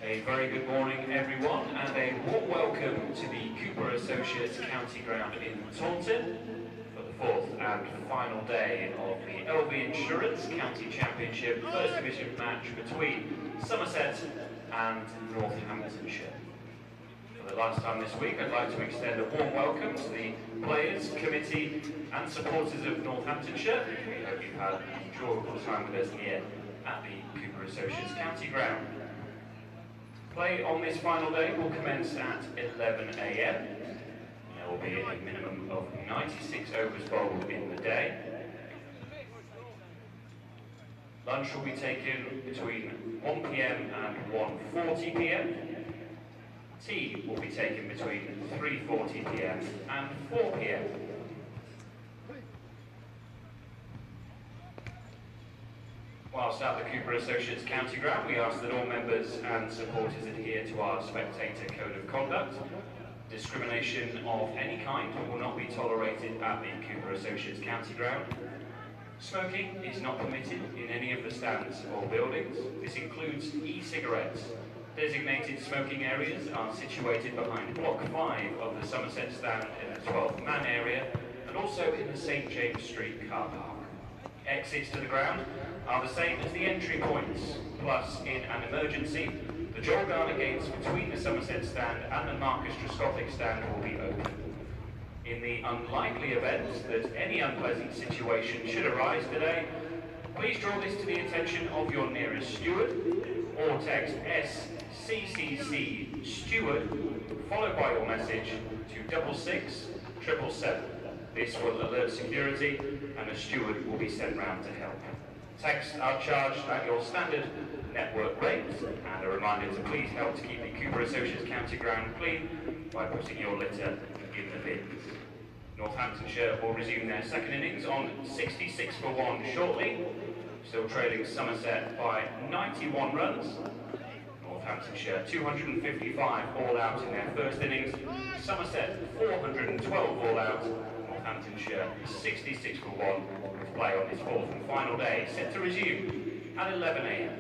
A very good morning everyone and a warm welcome to the Cooper Associates County Ground in Taunton for the fourth and final day of the LV Insurance County Championship First Division match between Somerset and Northamptonshire. For the last time this week, I'd like to extend a warm welcome to the players, committee and supporters of Northamptonshire. We hope you've had an enjoyable time with us here at the Cooper Associates County Ground. Play on this final day will commence at 11 AM. There will be a minimum of 96 overs bowled in the day. Lunch will be taken between 1 PM and 1:40 PM. Tea will be taken between 3:40 PM and 4 PM. Whilst at the Cooper Associates County Ground, we ask that all members and supporters adhere to our Spectator Code of Conduct. Discrimination of any kind will not be tolerated at the Cooper Associates County Ground. Smoking is not permitted in any of the stands or buildings. This includes e-cigarettes. Designated smoking areas are situated behind Block 5 of the Somerset stand in the 12-man area and also in the St James Street car park. Exits to the ground are the same as the entry points, plus in an emergency, the jaw guard gates between the Somerset stand and the Marcus Truscothic stand will be open. In the unlikely event that any unpleasant situation should arise today, please draw this to the attention of your nearest steward, or text SCCC steward, followed by your message to 66777. This will alert security and a steward will be sent round to help. Texts are charged at your standard network rates, and a reminder to please help to keep the Cooper Associates County Ground clean by putting your litter in the bins. Northamptonshire will resume their second innings on 66 for 1 shortly, still trailing Somerset by 91 runs. Northamptonshire 255 all out in their first innings, Somerset 412 all out. Northamptonshire 66 for 1 with play on this fourth and final day, set to resume at 11 AM.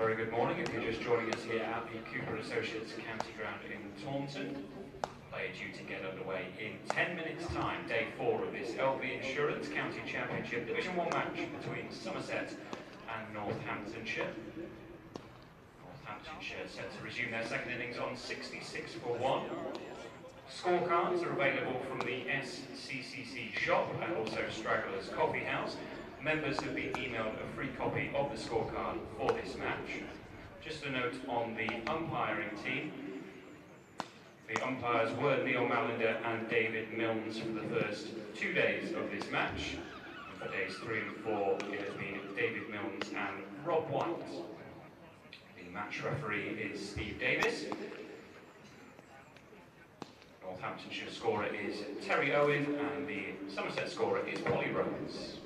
Very good morning. If you're just joining us here at the Cooper Associates County Ground in Taunton, play are due to get underway in 10 minutes' time. Day 4 of this LV Insurance County Championship Division 1 match between Somerset and Northamptonshire. Northamptonshire set to resume their second innings on 66 for 1. Scorecards are available from the SCCC shop and also Stragglers Coffee House. Members have been emailed a free copy of the scorecard for this match. Just a note on the umpiring team. The umpires were Neil Mallender and David Milnes for the first 2 days of this match. And for days 3 and 4, it has been David Milnes and Rob White. The match referee is Steve Davis. Northamptonshire scorer is Terry Owen, and the Somerset scorer is Polly Rose.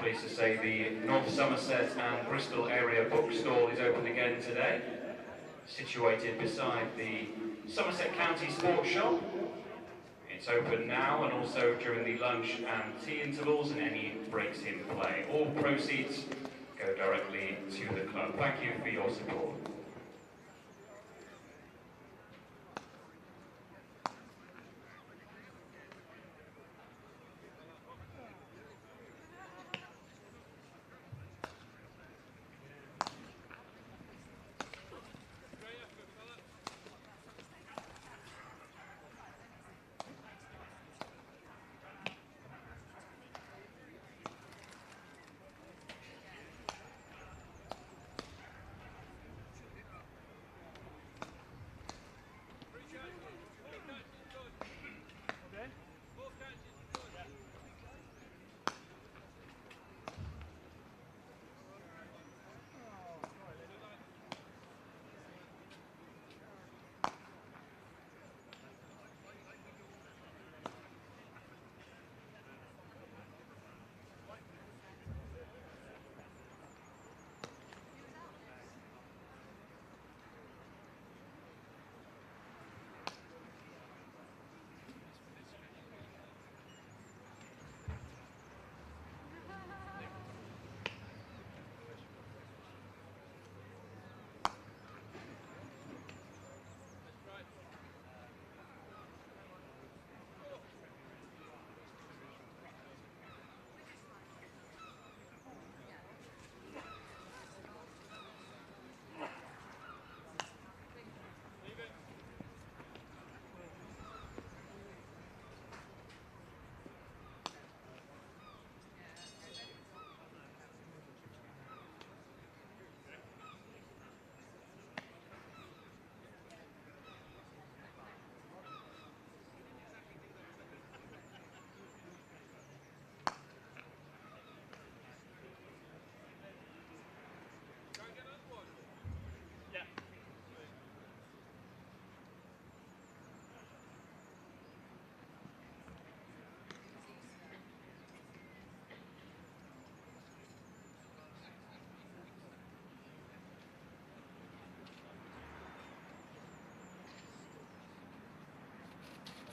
Pleased to say the North Somerset and Bristol area bookstall is open again today, situated beside the Somerset County Sports Shop. It's open now and also during the lunch and tea intervals and any breaks in play. All proceeds go directly to the club. Thank you for your support.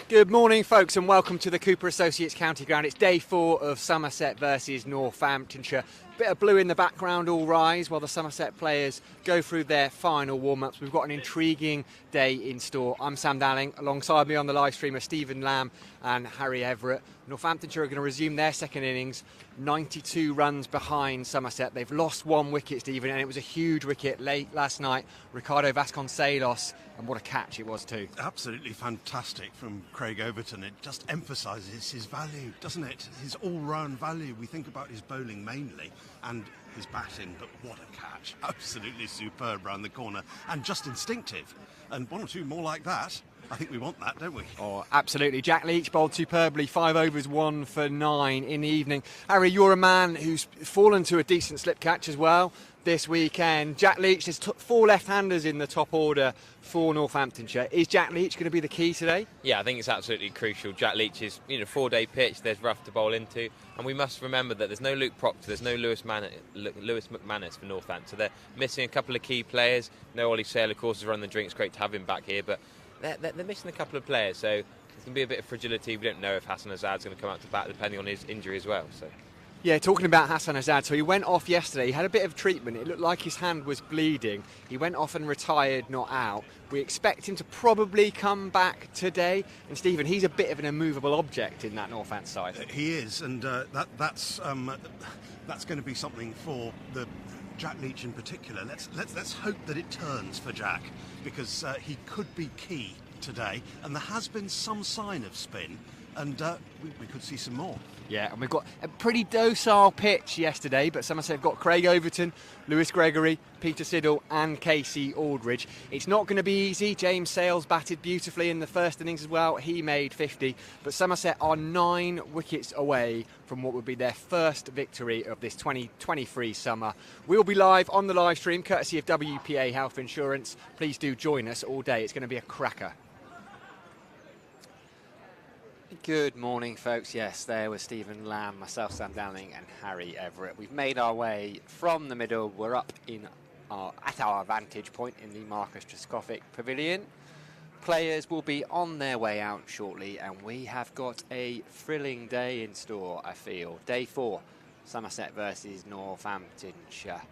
Good morning, folks, and welcome to the Cooper Associates County Ground. It's day 4 of Somerset versus Northamptonshire. Bit of blue in the background, all rise, while the Somerset players go through their final warm-ups. We've got an intriguing day in store. I'm Sam Dowling. Alongside me on the live stream are Stephen Lamb and Harry Everett. Northamptonshire are going to resume their second innings, 92 runs behind Somerset. They've lost 1 wicket, Stephen, and it was a huge wicket late last night. Ricardo Vasconcelos, and what a catch it was too. Absolutely fantastic from Craig Overton. It just emphasises his value, doesn't it? His all-round value. We think about his bowling mainly and his batting, but what a catch. Absolutely superb round the corner and just instinctive. And 1 or 2 more like that I think we want that, don't we? Oh, absolutely. Jack Leach bowled superbly, 5 overs, 1 for 9 in the evening. Harry, you're a man who's fallen to a decent slip catch as well this weekend. Jack Leach, there's 4 left-handers in the top order for Northamptonshire. Is Jack Leach going to be the key today? Yeah, I think it's absolutely crucial. Jack Leach is, 4-day pitch, there's rough to bowl into, and we must remember that there's no Luke Proctor, there's no Lewis McManus for Northampton, so they're missing a couple of key players. No Ollie Sale, of course, has run the drinks. Great to have him back here, but they're missing a couple of players, so there's going to be a bit of fragility. We don't know if Hassan Azad's going to come out to bat, depending on his injury as well. So. Yeah, talking about Hassan Azad, so he went off yesterday. He had a bit of treatment. It looked like his hand was bleeding. He went off and retired, not out. We expect him to probably come back today. And Stephen, he's a bit of an immovable object in that Northants side. He is, and that's going to be something for the Jack Leach in particular. Let's hope that it turns for Jack, because he could be key today, and there has been some sign of spin, and we could see some more. Yeah, and we've got a pretty docile pitch yesterday, but Somerset have got Craig Overton, Lewis Gregory, Peter Siddle and Casey Aldridge. It's not going to be easy. James Sales batted beautifully in the first innings as well. He made 50, but Somerset are 9 wickets away from what would be their first victory of this 2023 summer. We'll be live on the live stream, courtesy of WPA Health Insurance. Please do join us all day. It's going to be a cracker. Good morning, folks. Yes, there was Stephen Lamb, myself, Sam Downing and Harry Everett. We've made our way from the middle. We're up at our vantage point in the Marcus Trescothick Pavilion. Players will be on their way out shortly, and we have got a thrilling day in store, I feel. Day 4, Somerset versus Northamptonshire.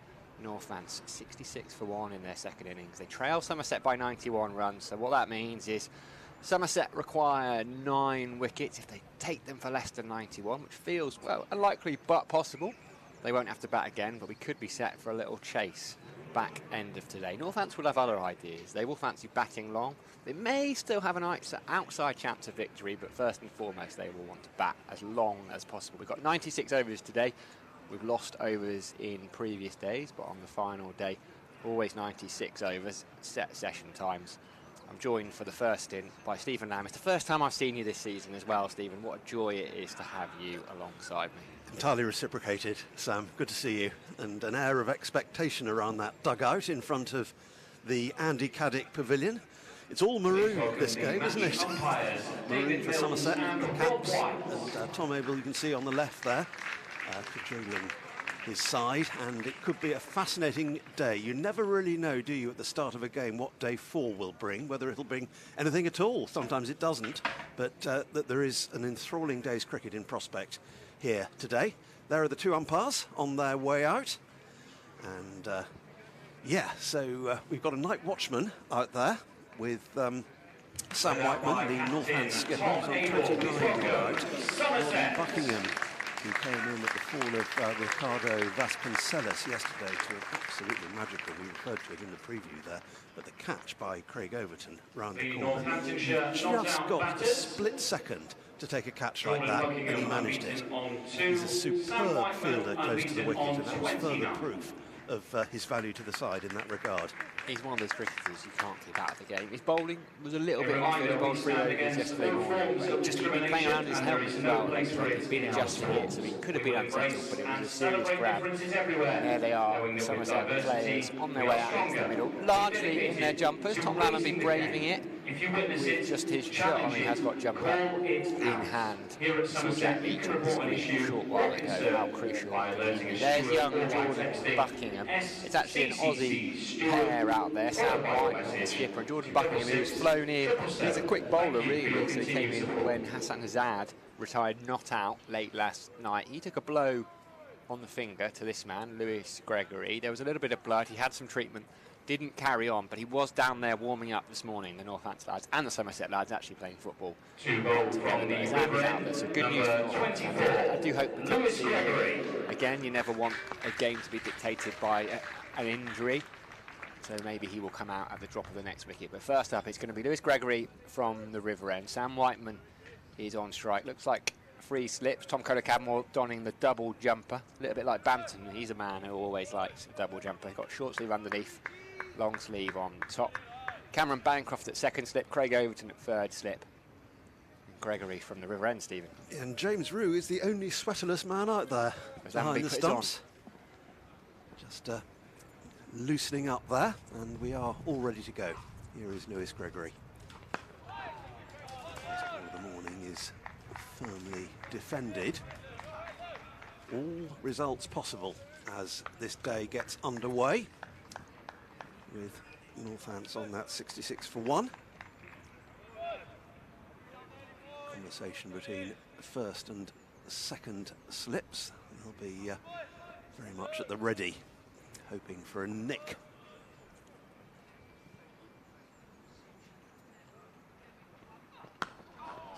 Northants 66 for 1 in their second innings. They trail Somerset by 91 runs, so what that means is Somerset require 9 wickets if they take them for less than 91, which feels, well, unlikely but possible. They won't have to bat again, but we could be set for a little chase back end of today. Northants will have other ideas. They will fancy batting long. They may still have an outside chance of victory, but first and foremost, they will want to bat as long as possible. We've got 96 overs today. We've lost overs in previous days, but on the final day, always 96 overs, set session times. I'm joined for the first stint by Stephen Lamb. It's the first time I've seen you this season as well, Stephen. What a joy it is to have you alongside me. Entirely reciprocated, Sam. Good to see you. And an air of expectation around that dugout in front of the Andy Caddick Pavilion. It's all maroon this game, isn't it? Maroon for Somerset, the caps. And Tom Abel, you can see on the left there, cajoling his side, and it could be a fascinating day. You never really know, do you, at the start of a game what day 4 will bring, whether it'll bring anything at all. Sometimes it doesn't, but that there is an enthralling day's cricket in prospect here today. There are the 2 umpires on their way out, and so we've got a night watchman out there with Sam Whiteman, the Northants skipper, on 29 out. Northern Buckingham, who came in at the fall of Ricardo Vasconcelos yesterday to an absolutely magical, we referred to it in the preview there, but the catch by Craig Overton round the corner. He just got a split second to take a catch like that, and he managed it. He's a superb fielder close to the wicket, and that was further proof of his value to the side in that regard. He's one of those cricketers you can't keep out of the game. His bowling was a little bit off. He bowled 3 overs yesterday morning. Just been playing around his helmet as well. He's been adjusting it, so he could have been unsettled, but it was a serious grab. And there they are, Somerset players on their way out into the middle, largely in their jumpers. Tom Lamb has been braving it with just his shirt on. He has got jumper in hand. Saw Jack Leach on the screen a short while ago, how crucial it is. There's young Jordan Buckingham. It's actually an Aussie pair out there, Sam Whiteman, the skipper, and Jordan Buckingham, who's flown in. He's a quick bowler, really, so he came in when Hassan Azad retired not out late last night. He took a blow on the finger to this man, Lewis Gregory. There was a little bit of blood. He had some treatment, didn't carry on, but he was down there warming up this morning, the Northants lads and the Somerset lads actually playing football together. But Azad is out there, so good news for Northants. I do hope we can see him. Again, you never want a game to be dictated by an injury, so maybe he will come out at the drop of the next wicket. But first up, it's going to be Lewis Gregory from the River End. Sam Whiteman is on strike. Looks like 3 slips. Tom Cadmore donning the double jumper. A little bit like Bampton. He's a man who always likes a double jumper. He's got short sleeve underneath, long sleeve on top. Cameron Bancroft at second slip, Craig Overton at third slip. And Gregory from the River End, Stephen. And James Rue is the only sweaterless man out there behind the stumps. Just loosening up there, and we are all ready to go. Here is Lewis Gregory. First ball of the morning is firmly defended. All results possible as this day gets underway, with Northants on that 66 for 1. Conversation between first and second slips. They'll be very much at the ready, hoping for a nick.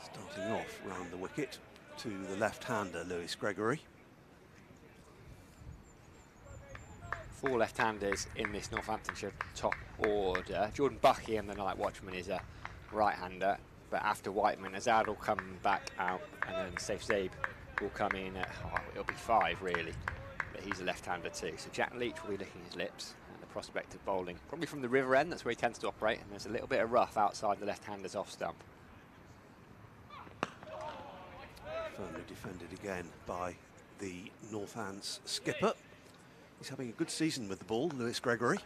Starting off round the wicket to the left-hander, Lewis Gregory. 4 left-handers in this Northamptonshire top order. Jordan Buckingham, the night watchman, is a right-hander, but after Whiteman, Azad will come back out, and then Saif Zabe will come in at, it'll be 5 really, but he's a left-hander too. So Jack Leach will be licking his lips at the prospect of bowling, probably from the River End, that's where he tends to operate, and there's a little bit of rough outside the left-hander's off stump. Firmly defended again by the Northants skipper. He's having a good season with the ball, Lewis Gregory,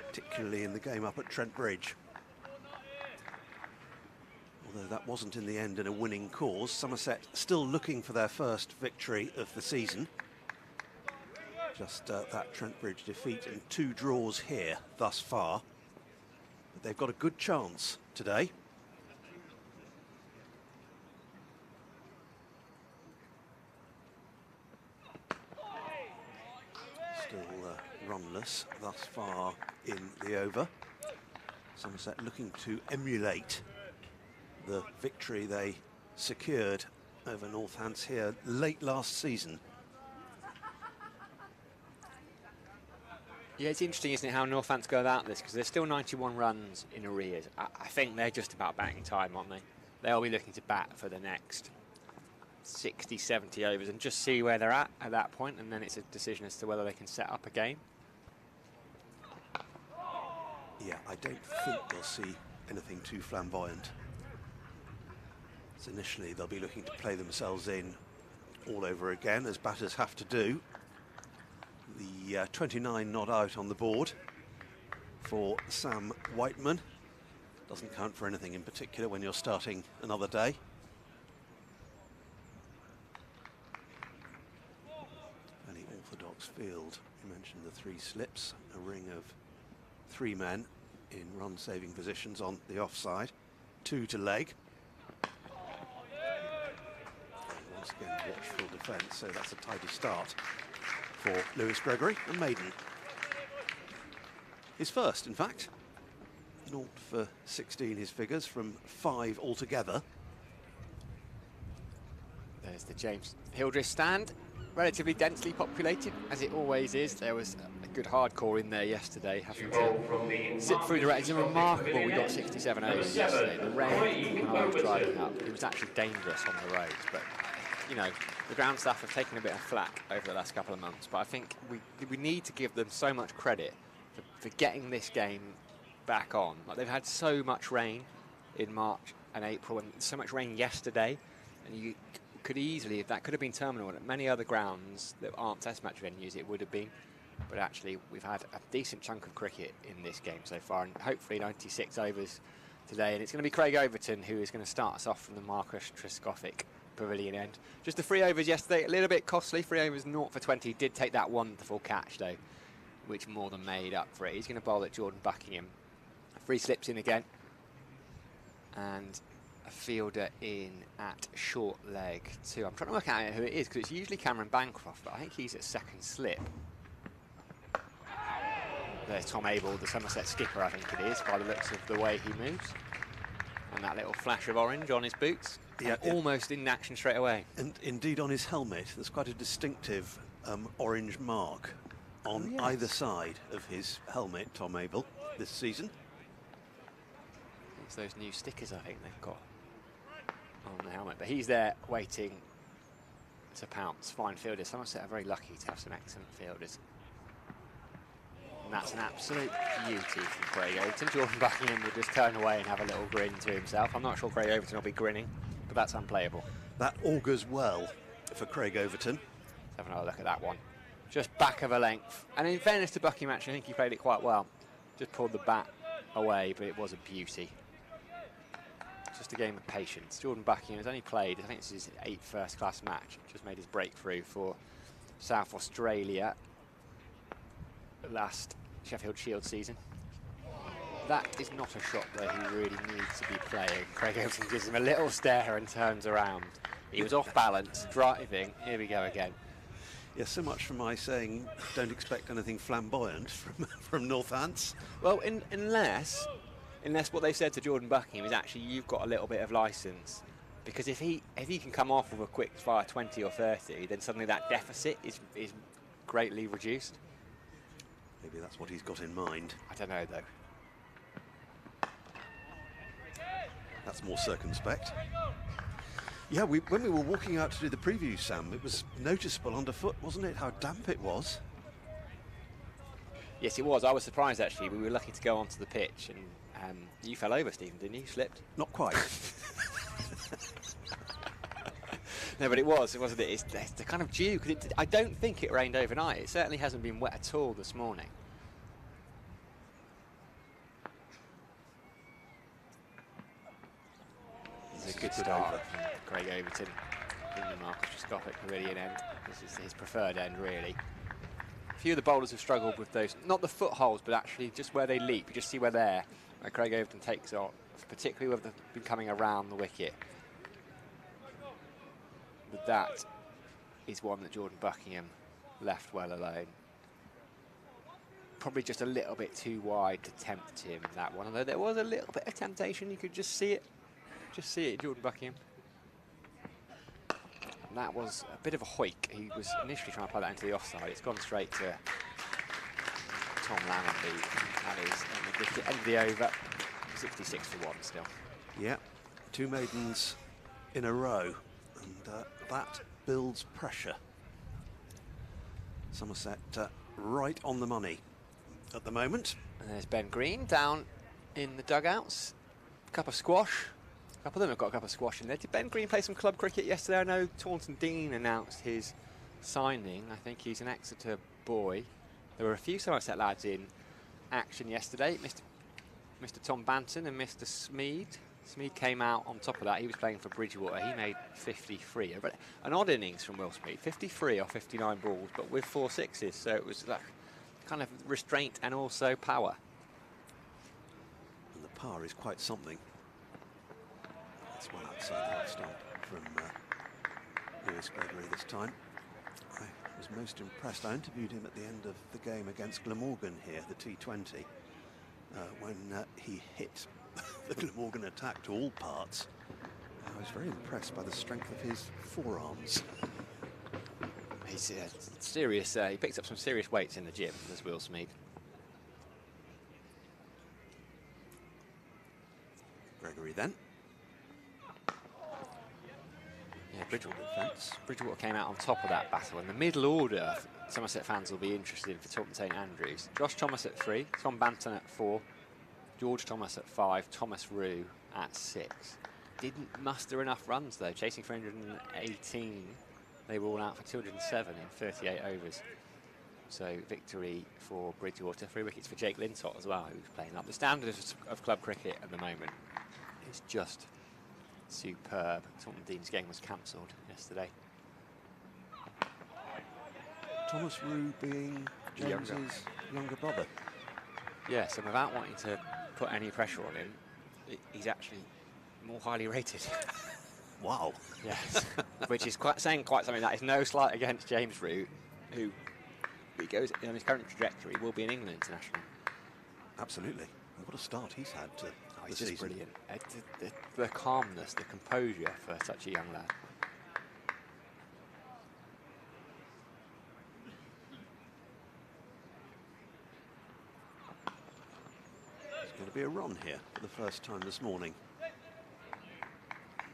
particularly in the game up at Trent Bridge. Although that wasn't in the end in a winning cause, Somerset still looking for their first victory of the season. Just that Trent Bridge defeat and 2 draws here thus far. But they've got a good chance today. Runless thus far in the over. Somerset looking to emulate the victory they secured over Northants here late last season. Yeah, it's interesting, isn't it, how Northants go about this, because there's still 91 runs in arrears. I think they're just about batting time, aren't they? They'll be looking to bat for the next 60, 70 overs and just see where they're at that point, and then it's a decision as to whether they can set up a game. Yeah, I don't think we'll see anything too flamboyant. So initially they'll be looking to play themselves in all over again, as batters have to do. The 29 not out on the board for Sam Whiteman. Doesn't count for anything in particular when you're starting another day. Fairly orthodox field. You mentioned the 3 slips, a ring of 3 men in run-saving positions on the offside, 2 to leg. And once again, watchful defence, so that's a tidy start for Lewis Gregory, and maiden. His first, in fact. 0 for 16 his figures from 5 altogether. There's the James Hildreth stand, relatively densely populated, as it always is. There was a good hardcore in there yesterday, having to sit through the rain. It's remarkable we got 67 overs yesterday. The rain, when I was driving up, it was actually dangerous on the roads, but you know, the ground staff have taken a bit of flack over the last couple of months, but I think we need to give them so much credit for getting this game back on. Like, they've had so much rain in March and April, and so much rain yesterday, and you could easily, if that could have been terminal at many other grounds that aren't test match venues, it would have been. But actually, we've had a decent chunk of cricket in this game so far, and hopefully 96 overs today. And it's going to be Craig Overton who is going to start us off from the Marcus Trescothick Pavilion end. Just the 3 overs yesterday, a little bit costly. 3 overs, 0 for 20. He did take that wonderful catch though, which more than made up for it. He's going to bowl at Jordan Buckingham. 3 slips in again, and a fielder in at short leg too. I'm trying to work out who it is, because it's usually Cameron Bancroft, but I think he's at second slip. There's Tom Abel, the Somerset skipper, I think it is, by the looks of the way he moves. And that little flash of orange on his boots. Yeah, almost in action straight away. And indeed on his helmet, there's quite a distinctive orange mark on either side of his helmet, Tom Abel, this season. It's those new stickers I think they've got on the helmet. But he's there waiting to pounce. Fine fielders. Somerset are very lucky to have some excellent fielders. that's an absolute beauty from Craig Overton. Jordan Buckingham will just turn away and have a little grin to himself. I'm not sure Craig Overton will be grinning, but that's unplayable. That augurs well for Craig Overton. Let's have another look at that one. Just back of a length. And in fairness to Buckingham, actually, I think he played it quite well. Just pulled the bat away, but it was a beauty. Just a game of patience. Jordan Buckingham has only played, I think this is his 8th first-class match. Just made his breakthrough for South Australia last Sheffield Shield season. That is not a shot where he really needs to be playing. Craig Overton gives him a little stare and turns around. He was off balance, driving. Here we go again. Yeah, so much for my saying don't expect anything flamboyant from Northants. Well, unless what they've said to Jordan Buckingham is actually you've got a little bit of licence. Because if he can come off with a quick fire 20 or 30, then suddenly that deficit is greatly reduced. Maybe that's what he's got in mind. I don't know, though. That's more circumspect. Yeah, when we were walking out to do the preview, Sam, it was noticeable underfoot, wasn't it, how damp it was? Yes, it was. I was surprised, actually. We were lucky to go onto the pitch, and you fell over, Stephen, didn't you? You slipped? Not quite. No, but it was, wasn't it? It's the kind of dew, because I don't think it rained overnight. It certainly hasn't been wet at all this morning. It's a good start from Craig Overton in the microscopic pavilion end. This is his preferred end, really. A few of the bowlers have struggled with those, not the footholds, but actually just where they leap. You just see where Craig Overton takes off, particularly where they've been coming around the wicket. But that is one that Jordan Buckingham left well alone. Probably just a little bit too wide to tempt him, that one. Although there was a little bit of temptation, you could just see it. Just see it, Jordan Buckingham. And that was a bit of a hoik. He was initially trying to play that into the offside. It's gone straight to Tom Lammonby. That is at the end of the over. 66 for 1 still. Yeah, 2 maidens in a row. And that builds pressure. Somerset right on the money at the moment. And there's Ben Green down in the dugouts. Cup of squash. A couple of them have got a cup of squash in there. Did Ben Green play some club cricket yesterday? I know Taunton Dean announced his signing. I think he's an Exeter boy. There were a few Somerset lads in action yesterday. Mr. Tom Banton and Mr. Smead. Smead came out on top of that. He was playing for Bridgewater. He made 53. An odd innings from Will Smead. 53 off 59 balls, but with 4 sixes. So it was like kind of restraint and also power. And the power is quite something. That's well outside the hot stump from Lewis Gregory this time. I was most impressed. I interviewed him at the end of the game against Glamorgan here, the T20, when he hit the Glamorgan attack to all parts. I was very impressed by the strength of his forearms. He's serious. He picked up some serious weights in the gym, as Will Smead. Gregory then. Yeah, Bridgewater came out on top of that battle. And the middle order, Somerset fans will be interested in for Taunton St Andrews. Josh Thomas at 3, Tom Banton at 4, George Thomas at 5, Thomas Rue at 6. Didn't muster enough runs though, chasing 318. They were all out for 207 in 38 overs. So victory for Bridgewater. 3 wickets for Jake Lintott as well, who's playing up. The standard of club cricket at the moment is just superb. Taunton Dean's game was cancelled yesterday. Thomas Rue being James's younger brother. Yes, and without wanting to put any pressure on him, he's actually more highly rated. Wow. Yes, which is saying quite something. That is no slight against James Rue, who he goes on his current trajectory will be an England international. Absolutely. And what a start he's had to He's the just season. brilliant. The calmness, the composure for such a young lad. There's going to be a run here for the first time this morning.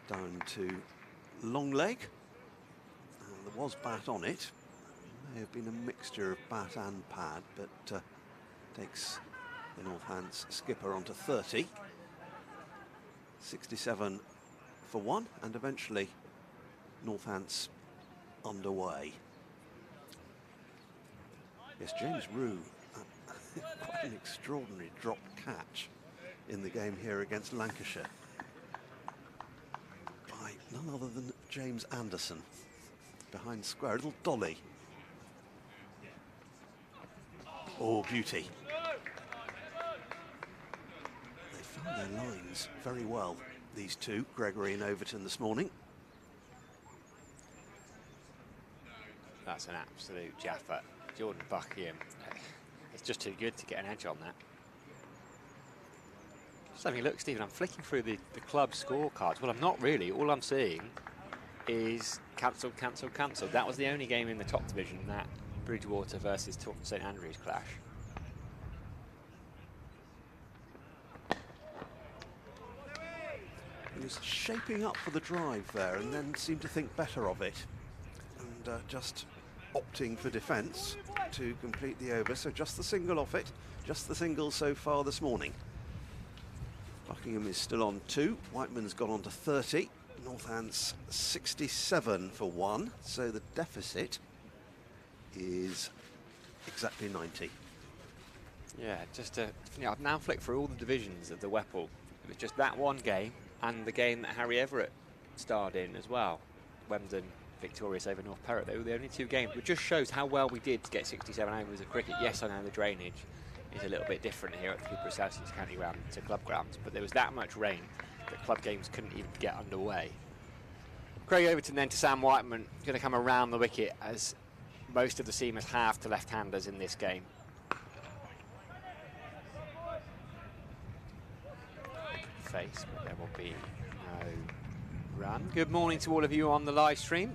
Down to long leg. There was bat on it. May have been a mixture of bat and pad, but takes the Northants skipper onto 30. 67 for 1, and eventually Northants underway. Yes, James Rue, quite an extraordinary drop catch in the game here against Lancashire by none other than James Anderson behind square, a little dolly. Oh, beauty. They found their lines very well, these two, Gregory and Overton, this morning. That's an absolute jaffer. Jordan Buckingham, it's just too good to get an edge on that. Just having a look, Stephen, I'm flicking through the club scorecards. Well, I'm not really. All I'm seeing is cancelled, cancelled, cancelled. That was the only game in the top division, that Bridgewater versus St Andrews clash. He was shaping up for the drive there and then seemed to think better of it, and just opting for defence to complete the over. So just the single off it, just the single so far this morning. Buckingham is still on 2, Whiteman's gone on to 30, Northants 67 for 1, so the deficit is exactly 90. Yeah, just to, I've now flicked through all the divisions of the Whipple. It was just that one game and the game that Harry Everett starred in as well. Wemden victorious over North Perrott. They were the only 2 games, which just shows how well we did to get 67 overs of cricket. Yes, I know the drainage is a little bit different here at the Cooper Associates County Ground to club grounds, but there was that much rain that club games couldn't even get underway. Craig Overton then to Sam Whiteman, going to come around the wicket as most of the seamers have to left-handers in this game. Face, but there will be no run. Good morning to all of you on the live stream.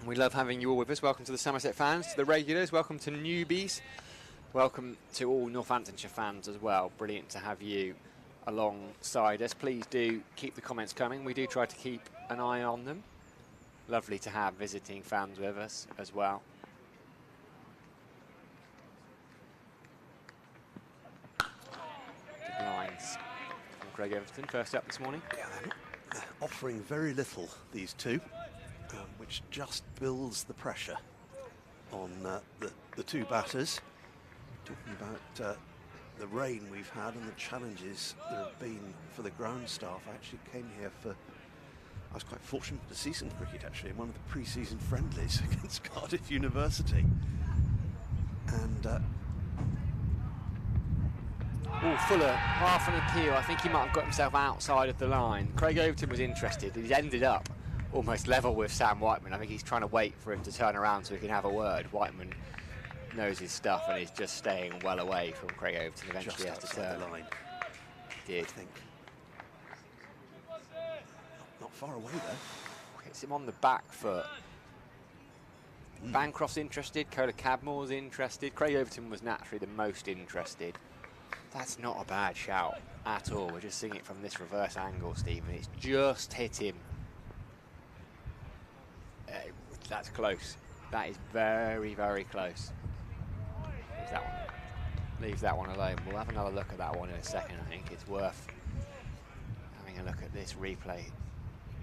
We love having you all with us. Welcome to the Somerset fans, to the regulars, welcome to newbies, welcome to all Northamptonshire fans as well. Brilliant to have you alongside us. Please do keep the comments coming. We do try to keep an eye on them. Lovely to have visiting fans with us as well. Good lines from Craig Everton, first up this morning. Yeah, they're offering very little, these two, which just builds the pressure on the 2 batters. Talking about the rain we've had and the challenges there have been for the ground staff. I actually came here I was quite fortunate to see some cricket actually in one of the pre-season friendlies against Cardiff University. And Fuller, half an appeal. I think he might have got himself outside of the line. Craig Overton was interested. He's ended up almost level with Sam Whiteman. I think he's trying to wait for him to turn around so he can have a word. Whiteman knows his stuff and is just staying well away from Craig Overton. Eventually has to turn. The line. He did. I think. Not far away though. Hits him on the back foot. Bancroft's interested, Cola Cadmore's interested. Craig Overton was naturally the most interested. That's not a bad shout at all. We're just seeing it from this reverse angle, Stephen. It's just hit him. That's close. That is very, very close. Leave that one alone. We'll have another look at that one in a second. I think it's worth having a look at this replay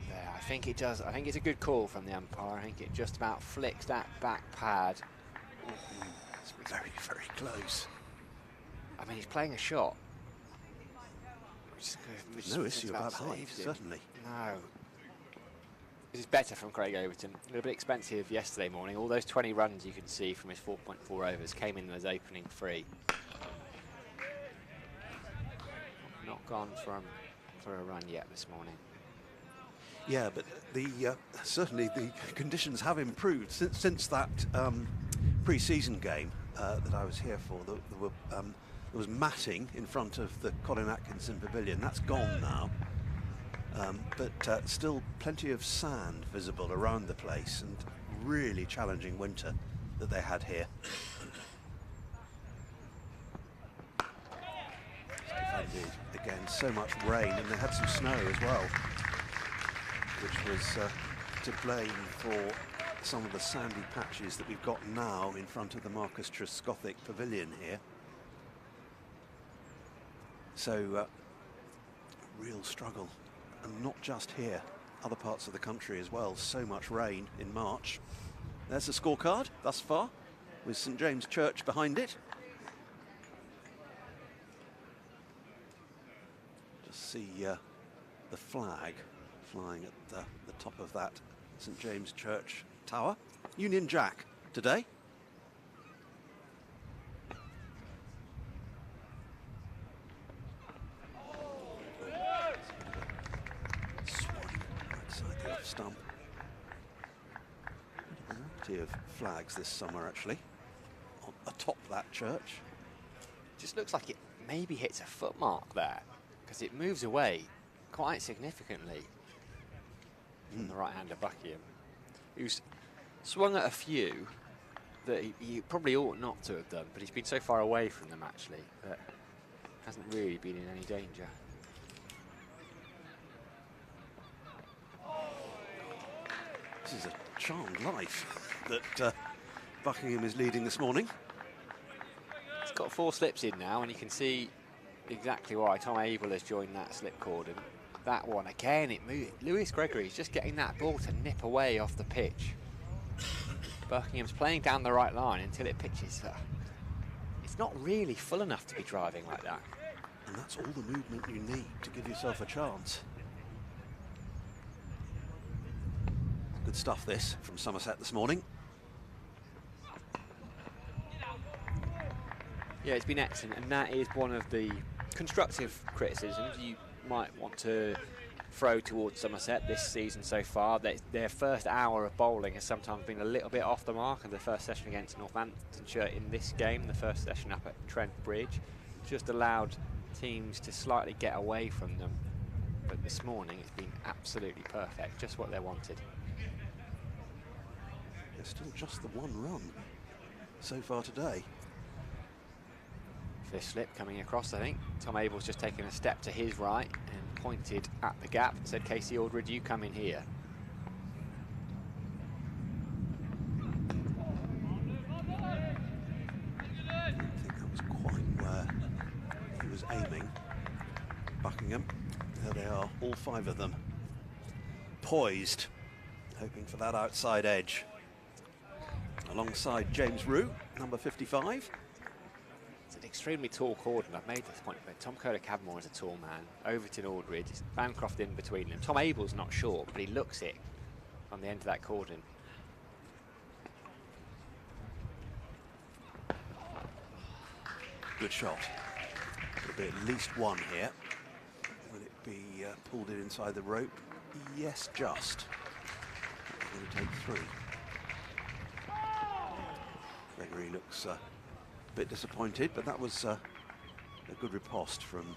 there. I think it does. I think it's a good call from the umpire. I think it just about flicks that back pad. It's very, very close. I mean, he's playing a shot. No issue about height, certainly. No. This is better from Craig Overton. A little bit expensive yesterday morning. All those 20 runs you can see from his 4.4 overs came in as opening 3. Not gone for a run yet this morning. Yeah, but certainly the conditions have improved since that pre-season game that I was here for. There was matting in front of the Colin Atkinson Pavilion. That's gone now. But still plenty of sand visible around the place, and really challenging winter that they had here. Defended again, so much rain, and they had some snow as well, which was to blame for some of the sandy patches that we've got now in front of the Marcus Trescothick Pavilion here. So, real struggle, and not just here, other parts of the country as well. So much rain in March. There's the scorecard thus far, with St James Church behind it. Just see the flag flying at the top of that St James Church tower. Union Jack today. Swing outside the off stump. A variety of flags this summer, actually, atop that church. Just looks like it maybe hits a foot mark there, because it moves away quite significantly from the right-hander Buckingham, who's swung at a few that he probably ought not to have done, but he's been so far away from them actually that hasn't really been in any danger. This is a charmed life that Buckingham is leading this morning. He's got 4 slips in now, and you can see exactly why Tom Abel has joined that slip cordon. That one again, it moved. Lewis Gregory's just getting that ball to nip away off the pitch. Buckingham's playing down the right line until it pitches. It's not really full enough to be driving like that. And that's all the movement you need to give yourself a chance. Good stuff, this, from Somerset this morning. Yeah, it's been excellent, and that is one of the constructive criticisms you might want to throw towards Somerset this season so far. Their first hour of bowling has sometimes been a little bit off the mark, and the first session against Northamptonshire in this game, the first session up at Trent Bridge, just allowed teams to slightly get away from them. But this morning it's been absolutely perfect, just what they wanted. There's still just the 1 run so far today. Fifth slip coming across, I think. Tom Abel's just taken a step to his right and pointed at the gap and said, Casey Aldred, you come in here. I think that was quite where he was aiming. Buckingham, there they are, all 5 of them, poised, hoping for that outside edge. Alongside James Rue, number 55. It's an extremely tall cordon. I've made this point, but Tom Kohler-Cavmore is a tall man. Overton Aldridge, Bancroft in between them. Tom Abel's not short, but he looks it on the end of that cordon. Good shot. There'll be at least 1 here. Will it be pulled in inside the rope? Yes, just. Going to take 3. Gregory looks a bit disappointed, but that was a good riposte from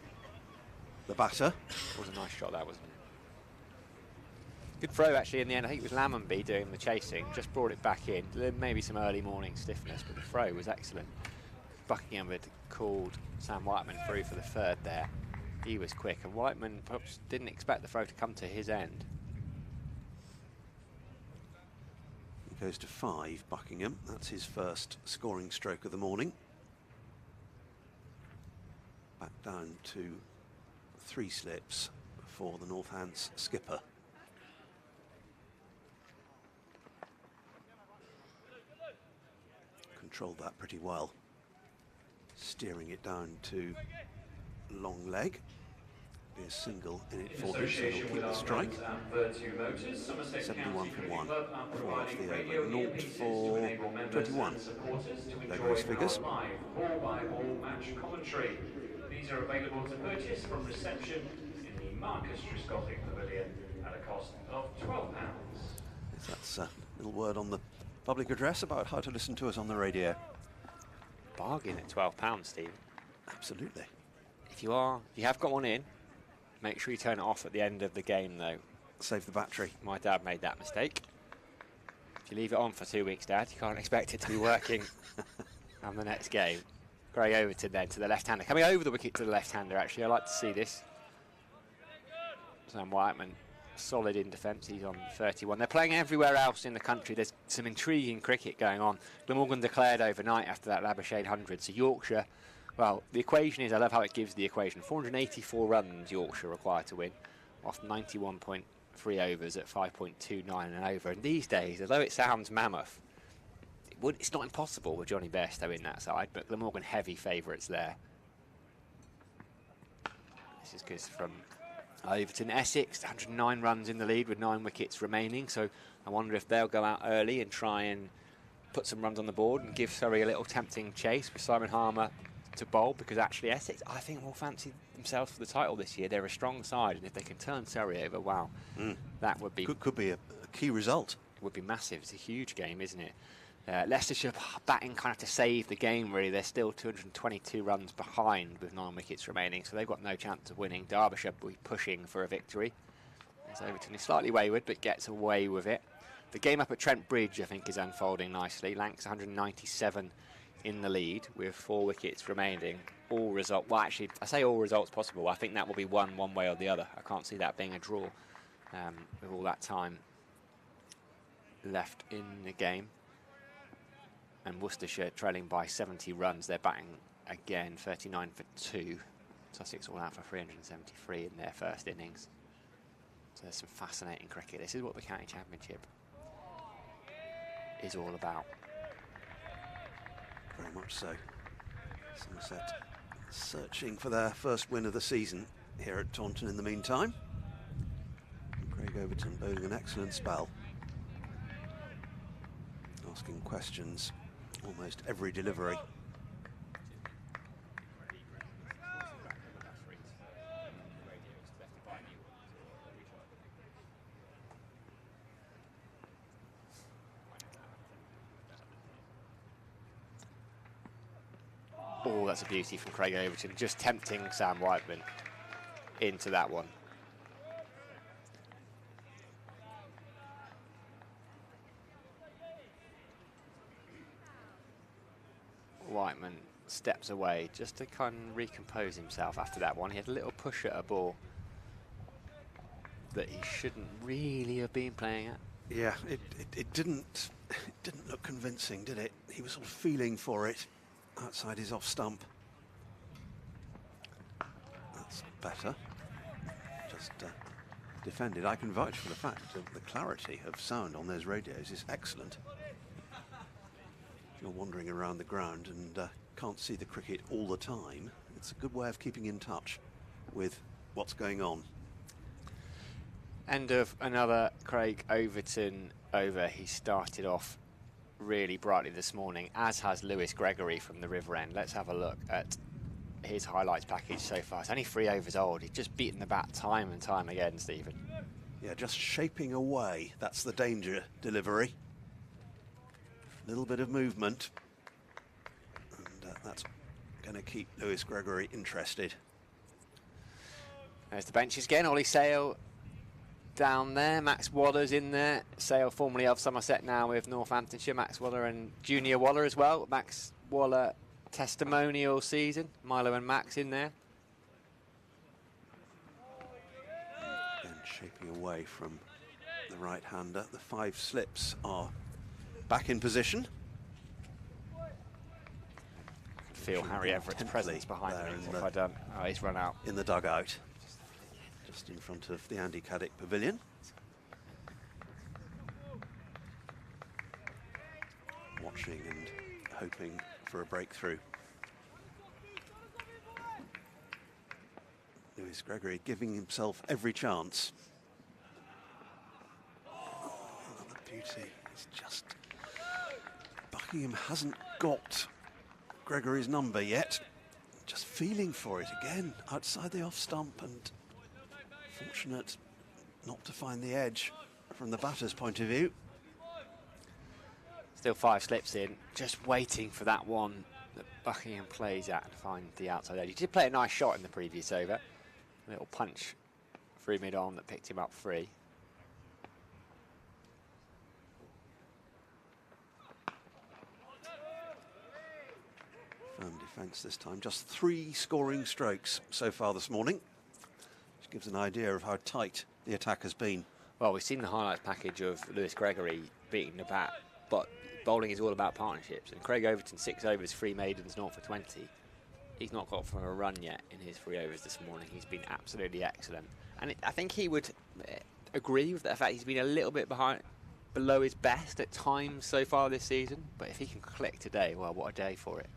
the batter. It was a nice shot, that, wasn't it? Good throw, actually, in the end. I think it was Lammonby doing the chasing. Just brought it back in. Maybe some early morning stiffness, but the throw was excellent. Buckingham had called Sam Whiteman through for the 3rd there. He was quick, and Whiteman perhaps didn't expect the throw to come to his end. He goes to 5, Buckingham. That's his first scoring stroke of the morning. Back down to 3 slips for the Northants skipper. Controlled that pretty well. Steering it down to long leg. Be a single in it for him, so he'll keep the strike. 71 for 1. 4 off the over. 0 for 21. Those figures. Ball-by-ball match commentary. These are available to purchase from reception in the Marcus Triscothic Pavilion at a cost of £12. That's a little word on the public address about how to listen to us on the radio. Bargain at £12, Steve. Absolutely. If you have got one in, make sure you turn it off at the end of the game, though. Save the battery. My dad made that mistake. If you leave it on for 2 weeks, Dad, you can't expect it to be working on the next game. Gray Overton then to the left-hander. Coming over the wicket to the left-hander, actually. I like to see this. Sam Whiteman, solid in defence. He's on 31. They're playing everywhere else in the country. There's some intriguing cricket going on. Glamorgan declared overnight after that Labuschagne 100. So Yorkshire Well, the equation is, I love how it gives the equation. 484 runs Yorkshire required to win, off 91.3 overs at 5.29 and over. And these days, although it sounds mammoth, it's not impossible with Johnny Bairstow in that side, but Glamorgan heavy favourites there. This is good from Overton. Essex, 109 runs in the lead with 9 wickets remaining, so I wonder if they'll go out early and try and put some runs on the board and give Surrey a little tempting chase with Simon Harmer to bowl, because actually Essex, I think, will fancy themselves for the title this year. They're a strong side, and if they can turn Surrey over, wow, that would be... Could be a key result. Would be massive. It's a huge game, isn't it? Leicestershire batting kind of to save the game, really. They're still 222 runs behind with 9 wickets remaining, so they've got no chance of winning. Derbyshire will be pushing for a victory. As Overton is slightly wayward, but gets away with it. The game up at Trent Bridge, I think, is unfolding nicely. Lancs 197 in the lead with 4 wickets remaining. All result. Well, actually, I say all results possible. I think that will be one way or the other. I can't see that being a draw with all that time left in the game. And Worcestershire trailing by 70 runs. They're batting again, 39 for 2. Sussex all out for 373 in their first innings. So there's some fascinating cricket. This is what the county championship is all about. Very much so. Somerset searching for their first win of the season here at Taunton in the meantime. And Craig Overton bowling an excellent spell. Asking questions almost every delivery. Oh, that's a beauty from Craig Overton, just tempting Sam Whiteman into that one. Whiteman steps away just to kind of recompose himself after that one. He had a little push at a ball that he shouldn't really have been playing at. Yeah, it didn't look convincing, did it? He was sort of feeling for it outside his off stump. That's better. Just defended. I can vouch for the fact that the clarity of sound on those radios is excellent. You're wandering around the ground and can't see the cricket all the time, it's a good way of keeping in touch with what's going on. End of another Craig Overton over. He started off really brightly this morning, as has Lewis Gregory from the River End. Let's have a look at his highlights package so far. It's only 3 overs old. He's just beaten the bat time and time again, Stephen. Yeah, just shaping away. That's the danger delivery. Little bit of movement, and that's going to keep Lewis Gregory interested. There's the benches again. Ollie Sale down there. Max Waller's in there. Sale formerly of Somerset, now with Northamptonshire. Max Waller and Junior Waller as well. Max Waller testimonial season. Milo and Max in there. And shaping away from the right-hander. The 5 slips are back in position. I can feel Harry Everett's presence behind me. What have I done? Oh, he's run out. In the dugout, just in front of the Andy Caddick Pavilion. Watching and hoping for a breakthrough. Lewis Gregory giving himself every chance. Oh, another beauty. It's just... Buckingham hasn't got Gregory's number yet. Just feeling for it again, outside the off stump, and fortunate not to find the edge from the batter's point of view. Still 5 slips in, just waiting for that one that Buckingham plays at and find the outside edge. He did play a nice shot in the previous over. A little punch through mid-on that picked him up free. Firm defence this time. Just 3 scoring strokes so far this morning, which gives an idea of how tight the attack has been. Well, we've seen the highlights package of Lewis Gregory beating the bat, but bowling is all about partnerships. And Craig Overton, 6 overs, 3 maidens, 0 for 20. he's not got from a run yet in his 3 overs this morning. He's been absolutely excellent. And I think he would agree with the fact he's been a little bit below his best at times so far this season. But if he can click today, well, what a day for it.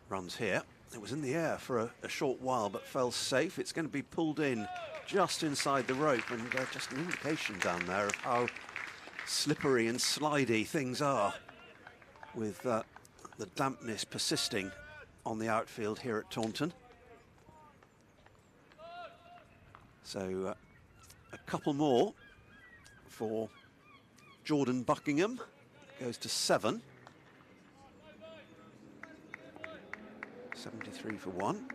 Runs here. It was in the air for a short while, but fell safe. It's going to be pulled in just inside the rope, and just an indication down there of how slippery and slidey things are, with the dampness persisting on the outfield here at Taunton. So a couple more for Jordan Buckingham. Goes to 7. 73 for 1.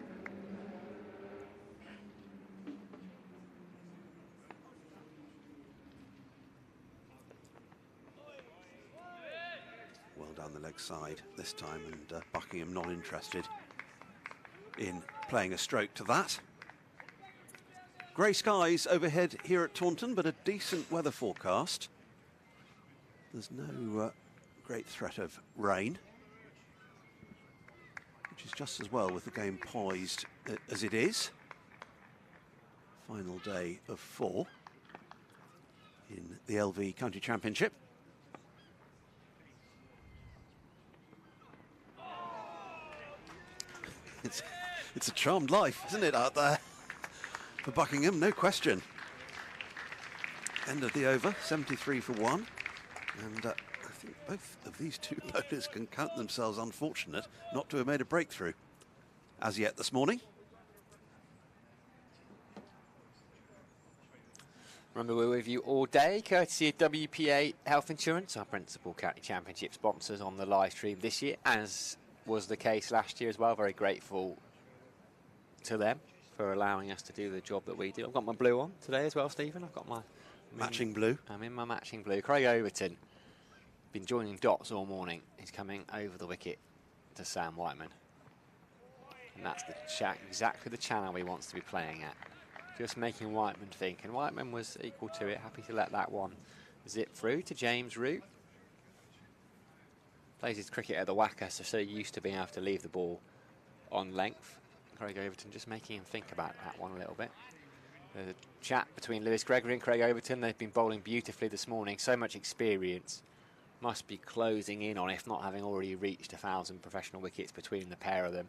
Well down the leg side this time, and Buckingham not interested in playing a stroke to that. Grey skies overhead here at Taunton, but a decent weather forecast. There's no great threat of rain, which is just as well with the game poised as it is. Final day of 4 in the LV County Championship. It's a charmed life, isn't it, out there for Buckingham, no question. End of the over, 73 for 1. And I think both of these two bowlers can count themselves unfortunate not to have made a breakthrough as yet this morning. Remember, we're with you all day, courtesy of WPA Health Insurance, our principal county championship sponsors on the live stream this year, as was the case last year as well. Very grateful to them for allowing us to do the job that we do. I've got my blue on today as well, Stephen. I've got my matching blue. I'm in my matching blue. Craig Overton, been joining dots all morning. He's coming over the wicket to Sam Whiteman. And that's exactly the channel he wants to be playing at. Just making Whiteman think. And Whiteman was equal to it, happy to let that one zip through to James Root. Plays his cricket at the whacker, so used to being able to leave the ball on length. Craig Overton just making him think about that one a little bit. The chat between Lewis Gregory and Craig Overton, they've been bowling beautifully this morning. So much experience. Must be closing in on, if not having already reached 1,000 professional wickets between the pair of them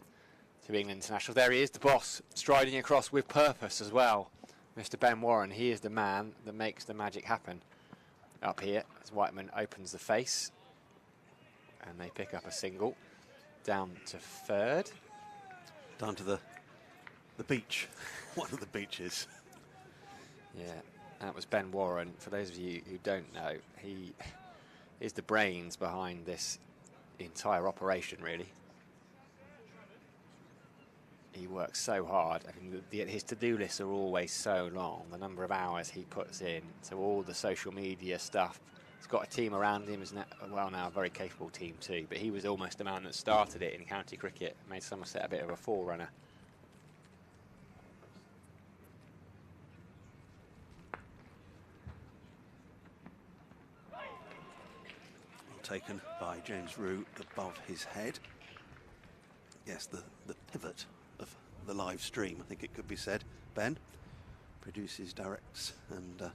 to England international. There he is, the boss, striding across with purpose as well. Mr. Ben Warren, he is the man that makes the magic happen. Up here, as Whiteman opens the face. And they pick up a single. Down to 3rd. Down to the beach. One of the beaches. Yeah, that was Ben Warren. For those of you who don't know, he is the brains behind this entire operation, really. He works so hard. I mean, his to-do lists are always so long. The number of hours he puts in, so all the social media stuff. He's got a team around him, is now a very capable team too. But he was almost the man that started it in county cricket, made Somerset a bit of a forerunner. Taken by James Root above his head. Yes, the pivot of the live stream, I think it could be said. Ben produces, directs, and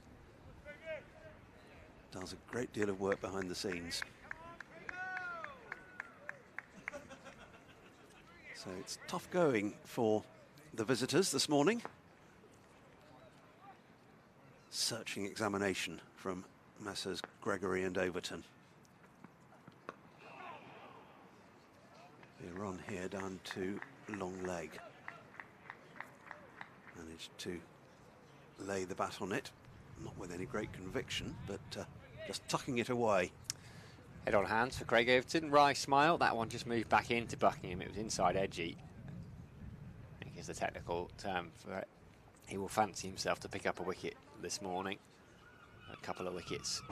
does a great deal of work behind the scenes. So it's tough going for the visitors this morning. Searching examination from Messrs Gregory and Overton. They run here down to long leg. Managed to lay the bat on it, not with any great conviction, but just tucking it away. Head on hands for Craig Overton. Wry smile. That one just moved back into Buckingham. It was inside edgy, I think is the technical term for it. He will fancy himself to pick up a wicket this morning. A couple of wickets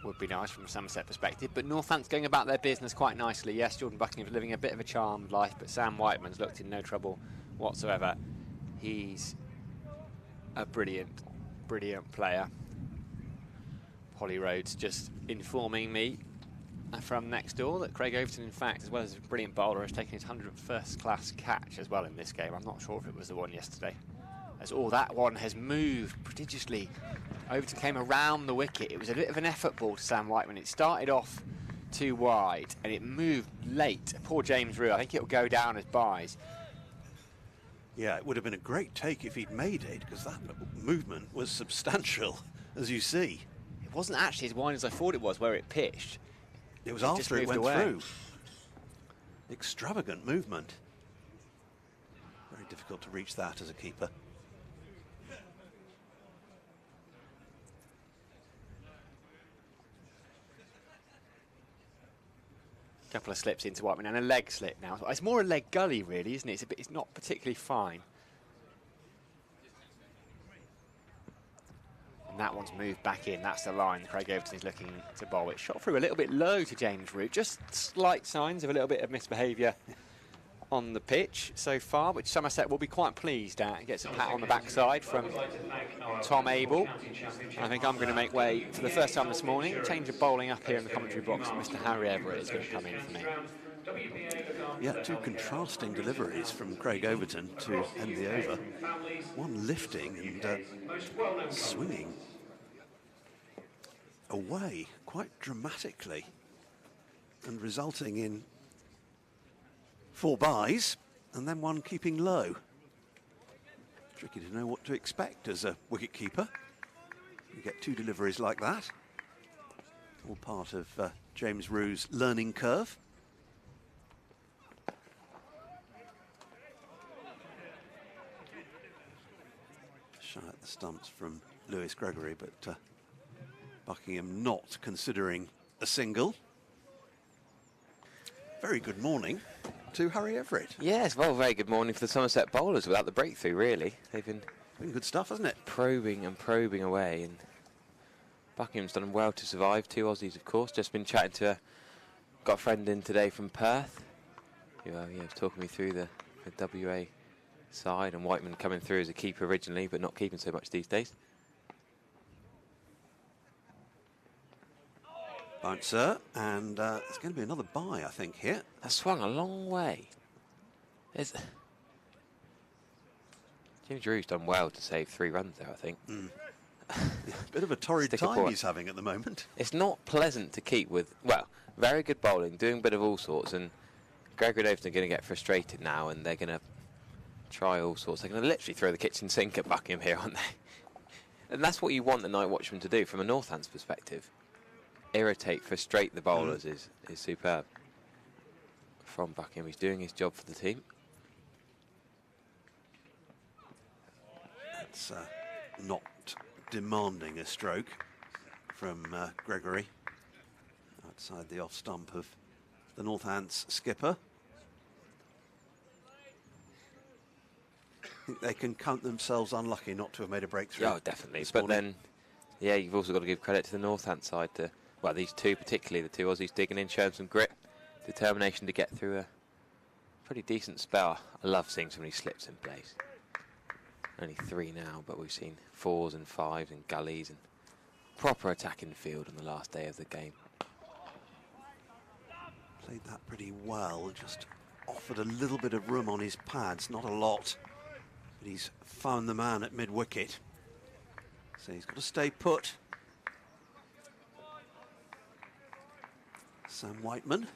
would be nice from a Somerset perspective, but Northampton's going about their business quite nicely. Yes, Jordan Buckingham's living a bit of a charmed life, but Sam Whiteman's looked in no trouble whatsoever. He's a brilliant player. Holly Rhodes just informing me from next door that Craig Overton, in fact, as well as a brilliant bowler, has taken his 101st class catch as well in this game. I'm not sure if it was the one yesterday. As all that one has moved prodigiously. Overton came around the wicket. It was a bit of an effort ball to Sam Whiteman. It started off too wide and it moved late. Poor James Rew, I think it'll go down as byes. Yeah, it would have been a great take if he'd made it, because that movement was substantial, as you see. It wasn't actually as wide as I thought it was where it pitched. It was just after it moved went away. through. Extravagant movement. Very difficult to reach that as a keeper. Couple of slips into Whiteman and a leg slip now. It's more a leg gully, really, isn't it? It's not particularly fine. And that one's moved back in. That's the line Craig Overton is looking to bowl. It shot through a little bit low to James Rew. Just slight signs of a little bit of misbehaviour on the pitch so far, which Somerset will be quite pleased at. He gets a pat on the backside from Tom Abel. I think I'm going to make way for the first time this morning. Change of bowling up here in the commentary box. Mr. Harry Everett is going to come in for me. Yeah, two contrasting deliveries from Craig Overton to end the over. One lifting and swinging away quite dramatically and resulting in 4 byes and then one keeping low. Tricky to know what to expect as a wicket-keeper. You get 2 deliveries like that. All part of James Rew's learning curve. Shy at the stumps from Lewis Gregory, but Buckingham not considering a single. Very good morning to Harry Everett. Yes, well, very good morning for the Somerset bowlers without the breakthrough, really. They've been good stuff, hasn't it? Probing and probing away, and Buckingham's done well to survive. 2 Aussies, of course. Just been chatting to got a friend in today from Perth who was talking me through the WA side, and Whiteman coming through as a keeper originally, but not keeping so much these days. Bouncer, and it's going to be another bye, I think, here. That swung a long way. James Rew's done well to save 3 runs there, I think. Bit of a torrid time he's having at the moment. It's not pleasant to keep with, well, very good bowling, doing a bit of all sorts, and Gregory and Overton are going to get frustrated now, and they're going to try all sorts. They're going to literally throw the kitchen sink at Buckingham here, aren't they? And that's what you want the night watchman to do from a Northampton perspective. Irritate, frustrate the bowlers is superb from Buckingham. He's doing his job for the team. It's not demanding a stroke from Gregory outside the off stump of the Northants skipper. I think they can count themselves unlucky not to have made a breakthrough. Oh, definitely. But then, yeah, you've also got to give credit to the Northant side to, well, these two, particularly the 2 Aussies digging in, showing some grit, determination to get through a pretty decent spell. I love seeing so many slips in place. Only 3 now, but we've seen 4s and 5s and gullies and proper attack in the field on the last day of the game. Played that pretty well, just offered a little bit of room on his pads, not a lot. But he's found the man at mid-wicket. So he's got to stay put. Sam Whiteman.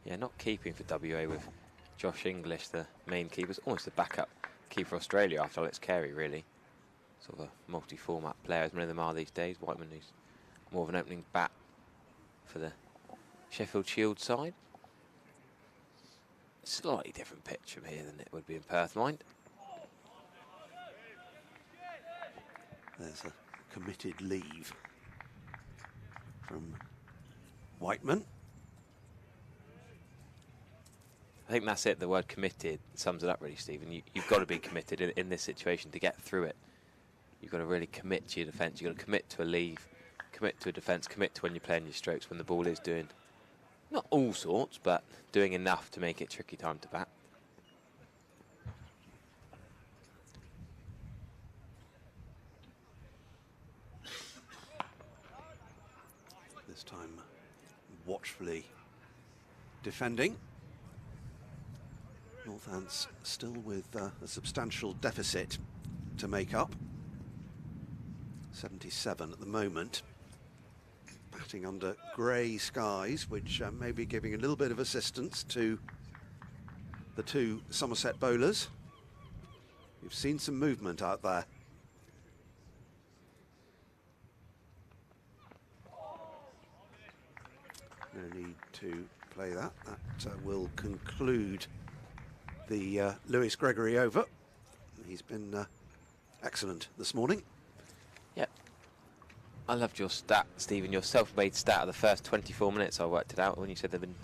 Yeah, not keeping for WA with Josh English, the main keeper, almost the backup keeper for Australia after Alex Carey, really. Sort of a multi-format player, as many of them are these days. Whiteman, who's more of an opening bat for the Sheffield Shield side. Slightly different pitch from here than it would be in Perth, mind. There's a committed leave from Whiteman. I think that's it, the word committed sums it up really, Stephen. You've got to be committed in this situation to get through it. You've got to really commit to your defence. You've got to commit to a leave, commit to a defence, commit to when you're playing your strokes, when the ball is doing, not all sorts, but doing enough to make it tricky time to bat. This time watchfully defending. Northants still with a substantial deficit to make up. 77 at the moment. Batting under grey skies, which may be giving a little bit of assistance to the two Somerset bowlers. We've seen some movement out there. No need to play that. That will conclude the Lewis Gregory over. He's been excellent this morning. Yep. I loved your stat, Stephen, your self-made stat of the first 24 minutes. I worked it out when you said there have been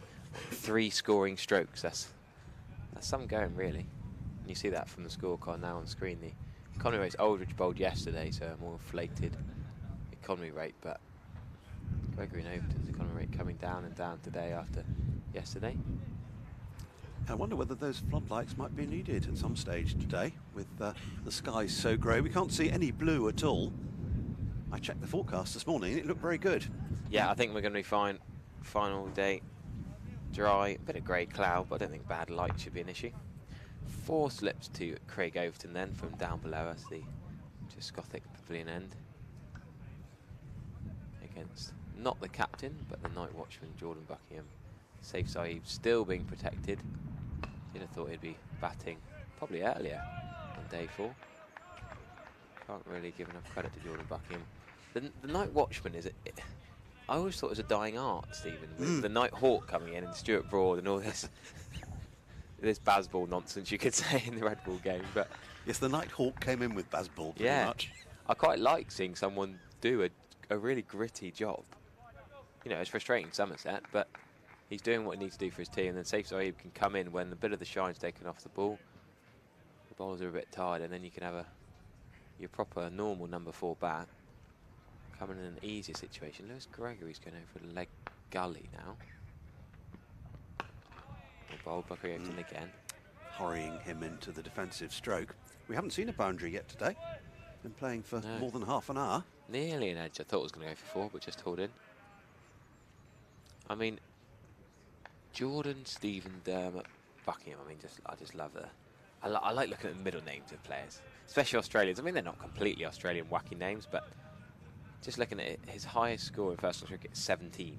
3 scoring strokes. That's some going, really. And you see that from the scorecard now on screen. The economy rate's Aldridge bowled yesterday, so a more inflated economy rate, but Gregory and Overton's economy rate coming down and down today after yesterday. I wonder whether those floodlights might be needed at some stage today with the skies so grey. We can't see any blue at all. I checked the forecast this morning and it looked very good. Yeah, I think we're going to be fine. Final day, dry, a bit of grey cloud, but I don't think bad light should be an issue. 4 slips to Craig Overton then from down below us, the just Gothic Pavilion end. Against not the captain, but the night watchman, Jordan Buckingham. Saif Sahib still being protected. You'd have thought he'd be batting probably earlier on day 4. Can't really give enough credit to Jordan Buckingham. The night watchman I always thought it was a dying art, Stephen, with the night hawk coming in and Stuart Broad and all this this Bazball nonsense you could say in the Red Bull game. But yes, the night hawk came in with Bazball pretty much. I quite like seeing someone do a really gritty job. You know, it's frustrating Somerset, but he's doing what he needs to do for his team, and then Saif Sahib can come in when a bit of the shine's taken off the ball. The bowlers are a bit tired, and then you can have your proper normal number 4 bat coming in an easier situation. Lewis Gregory's going over the leg gully now. Bowled Buckley Overton again. Hurrying him into the defensive stroke. We haven't seen a boundary yet today. Been playing for more than half an hour. Nearly an edge. I thought it was going to go for 4, but just hauled in. I mean, Jordan, Stephen, Dermot, Buckingham. I mean, I just love I like looking at the middle names of players, especially Australians. I mean, they're not completely Australian wacky names, but just looking at it, his highest score in first class cricket is 17.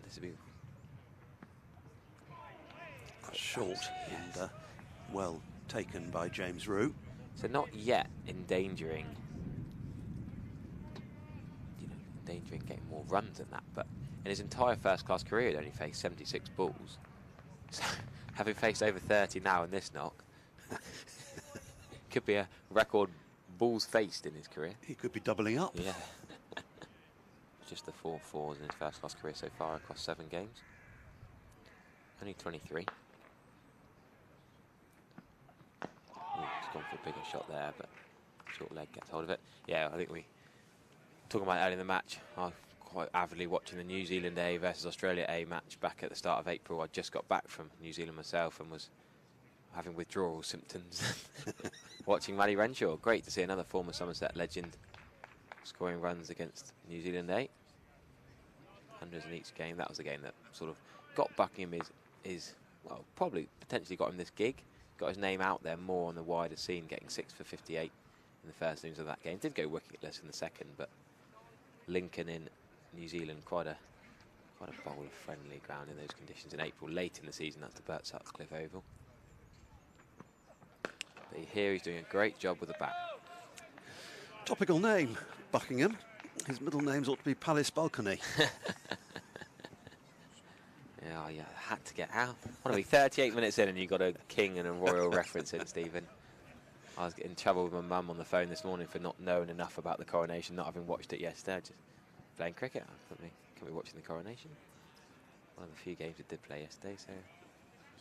This would be short and well taken by James Rue. So not yet endangering getting more runs than that, but in his entire first-class career he'd only faced 76 balls. So having faced over 30 now in this knock, could be a record balls faced in his career. He could be doubling up. Yeah. Just the 4 4s in his first-class career so far across 7 games. Only 23. He's gone for a bigger shot there, but short leg gets hold of it. Yeah, I think talking about early in the match, I was quite avidly watching the New Zealand A versus Australia A match back at the start of April. I just got back from New Zealand myself and was having withdrawal symptoms. Watching Matty Renshaw. Great to see another former Somerset legend scoring runs against New Zealand A. Hundreds in each game. That was the game that sort of got Buckingham well, probably potentially got him this gig. Got his name out there more on the wider scene, getting 6 for 58 in the first innings of that game. Did go wicketless in the second, but Lincoln in New Zealand, quite a bowler-friendly ground in those conditions in April, late in the season. That's the Bert Sutcliffe Oval. But here he's doing a great job with the bat. Topical name, Buckingham. His middle names ought to be Palace Balcony. Yeah, yeah, had to get out. What are we, 38 minutes in and you got a king and a royal reference in, Stephen? I was in trouble with my mum on the phone this morning for not knowing enough about the coronation, not having watched it yesterday. Just playing cricket. I couldn't be watching the coronation. One of the few games we did play yesterday, so.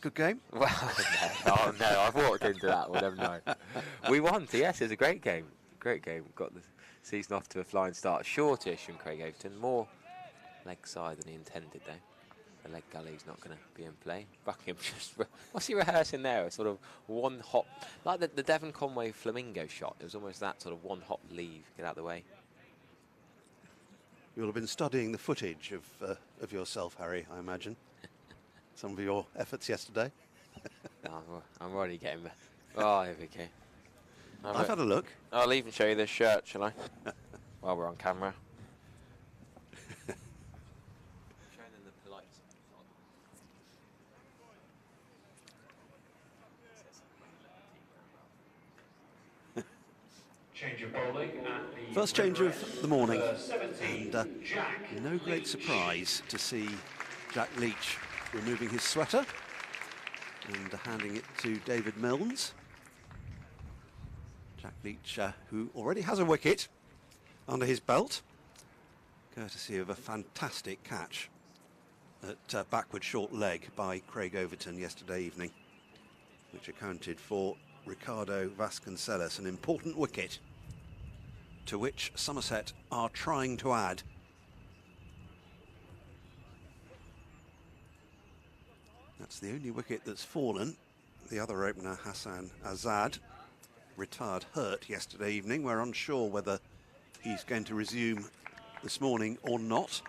Good game? Well, no. Oh, no, I've walked into that one, haven't I? We won, so yes, it was a great game. Great game. Got the season off to a flying start. Shortish from Craig Overton. More leg side than he intended, though. The leg gully's not going to be in play. Buckingham just... What's he rehearsing there? A sort of one hop... Like the Devon Conway flamingo shot. It was almost that sort of one hop leave. Get out of the way. You'll have been studying the footage of yourself, Harry, I imagine. Some of your efforts yesterday. Oh, I'm already getting there. Oh, here we go. I've had a look. I'll even show you this shirt, shall I? While we're on camera. Showing them the polite. Change of bowling at the First change of the morning, number 17, and Jack no great Leach. surprise to see Jack Leach removing his sweater and handing it to David Milnes. Jack Leach, who already has a wicket under his belt, courtesy of a fantastic catch at backward short leg by Craig Overton yesterday evening, which accounted for Ricardo Vasconcelos, an important wicket to which Somerset are trying to add. That's the only wicket that's fallen. The other opener, Hassan Azad, retired hurt yesterday evening. We're unsure whether he's going to resume this morning or not.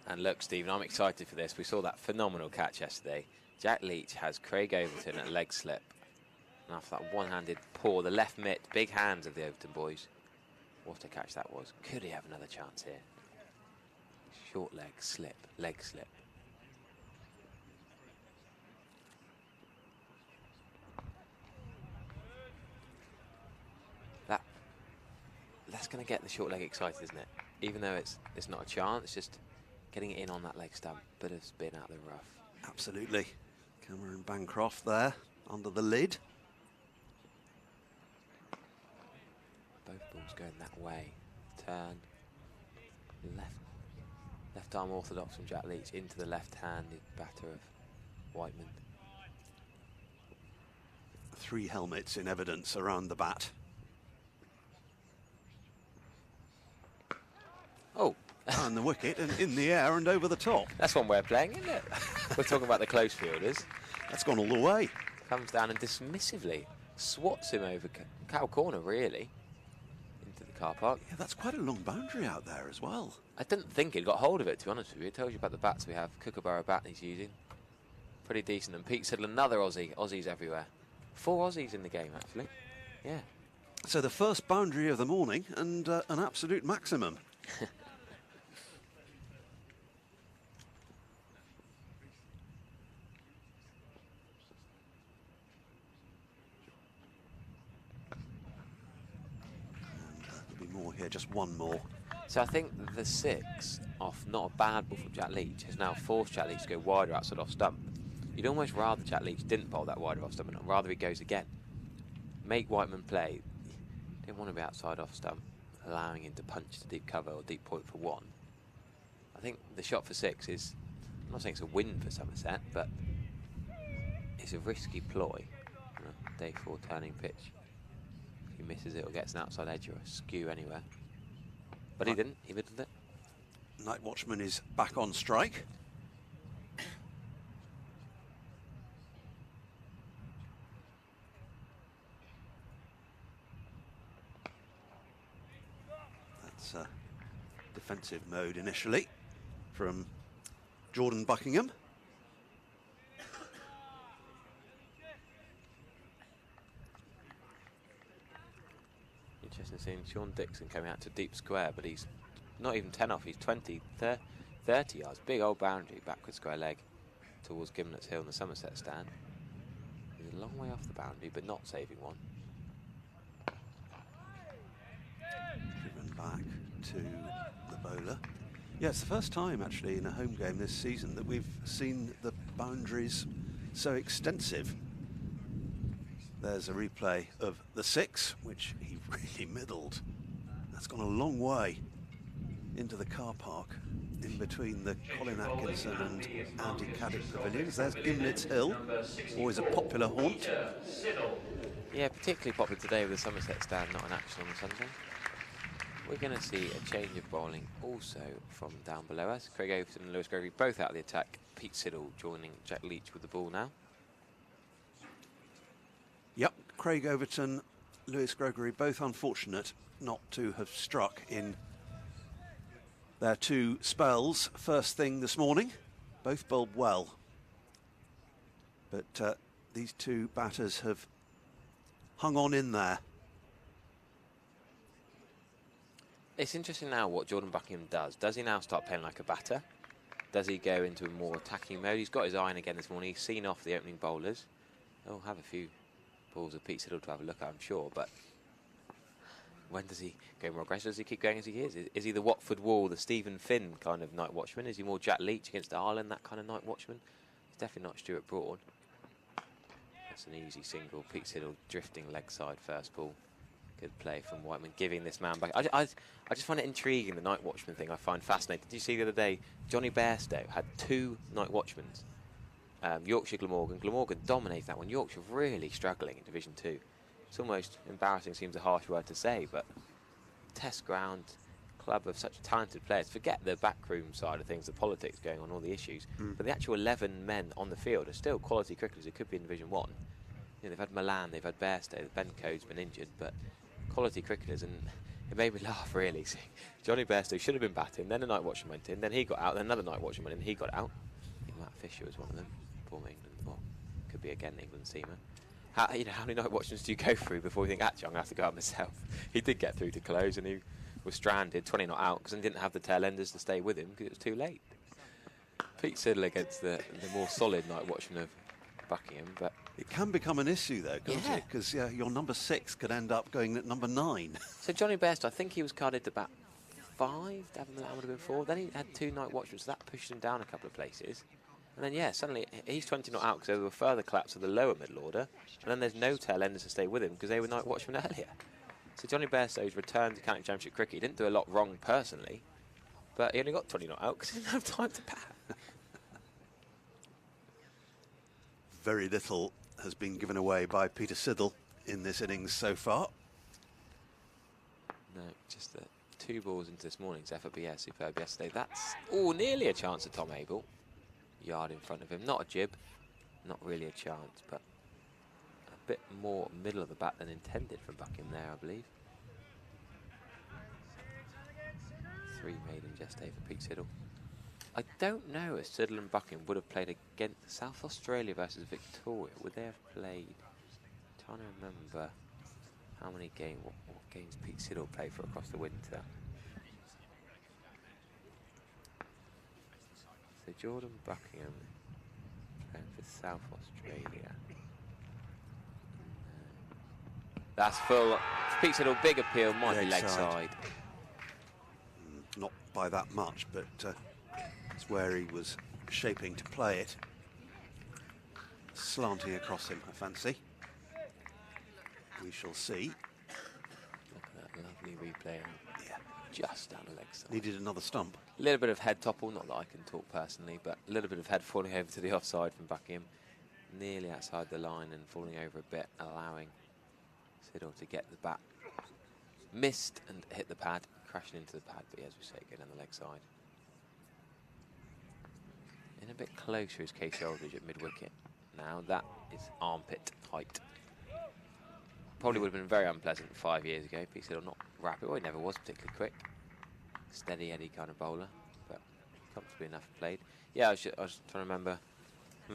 And look, Stephen, I'm excited for this. We saw that phenomenal catch yesterday. Jack Leach has Craig Overton at leg slip. And after that one-handed paw, the left mitt, big hands of the Overton boys. What a catch that was. Could he have another chance here? Short leg slip, leg slip. That's going to get the short leg excited, isn't it? Even though it's not a chance, just getting it in on that leg stump. Bit of spin out the rough. Absolutely. Cameron Bancroft there under the lid. Both balls going that way. Turn. Left arm orthodox from Jack Leach into the left-handed batter of Whiteman. 3 helmets in evidence around the bat. Oh. And the wicket and in the air and over the top. That's one way of playing, isn't it? We're talking about the close fielders. That's gone all the way. Comes down and dismissively swats him over cow corner, really, into the car park. Yeah, that's quite a long boundary out there as well. I didn't think he'd got hold of it, to be honest with you. It tells you about the bats we have. Kookaburra bat he's using. Pretty decent. And Pete Siddle, another Aussie. Aussies everywhere. 4 Aussies in the game, actually. Yeah. So the first boundary of the morning and an absolute maximum. There'll be more here, just one more. So I think the 6 off, not a bad ball from Jack Leach, has now forced Jack Leach to go wider outside off stump. You'd almost rather Jack Leach didn't bowl that wider off stump, and rather he goes again. Make Whiteman play. Didn't want to be outside off stump, allowing him to punch to deep cover or deep point for 1. I think the shot for 6 is, I'm not saying it's a win for Somerset, but it's a risky ploy. Day 4 turning pitch. If he misses it or gets an outside edge or a skew anywhere. But he didn't, he middled it. Night Watchman is back on strike. That's defensive mode initially from Jordan Buckingham. Interesting seeing Sean Dixon coming out to deep square, but he's not even 10 off, he's 20, 30 yards. Big old boundary, backward square leg towards Gimlet's Hill in the Somerset stand. He's a long way off the boundary, but not saving one. Driven back to the bowler. Yeah, it's the first time actually in a home game this season that we've seen the boundaries so extensive. There's a replay of the 6, which he really middled. That's gone a long way into the car park in between the Colin Atkinson and Andy Caddick pavilions. There's Gimlet's Hill, always a popular haunt. Yeah, particularly popular today with the Somerset stand not in action on the Sunday. We're going to see a change of bowling also from down below us. Craig Overton and Lewis Gregory both out of the attack. Pete Siddle joining Jack Leach with the ball now. Yep, Craig Overton, Lewis Gregory, both unfortunate not to have struck in Their two spells first thing this morning, both bowled well. But these two batters have hung on in there. It's interesting now what Jordan Buckingham does. Does he now start playing like a batter? Does he go into a more attacking mode? He's got his eye on again this morning. He's seen off the opening bowlers. He'll have a few balls of Pete Siddle to have a look at, I'm sure. But when does he go more aggressive? Does he keep going as he is? Is he the Watford Wall, the Stephen Finn kind of night watchman? Is he more Jack Leach against Ireland, that kind of night watchman? He's definitely not Stuart Broad. That's an easy single. Pete Siddle drifting leg side first ball. Good play from Whiteman, giving this man back. I just find it intriguing, the night watchman thing. I find fascinating. Did you see the other day, Johnny Bairstow had 2 night watchmen. Yorkshire, Glamorgan. Glamorgan dominates that one. Yorkshire really struggling in Division 2. It's almost embarrassing, seems a harsh word to say, but test ground, club of such talented players. Forget the backroom side of things, the politics going on, all the issues. But the actual 11 men on the field are still quality cricketers. It could be in Division 1. You know, they've had Milan, they've had Bairstow, Ben Code's been injured, but quality cricketers, and it made me laugh really. Johnny Bairstow should have been batting, then a night watchman went in, then he got out, then another night watchman went in, he got out. I think Matt Fisher was one of them, former England, well, could be again England seamer. How many night watchmans do you go through before you think, actually, I'm going to have to go out myself? He did get through to close, and he was stranded, 20 not out, because he didn't have the tail enders to stay with him because it was too late. Pete Siddle against the more solid night watchman of Buckingham, but it can become an issue though, can't it? Because your number 6 could end up going at number 9. So Johnny Bairstow, I think he was carded to bat 5. Devon Milan would have been 4. Then he had 2 night watchmen, so that pushed him down a couple of places. And then suddenly he's 20 not out because there were further collapse of the lower middle order. And then there's no tail enders to stay with him because they were night watchmen earlier. So Johnny Bairstow's return to county championship cricket, he didn't do a lot wrong personally, but he only got 20 not out because he didn't have time to bat. Very little has been given away by Peter Siddle in this innings so far. No, just the 2 balls into this morning's effort, but yeah, superb yesterday. That's nearly a chance of Tom Abel. Yard in front of him. Not a jib, not really a chance, but a bit more middle of the bat than intended from Buckingham there, I believe. 3 maiden just day for Pete Siddle. I don't know if Siddle and Buckingham would have played against South Australia versus Victoria. Would they have played? I'm trying to remember how many games, what games Pete Siddle played for across the winter. So Jordan Buckingham playing for South Australia. That's full. Pete Siddle, big appeal, might be leg side. Not by that much, but it's where he was shaping to play it. Slanting across him, I fancy. We shall see. Look at that lovely replay. Yeah, just down the leg side. Needed another stump. A little bit of head topple, not that I can talk personally, but a little bit of head falling over to the offside from Buckingham. Nearly outside the line and falling over a bit, allowing Siddle to get the bat. Missed and hit the pad, crashing into the pad, but as we say, going down the leg side. In a bit closer is Case Aldridge at mid-wicket. Now that is armpit height. Probably would have been very unpleasant 5 years ago. Pete Siddle not rapid, well, he never was particularly quick. Steady Eddie kind of bowler, but comfortably enough played. Yeah, I was trying to remember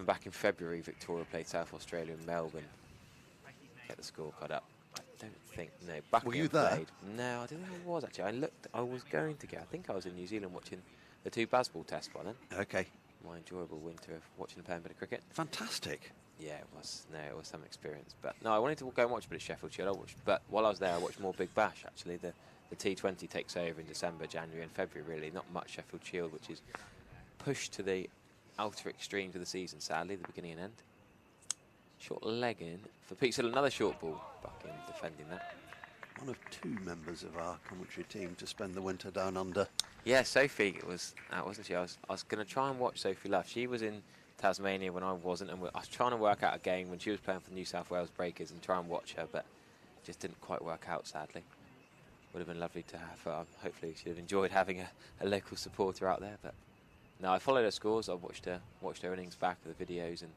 back in February, Victoria played South Australia in Melbourne. Get the scorecard up. I don't think, no. Buckingham were you there? Played. No, I don't think I was actually. I was going to go. I think I was in New Zealand watching the 2 Bazball tests by then. Okay. My enjoyable winter of watching and playing a bit of cricket. Fantastic. Yeah, it was. No, it was some experience. But no, I wanted to go and watch a bit of Sheffield Shield. But while I was there, I watched more Big Bash actually. The T20 takes over in December, January and February really. Not much Sheffield Shield, which is pushed to the outer extremes of the season, sadly, the beginning and end. Short leg in for Pete Siddle, another short ball. Buckingham defending that. One of 2 members of our commentary team to spend the winter down under. Yeah, Sophie was out, wasn't she? I was going to try and watch Sophie Love. She was in Tasmania when I wasn't, and I was trying to work out a game when she was playing for the New South Wales Breakers and try and watch her, but it just didn't quite work out, sadly. Would have been lovely to have her. Hopefully she'd have enjoyed having a local supporter out there, but no, I followed her scores. I watched her innings back of the videos and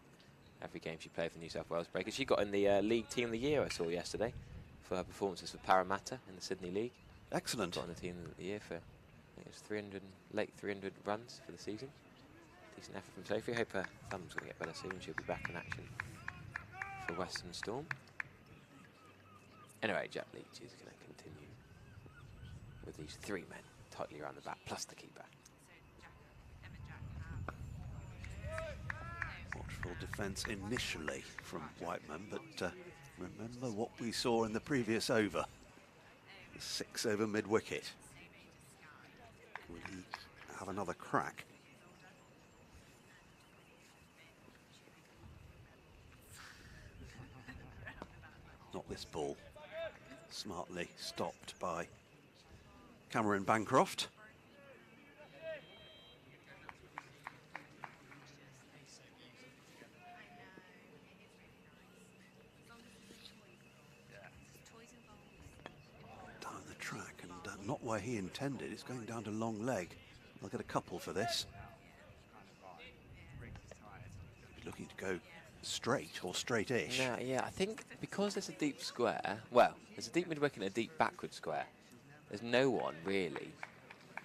every game she played for New South Wales Breakers. She got in the League Team of the Year I saw yesterday for her performances for Parramatta in the Sydney League. Excellent. Got in the Team of the Year for think it's 300, late 300 runs for the season. Decent effort from Sophie. Hope her thumb's going to get better soon. She'll be back in action for Western Storm. Anyway, Jack Leach is going to continue with these 3 men tightly around the back, plus the keeper. Watchful defence initially from Whiteman, but remember what we saw in the previous over. The 6 over mid-wicket. Will he have another crack? Not this ball. Smartly stopped by Cameron Bancroft. Down the track, and not where he intended. It's going down to long leg. They'll get a couple for this. He's looking to go straight or straight-ish. No, yeah, I think because there's a deep square, well, there's a deep mid-wicket and a deep backward square. There's no one really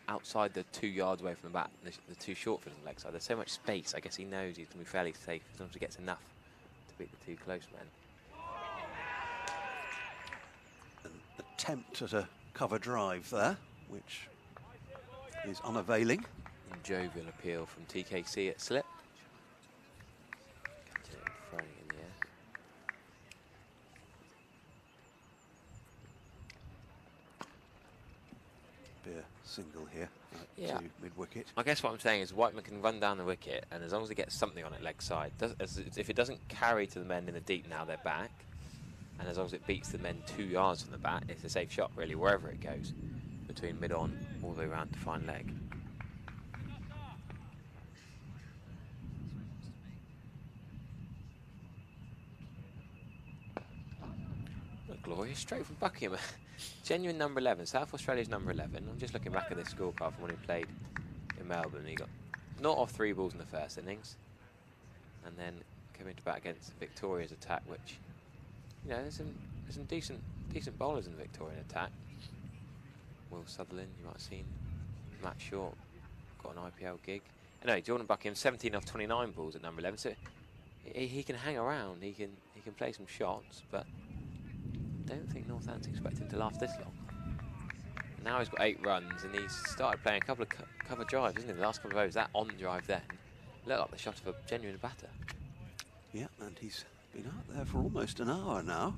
outside the 2 yards away from the bat, the 2 short field on the leg side. There's so much space. I guess he knows he's going to be fairly safe as long as he gets enough to beat the 2 close men. An attempt at a cover drive there, which is unavailing. And jovial appeal from TKC at slip. Throwing it in the air. Be a single here Yeah. to mid-wicket. I guess what I'm saying is Whiteman can run down the wicket, and as long as he gets something on it leg side, if it doesn't carry to the men in the deep now, they're back, and as long as it beats the men 2 yards from the bat, it's a safe shot really, wherever it goes, between mid-on all the way around to fine leg. Glorious, straight from Buckingham. Genuine number 11, South Australia's number 11. I'm just looking back at this scorecard from when he played in Melbourne. He got not off 3 balls in the first innings, and then coming to bat against Victoria's attack, which, you know, there's some decent bowlers in the Victorian attack. Will Sutherland, you might have seen. Matt Short got an IPL gig. Anyway, Jordan Buckingham, 17 off 29 balls at number 11, so he can hang around. He can play some shots, but I don't think Northampton's expecting to last this long. Now he's got 8 runs, and he's started playing a couple of cover drives, isn't he? The last couple of overs, that on drive then looked like the shot of a genuine batter. Yeah, and he's been out there for almost an hour now.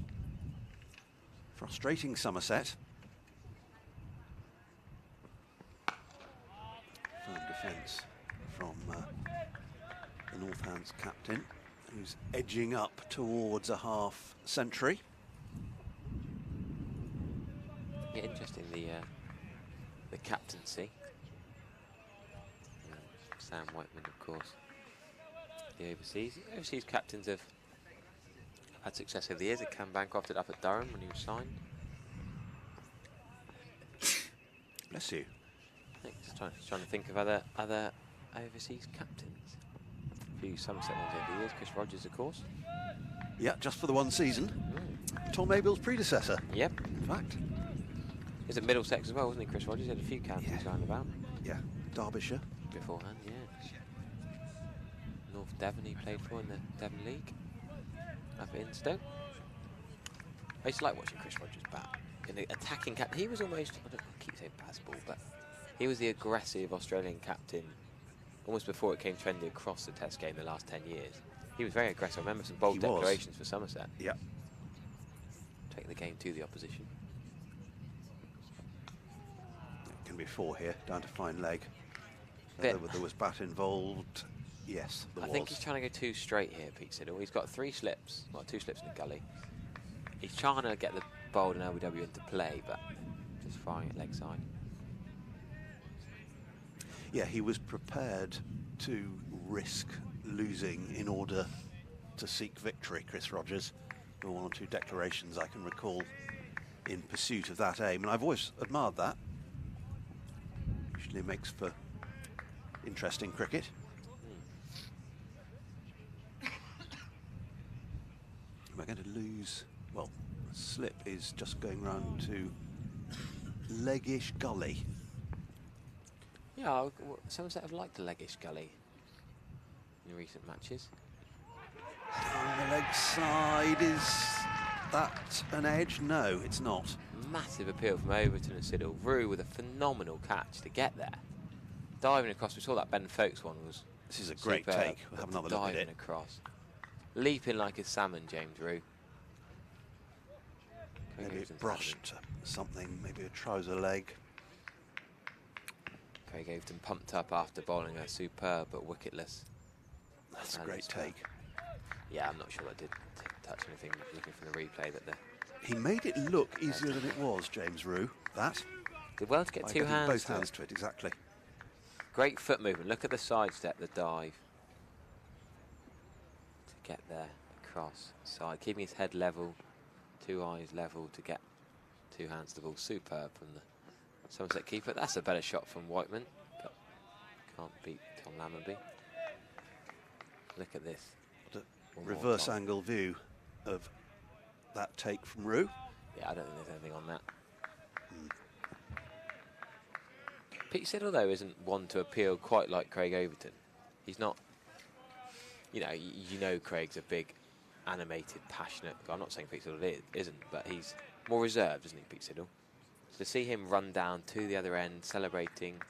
Frustrating Somerset. Firm defence from the Northants captain, who's edging up towards a half century. Yeah, interesting, the captaincy. Sam Whiteman, of course. The overseas captains have had success over the years. Cam Bancroft up at Durham when he was signed. Bless you. I think just trying to think of other overseas captains. A few Somerset ones over the years. Chris Rogers, of course. Yeah, just for the one season. Tom Abell's predecessor. Yep. In fact. He was at Middlesex as well, wasn't he, Chris Rogers? He had a few counties going about. Yeah, Derbyshire. Beforehand, yeah. North Devon he played for in the Devon League. Up at Instow. I used to like watching Chris Rogers bat. In the attacking captain, he was almost, I don't keep saying baseball, but he was the aggressive Australian captain almost before it came trendy across the Test game the last 10 years. He was very aggressive. I remember some bold declarations for Somerset. Yeah. Take the game to the opposition. Can be 4 here, down to fine leg. There was bat involved. Yes, there was. I think he's trying to go 2 straight here, Pete Siddle. He's got 3 slips, well, 2 slips in the gully. He's trying to get the bowled and LBW into play, but just firing it leg side. Yeah, he was prepared to risk losing in order to seek victory, Chris Rogers. There were 1 or 2 declarations I can recall in pursuit of that aim, and I've always admired that. Usually makes for interesting cricket. We're going to lose, well, slip is just going round to leggish gully. Yeah, Somerset have liked the leggish gully in recent matches. Down the leg side, is that an edge? No, it's not. Massive appeal from Overton and Siddle. Rue with a phenomenal catch to get there. Diving across, we saw that Ben Folkes one was. This is a great superb, take. We'll have another look at it. Diving across. Leaping like a salmon, James Rue. Maybe it brushed something, maybe a trouser leg. Craig Overton pumped up after bowling a superb but wicketless. That's a great take. Yeah, I'm not sure I did touch anything looking from the replay. That he made it look easier than it was, James Rue. That. Did well to get two hands. Both hands to it, exactly. Great foot movement. Look at the sidestep, the dive. To get there, across, side, keeping his head level, two eyes level to get two hands to the ball. Superb from the Somerset keeper. That's a better shot from Whiteman, but can't beat Tom Lammonby. Look at this. Reverse angle view of that take from Rue. Yeah, I don't think there's anything on that. Pete Siddle, though, isn't one to appeal quite like Craig Overton. He's not, you know Craig's a big, animated, passionate guy. I'm not saying Pete Siddle isn't, but he's more reserved, isn't he, Pete Siddle? So to see him run down to the other end, celebrating,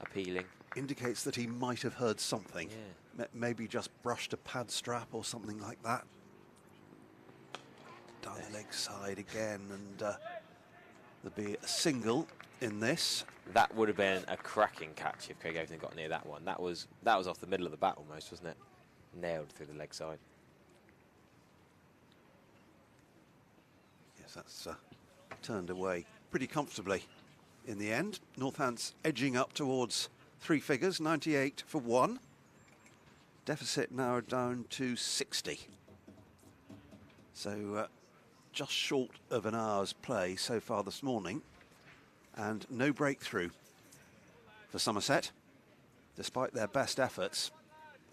appealing. Indicates that he might have heard something. Yeah. Maybe just brushed a pad strap or something like that. Down the leg side again, and there'll be a single in this. That would have been a cracking catch if Craig Overton got near that one. That was off the middle of the bat almost, wasn't it? Nailed through the leg side. Yes, that's turned away pretty comfortably in the end. Northants edging up towards three figures, 98 for 1. Deficit now down to 60. So just short of an hour's play so far this morning, and no breakthrough for Somerset, despite their best efforts.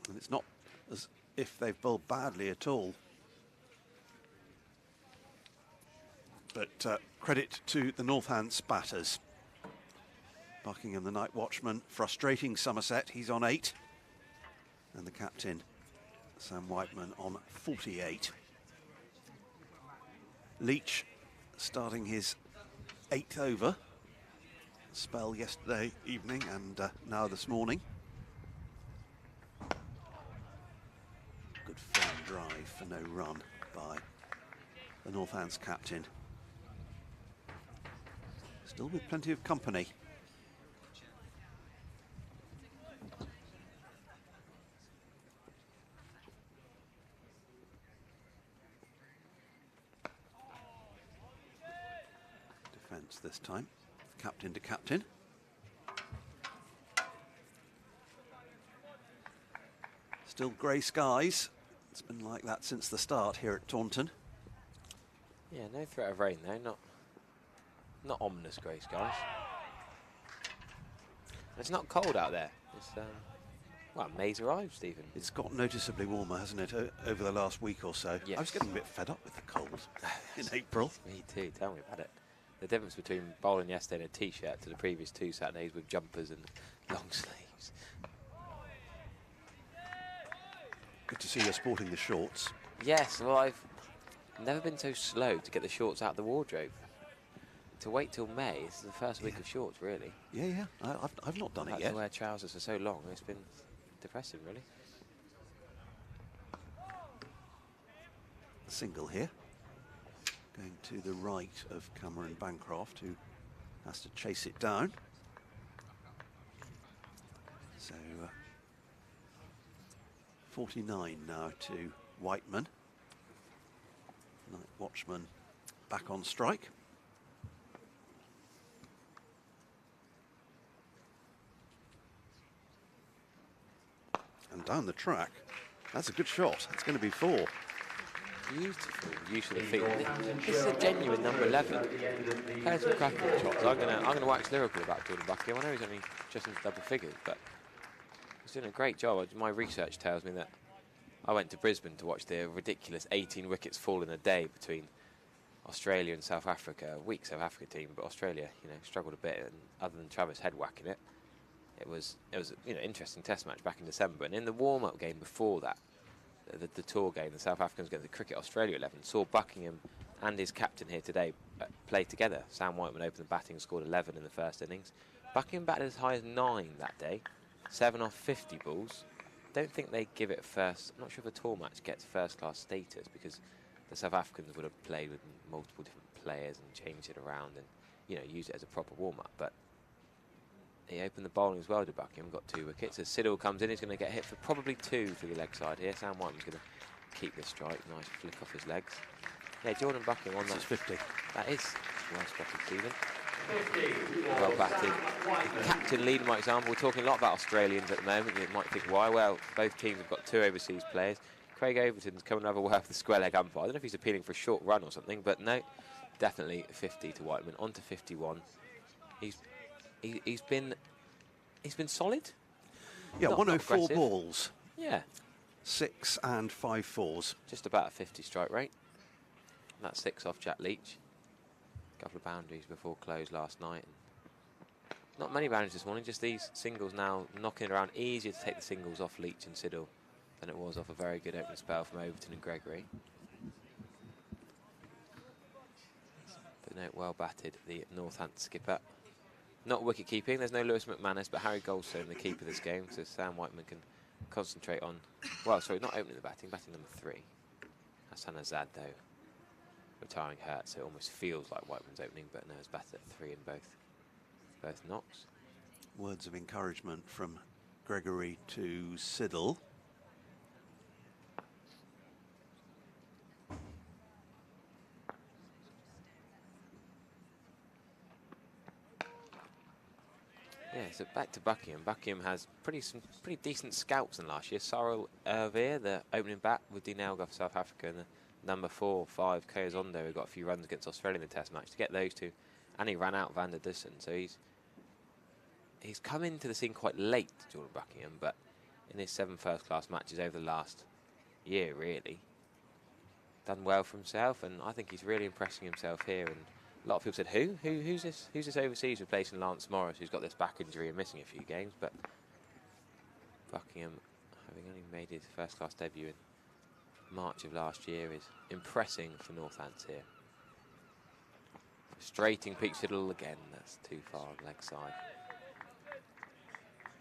And it's not as if they've bowled badly at all. But credit to the Northants batters. Buckingham, the night watchman, frustrating Somerset. He's on 8. And the captain, Sam Whiteman, on 48. Leach starting his 8th over. Spell yesterday evening and now this morning. Good firm drive for no run by the Northants captain. Still with plenty of company. Defence this time. Captain to captain. Still grey skies. It's been like that since the start here at Taunton. Yeah, no threat of rain though, not ominous grey skies. It's not cold out there. It's well, May's arrived, Stephen. It's got noticeably warmer, hasn't it, over the last week or so? Yes. I was getting a bit fed up with the cold in April. Me too, tell me about it. The difference between bowling yesterday in a t-shirt to the previous 2 Saturdays with jumpers and long sleeves. Good to see you're sporting the shorts. Yes, well, I've never been so slow to get the shorts out of the wardrobe. To wait till May, this is the first week of shorts, really. Yeah. I've not done it yet. To wear trousers for so long, it's been depressing, really. Single here. Going to the right of Cameron Bancroft, who has to chase it down. So 49 now to Whiteman. Night watchman back on strike. And down the track. That's a good shot. It's going to be 4. Beautiful use of the feet. This is a genuine number 11. Players with cracking shots. I'm gonna wax lyrical about Jordan Buckingham. I know he's only just into double figures, but he's doing a great job. My research tells me that I went to Brisbane to watch the ridiculous 18 wickets fall in a day between Australia and South Africa. A weak South Africa team, but Australia, struggled a bit. And other than Travis head whacking it, it was interesting test match back in December, and in the warm-up game before that, the tour game, the South Africans against the Cricket Australia 11, saw Buckingham and his captain here today play together. Sam Whiteman opened the batting, scored 11 in the first innings. Buckingham batted as high as 9 that day, 7 off 50 balls. Don't think they give it first. I'm not sure if a tour match gets first-class status, because the South Africans would have played with multiple different players and changed it around and use it as a proper warm-up. But he opened the bowling as well to Buckingham, got 2 wickets. As Siddle comes in, he's going to get hit for probably 2 through the leg side here. Sam Whiteman's going to keep this strike. Nice flick off his legs. Yeah, Jordan Buckingham on that. 50. That is well spotted, Stephen. Well batted. Captain leading by example. We're talking a lot about Australians at the moment. You might think, why? Well, both teams have got 2 overseas players. Craig Overton's coming over well for the square leg umpire. I don't know if he's appealing for a short run or something, but no, definitely 50 to Whiteman. On to 51. He's been solid. Yeah, Not 104 aggressive. balls. Yeah. 6 and 5 fours. Just about a 50 strike rate. And that's 6 off Jack Leach. A couple of boundaries before close last night. Not many boundaries this morning, just these singles now knocking it around. Easier to take the singles off Leach and Siddle than it was off a very good opening spell from Overton and Gregory. But no, well batted, the Northampton skipper. Not wicket keeping, there's no Lewis McManus, but Harry Goldstone, the keeper this game, so Sam Whiteman can concentrate on, well, sorry, not opening the batting number 3. Hassan Azad, though, retiring hurt, so it almost feels like Whiteman's opening, but no, it's batted at 3 in both knocks. Words of encouragement from Gregory to Siddle. Yeah, so back to Buckingham. Buckingham has some pretty decent scouts than last year. Sorrel Erveer, the opening bat with Dean Elgar for South Africa, and the number 4, 5, Koyozondo, who got a few runs against Australia in the Test match. To get those 2, and he ran out Van der Dussen, so he's come into the scene quite late, Jordan Buckingham, but in his 7 first-class matches over the last year, really, done well for himself, and I think he's really impressing himself here. And a lot of people said, who's this overseas replacing Lance Morris, who's got this back injury and missing a few games? But Buckingham, having only made his first-class debut in March of last year, is impressing for Northants here. Frustrating Pete Siddle again, that's too far on leg side.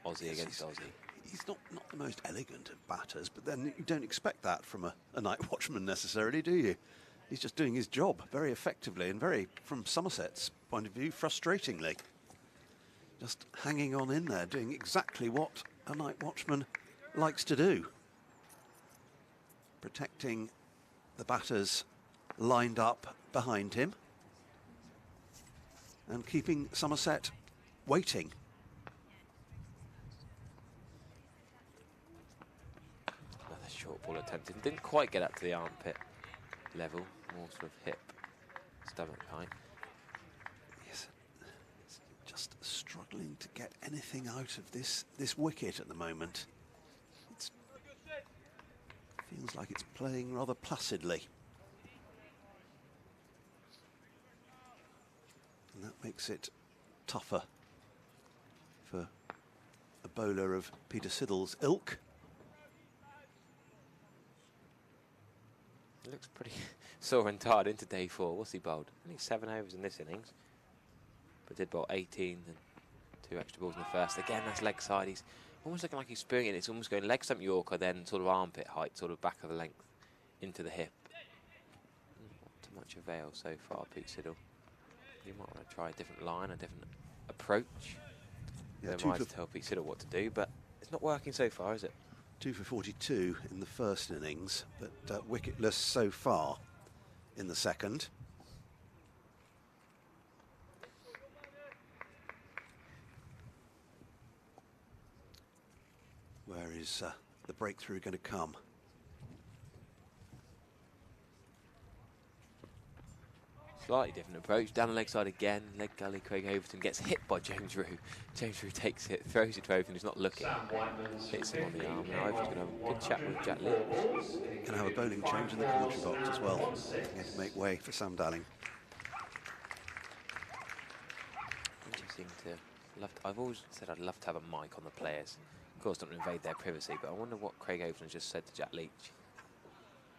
Aussie against Aussie. He's not the most elegant of batters, but then you don't expect that from a night watchman necessarily, do you? He's just doing his job very effectively and very, from Somerset's point of view, frustratingly. Just hanging on in there, doing exactly what a night watchman likes to do. Protecting the batters lined up behind him and keeping Somerset waiting. Another short ball attempted. Didn't quite get up to the armpit level, more sort of hip, stomach height. Yes, it's just struggling to get anything out of this wicket at the moment. It feels like it's playing rather placidly. And that makes it tougher for a bowler of Peter Siddle's ilk. Looks pretty sore and tired into day 4. What's he bowled? Only 7 overs in this innings, but did bowl 18 and 2 extra balls in the first. Again, that's leg side. He's almost looking like he's spewing it. It's almost going leg stump Yorker, then sort of armpit height, sort of back of the length into the hip. Not too much avail so far, Pete Siddle. You might want to try a different line, a different approach. Yeah, They might tell Pete Siddle what to do, but it's not working so far, is it? 2 for 42 in the first innings, but wicketless so far in the second. Where is the breakthrough going to come? Slightly different approach. Down the leg side again. Leg gully. Craig Overton gets hit by James Rue. James Rue takes it, throws it to Overton, who's not looking. Hits him on the arm. Now Overton's going to have a good chat with Jack Leach. Going to have a bowling change in the commentary box as well. Going to make way for Sam Dalling. Interesting to I've always said I'd love to have a mic on the players. Of course, don't invade their privacy, but I wonder what Craig Overton just said to Jack Leach.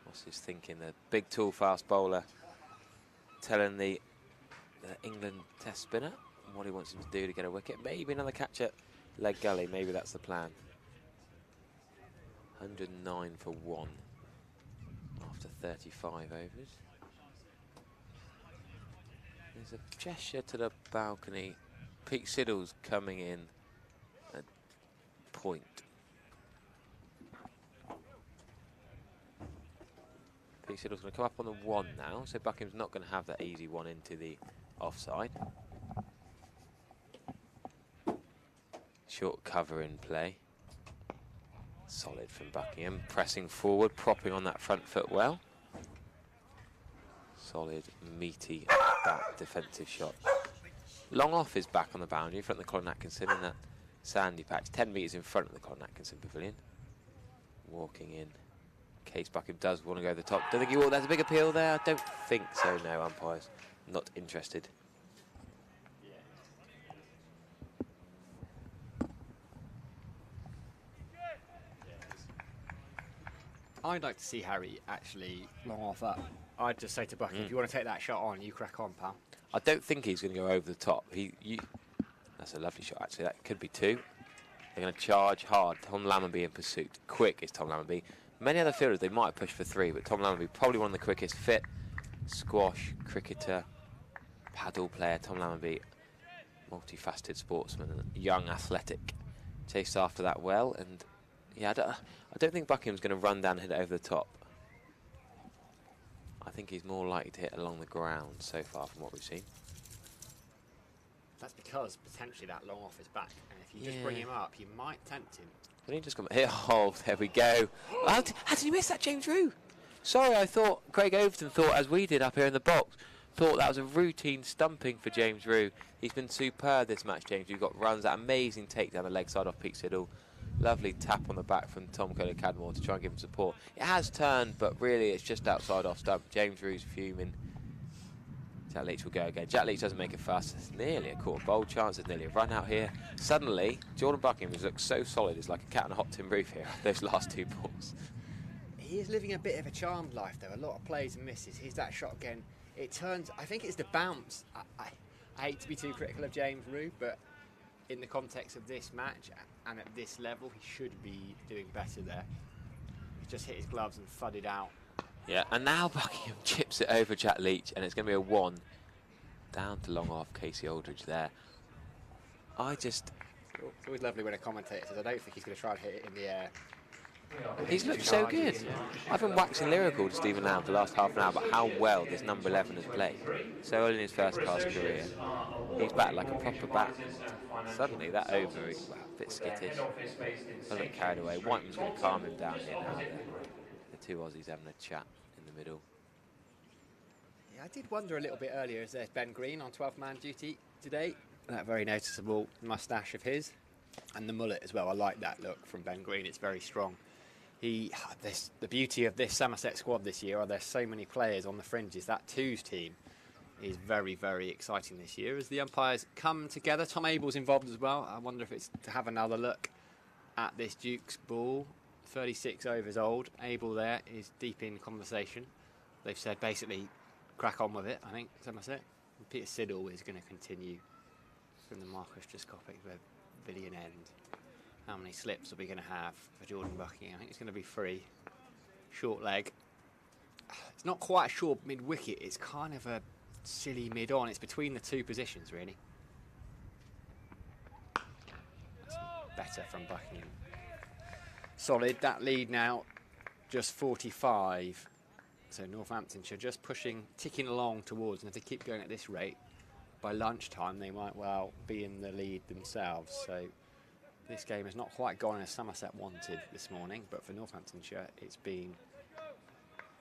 What's his thinking? The big, tall, fast bowler telling the England test spinner what he wants him to do to get a wicket. Maybe another catch at leg gully. Maybe that's the plan. 109 for 1 after 35 overs. There's a gesture to the balcony. Pete Siddle's coming in at point. Pete Siddle's going to come up on the 1 now, so Buckingham's not going to have that easy one into the offside. Short cover in play. Solid from Buckingham, pressing forward, propping on that front foot well. Solid, meaty back defensive shot. Long off is back on the boundary in front of the Colin Atkinson in that sandy patch, 10 metres in front of the Colin Atkinson pavilion. Walking in. Case Buckingham does want to go to the top. Don't think he will. There's a big appeal there. I don't think so, no, umpires. Not interested. I'd like to see Harry actually long off up. I'd just say to Bucky, if you want to take that shot on, you crack on, pal. I don't think he's going to go over the top. That's a lovely shot, actually. That could be 2. They're going to charge hard. Tom Lammonby in pursuit. Quick is Tom Lammonby. Many other fielders, they might have pushed for 3, but Tom Lammonby, probably one of the quickest. Fit, squash, cricketer, paddle player. Tom Lammonby, multifaceted sportsman, young, athletic. Chased after that well, and yeah, I don't think Buckingham's going to run down and hit it over the top. I think he's more likely to hit along the ground so far from what we've seen. That's because potentially that long off is back, and if you just bring him up, you might tempt him. But he just come here. Oh, there we go. How did you miss that, James Rue? Sorry, I thought Craig Overton thought, as we did up here in the box, thought that was a routine stumping for James Rue. He's been superb this match, James. You've got runs, that amazing take down the leg side off Pete Siddle. Lovely tap on the back from Tom Cadmore to try and give him support. It has turned, but really it's just outside off stump. James Rue's fuming. Jack Leach will go again. Jack Leach doesn't make a fuss. It's nearly a caught bowl chance. There's nearly a run out here. Suddenly, Jordan Buckingham, who's looked so solid, is like a cat on a hot tin roof here. Those last 2 balls. He is living a bit of a charmed life, though. A lot of plays and misses. Here's that shot again. It turns. I think it's the bounce. I hate to be too critical of James Rue, but in the context of this match and at this level, he should be doing better there. He's just hit his gloves and thudded out. Yeah, and now Buckingham chips it over Jack Leach, and it's going to be a 1. Down to long off Casey Aldridge there. It's always lovely when a commentator says, I don't think he's going to try and hit it in the air. He's looked so good. I've been waxing lyrical to Stephen Lamb for the last half an hour about how well this number 11 has played. So early in his first class career, he's back like a proper bat. Suddenly that over, he's a bit skittish, a bit carried away. Whiteman's going to calm him down here now. The 2 Aussies having a chat in the middle. Yeah, I did wonder a little bit earlier, is there's Ben Green on 12th man duty today. That very noticeable moustache of his. And the mullet as well. I like that look from Ben Green. It's very strong. The beauty of this Somerset squad this year are there's so many players on the fringes. That 2s team is very, very exciting this year as the umpires come together. Tom Abel's involved as well. I wonder if it's to have another look at this Duke's ball. 36 overs old. Abel there is deep in conversation. They've said basically crack on with it, I think, Somerset. And Peter Siddle is going to continue from the Marcus Jascopic pavilion end. How many slips are we going to have for Jordan Buckingham? I think it's going to be 3. Short leg. It's not quite a short mid-wicket. It's kind of a silly mid-on. It's between the 2 positions, really. That's better from Buckingham. Solid. That lead now just 45. So Northamptonshire just ticking along towards, and if they keep going at this rate, by lunchtime they might well be in the lead themselves. So this game has not quite gone as Somerset wanted this morning, but for Northamptonshire it's been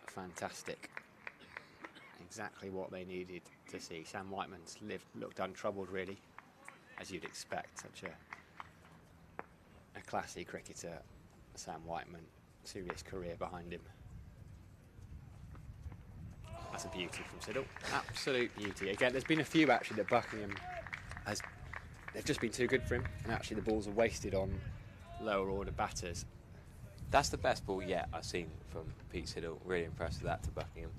fantastic. Exactly what they needed to see. Sam Whiteman's looked untroubled, really, as you'd expect. Such a classy cricketer, Sam Whiteman. Serious career behind him. That's a beauty from Siddle. Absolute beauty. Again, there's been a few actually that Buckingham has they've just been too good for him, and actually the balls are wasted on lower order batters. That's the best ball yet I've seen from Pete Siddle. Really impressed with that to Buckingham.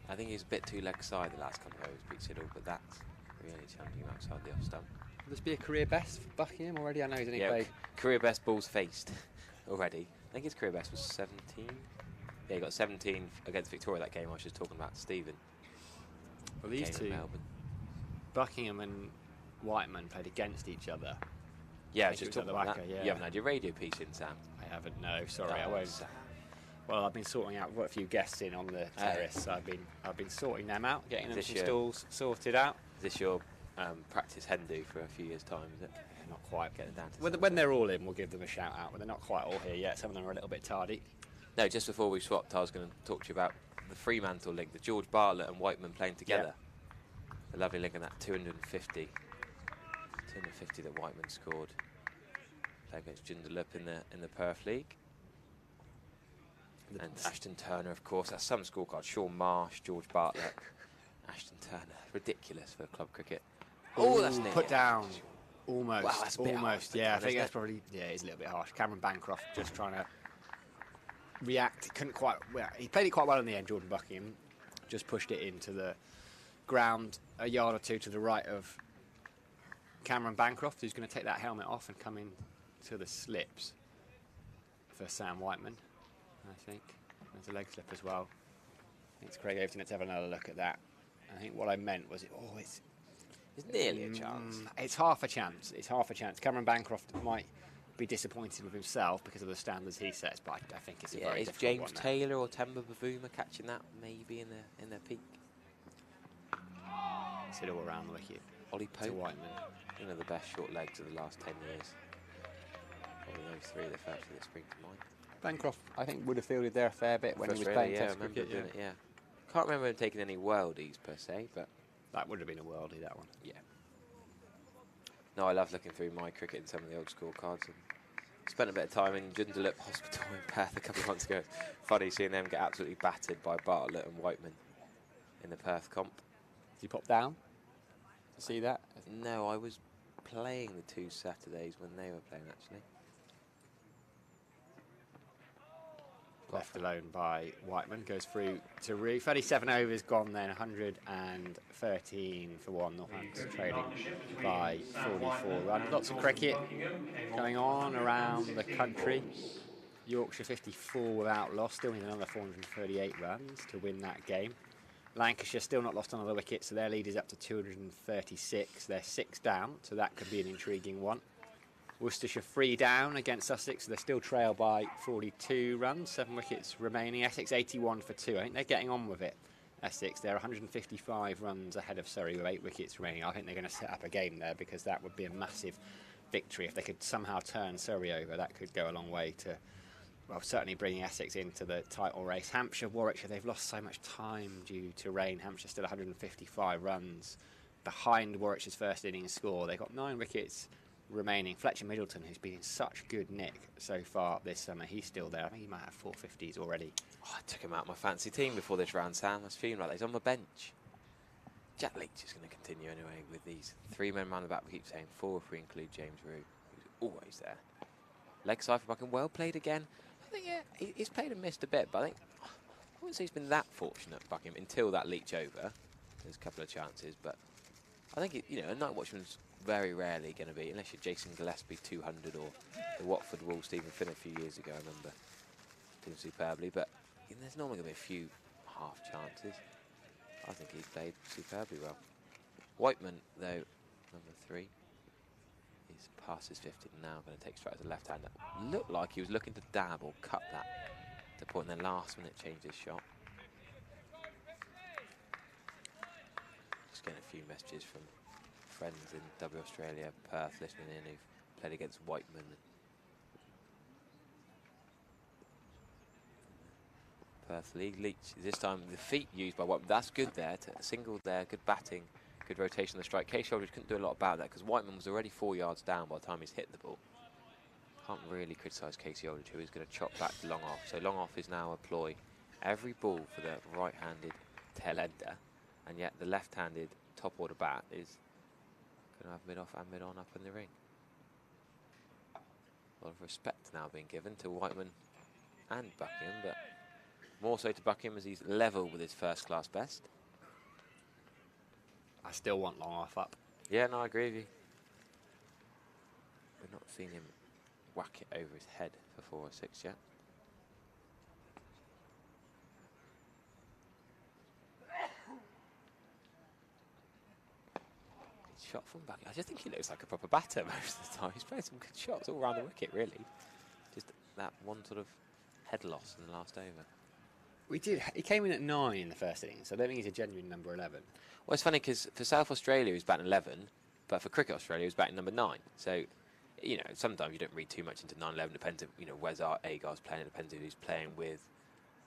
I think he's a bit too leg side the last couple of overs, Pete Siddle, but that's really challenging him outside the off stump. Will this be a career best for Buckingham already? I know he's only played. Career best balls faced already. I think his career best was 17. Yeah, he got 17 against Victoria that game I was just talking about, Stephen. Well, these two, Buckingham and Whiteman, played against each other. Yeah, I was just talking about that. Yeah. You haven't had your radio piece in, Sam? I haven't, no, sorry, I Oh, won't. Sam. Well, I've been sorting out, I've got a few guests in on the terrace, so I've been sorting them out, getting them some stalls sorted out. Is this your practice hen do for a few years' time, is it? Not quite. Getting down to When they're all in, we'll give them a shout out, but they're not quite all here yet. Some of them are a little bit tardy. No, just before we swapped, I was going to talk to you about the Fremantle link, the George Bartlett and Whiteman playing together. The lovely link on that 250 that Whiteman scored. Playing against Joondalup in the Perth League. And Ashton Turner, of course, that's some scorecard. Sean Marsh, George Bartlett, Ashton Turner. Ridiculous for club cricket. Oh, that's near. Put down. Almost. Wow, that's a bit harsh, Yeah, I think isn't that's it? probably, it's a little bit harsh. Cameron Bancroft just trying to react. He couldn't quite, he played it quite well in the end, Jordan Buckingham. Just pushed it into the ground a yard or two to the right of Cameron Bancroft, who's going to take that helmet off and come in to the slips for Sam Whiteman, I think. There's a leg slip as well. I think it's Craig Overton. Let's have another look at that. I think what I meant was, it's nearly a chance. It's half a chance. It's half a chance. Cameron Bancroft might be disappointed with himself because of the standards he sets, but I think it's a very is difficult James one now. Taylor or Temba Bavuma catching that maybe in their peak? It's it all around the wicket. Ollie To Pope, Whiteman. one of the best short legs of the last 10 years. Probably those three, the first that spring to mind. Bancroft, I think, would have fielded there a fair bit when he was playing Test I remember cricket. doing it, yeah. Can't remember him taking any worldies per se, but That would have been a worldie, that one. yeah. No, I love looking through my cricket and some of the old scorecards. And spent a bit of time in Joondalup Hospital in Perth a couple of months ago. Funny seeing them get absolutely battered by Bartlett and Whiteman in the Perth comp. Did you pop down to see that? No, I was playing the 2 Saturdays when they were playing, actually. Left alone by Whiteman, goes through to Roo. 37 overs gone then, 113 for one. Northampton trailing by 44 runs. Lots of cricket going on around the country. Yorkshire 54 without loss, still need another 438 runs to win that game. Lancashire still not lost another wicket, so their lead is up to 236. They're 6 down, so that could be an intriguing one. Worcestershire 3 down against Sussex. They still trail by 42 runs, 7 wickets remaining. Essex 81 for 2. I think they're getting on with it. Essex, they're 155 runs ahead of Surrey with 8 wickets remaining. I think they're going to set up a game there because that would be a massive victory. If they could somehow turn Surrey over, that could go a long way to, well, certainly bringing Essex into the title race. Hampshire, Warwickshire, they've lost so much time due to rain. Hampshire still 155 runs behind Warwickshire's first innings score. They've got 9 wickets remaining. Fletcher Middleton, who's been in such good nick so far this summer, he's still there. I think he might have 450s already. Oh, I took him out of my fancy team before this round, Sam. I was feeling like that. He's on the bench. Jack Leach is going to continue anyway with these 3 men round the back. We keep saying 4 if we include James Root, who's always there. Leg side for Buckingham, well played again. I think, yeah, he's played and missed a bit, but I wouldn't say he's been that fortunate, Buckingham, until that Leach over. There's a couple of chances, but I think, a night watchman's very rarely going to be, unless you're Jason Gillespie 200 or the Watford Wall Stephen Finn a few years ago, I remember doing superbly, but there's normally going to be a few half chances. I think he's played superbly well. Whiteman, though, number 3, is past his 50 now, going to take straight as a left-hander. Looked like he was looking to dab or cut that to point, and then last minute changed his shot. Just getting a few messages from friends in W Australia, Perth, listening in, who've played against Whiteman. Perth League. Leach, this time the feet used by Whiteman. That's good there, to single there, good batting, good rotation of the strike. Casey Aldridge couldn't do a lot about that because Whiteman was already 4 yards down by the time he's hit the ball. Can't really criticise Casey Aldridge, who is going to chop back to long off. So long off is now a ploy every ball for the right-handed tail ender, and yet the left-handed top order bat is Going to have mid-off and mid-on up in the ring. A lot of respect now being given to Whiteman and Buckingham, but more so to Buckingham as he's level with his first-class best. I still want long off up. Yeah, no, I agree with you. We've not seen him whack it over his head for 4 or 6 yet. Good shot from Buckingham. I just think he looks like a proper batter most of the time. He's playing some good shots all around the wicket, really. Just that one sort of head loss in the last over. He came in at 9 in the first innings, so I don't think he's a genuine number 11. Well, it's funny because for South Australia he was batting 11, but for Cricket Australia he was batting number 9. So, you know, sometimes you don't read too much into 9-11. Depends, you know, where's our Agar's playing. It depends who he's playing with.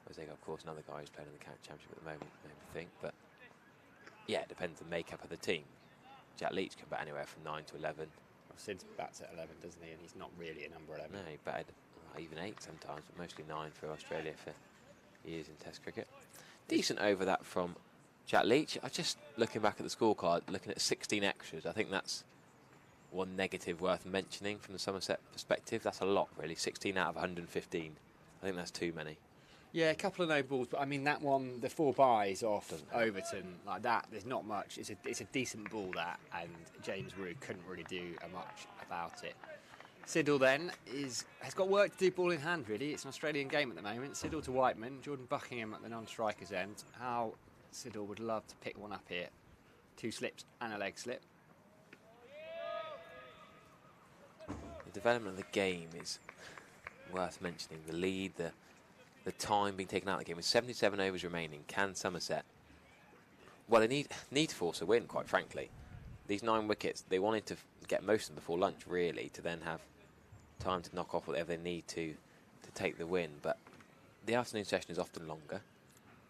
Where's Agar? Of course, another guy who's playing in the championship at the moment. Made me think, but yeah, it depends on the makeup of the team. Jack Leach can bat anywhere from 9 to 11. Well, Sid bats at 11, doesn't he? And he's not really a number 11. No, he batted even 8 sometimes, but mostly 9 for Australia for years in Test cricket. Decent over that from Jack Leach. I just looking back at the scorecard, looking at 16 extras. I think that's one negative worth mentioning from the Somerset perspective. That's a lot, really. 16 out of 115. I think that's too many. Yeah, a couple of no balls, but I mean that one, the 4 byes off Overton, like that, there's not much. It's a decent ball, that, and James Root couldn't really do much about it. Siddle then has got work to do ball in hand, really. It's an Australian game at the moment. Siddle to Whiteman, Jordan Buckingham at the non-striker's end. How Siddle would love to pick one up here. 2 slips and a leg slip. The development of the game is worth mentioning. The lead, the time being taken out of the game with 77 overs remaining. Can Somerset? Well, they need to force a win, quite frankly. These 9 wickets, they wanted to get most of them before lunch, really, to then have time to knock off whatever they need to take the win. But the afternoon session is often longer.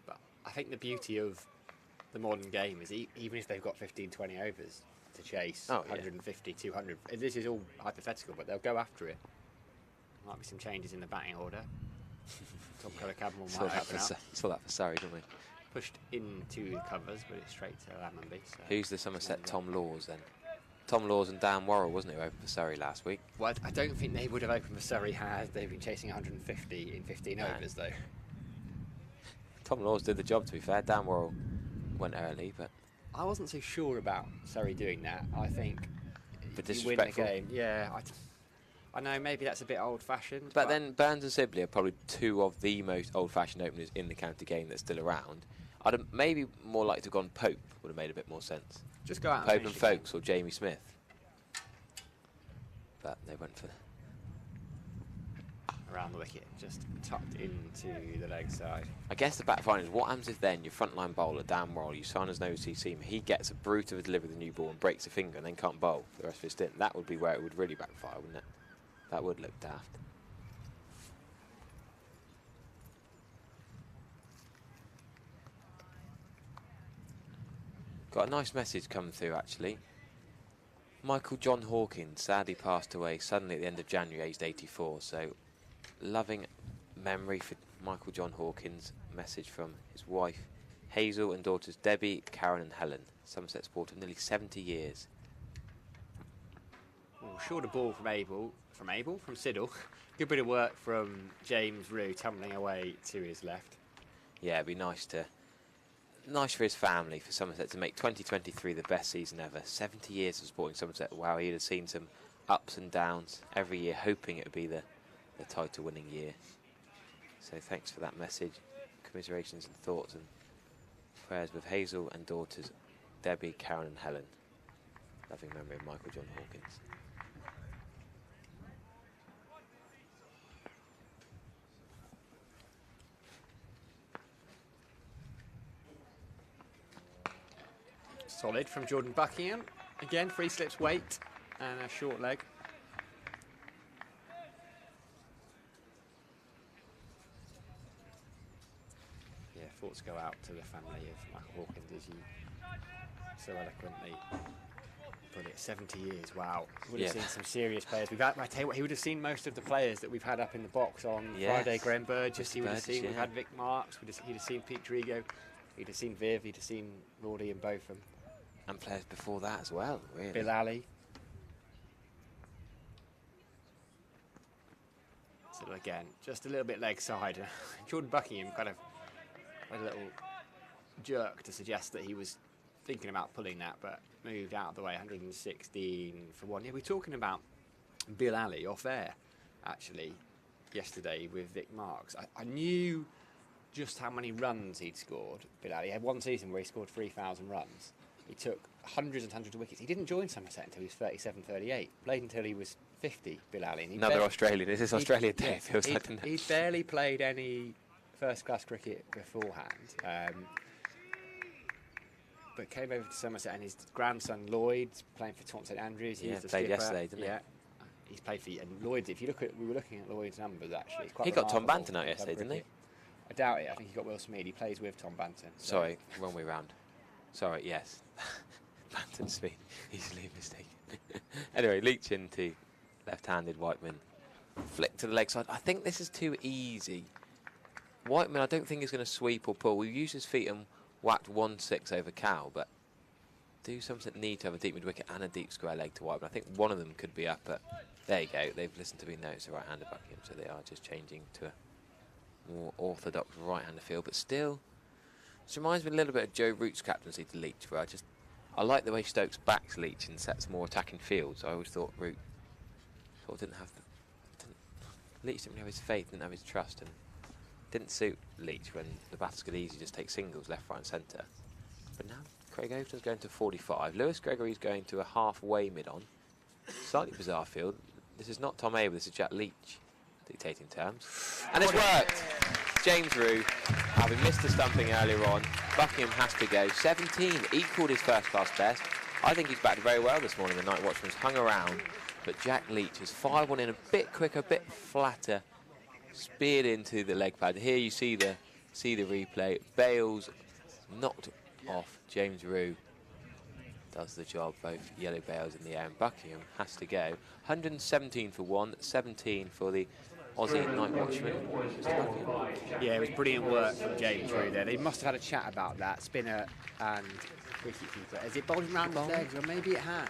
But I think the beauty of the modern game is even if they've got 15, 20 overs to chase, 150, 200, this is all hypothetical, but they'll go after it. Might be some changes in the batting order. Tom Colour-Campbell might have been out. Saw that for Surrey, didn't we? Pushed into the covers, but it's straight to Lammonby. So who's the Somerset Tom Laws then? Tom Laws and Dan Worrell, wasn't it, who opened for Surrey last week? Well, I don't think they would have opened for Surrey had they been chasing 150 in 15 overs, though. Tom Laws did the job, to be fair. Dan Worrell went early, but I wasn't so sure about Surrey doing that. I think you win the game. Yeah, I know maybe that's a bit old-fashioned. But then Burns and Sibley are probably 2 of the most old-fashioned openers in the county game that's still around. I'd have maybe more likely to have gone Pope, would have made a bit more sense. Just go out Pope and Folkes or Jamie Smith. But they went for around the wicket, just tucked into the leg side. I guess the back fine is what happens if then your frontline bowler, Dan Worrell, you sign as no OCC, he gets a brute of a delivery with the new ball and breaks a finger and then can't bowl for the rest of his stint. That would be where it would really backfire, wouldn't it? That would look daft. Got a nice message come through, actually. Michael John Hawkins sadly passed away suddenly at the end of January, aged 84. So, loving memory for Michael John Hawkins. Message from his wife Hazel and daughters Debbie, Karen and Helen. Somerset supporter nearly 70 years. Well, shorter ball from Siddle. Good bit of work from James Rue, tumbling away to his left. Yeah, it'd be nice for his family, for Somerset to make 2023 the best season ever. 70 years of supporting Somerset. Wow, he'd have seen some ups and downs every year, hoping it would be the title-winning year. So thanks for that message. Commiserations and thoughts and prayers with Hazel and daughters Debbie, Karen and Helen. Loving memory of Michael John Hawkins. Solid from Jordan Buckingham. Again, 3 slips weight and a short leg. Yeah, thoughts go out to the family of Michael Hawkins as you so eloquently put it. 70 years, wow. Would have seen some serious players. I tell you what, he would have seen most of the players that we've had up in the box on Friday. Graham Burgess, he would have seen. We've had Vic Marks, he'd have seen Pete Drigo, he'd have seen Viv, he'd have seen Rory and Botham. And players before that as well, really. Bill Ali. So again, just a little bit leg side. Jordan Buckingham kind of had a little jerk to suggest that he was thinking about pulling that, but moved out of the way. 116 for 1. Yeah, we're talking about Bill Ali off air, actually, yesterday with Vic Marks. I knew just how many runs he'd scored. Bill Ali had one season where he scored 3,000 runs. He took hundreds and hundreds of wickets. He didn't join Somerset until he was 37, 38. Played until he was 50, Bill Ali. Another Australian. Is this Australian Day? Feels like, doesn't it? He'd barely played any first-class cricket beforehand. But came over to Somerset, and his grandson Lloyd's playing for Taunton St Andrews. Yeah, played yesterday, didn't he? Yeah, he's played for. And Lloyd's, if you look at, we were looking at Lloyd's numbers actually. It's quite he got Tom remarkable Banton out yesterday, didn't he? I doubt it. I think he got Will Smead. He plays with Tom Banton. So. Sorry, wrong way round. Sorry, yes. Banton Smead, easily mistaken. Anyway, Leach into left-handed Whiteman. Flick to the leg side. I think this is too easy. Whiteman, I don't think he's going to sweep or pull. We've used his feet and whacked 1-6 over Cow, but do Somerset need to have a deep mid-wicket and a deep square leg to Whiteman? I think one of them could be up, but there you go. They've listened to me know it's a right-hander Buckingham, so they are just changing to a more orthodox right-hander field, but still, this reminds me a little bit of Joe Root's captaincy to Leach, where I like the way Stokes backs Leach and sets more attacking fields. I always thought Root sort of Leach didn't have his faith, didn't have his trust, and didn't suit Leach when the batters could easily just take singles left, right and centre. But now Craig Overton's going to 45. Lewis Gregory's going to a halfway mid-on. Slightly bizarre field. This is not Tom Abel, this is Jack Leach dictating terms. And it's worked! James Rue, having missed the stumping earlier on, Buckingham has to go. 17, equalled his first-class best. I think he's batted very well this morning. The night watchman's hung around, but Jack Leach has fired one in a bit quicker, a bit flatter, speared into the leg pad. Here you see the replay. Bales knocked off. James Rue does the job. Both yellow Bales in the air, and Buckingham has to go. 117 for 1, 17 for the Aussie night watchman. Yeah, it was brilliant work from James Rue there. They must have had a chat about that, spinner and wicketkeeper. Has it bowled round his legs? Or maybe it has.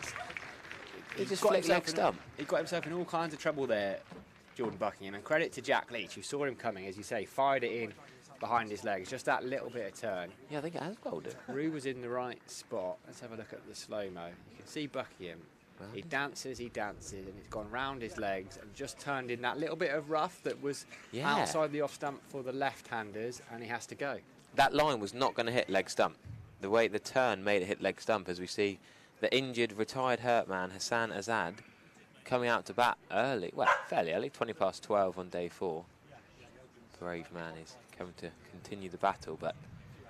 He just flicked leg stump. He got himself in all kinds of trouble there, Jordan Buckingham. And credit to Jack Leach, who saw him coming, as you say, fired it in behind his legs. Just that little bit of turn. Yeah, I think it has bowled it. Rue was in the right spot. Let's have a look at the slow-mo. You can see Buckingham. He dances, and it's gone round his legs and just turned in that little bit of rough that was outside the off stump for the left-handers, and he has to go. That line was not going to hit leg stump. The way the turn made it hit leg stump, as we see the injured, retired hurt man, Hassan Azad, coming out to bat early, well, fairly early, 20 past 12 on day 4. Brave man is coming to continue the battle, but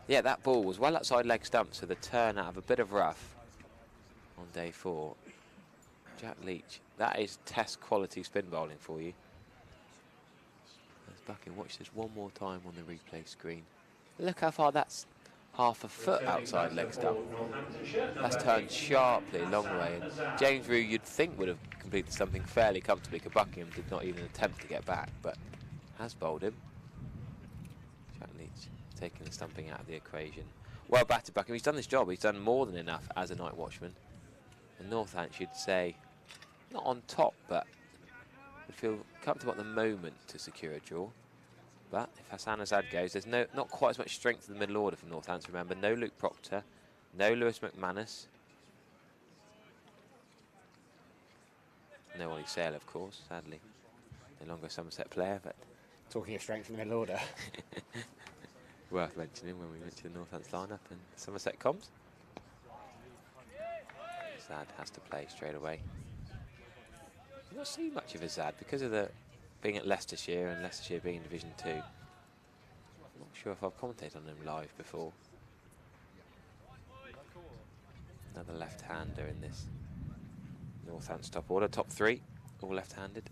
yeah, that ball was well outside leg stump, so the turn out of a bit of rough on day 4. Jack Leach, that is test quality spin bowling for you. As Buckingham, watch this one more time on the replay screen. Look how far that's half a foot outside leg stump. That's turned sharply a long way. And James Rue, you'd think, would have completed something fairly comfortably, because Buckingham did not even attempt to get back, but has bowled him. Jack Leach taking the stumping out of the equation. Well batted Buckingham. He's done this job. He's done more than enough as a night watchman. And Northamptonshire should say, not on top, but would feel comfortable at the moment to secure a draw. But if Hassan Azad goes, there's not quite as much strength in the middle order for Northampton. Remember, no Luke Proctor, no Lewis McManus, no Ollie Sale, of course, sadly. No longer a Somerset player, but... Talking of strength in the middle order. Worth mentioning when we mention the Northampton lineup and Somerset comms. Azad has to play straight away. I've not seen much of Azad because of being at Leicestershire and Leicestershire being in Division 2. I'm not sure if I've commentated on him live before. Another left-hander in this Northampton top order. Top 3, all left-handed.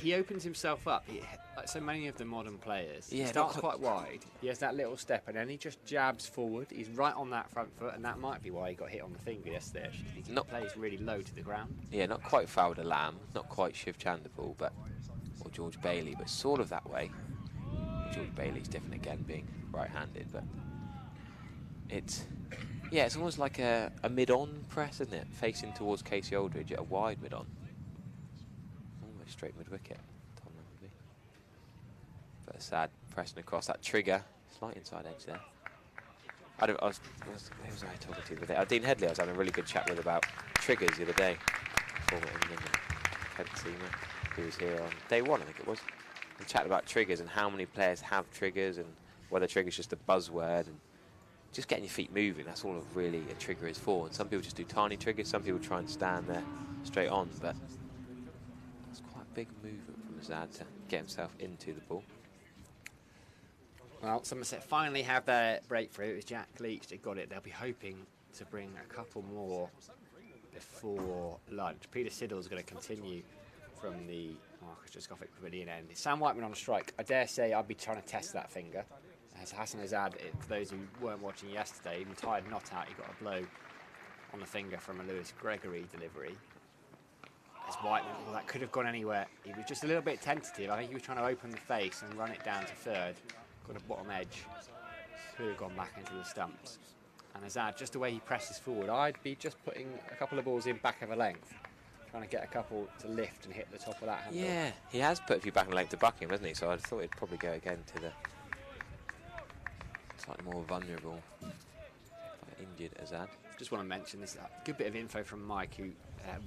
He opens himself up, like so many of the modern players. Yeah, he starts quite wide, he has that little step, and then he just jabs forward. He's right on that front foot, and that might be why he got hit on the finger yesterday. He plays really low to the ground. Yeah, not quite Fowler Lamb, not quite Shiv Chandapal, or George Bailey, but sort of that way. George Bailey's different again, being right-handed, but It's almost like a mid-on press, isn't it? Facing towards Casey Aldridge at a wide mid-on. Almost straight mid-wicket. But Asad pressing across that trigger. Slight inside edge there. Who was I talking to the other day? Dean Headley I was having a really good chat with about triggers the other day. Former England head teamer who was here on day one, I think it was. We chatted about triggers and how many players have triggers and whether trigger's just a buzzword and just getting your feet moving. That's all really a trigger is for. And some people just do tiny triggers. Some people try and stand there straight on. But that's quite a big movement from Azad to get himself into the ball. Well, Somerset finally have their breakthrough. It was Jack Leach that got it. They'll be hoping to bring a couple more before lunch. Peter Siddle's going to continue from the Marcus Joscovic Pavilion end. It's Sam Whiteman on a strike. I dare say I'd be trying to test that finger. As Hassan Azad, for those who weren't watching yesterday, even tied not out, he got a blow on the finger from a Lewis Gregory delivery. As Whiteman, well, that could have gone anywhere. He was just a little bit tentative. I think he was trying to open the face and run it down to third. Got a bottom edge. Could have gone back into the stumps. And Azad, just the way he presses forward, I'd be just putting a couple of balls in back of a length. Trying to get a couple to lift and hit the top of that handle. Yeah, he has put a few back in length to Buckingham, hasn't he? So I thought he'd probably go again to the slightly more vulnerable, injured Azad. Just want to mention this good bit of info from Mike, who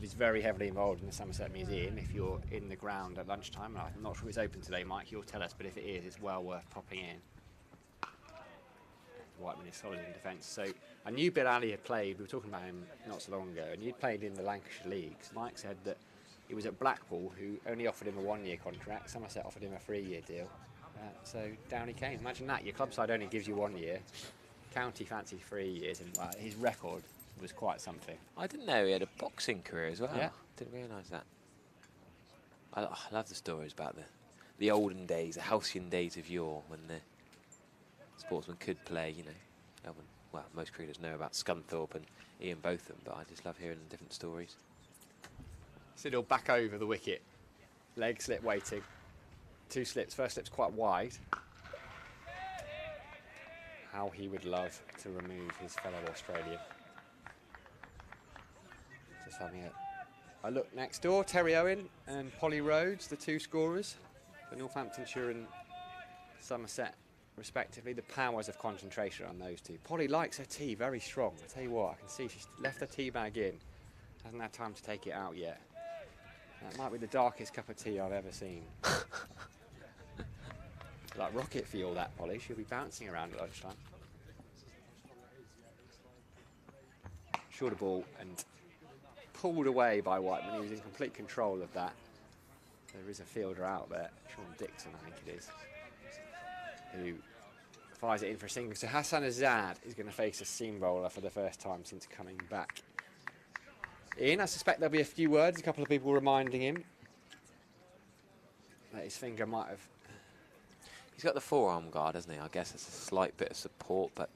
was very heavily involved in the Somerset Museum. If you're in the ground at lunchtime, and I'm not sure it's open today, Mike, you'll tell us, but if it is, it's well worth popping in. Whiteman is solid in defence. So I knew Bill Ali had played, we were talking about him not so long ago, and he'd played in the Lancashire Leagues. Mike said that he was at Blackpool, who only offered him a 1-year contract. Somerset offered him a 3-year deal. So down he came. Imagine that, your club side only gives you 1 year. County fancied 3 years, and his record was quite something. I didn't know he had a boxing career as well. Yeah. Didn't realise that. I love the stories about the olden days, the halcyon days of yore, when the sportsmen could play, you know. Well, most cricketers know about Scunthorpe and Ian Botham, but I just love hearing the different stories. Siddle back over the wicket. Leg slip waiting. 2 slips. First slip's quite wide. How he would love to remove his fellow Australian. Just having a look next door. Terry Owen and Polly Rhodes, the 2 scorers for Northamptonshire and Somerset, respectively. The powers of concentration on those 2. Polly likes her tea very strong. I tell you what, I can see she's left her tea bag in. Hasn't had time to take it out yet. That might be the darkest cup of tea I've ever seen. Like rocket fuel, that Polly. She'll be bouncing around at lunchtime. Shorter ball and pulled away by Whiteman. He was in complete control of that. There is a fielder out there, Sean Dixon, I think it is, who fires it in for a single. So Hassan Azad is going to face a seam bowler for the first time since coming back. Ian, I suspect there'll be a few words, a couple of people reminding him that his finger might have... He's got the forearm guard, hasn't he? I guess it's a slight bit of support, but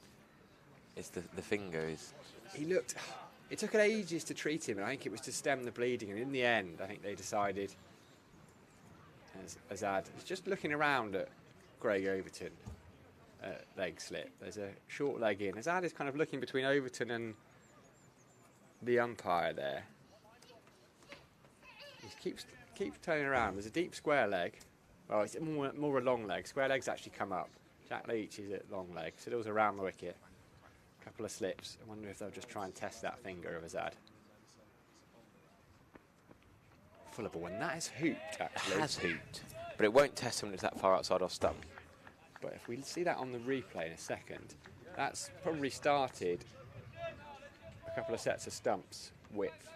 it's the finger is... He looked... It took ages to treat him, and I think it was to stem the bleeding, and in the end, I think they decided, as Azad was just looking around at Craig Overton, leg slip. There's a short leg in. Azad is kind of looking between Overton and the umpire there. He keeps turning around. There's a deep square leg. Well, it's more a long leg. Square legs actually come up. Jack Leach is at long leg. Siddle's around the wicket. A couple of slips. I wonder if they'll just try and test that finger of Azad. Full of ball, and that is hooped, actually. It has hooped, but it won't test him when it's that far outside off stump. But if we see that on the replay in a second, that's probably started a couple of sets of stumps width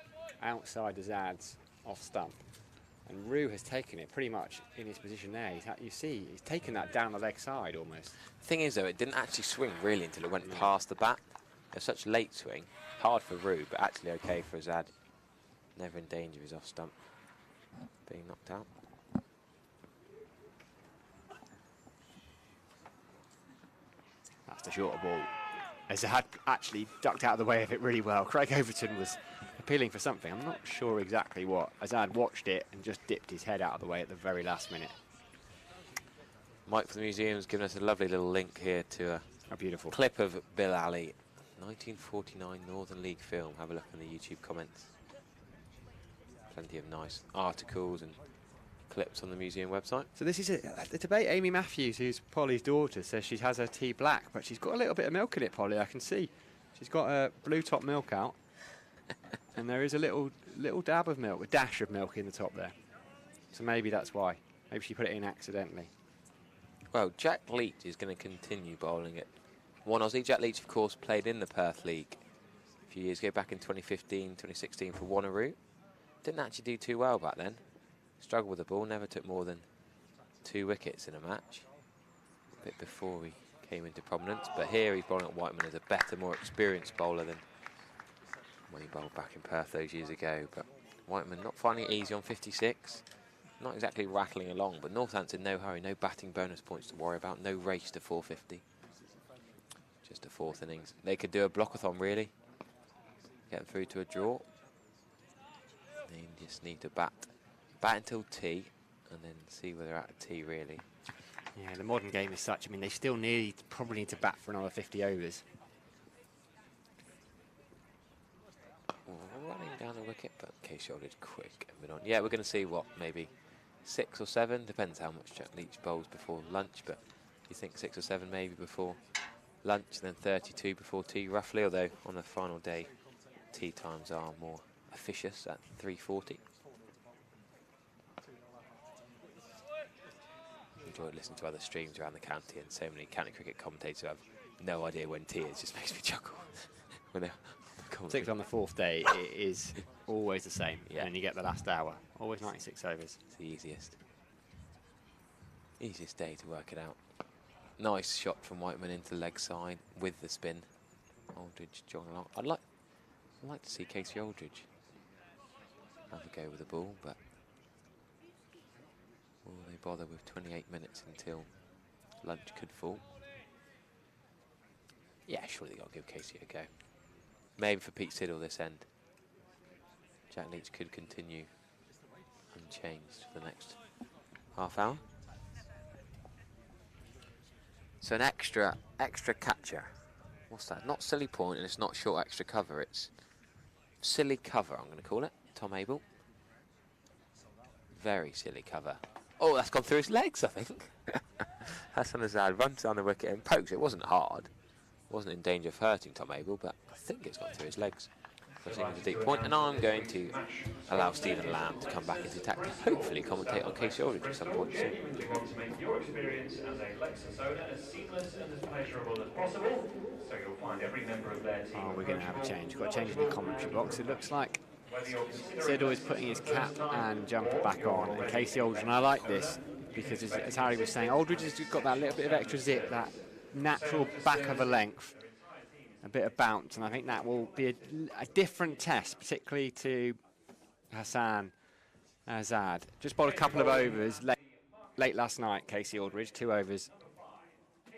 outside Azad's off stump. And Rue has taken it pretty much in his position there. You see, he's taken that down the leg side almost. Thing is, though, it didn't actually swing really until it went past the bat. It was such a late swing. Hard for Rue, but actually okay for Azad. Never in danger of his off stump being knocked out. That's the shorter ball. Azad actually ducked out of the way of it really well. Craig Overton was appealing for something. I'm not sure exactly what. Azad watched it and just dipped his head out of the way at the very last minute. Mike from the museum's given us a lovely little link here to How beautiful. Clip of Bill Alley, 1949 Northern League film. Have a look in the YouTube comments. Plenty of nice articles and clips on the museum website. So this is a debate. Amy Matthews, who's Polly's daughter, says she has her tea black, but she's got a little bit of milk in it, Polly. I can see. She's got a blue top milk out, and there is a little dab of milk, a dash of milk in the top there. So maybe that's why. Maybe she put it in accidentally. Well, Jack Leach is going to continue bowling at one Aussie. Jack Leach, of course, played in the Perth League a few years ago, back in 2015, 2016 for Wanneroo. Didn't actually do too well back then. Struggled with the ball, never took more than 2 wickets in a match. A bit before he came into prominence, but here he's bowling at Whiteman as a better, more experienced bowler than when he bowled back in Perth those years ago. But Whiteman not finding it easy on 56. Not exactly rattling along, but Northampton, no hurry, no batting bonus points to worry about, no race to 450. Just a 4th innings. They could do a blockathon, really. Get them through to a draw. They just need to bat until tea, and then see where they're at tea, really. Yeah, the modern game is such. I mean, they still probably need to bat for another 50 overs. Running down the wicket, but Casey Aldridge quick and on. Yeah, we're going to see what, maybe 6 or 7, depends how much Jack Leach bowls before lunch, but you think 6 or 7 maybe before lunch, then 32 before tea roughly, although on the final day tea times are more officious at 3:40. Enjoyed listening to other streams around the county, and so many county cricket commentators who have no idea when tea is. Just makes me chuckle. When they're Particularly on the 4th day, it is always the same. Yeah. And you get the last hour. Always 96 overs. It's the easiest day to work it out. Nice shot from Whiteman into the leg side with the spin. Aldridge jogging along. I'd like to see Casey Aldridge have a go with the ball, but will they bother with 28 minutes until lunch could fall? Yeah, surely they've got to give Casey a go. Maybe for Pete Siddle this end. Jack Leach could continue unchanged for the next half hour. So an extra catcher. What's that? Not silly point, and it's not short extra cover. It's silly cover, I'm going to call it. Tom Abel. Very silly cover. Oh, that's gone through his legs, I think. Hassan Azad runs down the wicket and pokes. It wasn't hard. Wasn't in danger of hurting Tom Abel, but I think it's gone through his legs. So I think it's a deep point, and I'm going to allow Stephen Lamb to come back into attack to hopefully commentate on Casey Aldridge at some point soon. We want to make your experience as a Lexus owner as seamless and as pleasurable as possible, so you'll find every member of their team. Oh, we're going to have a change. We've got a change in the commentary box. It looks like Siddle is putting his cap and jumper back on, and Casey Aldridge, and I like this because as Harry was saying, Aldridge has got that little bit of extra zip, that natural back of a length, a bit of bounce, and I think that will be a different test, particularly to Hassan Azad. Just bowled a couple of overs late last night, Casey Aldridge, 2 overs,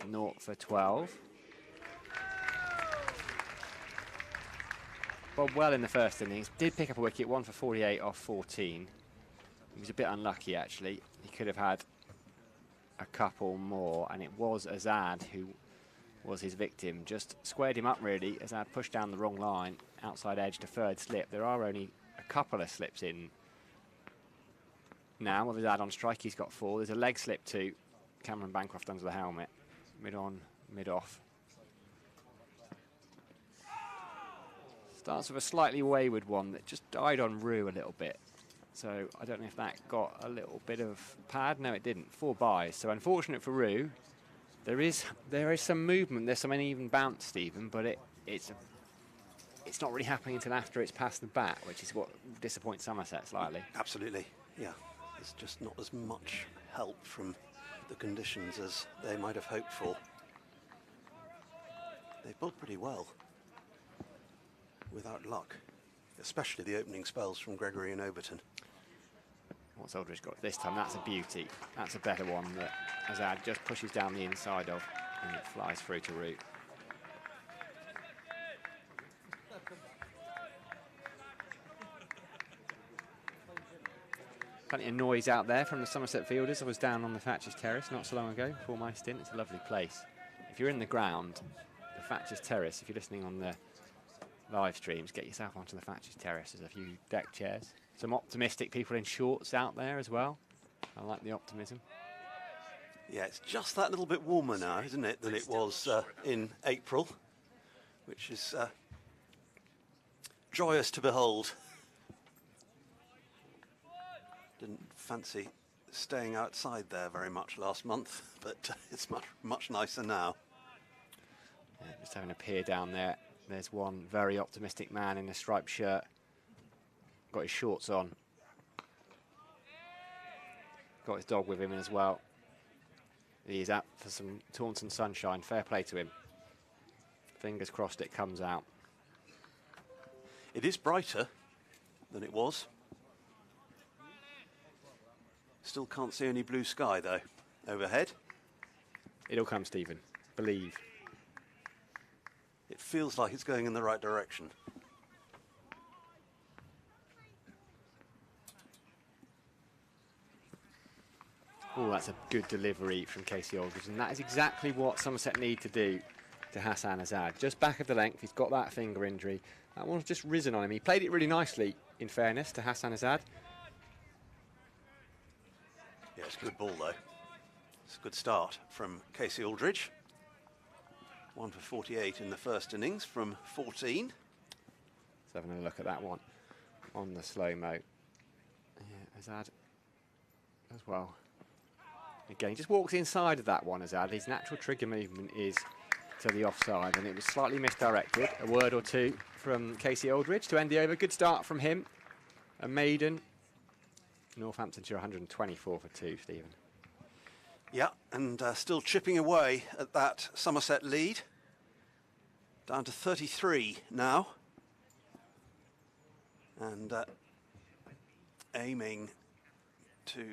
0 for 12. Bowled well in the first innings, did pick up a wicket, 1 for 48 off 14. He was a bit unlucky actually. He could have had a couple more, and it was Azad who was his victim. Just squared him up really. Azad pushed down the wrong line, outside edge, deferred slip. There are only a couple of slips in now. With Azad on strike, he's got 4. There's a leg slip too. Cameron Bancroft under the helmet. Mid on, mid off. Starts with a slightly wayward one that just died on Rue a little bit. So I don't know if that got a little bit of pad. No, it didn't. 4 byes. So unfortunate for Rue. There is some movement. There's some uneven bounce, Stephen, but it's not really happening until after it's past the bat, which is what disappoints Somerset slightly. Absolutely, yeah. There's just not as much help from the conditions as they might have hoped for. They've bowled pretty well, without luck, especially the opening spells from Gregory and Overton. What's Aldridge got this time? That's a beauty. That's a better one that Azad just pushes down the inside of, and it flies through to Root. Plenty of noise out there from the Somerset fielders. I was down on the Thatcher's Terrace not so long ago before my stint. It's a lovely place. if you're in the ground, the Thatcher's Terrace, if you're listening on the live streams, get yourself onto the Thatcher's Terrace. There's a few deck chairs. Some optimistic people in shorts out there as well. I like the optimism. Yeah, it's just that little bit warmer now, isn't it, than it was in April, which is joyous to behold. Didn't fancy staying outside there very much last month, but it's much nicer now. Yeah, just having a peer down there. There's one very optimistic man in a striped shirt. Got his shorts on. Got his dog with him as well. He's out for some Taunton sunshine. Fair play to him. Fingers crossed it comes out. It is brighter than it was. Still can't see any blue sky though overhead. It'll come, Stephen. Believe. It feels like it's going in the right direction. Oh, that's a good delivery from Casey Aldridge, and that is exactly what Somerset need to do to Hassan Azad. Just back of the length, he's got that finger injury. That one's just risen on him. He played it really nicely, in fairness, to Hassan Azad. Yeah, it's a good ball though. It's a good start from Casey Aldridge. 1 for 48 in the first innings from 14. Let's have a look at that one on the slow-mo. Yeah, Azad as well. Again, he just walks inside of that one, Azad. His natural trigger movement is to the offside, and it was slightly misdirected. A word or two from Casey Aldridge to end the over. Good start from him. A maiden. Northamptonshire 124 for 2, Stephen. Yeah, and still chipping away at that Somerset lead. Down to 33 now. And aiming to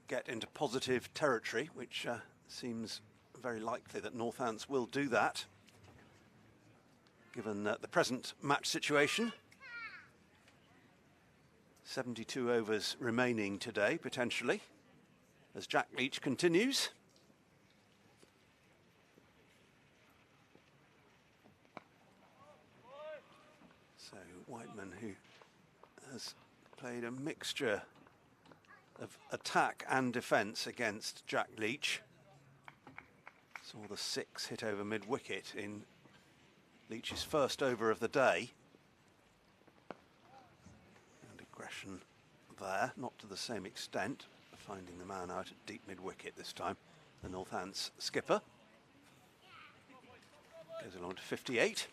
get into positive territory, which seems very likely that Northants will do that, given the present match situation. 72 overs remaining today, potentially, as Jack Leach continues. So Whiteman, who has played a mixture of attack and defence against Jack Leach. Saw the 6 hit over mid-wicket in Leach's first over of the day. And aggression there, not to the same extent, finding the man out at deep mid-wicket this time. The Northants skipper goes along to 58.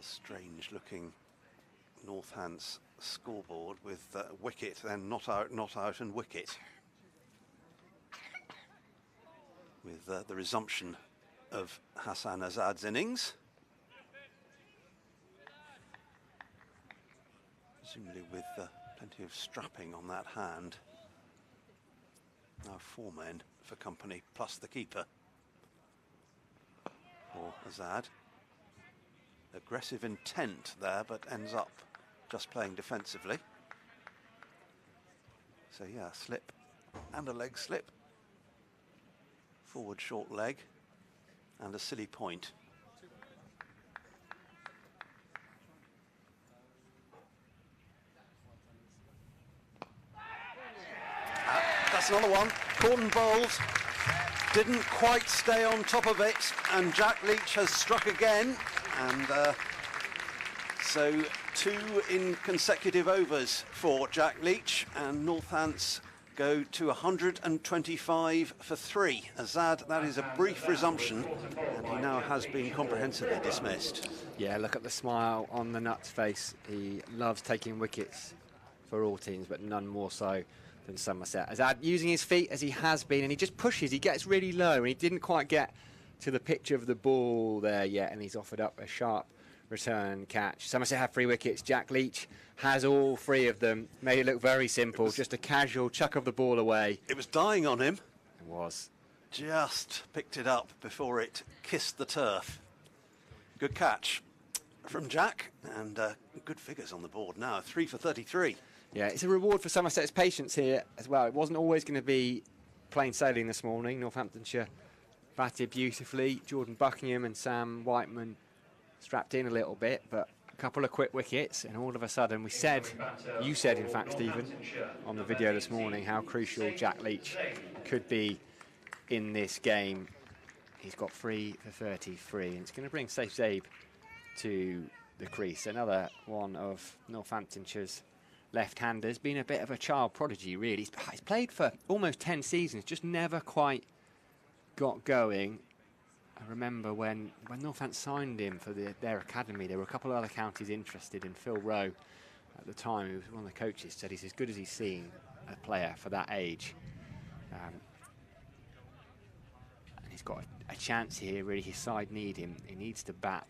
Strange looking Northants scoreboard with wicket, then not out, and wicket. With the resumption of Hassan Azad's innings. Presumably with plenty of strapping on that hand. Now 4 men for company, plus the keeper for Azad. Aggressive intent there, but ends up just playing defensively. So yeah, slip and a leg slip. Forward short leg and a silly point. That's another one. Corn bowled. Didn't quite stay on top of it, and Jack Leach has struck again. And so 2 in consecutive overs for Jack Leach, and Northants go to 125 for 3. Azad, that is a brief resumption, and he now has been comprehensively dismissed. Yeah, look at the smile on the Nuts' face. He loves taking wickets for all teams, but none more so than Somerset. Azad using his feet as he has been, and he just pushes, he gets really low, and he didn't quite get to the pitch of the ball there yet, and he's offered up a sharp return catch. Somerset have 3 wickets. Jack Leach has all 3 of them. Made it look very simple, just a casual chuck of the ball away. It was dying on him. It was. Just picked it up before it kissed the turf. Good catch. from Jack, and good figures on the board now, 3 for 33. Yeah, it's a reward for Somerset's patience here as well. It wasn't always going to be plain sailing this morning. Northamptonshire batted beautifully. Jordan Buckingham and Sam Whiteman strapped in a little bit, but a couple of quick wickets, and all of a sudden you said in fact, Stephen, on the video this morning, how crucial Jack Leach could be in this game. He's got 3 for 33, and it's going to bring Saif Zaib to the crease. Another one of Northamptonshire's left-handers, been a bit of a child prodigy, really. He's played for almost 10 seasons, just never quite got going. I remember when Northampton signed him for their academy, there were a couple of other counties interested in Phil Rowe at the time, who was one of the coaches, said he's as good as he's seen a player for that age. And he's got a chance here, really. His side need him. He needs to bat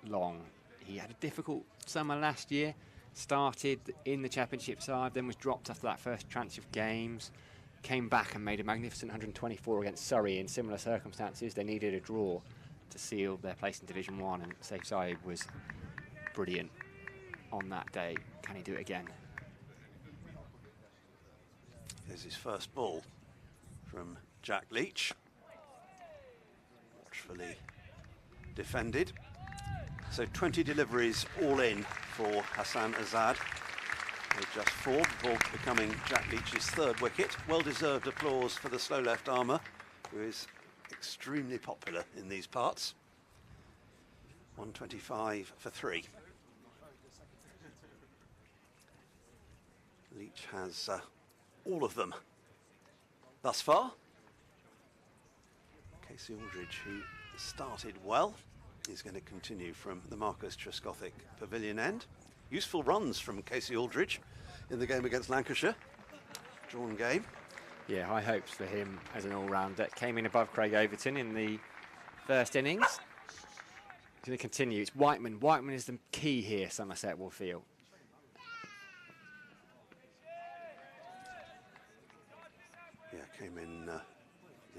long. He had a difficult summer last year. Started in the championship side, then was dropped after that first tranche of games. Came back and made a magnificent 124 against Surrey in similar circumstances. They needed a draw to seal their place in Division 1, and Saif Zaib was brilliant on that day. Can he do it again? Here's his first ball from Jack Leach. Watchfully defended. So 20 deliveries all in for Hassan Azad. With just 4, the ball becoming Jack Leach's 3rd wicket. Well-deserved applause for the slow left armour, who is extremely popular in these parts. 125 for 3. Leach has all of them thus far. Casey Aldridge, who started well, is going to continue from the Marcus Trescothick Pavilion end. Useful runs from Casey Aldridge in the game against Lancashire. Drawn game. Yeah, high hopes for him as an all-rounder. Came in above Craig Overton in the first innings. He's going to continue. It's Whiteman. Whiteman is the key here, Somerset will feel. Yeah, came in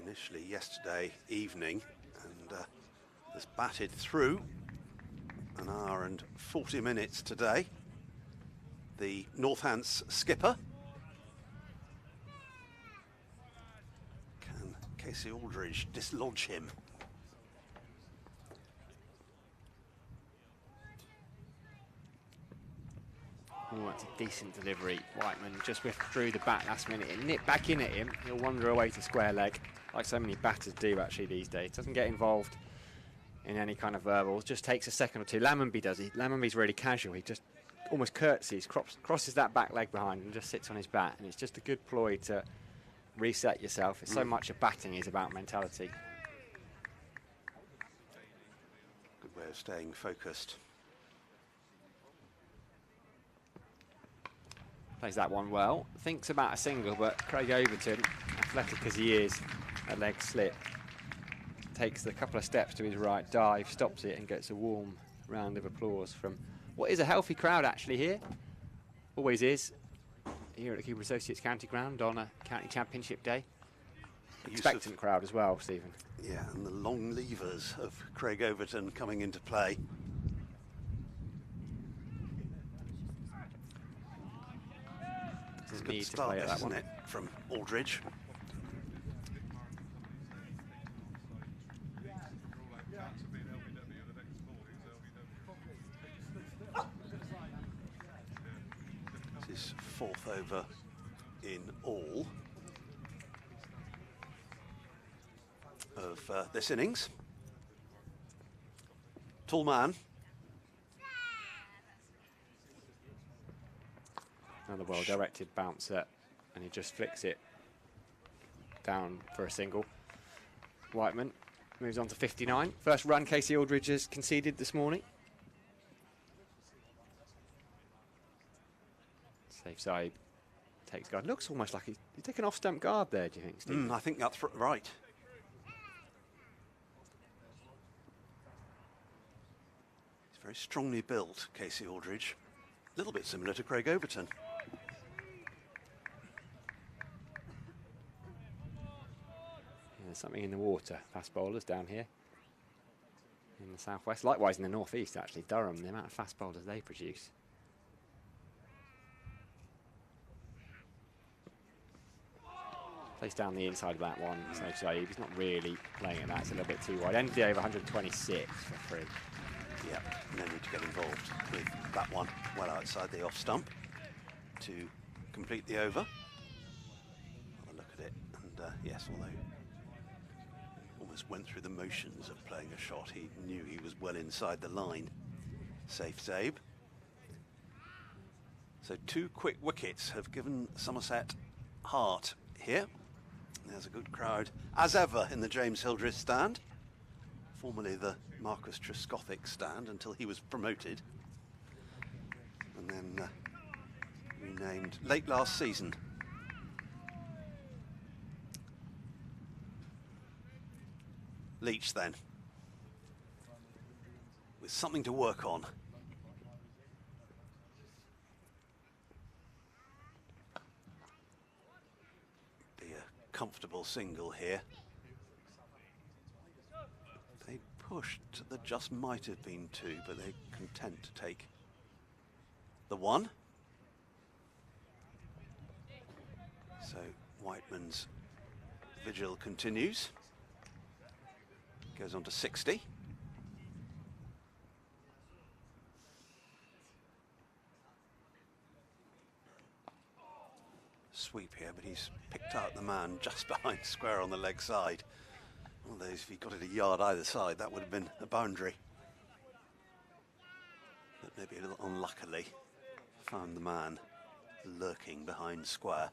initially yesterday evening and has batted through an hour and 40 minutes today. The Northants skipper. Can Casey Aldridge dislodge him? Oh, that's a decent delivery. Whiteman just withdrew the bat last minute. It nipped back in at him. He'll wander away to square leg, like so many batters do actually these days. Doesn't get involved in any kind of verbals, just takes a second or two. Lammonby does. Lammonby's really casual. He just almost curtsies, crosses that back leg behind and just sits on his bat. And it's just a good ploy to reset yourself. It's so much of batting is about mentality. Good way of staying focused. Plays that one well. Thinks about a single, but Craig Overton, athletic as he is, a leg slip. Takes a couple of steps to his right, dive, stops it and gets a warm round of applause from what is a healthy crowd actually here. Always is here at the Cooper Associates County Ground on a county championship day. Expectant crowd as well, Stephen. Yeah, and the long levers of Craig Overton coming into play. Doesn't Good need to start, play at that isn't one. it, from Aldridge? This is 4th over in all of this innings. Tall man. Another well-directed bouncer, and he just flicks it down for a single. Whiteman moves on to 59. First run Casey Aldridge has conceded this morning. Saif Zaib takes guard. Looks almost like he's taken off-stump guard there, do you think, Steve? I think that's right. He's very strongly built, Casey Aldridge. A little bit similar to Craig Overton. There's something in the water. Fast bowlers down here in the southwest. Likewise in the northeast, actually, Durham, the amount of fast bowlers they produce. Plays down the inside of that one, so Zaid. He's not really playing at that, it's a little bit too wide. End of the over, 126 for free. Yeah, no need to get involved with that one well outside the off stump to complete the over. Have a look at it, and yes, although almost went through the motions of playing a shot, he knew he was well inside the line. Safe Zabe. So 2 quick wickets have given Somerset heart here. There's a good crowd, as ever, in the James Hildreth stand, formerly the Marcus Trescothick stand until he was promoted, and then renamed late last season. Leach then, with something to work on. Be a comfortable single here. They pushed, there just might have been 2, but they're content to take the 1. So Whiteman's vigil continues. Goes on to 60. Sweep here, but he's picked out the man just behind square on the leg side. Although if he got it a yard either side, that would have been a boundary. But maybe a little unluckily found the man lurking behind square.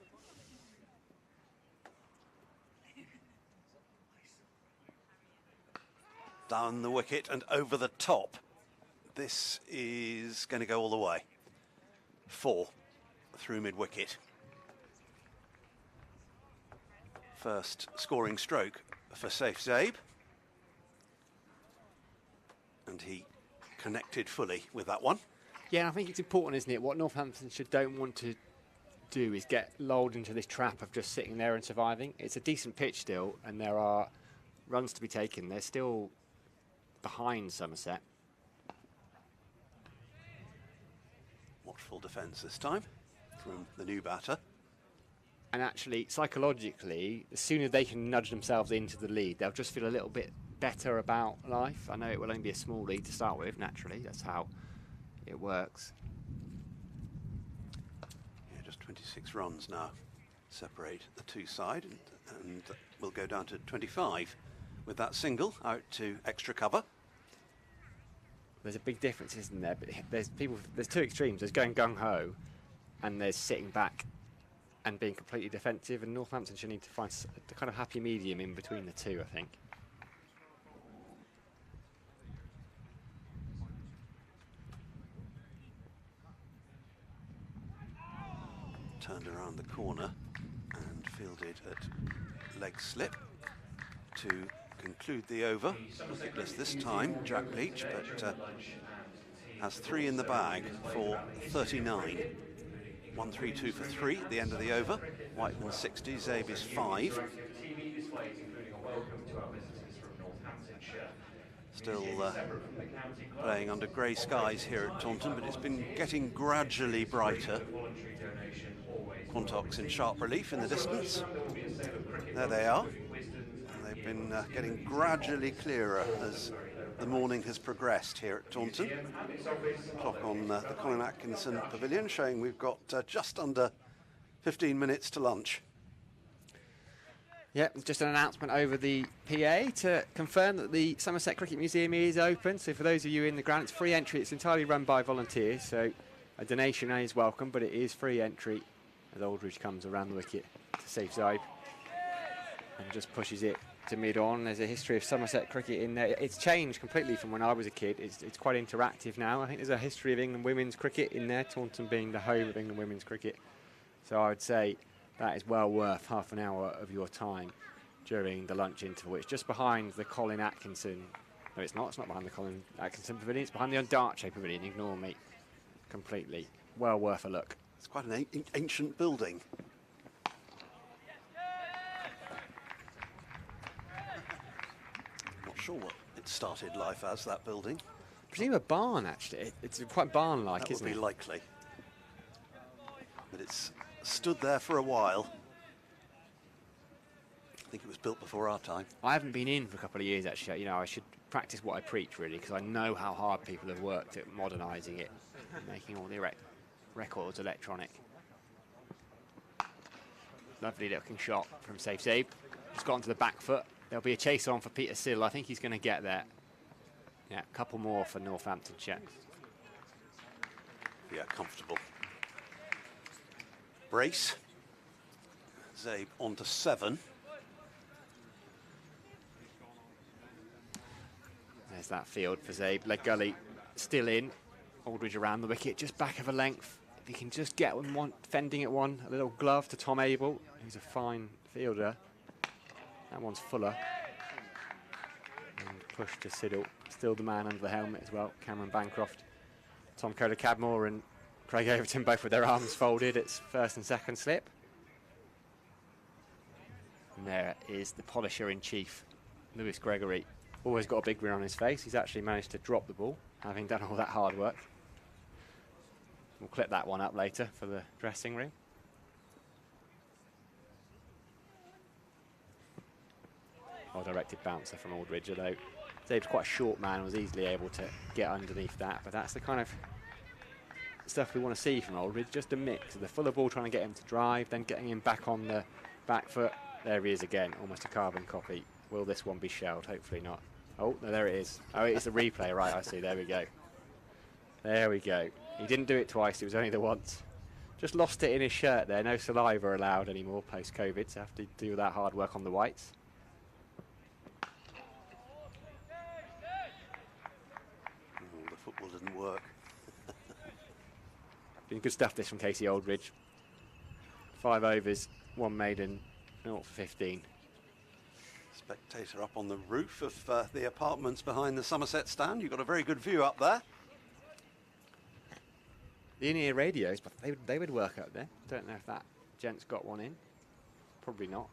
Down the wicket and over the top. This is going to go all the way. 4 through mid-wicket. First scoring stroke for Safe Zabe. And he connected fully with that one. Yeah, I think it's important, isn't it? What Northamptonshire don't want to do is get lulled into this trap of just sitting there and surviving. It's a decent pitch still, and there are runs to be taken. They're still behind Somerset. Watchful defence this time from the new batter. And actually, psychologically, the sooner they can nudge themselves into the lead, they'll just feel a little bit better about life. I know it will only be a small lead to start with, naturally. That's how it works. Yeah, just 26 runs now separate the 2 sides, and we'll go down to 25 with that single out to extra cover. There's a big difference, isn't there? But there's 2 extremes. There's going gung-ho, and there's sitting back and being completely defensive, and Northamptonshire need to find the kind of happy medium in between the 2, I think. Turned around the corner and fielded at leg slip to conclude the over. Wicketless this time, Jack Leach, but has 3 in the bag for 39. 1-3-2 for 3 at the end of the over. Whiteman 60, Zabe is 5. Still playing under grey skies here at Taunton, but it's been getting gradually brighter. Quantocks in sharp relief in the distance. There they are. And they've been getting gradually clearer as the morning has progressed here at Taunton. Clock on the Colin Atkinson Pavilion showing we've got just under 15 minutes to lunch. Yep, just an announcement over the PA to confirm that the Somerset Cricket Museum is open. So for those of you in the ground, it's free entry. It's entirely run by volunteers, so a donation is welcome, but it is free entry as Aldridge comes around the wicket to Safe Zabe and just pushes it to mid-on. There's a history of Somerset cricket in there. It's changed completely from when I was a kid. It's quite interactive now. I think there's a history of England women's cricket in there, Taunton being the home of England women's cricket. So I would say that is well worth half an hour of your time during the lunch interval. It's just behind the Colin Atkinson. No, it's not. It's not behind the Colin Atkinson Pavilion. It's behind the Undarche Pavilion. Ignore me completely. Well worth a look. It's quite an ancient building. Not sure what its started life as, that building. I presume a barn, actually. It's quite barn-like, That isn't would it? be likely. But it's stood there for a while. I think it was built before our time. I haven't been in for a couple of years, actually. You know, I should practice what I preach, really, because I know how hard people have worked at modernising it, making all the records electronic. Lovely looking shot from Safe Zabe. Just got onto the back foot. There'll be a chase on for Peter Sill. I think he's going to get there. Yeah, a couple more for Northamptonshire. Yeah, comfortable. Brace. Zabe on to 7. There's that field for Zabe. Leg gully still in. Aldridge around the wicket, just back of a length. If he can just get one, fending at one, a little glove to Tom Abel, who's a fine fielder. That one's Fuller. And push to Siddle. Still the man under the helmet as well, Cameron Bancroft. Tom Kohler-Cadmore and Craig Overton both with their arms folded. It's first and second slip. And there is the polisher in chief, Lewis Gregory. Always got a big grin on his face. He's actually managed to drop the ball, having done all that hard work. We'll clip that one up later for the dressing room. Well-directed bouncer from Aldridge, although Zabe's quite a short man, was easily able to get underneath that. But that's the kind of stuff we want to see from Aldridge, just a mix of the Fuller ball trying to get him to drive, then getting him back on the back foot. There he is again, almost a carbon copy. Will this one be shelled? Hopefully not. Oh, no, there it is. Oh, it's a replay, right, I see. There we go. There we go. He didn't do it twice, it was only the once. Just lost it in his shirt there. No saliva allowed anymore post-COVID, so have to do that hard work on the whites. Oh, the football didn't work. Been good stuff this from Casey Aldridge. 5 overs, 1 maiden, 0 for 15. Spectator up on the roof of the apartments behind the Somerset stand. You've got a very good view up there. The in-ear radios, but they would work up there. Don't know if that gent's got one in. Probably not.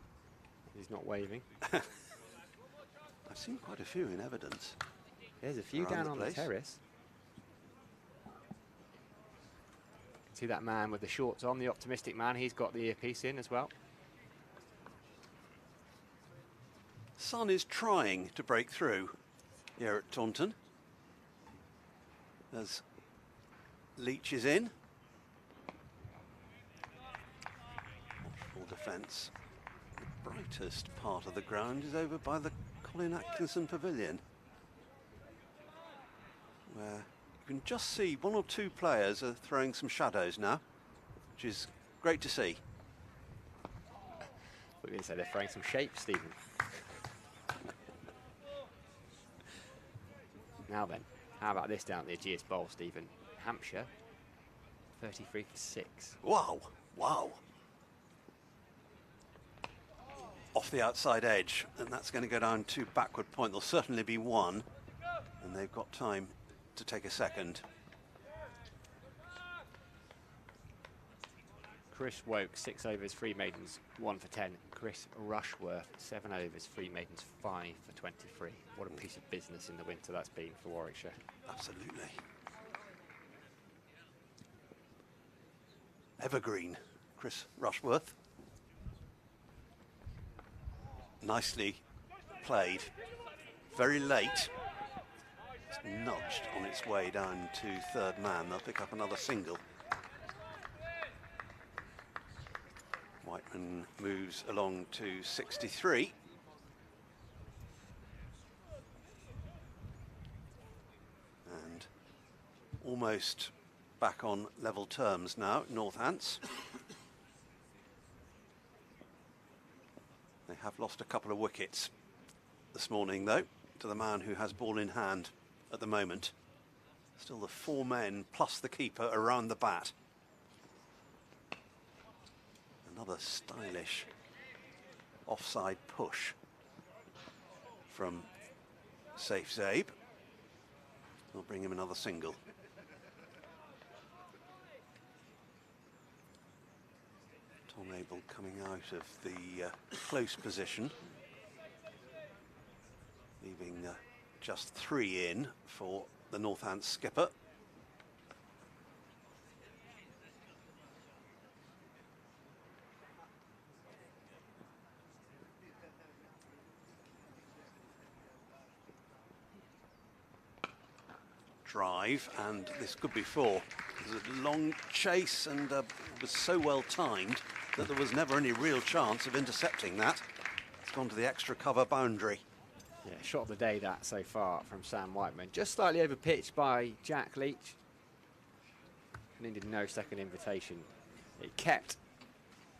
He's not waving. I've seen quite a few in evidence. There's a few Around down the on place. the terrace. See that man with the shorts on, the optimistic man. He's got the earpiece in as well. Sun is trying to break through here at Taunton. As Leach is in. Watchful defence. The brightest part of the ground is over by the Colin Atkinson Pavilion, where you can just see 1 or 2 players are throwing some shadows now, which is great to see. We're going to say they're throwing some shapes, Stephen. Now then, how about this down at the Aegeus Bowl, Stephen? Hampshire, 33 for 6. Wow, wow. Off the outside edge, and that's going to go down to backward point. There'll certainly be one, and they've got time to take a second. Chris Woke, 6 overs, 3 maidens, 1 for 10. Chris Rushworth, 7 overs, 3 maidens, 5 for 23. What a piece of business in the winter that's been for Warwickshire. Absolutely. Evergreen, Chris Rushworth. Nicely played. Very late. It's nudged on its way down to 3rd man. They'll pick up another single. Whiteman moves along to 63. And almost back on level terms now, Northants. They have lost a couple of wickets this morning, though, to the man who has ball in hand at the moment. Still the 4 men plus the keeper around the bat. Another stylish offside push from Safe Zabe. Will bring him another single. Tom Abel coming out of the close position, leaving just 3 in for the Northants skipper. Drive, and this could be 4. There's a long chase, and it was so well timed that there was never any real chance of intercepting that. It's gone to the extra cover boundary. Yeah, shot of the day that so far from Sam Whiteman. Just slightly over pitched by Jack Leach. Needed no second invitation. It kept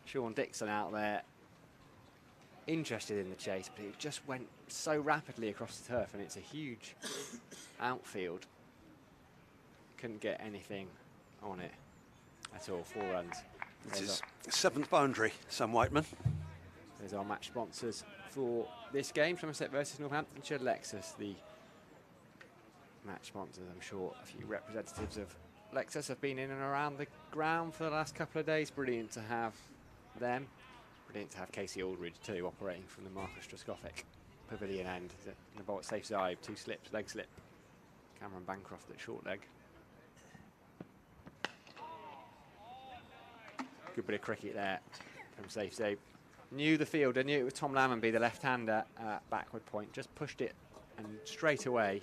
Sean Dixon out there, interested in the chase, but it just went so rapidly across the turf, and it's a huge outfield. Couldn't get anything on it at all. 4 runs. This is 7th boundary, Sam Whiteman. There's our match sponsors for this game, Somerset versus Northamptonshire. Lexus, the match sponsors. I'm sure a few representatives of Lexus have been in and around the ground for the last couple of days. Brilliant to have them. Brilliant to have Casey Aldridge too, operating from the Marcus Droskowicz pavilion end. In the ball at safe side, 2 slips, leg slip. Cameron Bancroft at short leg. Good bit of cricket there from safe save. Knew the fielder, knew it was Tom Lammonby, the left-hander at backward point. Just pushed it and straight away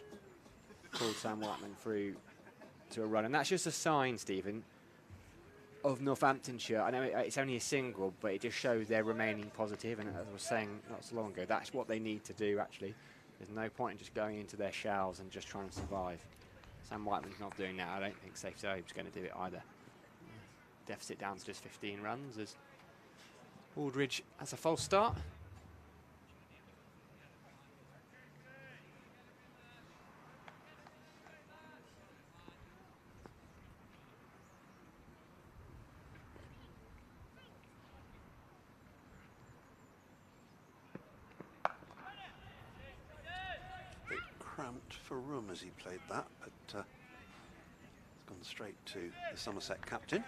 pulled Sam Whiteman through to a run. And that's just a sign, Stephen, of Northamptonshire. I know it's only a single, but it just shows they're remaining positive. And as I was saying not so long ago, that's what they need to do, actually. There's no point in just going into their shells and just trying to survive. Sam Whiteman's not doing that. I don't think Safe Save's going to do it either. Deficit down to just 15 runs as Aldridge has a false start. Bit cramped for room as he played that, but it's gone straight to the Somerset captain.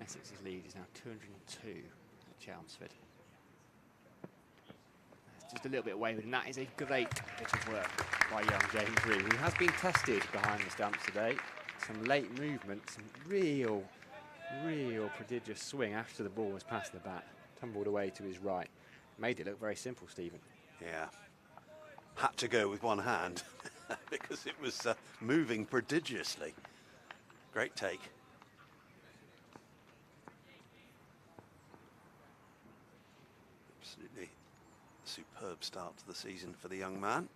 Essex's lead is now 202 at Chelmsford. It's just a little bit wayward, and that is a great bit of work by young James Reed, who has been tested behind the stumps today. Some late movement, some real prodigious swing after the ball was past the bat. Tumbled away to his right. Made it look very simple, Stephen. Yeah. Had to go with one hand because it was moving prodigiously. Great take. Absolutely superb start to the season for the young man.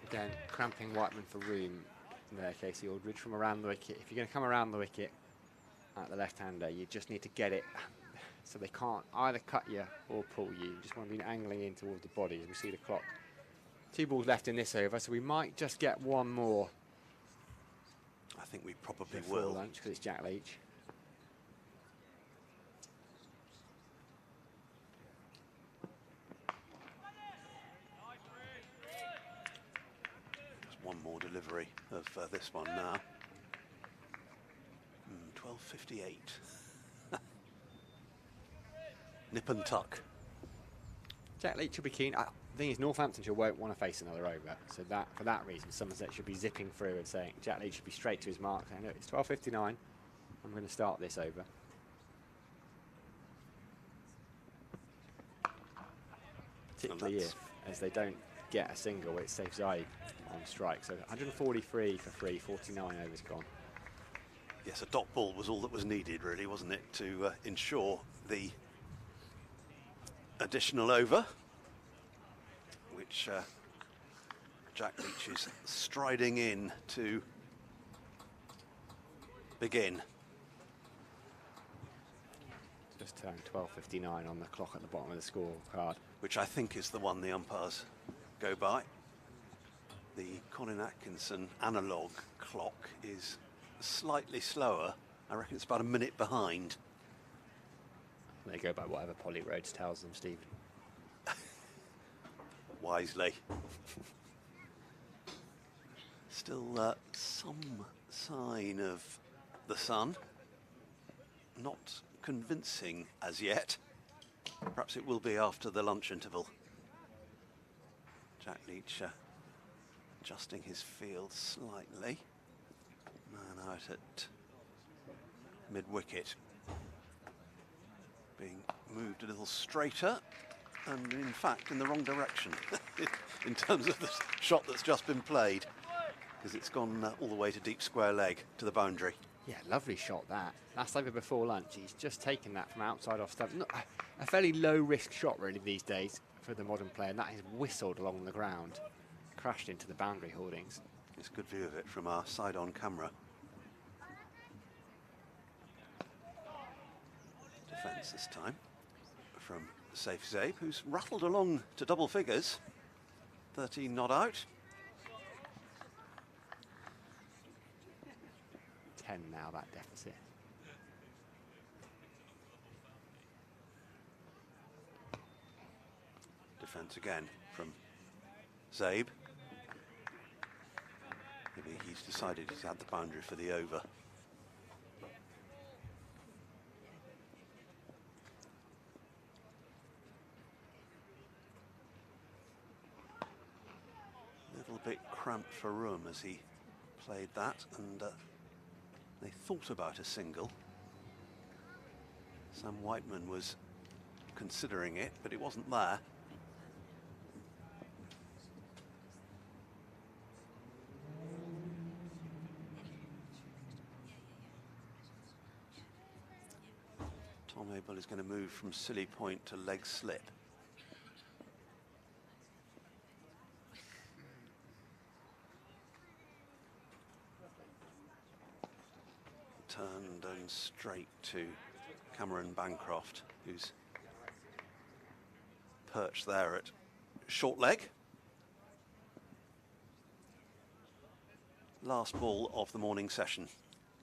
Again, cramping Whiteman for room there, Casey Aldridge, from around the wicket. If you're going to come around the wicket at the left-hander, you just need to get it so they can't either cut you or pull you. You just want to be angling in towards the body as we see the clock. 2 balls left in this over, so we might just get one more. I think we probably before will. lunch, because it's Jack Leach. One more delivery of this one now. 12:58. Nip and tuck. Jack Leach should be keen. The thing is, Northamptonshire won't want to face another over, so that for that reason, Somerset should be zipping through and saying Jack Leach should be straight to his mark. I know it's 12:59. I'm going to start this over. Particularly as they don't get a single, it saves Zaid on strike. So 143 for 3, 49 overs gone. Yes, a dot ball was all that was needed, really, wasn't it, to ensure the additional over, which Jack Leach is striding in to begin. Just turned 12:59 on the clock at the bottom of the scorecard. Which I think is the one the umpires go by. The Colin Atkinson analogue clock is slightly slower. I reckon it's about a minute behind. They go by whatever Polly Rhodes tells them, Stephen. Wisely. Still some sign of the sun. Not convincing as yet. Perhaps it will be after the lunch interval. Jack Leach adjusting his field slightly. Man out at mid-wicket. Being moved a little straighter and in fact in the wrong direction in terms of the shot that's just been played, because it's gone all the way to deep square leg to the boundary. Yeah, lovely shot that. Last over before lunch, he's just taken that from outside off stump. Not a fairly low risk shot really these days for the modern player, and that is whistled along the ground, crashed into the boundary hoardings. It's a good view of it from our side on camera. Defence this time from Safe Zabe, who's rattled along to double figures. 13 not out. 10 now, that deficit. Defence again from Zabe. Maybe he's decided he's had the boundary for the over. A little bit cramped for room as he played that, and they thought about a single. Sam Whiteman was considering it, but it wasn't there. Tom Abel is going to move from silly point to leg slip. Turned and straight to Cameron Bancroft, who's perched there at short leg. Last ball of the morning session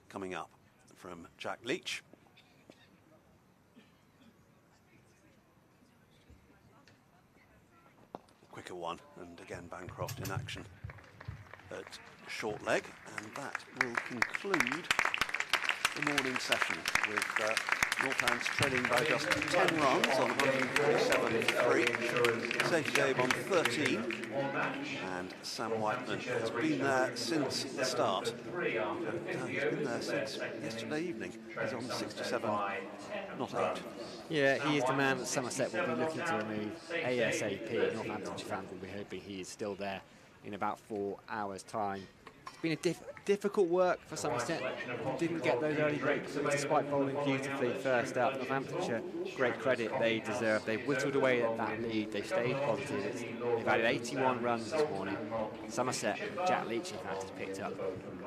coming up from Jack Leach. Quicker one, and again Bancroft in action at short leg, and that will conclude the morning session with Northants trailing by just 10 runs on 147 for 3. Safe Zabe on 13, and Sam Whiteman has been there since the start. He's been there since yesterday evening. He's on 67 not out. Yeah, he is the man that Somerset will be looking to remove ASAP. Northamptonshire fans will be hoping he is still there in about 4 hours' time. It's been a difficult work for Somerset. Didn't get those early breakthroughs despite bowling beautifully first up. Northamptonshire, great credit they deserve. They whittled away at that lead. They stayed positive. They've added 81 runs this morning. Somerset, Jack Leach in fact has picked up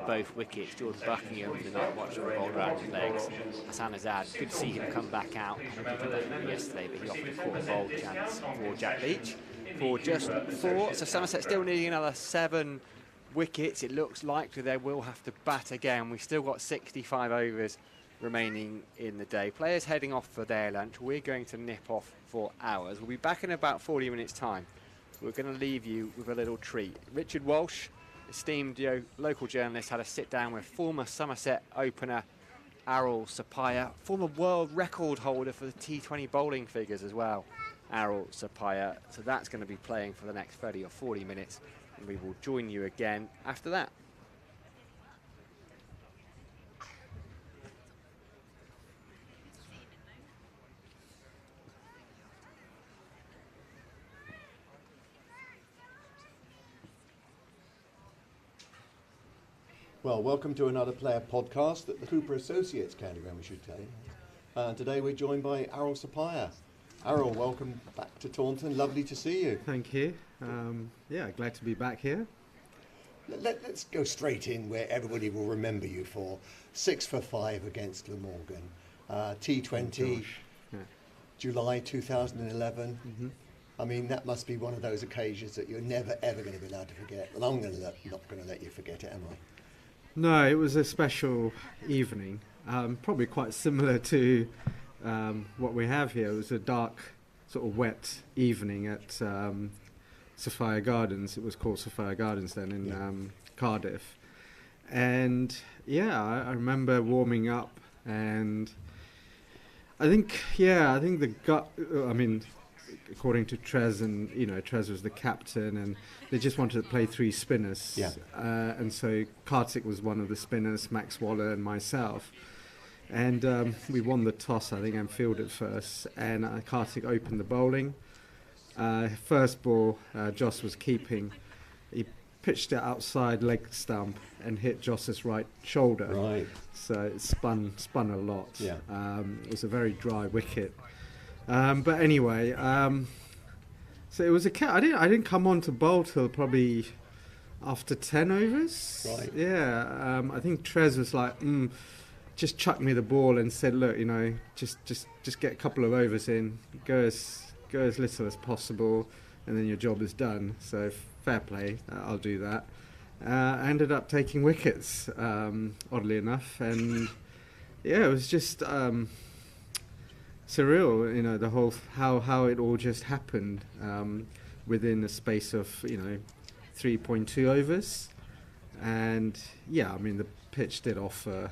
both wickets. Jordan Buckingham, the night watcher, bowled around his legs. Hassan Azad, good to see him come back out. I think he did that yesterday, but he offered a quarter bowl chance for Jack Leach for just 4. So Somerset still needing another 7 wickets. It looks likely they will have to bat again. We've still got 65 overs remaining in the day. Players heading off for their lunch. We're going to nip off for ours. We'll be back in about 40 minutes time. We're going to leave you with a little treat. Richard Walsh, esteemed local journalist, had a sit down with former Somerset opener Arul Sapaya, former world record holder for the T20 bowling figures as well, Arul Sapaya. So that's going to be playing for the next 30 or 40 minutes. And we will join you again after that. Well, welcome to another player podcast at the Cooper Associates County Ground, we should say. Today we're joined by Arul Sapaya. Arul, welcome back to Taunton. Lovely to see you. Thank you. Yeah, glad to be back here. Let's go straight in where everybody will remember you for. 6 for 5 against Glamorgan. T20, Yeah. July 2011. Mm-hmm. I mean, that must be one of those occasions that you're never, ever going to be allowed to forget. And I'm not going to let you forget it, am I? No, it was a special evening. Probably quite similar to what we have here. It was a dark, sort of wet evening at Sophia Gardens. It was called Sophia Gardens then in Cardiff. And yeah, I remember warming up, and I think the gut. I mean, according to Trez, and Trez was the captain, and they just wanted to play 3 spinners. Yeah. And so Kartik was one of the spinners, Max Waller and myself. And we won the toss, I think, and fielded first. And Kartik opened the bowling. First ball, Joss was keeping. He pitched it outside leg stump and hit Joss's right shoulder. Right. So it spun a lot. Yeah. It was a very dry wicket. But anyway, so it was I didn't come on to bowl till probably after 10 overs. Right. Yeah. I think Trez was like, just chucked me the ball and said, look, just get a couple of overs in, go as little as possible, and then your job is done. So fair play, I'll do that. I ended up taking wickets, oddly enough, and yeah, it was just surreal, the whole how it all just happened within the space of 3.2 overs, and yeah, I mean the pitch did offer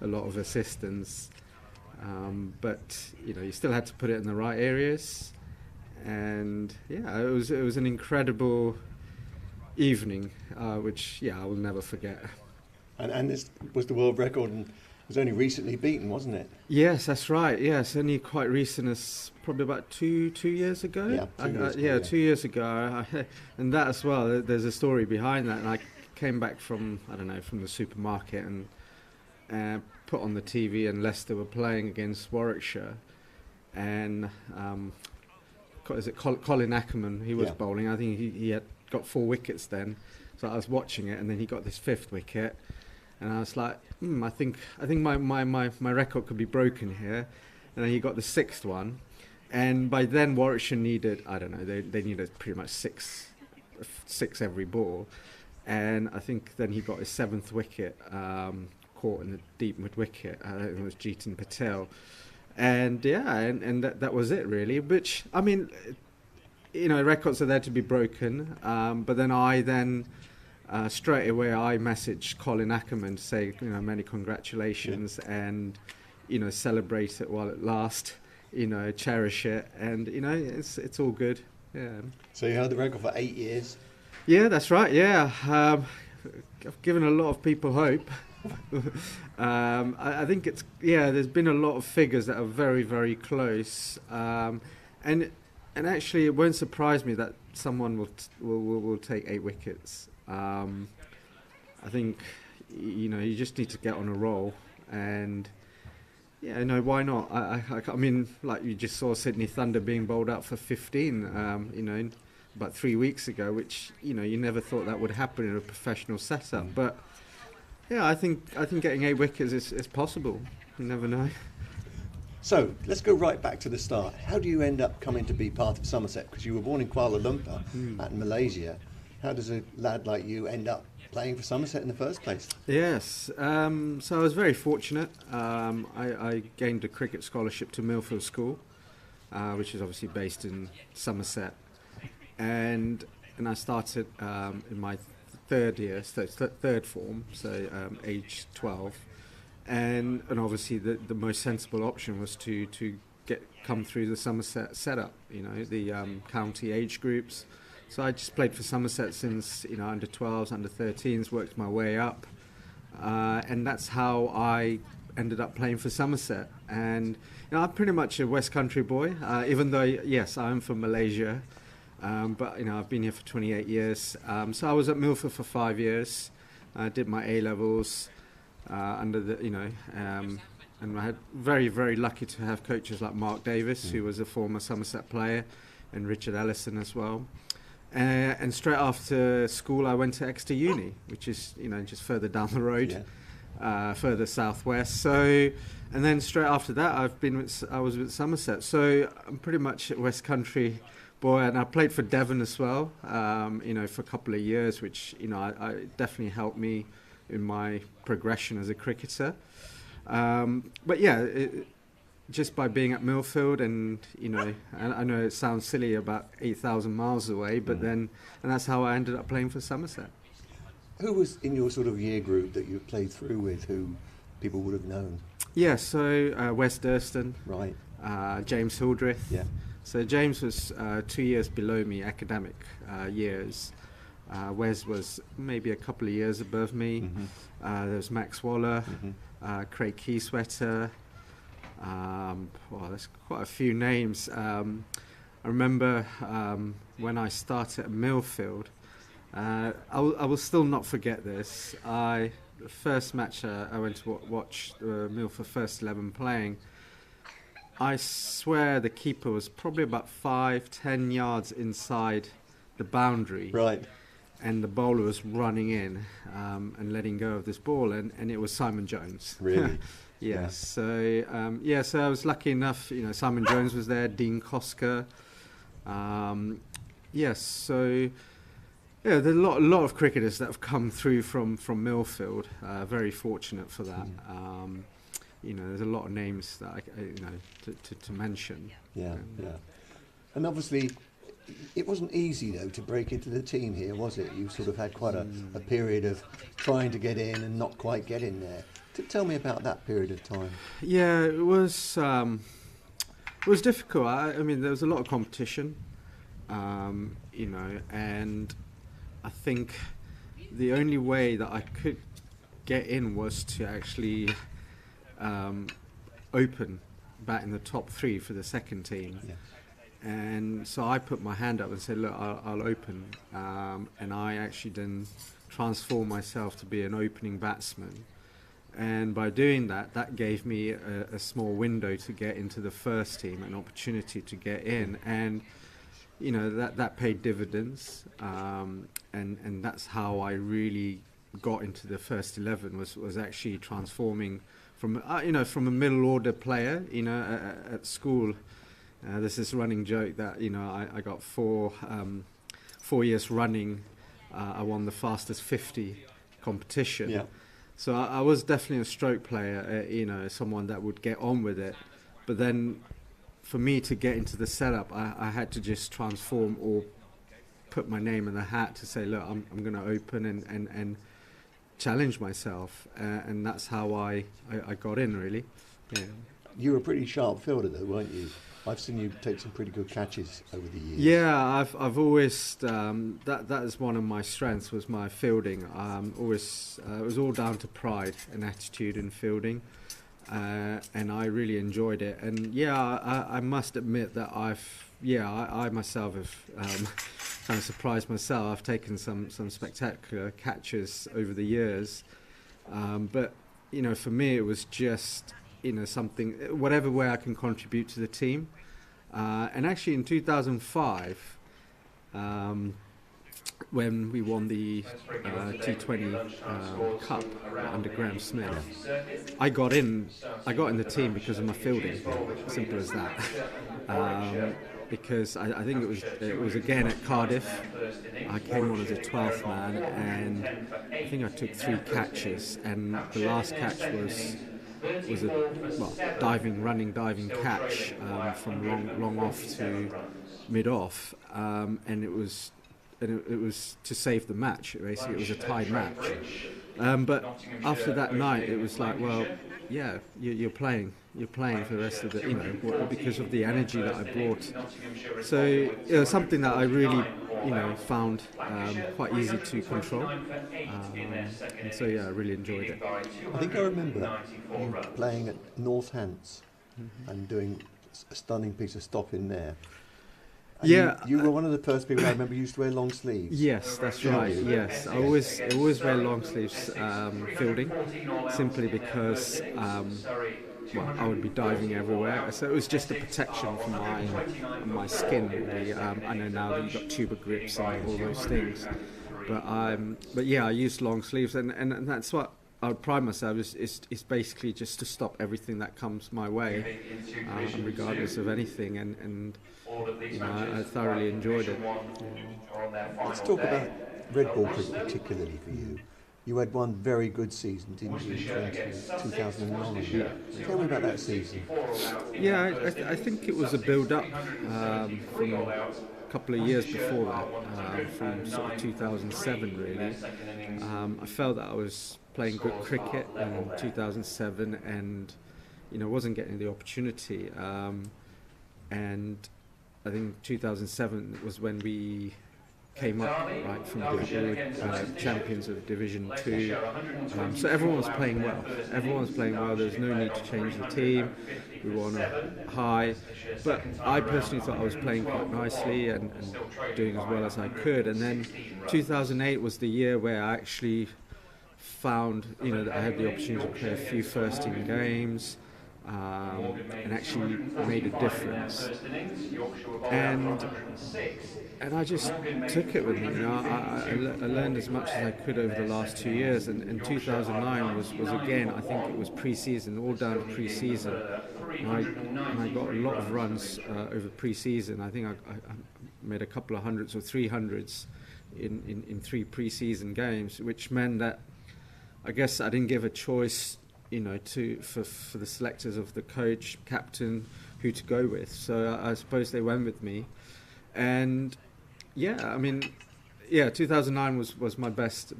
a lot of assistance, but you still had to put it in the right areas, and yeah, it was an incredible evening, which I will never forget. And this was the world record, and it was only recently beaten, wasn't it? Yes, that's right. Yes, only quite recent, as probably about two years ago. Yeah, 2 years ago, and that as well. There's a story behind that. And I came back from the supermarket and put on the TV, and Leicester were playing against Warwickshire, and is it Colin Ackerman? He was bowling. I think he had got 4 wickets then. So I was watching it, and then he got this 5th wicket, and I was like, I think my record could be broken here. And then he got the 6th one, and by then Warwickshire needed, I don't know, they needed pretty much six every ball, and I think then he got his 7th wicket, caught in the deep mid wicket. I think it was Jeetan Patel, and and that was it really. Which, I mean, records are there to be broken, but then straight away I messaged Colin Ackerman to say, many congratulations, and celebrate it while it lasts, cherish it, and it's all good. Yeah. So you held the record for 8 years. Yeah, that's right. Yeah, I've given a lot of people hope. I think there's been a lot of figures that are very, very close, and actually it won't surprise me that someone will take 8 wickets. I think you just need to get on a roll, and why not? I mean, like you just saw Sydney Thunder being bowled out for 15, about 3 weeks ago, which you never thought that would happen in a professional setup, but. Yeah, I think getting 8 wickets is possible. You never know. So let's go right back to the start. How do you end up coming to be part of Somerset? Because you were born in Kuala Lumpur, in Malaysia. How does a lad like you end up playing for Somerset in the first place? Yes, so I was very fortunate. I gained a cricket scholarship to Millfield School, which is obviously based in Somerset, and I started in my third form, so age 12, and obviously the most sensible option was to come through the Somerset setup, the county age groups. So I just played for Somerset since under 12s, under 13s, worked my way up, and that's how I ended up playing for Somerset. And I'm pretty much a West Country boy, even though yes, I'm from Malaysia. But I've been here for 28 years. So I was at Milford for 5 years. I did my A levels under the and I had very, very lucky to have coaches like Mark Davis, who was a former Somerset player, and Richard Ellison as well. And straight after school, I went to Exeter Uni, which is just further down the road, further southwest. So, and then straight after that, I was with Somerset. So I'm pretty much a West Country boy, and I played for Devon as well, for a couple of years, which I definitely helped me in my progression as a cricketer. But yeah, just by being at Millfield, and I know it sounds silly, about 8,000 miles away, but then, and that's how I ended up playing for Somerset. Who was in your sort of year group that you played through with, who people would have known? Yeah, so Wes Durston, Right. James Hildreth. Yeah. So James was 2 years below me, academic years. Wes was maybe a couple of years above me. Mm-hmm. There was Max Waller, Mm-hmm. Craig Keyswetter. There's quite a few names. I remember when I started at Millfield, I will still not forget this. The first match I went to watch Millfield First 11 playing, I swear the keeper was probably about 5-10 yards inside the boundary. Right. And the bowler was running in and letting go of this ball, and it was Simon Jones. Really? Yes. Yeah. So I was lucky enough. Simon Jones was there. Dean Kosker. Yes. So yeah, there's a lot of cricketers that have come through from Millfield. Very fortunate for that. There's a lot of names that to mention. Yeah. And obviously, it wasn't easy though to break into the team here, was it? You sort of had quite a period of trying to get in and not quite getting there. Tell me about that period of time. Yeah, it was difficult. I mean, there was a lot of competition, and I think the only way that I could get in was to actually open, bat in the top 3 for the second team. Yeah. And so I put my hand up and said, look, I'll open. And I actually then transformed myself to be an opening batsman. And by doing that, that gave me a small window to get into the first team, an opportunity to get in. And, that paid dividends. And that's how I really got into the first 11, was actually transforming from a middle order player, at school. There's this running joke that I got 4 years running. I won the fastest 50 competition. Yeah. So I was definitely a stroke player. Someone that would get on with it. But then, for me to get into the setup, I had to just transform or put my name in the hat to say, look, I'm going to open and challenge myself, and that's how I got in, really. Yeah. You were a pretty sharp fielder though, weren't you? I've seen you take some pretty good catches over the years. Yeah, I've always that is one of my strengths, was my fielding. Always it was all down to pride and attitude in fielding, and I really enjoyed it. And I must admit that I myself have kind of surprised myself. I've taken some spectacular catches over the years, but for me it was just something, whatever way I can contribute to the team. And actually in 2005, when we won the T20 Cup under Graham Smith, I got in the team because of my fielding. Simple as that. Because I think it was again at Cardiff. I came on as a 12th man, and I think I took 3 catches, and the last catch was a diving catch from long off to mid off, and it was to save the match. Basically, it was a tied match. But after that night, it was like, well, yeah, you're playing for the rest of the, because of the energy that I brought. So it was something that I really, found quite easy to control. And so I really enjoyed it. I think I remember you playing at Northamptonshire and doing a stunning piece of stopping there. And you were one of the first people I remember used to wear long sleeves. Yes, that's right. Yes, I always wear long sleeves fielding, simply because I would be diving everywhere. So it was just a protection for my skin. Really. I know now that you've got tuber grips and all those things, but I used long sleeves, and that's what I would pride myself is basically just to stop everything that comes my way, regardless of anything, and I thoroughly enjoyed it. Let's talk about red ball cricket particularly for you. You had one very good season, didn't you, in 2009? Yeah. Tell me about that season. Yeah, I think it was a build-up from couple of years before that, from sort of 2007 really. I felt that I was playing good cricket in 2007 and wasn't getting the opportunity. And I think 2007 was when we came up right from champions of Division 2. So everyone was playing well. Everyone was playing well. There was no need to change the team. We were on a high. But I personally thought I was playing quite nicely and doing as well as I could. And then 2008 was the year where I actually found, that I had the opportunity to play a few first-team games. And actually made a difference, and I just took it with me. I learned as much as I could over the last 2 years, and 2009 was again, I think it was pre-season, all down to pre-season, and I got a lot of runs over pre-season. I think I made a couple of hundreds or 300s in 3 pre-season games, which meant that I guess I didn't give a choice for the selectors of the coach, captain, who to go with. So I suppose they went with me. And 2009 was my best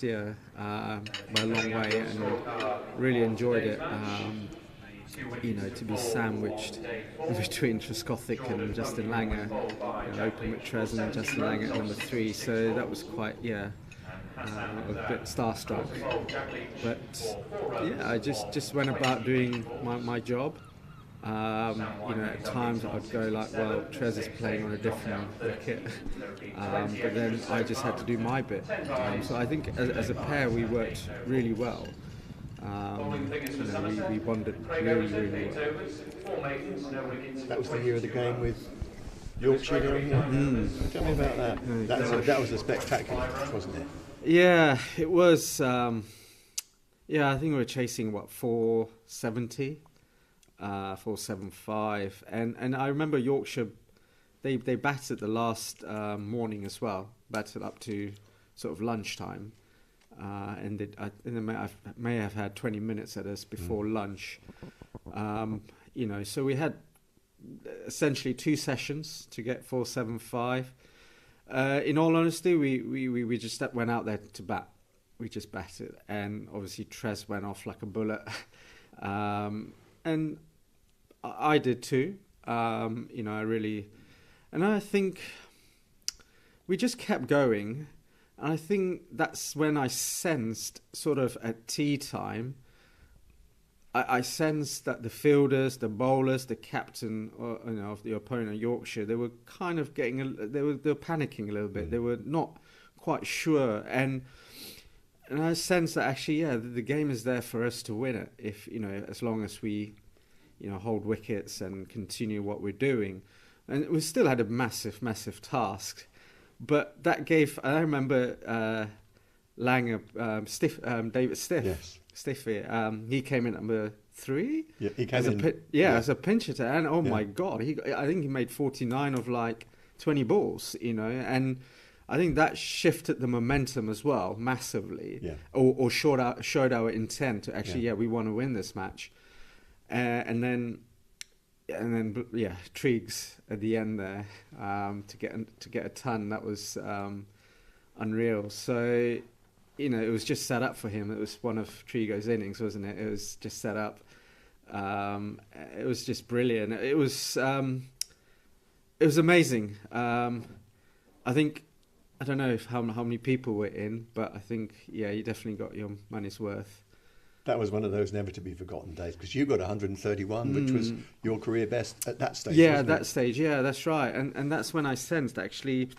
year by a long way, and really enjoyed it. To be sandwiched between Trescothick and Justin Langer, open with Tres and Justin Langer at number 3. So that was quite, a bit starstruck, but I just went about doing my job. At times I'd go like, well, Trez is playing on a different wicket, but then I just had to do my bit. So I think as a pair we worked really well. We bonded really well. That was the year of the game with Yorkshire down here. Tell me about that. That was a spectacular match, wasn't it? Yeah, it was. I think we were chasing 470, 475, and I remember Yorkshire. They batted the last morning as well. Batted up to sort of lunchtime, and they may have had 20 minutes at us before lunch. So we had essentially 2 sessions to get 475. In all honesty, we just went out there to bat. We just batted, and obviously Trez went off like a bullet, and I did too. And I think we just kept going, and I think that's when I sensed sort of at tea time. I sensed that the fielders, the bowlers, the captain, of the opponent, Yorkshire, they were kind of they were panicking a little bit. They were not quite sure, and I sensed that actually, the game is there for us to win it if as long as we, hold wickets and continue what we're doing, and we still had a massive task, but that gave. I remember Langer, David Stiff. Yes. Stiffy, he came in at number 3. Yeah, he came in. As a pinch hitter, and my God, I think he made 49 of like 20 balls, and I think that shifted the momentum as well massively, or showed our intent to actually, we want to win this match, and then Triggs at the end there to get a ton, that was unreal. So. It was just set up for him. It was one of Trigo's innings, wasn't it? It was just set up. It was just brilliant. It was amazing. I think, I don't know how many people were in, but I think, you definitely got your money's worth. That was one of those never to be forgotten days, because you got 131, which was your career best at that stage. Yeah, at that stage. Yeah, that's right. And that's when I sensed actually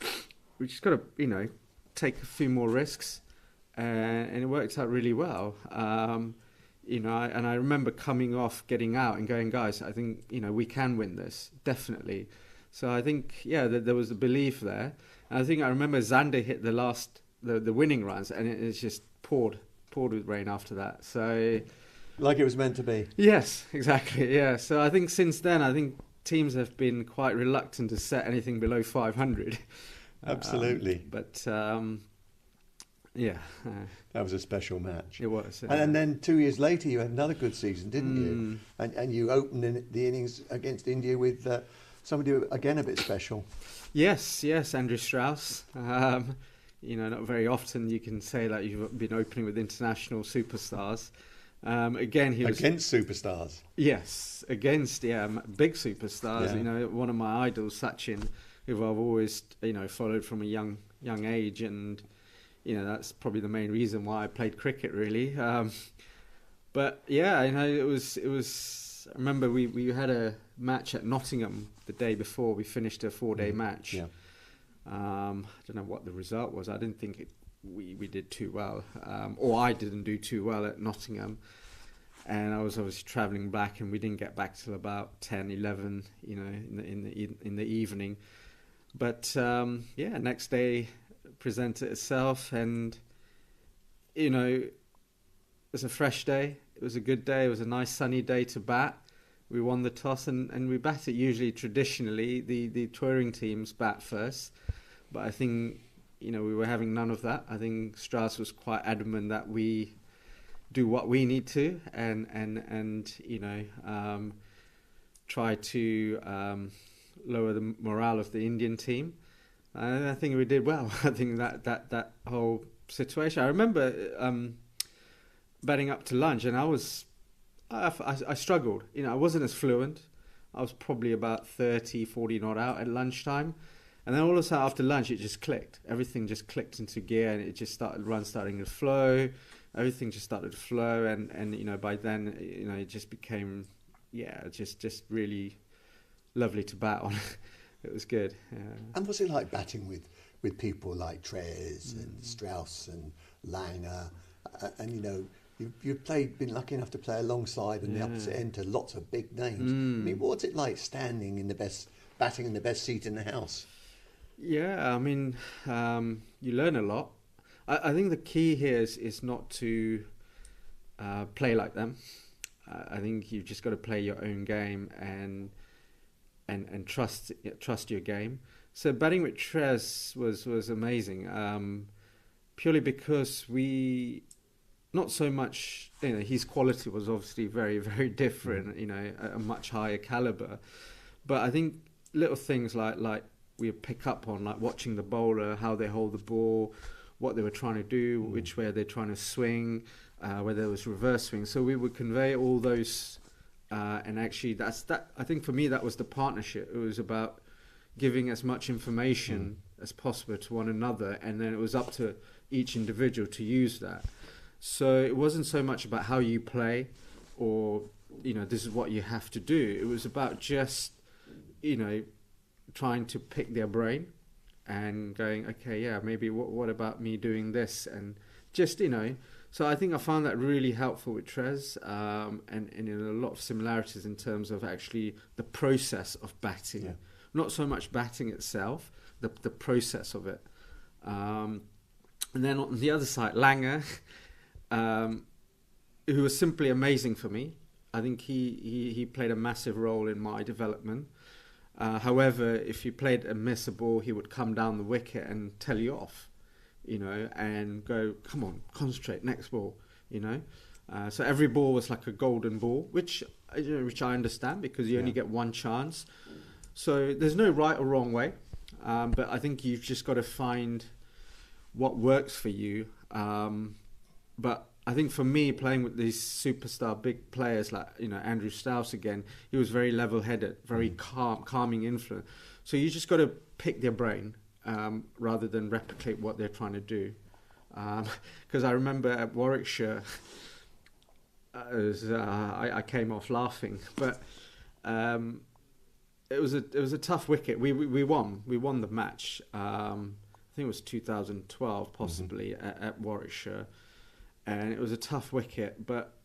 we just got to, take a few more risks. And it worked out really well. And I remember coming off, getting out and going, guys, I think, we can win this, definitely. So I think, there was a belief there. And I think I remember Xander hit the winning runs, and it's just poured with rain after that. So, like it was meant to be. Yes, exactly, yeah. So I think since then, teams have been quite reluctant to set anything below 500. Absolutely. That was a special match. It was. And then 2 years later, you had another good season, didn't you? And you opened the innings against India with somebody again a bit special. Yes, Andrew Strauss. Not very often you can say that you've been opening with international superstars. Again, he was against superstars. Yes, against big superstars. Yeah. One of my idols, Sachin, who I've always followed from a young age, and that's probably the main reason why I played cricket, really. But yeah, it was. I remember we had a match at Nottingham the day before we finished a 4-day match. Yeah. I don't know what the result was. I didn't think we did too well, or I didn't do too well at Nottingham. And I was obviously travelling back, and we didn't get back till about 10, 11, in the evening. But next day presented itself, and it was a fresh day. It was a good day. It was a nice sunny day to bat. We won the toss, and we bat it. Usually, traditionally, the touring teams bat first, but I think we were having none of that. I think Strauss was quite adamant that we do what we need to, and try to lower the morale of the Indian team. And I think we did well. I think that whole situation. I remember batting up to lunch, and I struggled. I wasn't as fluent. I was probably about 30, 40 not out at lunchtime. And then all of a sudden after lunch, it just clicked. Everything just clicked into gear, and it just starting to flow. Everything just started to flow, and by then, it just became, just really lovely to bat on. It was good. Yeah. And what's it like batting with people like Trez and Strauss and Langer, and you've been lucky enough to play alongside in the opposite end to lots of big names. I mean, what's it like batting in the best seat in the house? Yeah, I mean, you learn a lot. I think the key here is not to play like them. I think you've just got to play your own game and trust your game. So batting with Trez was amazing, purely because not so much, his quality was obviously very, very different, a much higher caliber. But I think little things like we pick up on, like watching the bowler, how they hold the ball, what they were trying to do, which way they're trying to swing, whether it was reverse swing. So we would convey all those, and actually I think for me that was the partnership. It was about giving as much information as possible to one another, and then it was up to each individual to use that. So it wasn't so much about how you play or, this is what you have to do. It was about just, trying to pick their brain and going, okay, yeah, maybe what about me doing this? And just, so I think I found that really helpful with Trez, and a lot of similarities in terms of actually the process of batting. Yeah. Not so much batting itself, the process of it. And then on the other side, Langer, who was simply amazing for me. I think he played a massive role in my development. However, if you played a miss a ball, he would come down the wicket and tell you off, and go, come on, concentrate, next ball, So every ball was like a golden ball, which I understand because you only get one chance. So there's no right or wrong way, but I think you've just got to find what works for you. But I think for me, playing with these superstar big players like Andrew Strauss again, he was very level-headed, very calming influence. So you just got to pick their brain rather than replicate what they're trying to do. Because I remember at Warwickshire, I came off laughing, but it was a tough wicket. We won the match. I think it was 2012 possibly at Warwickshire. And it was a tough wicket, but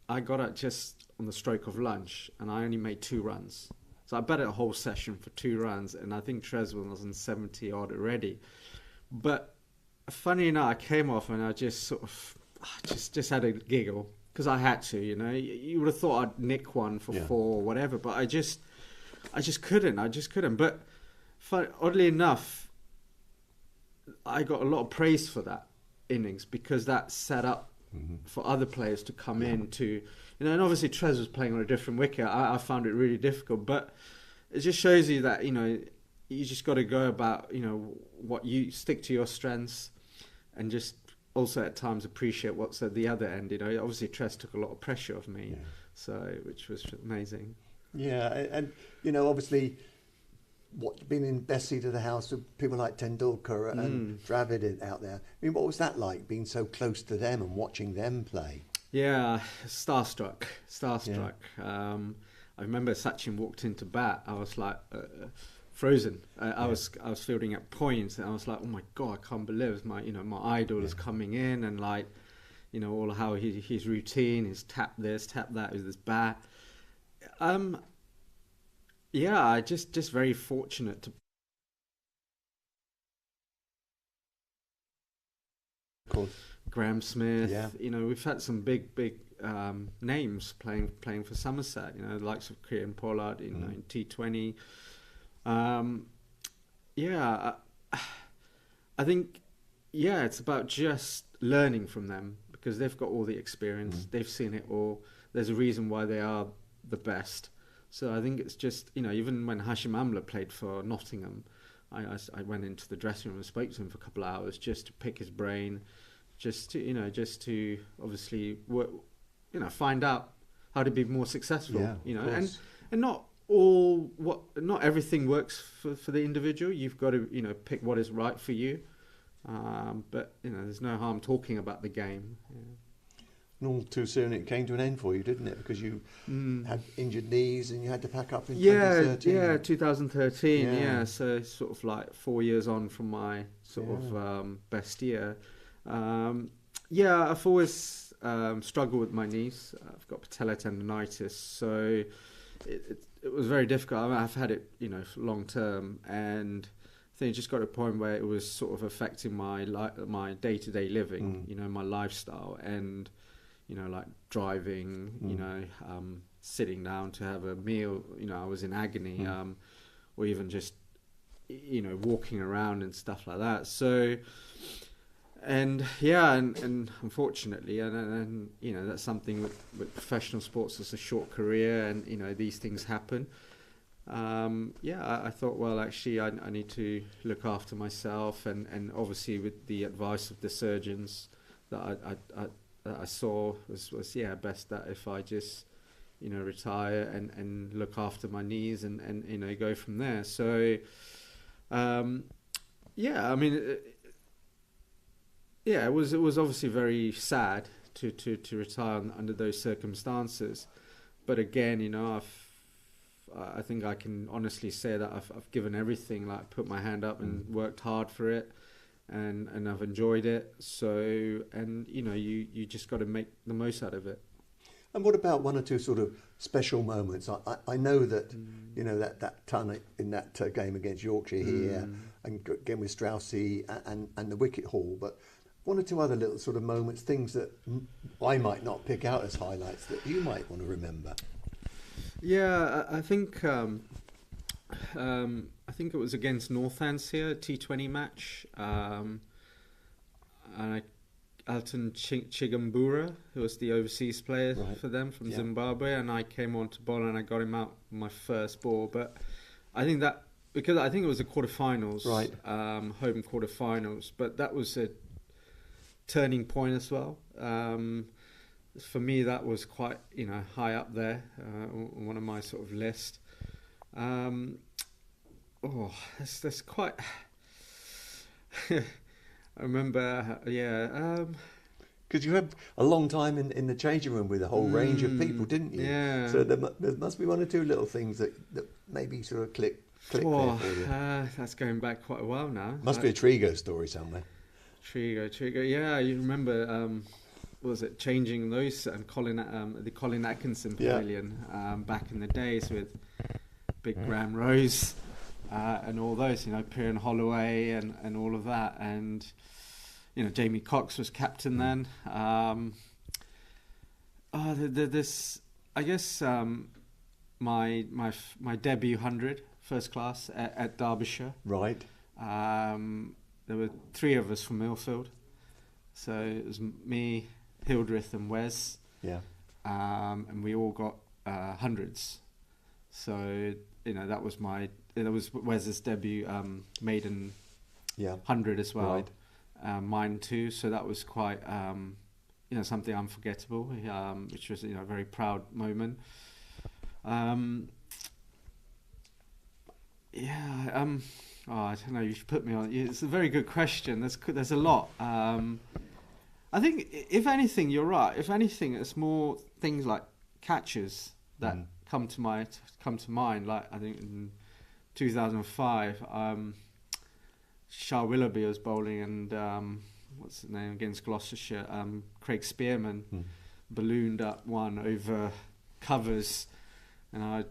I got out just on the stroke of lunch, and I only made 2 runs. So I batted a whole session for 2 runs, and I think Treswell was on 70 odd already. But funny enough, I came off and I just sort of just had a giggle because I had to. You would have thought I'd nick one for 4 or whatever, but I just couldn't. But oddly enough, I got a lot of praise for that innings because that set up for other players to come in to, and obviously Trez was playing on a different wicket. I found it really difficult, but it just shows you that, you know, you just got to go about, you know, what you stick to your strengths, and just also at times appreciate what's at the other end. You know, obviously Tress took a lot of pressure off me, so which was amazing. Yeah, and you know, obviously, being in best seat of the house with people like Tendulkar and Dravid out there. I mean, what was that like, being so close to them and watching them play? Yeah, starstruck. Yeah. I remember Sachin walked into bat. I was like frozen. I was fielding at points, and I was like, oh my god, I can't believe my idol is coming in, and like, you know, all how his routine, his tap this, tap that with his bat. Yeah, just very fortunate to. Of course. Graham Smith. Yeah. You know, we've had some big names playing for Somerset. You know, the likes of Kieran Pollard in T20. Yeah, I think it's about just learning from them, because they've got all the experience. They've seen it all. There's a reason why they are the best. So I think it's just, you know, even when Hashim Amla played for Nottingham, I went into the dressing room and spoke to him for a couple of hours just to pick his brain, just to obviously work, you know, find out how to be more successful. Yeah, you know, and not everything works for the individual. You've got to, you know, pick what is right for you. But you know, there's no harm talking about the game. Yeah. And all too soon it came to an end for you, didn't it? Because you had injured knees and you had to pack up in 2013. Yeah, 2013. Yeah, so sort of like 4 years on from my sort of best year. I've always struggled with my knees. I've got patellar tendonitis, so it was very difficult. I mean, I've had it, you know, long term, and I think it just got to a point where it was sort of affecting my day-to-day living, you know, my lifestyle, and you know, like driving, you know, sitting down to have a meal, you know, I was in agony, or even just, you know, walking around and stuff like that. So, and unfortunately, and you know, that's something with professional sports. It's a short career, and you know, these things happen. I thought, well, actually, I need to look after myself, and obviously with the advice of the surgeons that I saw was best that if I just, you know, retire and look after my knees and you know, go from there. So, I mean, it was obviously very sad to retire under those circumstances, but again, you know, I think I can honestly say that I've given everything, like put my hand up and worked hard for it. And I've enjoyed it. So, and you know, you just got to make the most out of it. And what about one or two sort of special moments? I know that you know that ton in that game against Yorkshire here, and again with Straussy and the wicket haul, but one or two other little sort of moments, things that I might not pick out as highlights that you might want to remember. Yeah, I think it was against Northamptonshire, T20 match, and Alton Chigambura, who was the overseas player for them from Zimbabwe, and I came on to bowl and I got him out my first ball. But I think that, because I think it was the quarterfinals, home quarterfinals, but that was a turning point as well. For me, that was quite, you know, high up there on one of my sort of list. That's quite. I remember, because you had a long time in the changing room with a whole range of people, didn't you? Yeah. So there must be one or two little things that maybe sort of click there for you. That's going back quite a while now. Must be a Trigo story somewhere. Trigo. Yeah, you remember. Was it changing those and the Colin Atkinson Pavilion back in the days with Big Graham Rose and all those, you know, Piran Holloway and all of that, and you know, Jamie Cox was captain then. This, I guess, my debut 100 first class at Derbyshire. Right. There were three of us from Millfield, so it was me, Hildreth and Wes, and we all got hundreds. So that was Wes's debut maiden 100 as well. Right. Mine too. So that was quite something unforgettable, which was a very proud moment. I don't know. You should put me on. It's a very good question. There's a lot. I think, if anything, you're right. If anything, it's more things like catches that come to mind. Like, I think in 2005, Shah Willoughby was bowling, and what's his name against Gloucestershire? Craig Spearman ballooned up one over covers, and I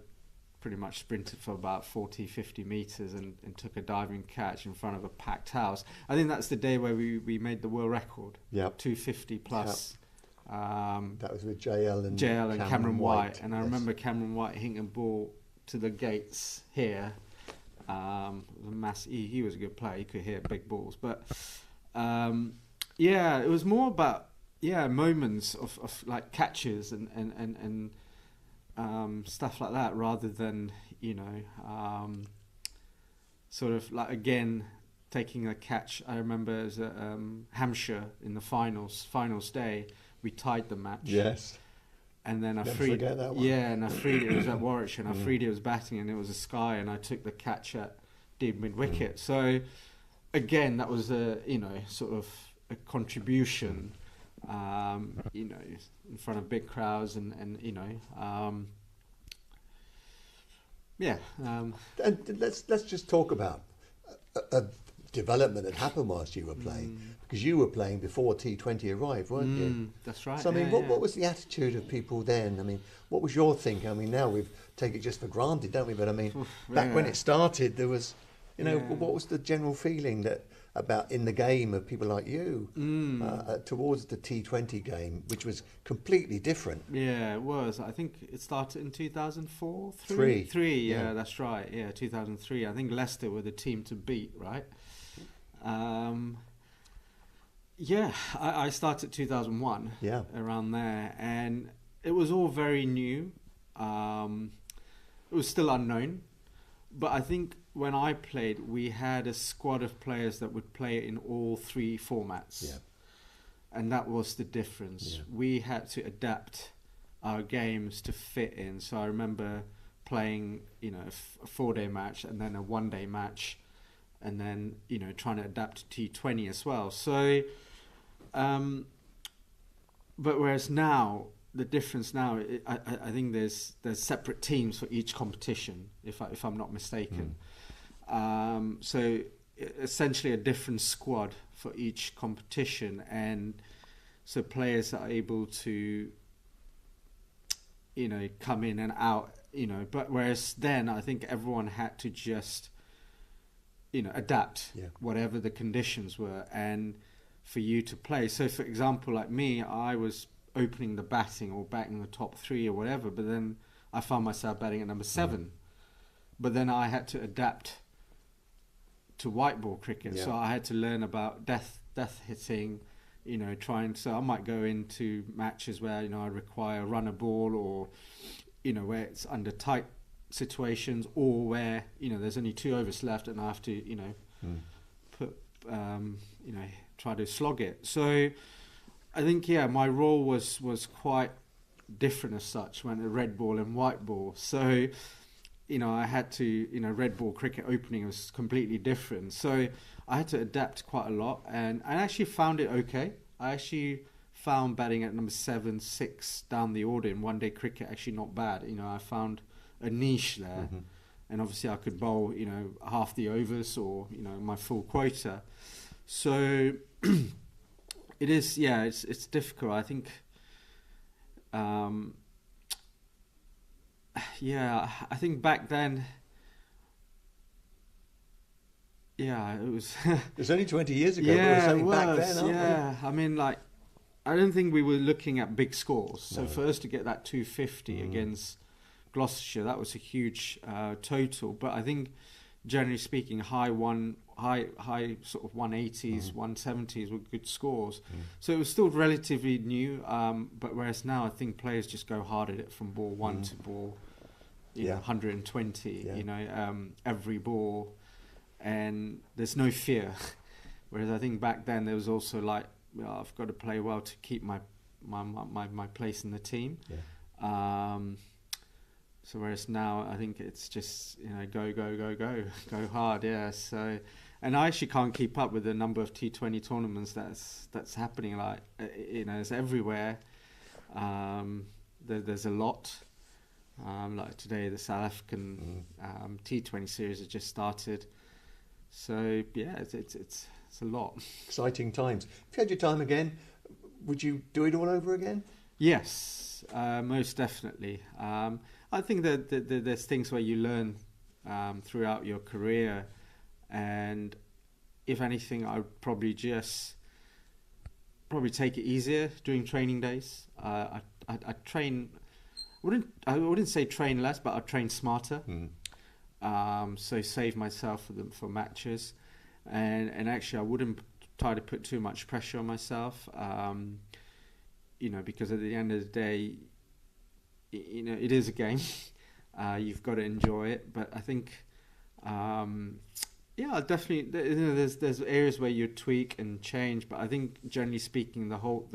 pretty much sprinted for about 40-50 metres and took a diving catch in front of a packed house. I think that's the day where we made the world record. 250 plus. That was with JL and Cameron White. And I remember Cameron White hitting a ball to the gates here. He was a good player. He could hit big balls. But it was more about moments of like catches and stuff like that, rather than sort of like, again, taking a catch. I remember it was at Hampshire in the finals day, we tied the match. Yes. And then I Never freed forget that one. Yeah, and I freed it was at Warwickshire, and I freed it was batting, and it was a sky, and I took the catch at deep mid wicket. So again, that was sort of a contribution. In front of big crowds and and let's just talk about a development that happened whilst you were playing, because you were playing before T20 arrived, weren't you? That's right. So I mean, what was the attitude of people then? I mean, what was your thinking? I mean, now we take it just for granted, don't we? But I mean, back when it started, there was, what was the general feeling about in the game of people like you towards the T20 game, which was completely different? Yeah, it was. I think it started in 2004? Three. Yeah, that's right. Yeah, 2003. I think Leicester were the team to beat, right? I started 2001, around there, and it was all very new. It was still unknown, but I think when I played, we had a squad of players that would play in all three formats, and that was the difference. We had to adapt our games to fit in. So I remember playing, a 4-day match and then a 1-day match, and then trying to adapt to T20 as well. So, but whereas now, the difference now, I think there's separate teams for each competition, if I'm not mistaken. So essentially a different squad for each competition, and so players are able to come in and out, but whereas then I think everyone had to just adapt whatever the conditions were and for you to play. So for example, like me, I was opening the batting or batting the top 3 or whatever, but then I found myself batting at number 7. But then I had to adapt to white ball cricket, so I had to learn about death hitting, so I might go into matches where I require run a ball, or where it's under tight situations, or where there's only 2 overs left and I have to try to slog it. So I think my role was quite different as such when the red ball and white ball. So I had to red ball cricket opening was completely different. So I had to adapt quite a lot, and I actually found it okay. I actually found batting at number 7, 6 down the order in 1-day cricket actually not bad. I found a niche there, and obviously I could bowl half the overs or my full quota. So it is, it's difficult. I think, I think back then, it was. It's only 20 years ago. But it was back then, aren't we? I mean, like, I don't think we were looking at big scores. So for us to get that 250 against Gloucestershire, that was a huge total. But I think, generally speaking, high sort of 180s, 170s were good scores. So it was still relatively new. But whereas now, I think players just go hard at it from ball 1 to ball know, 120, every ball, and there's no fear. Whereas I think back then there was also like, well, I've got to play well to keep my place in the team. So whereas now I think it's just, go hard. Yeah. So, and I actually can't keep up with the number of T20 tournaments that's happening. Like, it's everywhere. There's a lot. Like today, the South African T20 series has just started. So yeah, it's a lot. Exciting times. If you had your time again, would you do it all over again? Yes, most definitely. I think that there's things where you learn throughout your career, and if anything, I would probably take it easier during training days. I train. I wouldn't say train less, but I train smarter. So save myself for matches, and actually I wouldn't try to put too much pressure on myself. Because at the end of the day, it is a game. You've got to enjoy it. But I think, definitely, there's areas where you tweak and change. But I think generally speaking, the whole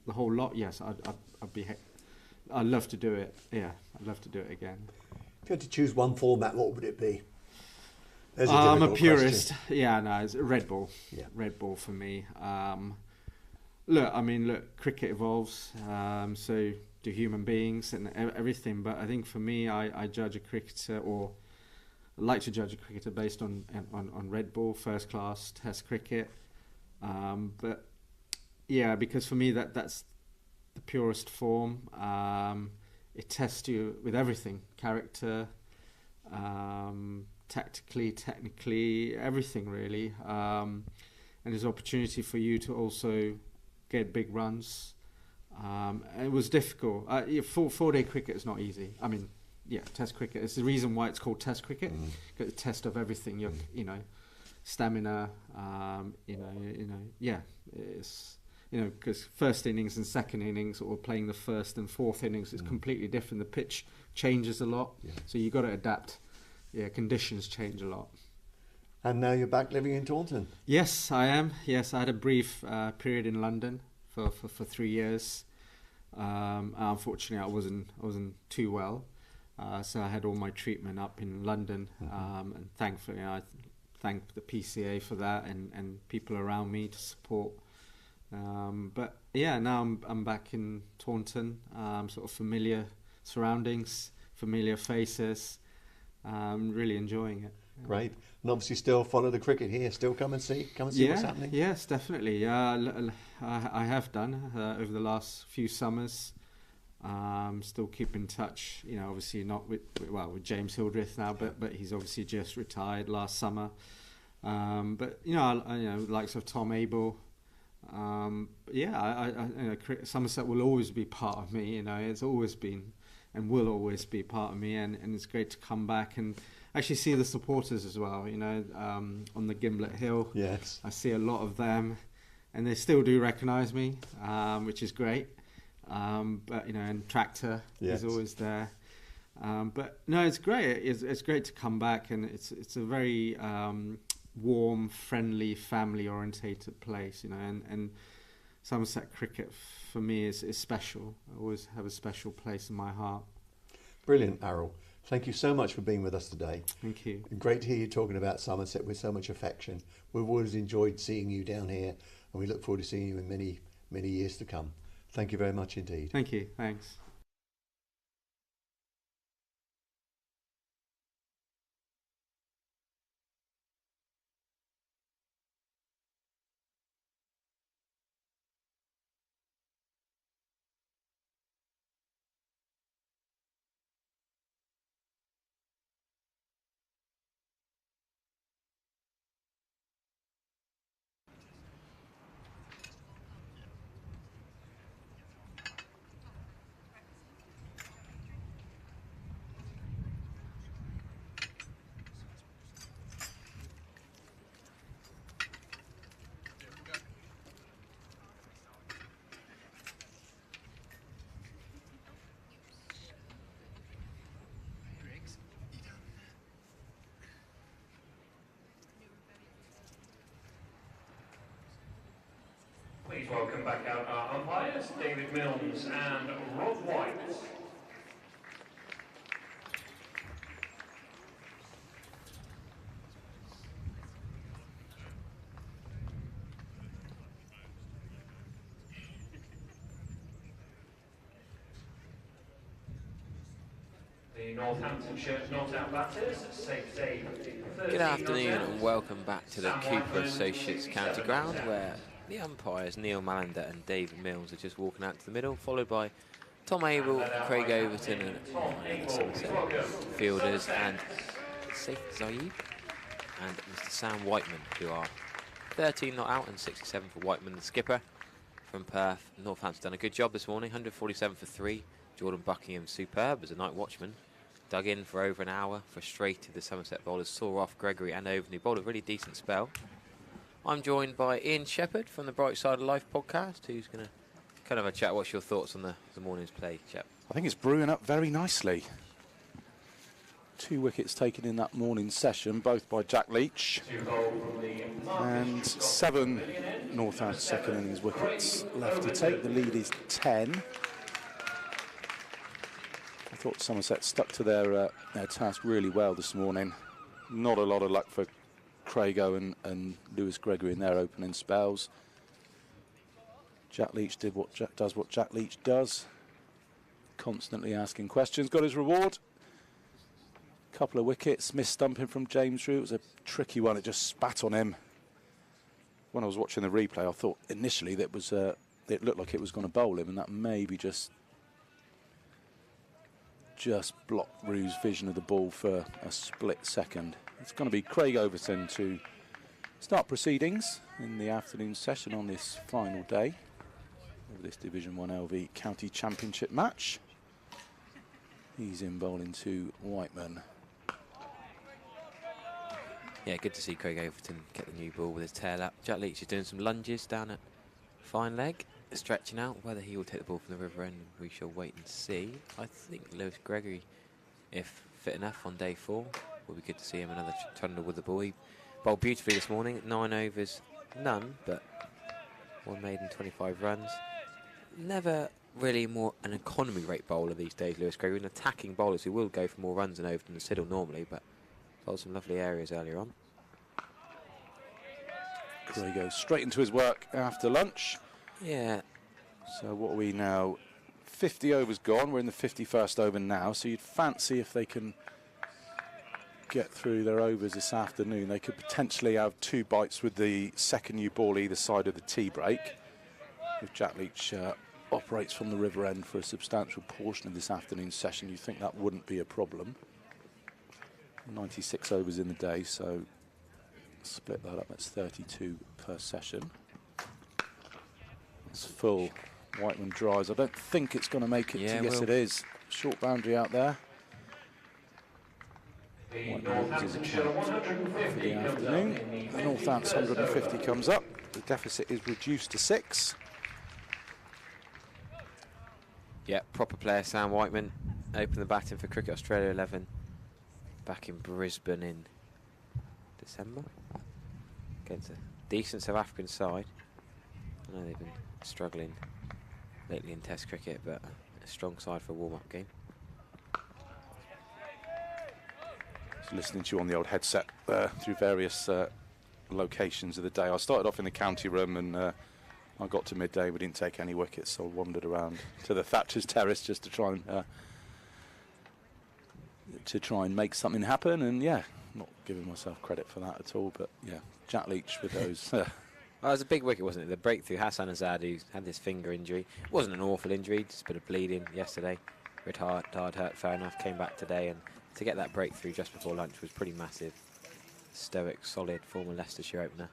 lot. Yes, I'd love to do it. Yeah, I'd love to do it again. If you had to choose one format, what would it be? I'm a purist. Question. Yeah, no, it's Red Ball. Yeah. Red Ball for me. Look, cricket evolves, so do human beings and everything. But I think for me, I judge a cricketer, or like to judge a cricketer based on Red Ball, first class Test cricket. But yeah, because for me that's the purest form. It tests you with everything: character, tactically, technically, everything really. And there's opportunity for you to also get big runs. And it was difficult. 4-day cricket is not easy. I mean, Test cricket. It's the reason why it's called Test cricket. Got the test of everything. Your, stamina. It's because first innings and second innings, or playing the first and fourth innings, is completely different. The pitch changes a lot, so you got to adapt. Yeah, conditions change a lot. And now you're back living in Taunton. Yes, I am. Yes, I had a brief period in London for 3 years. Unfortunately, I wasn't too well, so I had all my treatment up in London, and thankfully, I thank the PCA for that, and people around me to support. But yeah, now I'm back in Taunton, sort of familiar surroundings, familiar faces. Really enjoying it. Great. And obviously still follow the cricket here, still come and see what's happening? Yes, definitely. I have done over the last few summers. Still keep in touch, obviously not with James Hildreth now, but he's obviously just retired last summer. But likes of Tom Abel. Somerset will always be part of me. It's always been and will always be part of me, and it's great to come back and actually see the supporters as well. On the Gimlet Hill. Yes, I see a lot of them, and they still do recognise me, which is great. But and Tractor is always there. But no, it's great. It's great to come back, and it's a very warm, friendly, family-orientated place, and Somerset cricket for me is special. I always have a special place in my heart. Brilliant, Errol. Thank you so much for being with us today. Thank you. And great to hear you talking about Somerset with so much affection. We've always enjoyed seeing you down here, and we look forward to seeing you in many, many years to come. Thank you very much indeed. Thank you. Thanks. Please welcome back out our umpires, David Milnes and Rob White. The Northamptonshire not-out batters, safe save. Good afternoon and welcome back to the Cooper Associates County Ground, where the umpires Neil Malander and David Milnes are just walking out to the middle, followed by Tom Abel, Craig Overton and Somerset fielders, and Saif Zaid and Mr. Sam Whiteman, who are 13 not out and 67 for Whiteman, the skipper from Perth. Northampton's done a good job this morning, 147 for 3. Jordan Buckingham superb as a night watchman. Dug in for over an hour, frustrated the Somerset bowlers, saw off Gregory and Overton, who bowled a really decent spell. I'm joined by Ian Shepherd from the Bright Side of Life podcast, who's going to kind of have a chat. What's your thoughts on the morning's play, chap? I think it's brewing up very nicely. 2 wickets taken in that morning session, both by Jack Leach, and 7 Northampton second innings wickets left to take. The lead is 10. I thought Somerset stuck to their task really well this morning. Not a lot of luck for Craig Owen and Lewis Gregory in their opening spells. Jack Leach did what Jack Leach does, constantly asking questions. Got his reward. Couple of wickets, missed stumping from James Drew. It was a tricky one. It just spat on him. When I was watching the replay, I thought initially that was it looked like it was going to bowl him, and that maybe just blocked Rue's vision of the ball for a split second. It's going to be Craig Overton to start proceedings in the afternoon session on this final day of this Division 1 LV County Championship match. He's in bowling to Whiteman. Yeah, good to see Craig Overton get the new ball with his tail up. Jack Leach is doing some lunges down at fine leg, stretching out. Whether he will take the ball from the river end, we shall wait and see. I think Lewis Gregory, if fit enough on day 4, will be good to see him another trundle with the ball. He bowled beautifully this morning, 9 overs, none, but 1 made and 25 runs. Never really more an economy rate bowler these days, Lewis Gregory. An attacking bowlers who will go for more runs than Overton and Siddle normally, but bowled some lovely areas earlier on. Craig goes straight into his work after lunch. Yeah. So what are we now? 50 overs gone. We're in the 51st over now. So you'd fancy if they can get through their overs this afternoon, they could potentially have 2 bites with the second new ball either side of the tea break. If Jack Leach operates from the river end for a substantial portion of this afternoon session, you think that wouldn't be a problem. 96 overs in the day, so split that up, that's 32 per session. It's full. Whiteman drives. I don't think it's going to make it. Yes, it is. Short boundary out there. Whiteman loses his account for the afternoon. The Northampton 150 comes up. The deficit is reduced to 6. Yeah, proper player Sam Whiteman. Opened the batting for Cricket Australia 11 back in Brisbane in December against a decent South African side. I know they've been struggling lately in Test cricket, but a strong side for a warm-up game. Just listening to you on the old headset through various locations of the day. I started off in the county room and I got to midday. We didn't take any wickets, so I wandered around to the Thatcher's Terrace just to try and make something happen. And yeah, not giving myself credit for that at all, but yeah, Jack Leach with those. Well, it was a big wicket, wasn't it? The breakthrough, Hassan Azad, who had this finger injury. It wasn't an awful injury, just a bit of bleeding yesterday. Bit hard hurt, fair enough. Came back today, and to get that breakthrough just before lunch was pretty massive. Stoic, solid, former Leicestershire opener.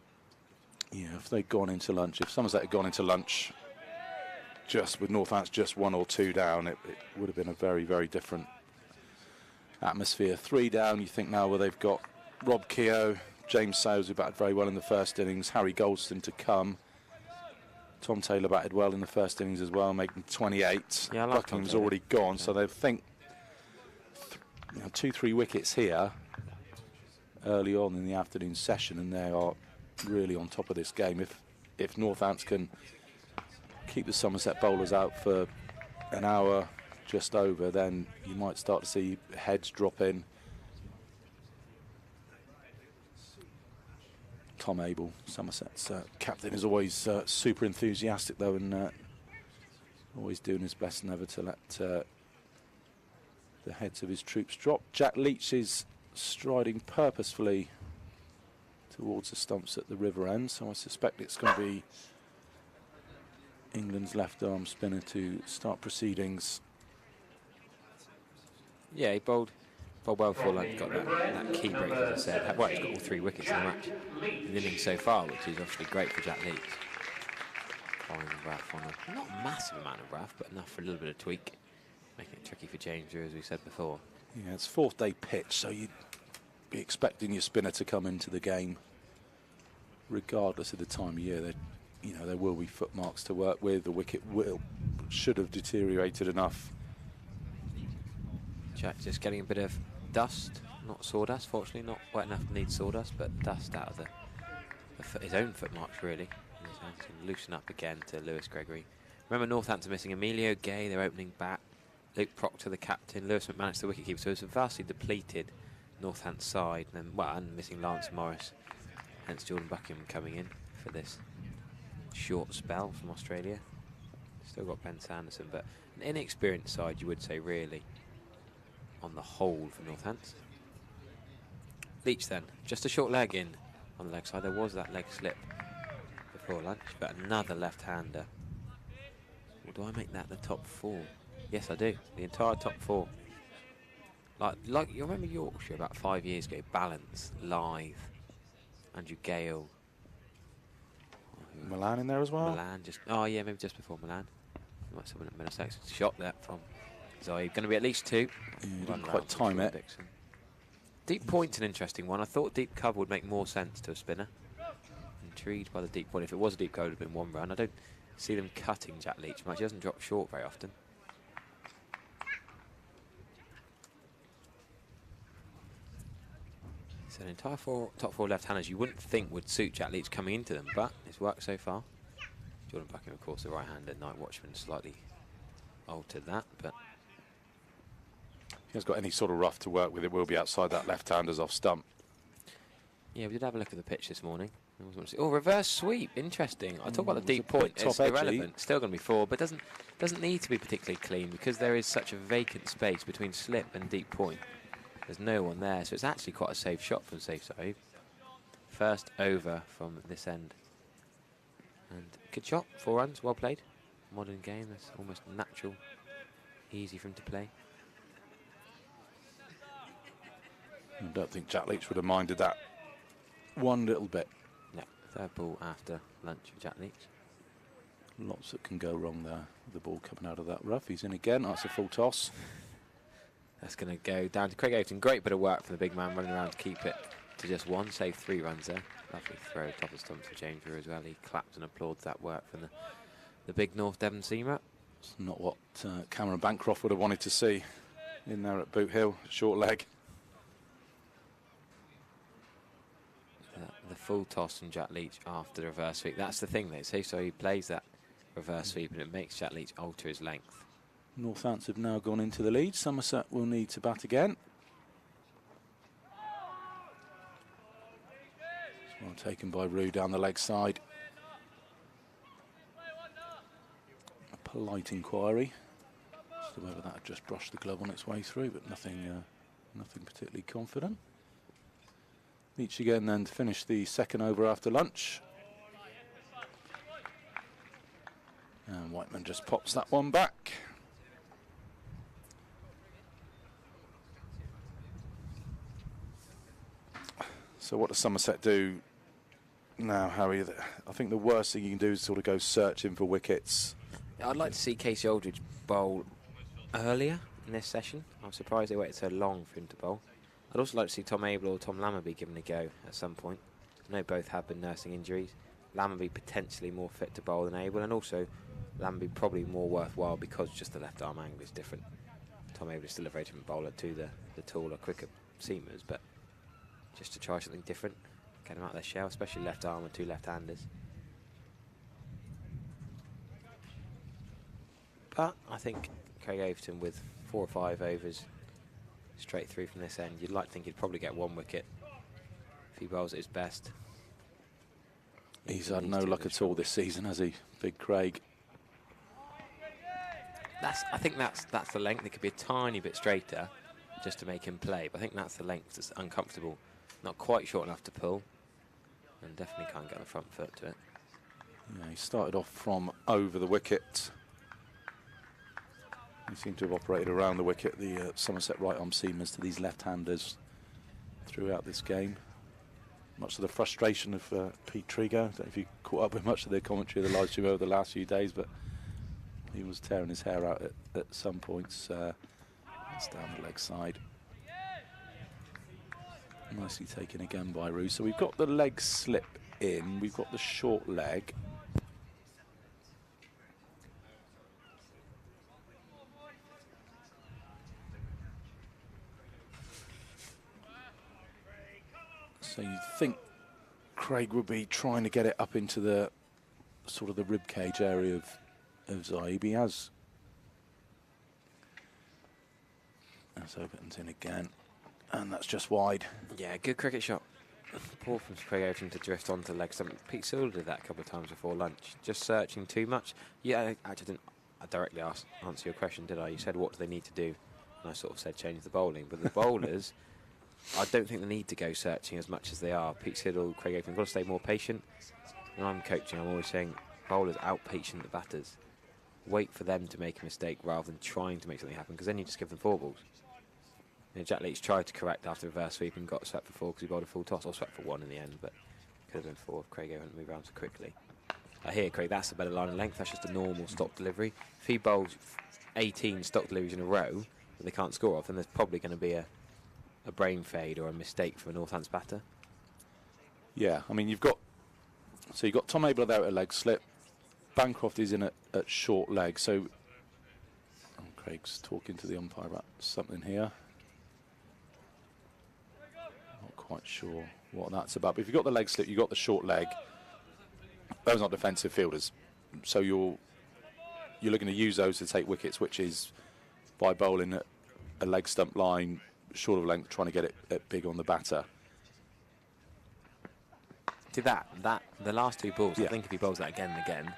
Yeah, if they'd gone into lunch, if Somerset had gone into lunch just with Northampton just 1 or 2 down, it would have been a very, very different atmosphere. 3 down, you think now, well, they've got Rob Keogh, James Sayles, who batted very well in the first innings, Harry Goldston to come. Tom Taylor batted well in the first innings as well, making 28. Yeah, Buckingham's already gone, so they think 2-3 wickets here early on in the afternoon session, and they are really on top of this game. If Northampton can keep the Somerset bowlers out for an hour just over, then you might start to see heads drop in. Tom Abel, Somerset's captain, is always super enthusiastic though, and always doing his best never to let the heads of his troops drop. Jack Leach is striding purposefully towards the stumps at the river end, so I suspect it's going to be England's left arm spinner to start proceedings. Yeah, he bowled well before lunch, got that key break, as I said. Well, he's got all 3 wickets in the match, in the innings so far, which is obviously great for Jack Leach. Following Raff on a not a massive amount of Raff, but enough for a little bit of tweak, making it tricky for James Drew, as we said before. Yeah, it's 4th day pitch, so you'd be expecting your spinner to come into the game regardless of the time of year. There will be footmarks to work with. The wicket should have deteriorated enough. Jack just getting a bit of dust, not sawdust, fortunately, not wet enough to need sawdust, but dust out of his own footmarks, really. He's going to loosen up again to Lewis Gregory. Remember, Northampton missing Emilio Gay, their opening bat. Luke Proctor, the captain. Lewis McManus, the wicketkeeper. So it's a vastly depleted Northampton side. And missing Lance Morris. Hence Jordan Buckingham coming in for this short spell from Australia. Still got Ben Sanderson, but an inexperienced side, you would say, really, on the whole for Northampton. Leach then, just a short leg in on the leg side. There was that leg slip before lunch, but another left-hander. Or do I make that the top 4? Yes, I do. The entire top 4. Like you remember Yorkshire about 5 years ago? Balance, Lythe, Andrew Gale. Milan in there as well? Milan, maybe just before Milan. Might have been a second shot there from Zaid. Going to be at least 2. Didn't quite time it. Dixon. Deep point's an interesting one. I thought deep cover would make more sense to a spinner. Intrigued by the deep point. If it was a deep cover, it would have been 1 run. I don't see them cutting Jack Leach much. He doesn't drop short very often. So an entire top 4 left-handers you wouldn't think would suit Jack Leach coming into them, but it's worked so far. Jordan Buckingham, of course, the right-hander night watchman, slightly altered that, but if he has got any sort of rough to work with, it will be outside that left-hander's off stump. Yeah, we did have a look at the pitch this morning. Oh, reverse sweep, interesting. I talk about the deep point, it's irrelevant. Still going to be 4, but doesn't need to be particularly clean because there is such a vacant space between slip and deep point. There's no one there, so it's actually quite a safe shot from Saif Sahib. First over from this end. And good shot, 4 runs, well played. Modern game, that's almost natural, easy for him to play. I don't think Jack Leach would have minded that one little bit. No, 3rd ball after lunch for Jack Leach. Lots that can go wrong there. The ball coming out of that rough. He's in again. That's a full toss. That's going to go down to Craig Overton. Great bit of work from the big man running around to keep it to just 1. Save 3 runs there. Lovely throw, top of stumps for James Drew as well. He clapped and applauds that work from the big North Devon seamer. It's not what Cameron Bancroft would have wanted to see in there at Boot Hill. Short leg. The full toss from Jack Leach after the reverse sweep. That's the thing, though. So he plays that reverse sweep and it makes Jack Leach alter his length. Northampton have now gone into the lead. Somerset will need to bat again. Well taken by Rue down the leg side. A polite inquiry as to whether that had just brushed the glove on its way through, but nothing particularly confident. Leach again then to finish the 2nd over after lunch. And Whiteman just pops that one back. So what does Somerset do now, Harry? I think the worst thing you can do is sort of go searching for wickets. I'd like to see Casey Aldridge bowl earlier in this session. I'm surprised they waited so long for him to bowl. I'd also like to see Tom Abel or Tom Lammerby given a go at some point. I know both have been nursing injuries. Lammerby potentially more fit to bowl than Abel, and also Lammerby probably more worthwhile because just the left arm angle is different. Tom Abel is still a very different bowler to the taller, quicker seamers, but just to try something different, get them out of their shell, especially left arm and 2 left-handers. But I think Craig Overton with 4 or 5 overs straight through from this end, you'd like to think he'd probably get 1 wicket if he bowls at his best. He's had no luck at all this season, has he, Big Craig? I think that's the length. It could be a tiny bit straighter just to make him play, but I think that's the length that's uncomfortable. Not quite short enough to pull, and definitely can't get the front foot to it. Yeah, he started off from over the wicket. He seemed to have operated around the wicket, the Somerset right-arm seamers to these left-handers throughout this game. Much to the frustration of Pete Trigo. I don't know if you caught up with much of the commentary of the live stream over the last few days, but he was tearing his hair out at some points. It's down the leg side. Nicely taken again by Roos. So we've got the leg slip in, we've got the short leg. So you'd think Craig would be trying to get it up into the sort of the rib cage area of Zaib. He has. That's Overton's in again, and that's just wide. Yeah, good cricket shot. Poor from Craig Overton to drift onto the leg stump. Pete Sewell did that a couple of times before lunch. Just searching too much. Yeah, I actually didn't directly answer your question, did I? You said what do they need to do, and I sort of said change the bowling. But the bowlers, I don't think they need to go searching as much as they are. Pete Siddle, Craig Overton, got to stay more patient. When I'm coaching, I'm always saying bowlers out-patient the batters. Wait for them to make a mistake rather than trying to make something happen, because then you just give them 4 balls. You know, Jack Leach tried to correct after reverse sweep and got swept for 4 because he bowled a full toss, or swept for 1 in the end, but could have been 4 if Craig hadn't moved around so quickly. I hear, Craig, that's a better line of length. That's just a normal stock delivery. If he bowls 18 stock deliveries in a row that they can't score off, then there's probably going to be a brain fade or a mistake for a Northants batter. Yeah, I mean, you've got Tom Abler there at a leg slip. Bancroft is in at short leg, so Craig's talking to the umpire about something here. Not quite sure what that's about, but if you've got the leg slip, you've got the short leg. Those are not defensive fielders, so you're looking to use those to take wickets, which is by bowling at a leg stump line short of length, trying to get it big on the batter. See the last 2 balls, yeah. I think if he bowls that again and again,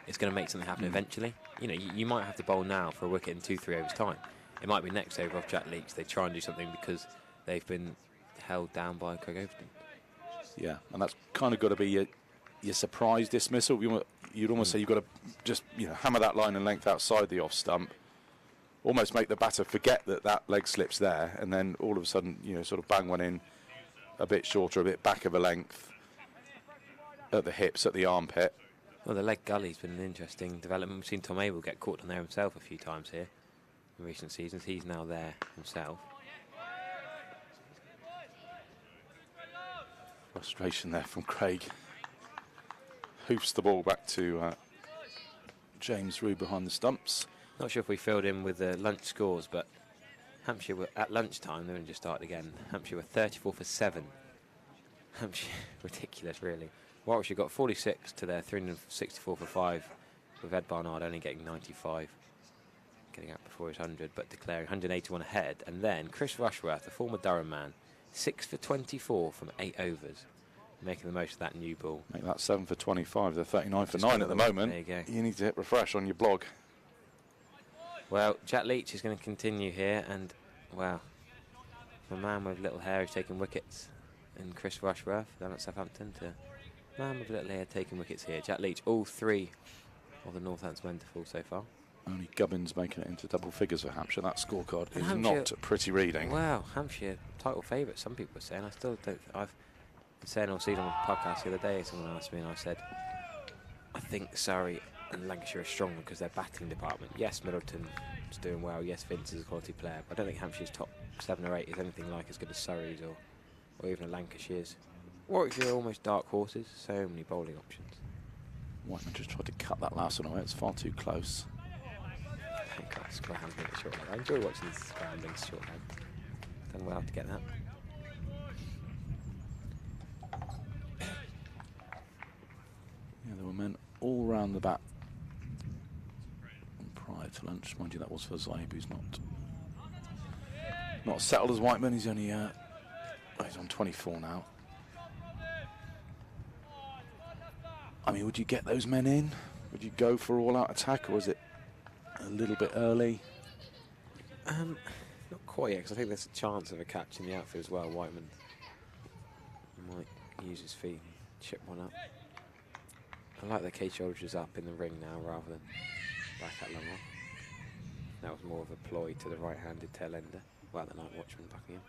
it's going to make something happen eventually. You know, you might have to bowl now for a wicket in 2-3 overs time. It might be next over off Jack Leach. They try and do something because they've been held down by Craig Overton. Yeah, and that's kind of got to be your surprise dismissal. You'd almost say you've got to just hammer that line and length outside the off stump, almost make the batter forget that leg slip's there, and then all of a sudden sort of bang one in a bit shorter, a bit back of a length at the hips, at the armpit. Well, the leg gully's been an interesting development. We've seen Tom Abel get caught on there himself a few times here in recent seasons. He's now there himself. Frustration there from Craig. Hoofs the ball back to James Rue behind the stumps. Not sure if we filled in with the lunch scores, but Hampshire were at lunchtime. They're going to just start again. Hampshire were 34 for 7. Hampshire, ridiculous, really. Warwickshire got 46 to their 364 for 5, with Ed Barnard only getting 95, getting out before his 100, but declaring 181 ahead. And then Chris Rushworth, the former Durham man, 6 for 24 from 8 overs, making the most of that new ball. Make that 7 for 25. They're 39 for 9 at the moment. There you go. You need to hit refresh on your blog. Well, Jack Leach is going to continue here, and wow, a man with little hair is taking wickets, and Chris Rushworth down at Southampton to man with little hair taking wickets here. Jack Leach, all 3 of the Northants men to fall so far. Only Gubbins making it into double figures for Hampshire. That scorecard is Hampshire, not pretty reading. Wow, Hampshire title favourite, some people are saying. I still don't. I've been saying all season on the podcast the other day, someone asked me and I said, I think Surrey and Lancashire are strong because their batting department. Yes, Middleton is doing well. Yes, Vince is a quality player. But I don't think Hampshire's top 7 or 8 is anything like as good as Surrey's or even a Lancashire's. Warwickshire are almost dark horses. So many bowling options. Whiteman just tried to cut that last one away. It's far too close. Scramblings at short leg. I enjoy watching these scramblings short leg. Done well to get that. Yeah, there were men all round the bat prior to lunch. Mind you, that was for Zaib, who's not settled as Whiteman. He's only he's on 24 now. I mean, would you get those men in? Would you go for all-out attack, or is it a little bit early? Not quite yet, because I think there's a chance of a catch in the outfield as well. Whiteman might use his feet and chip one up. I like the Cage shoulders up in the ring now rather than back at level. That was more of a ploy to the right-handed tail ender. Well, the night watchman backing him.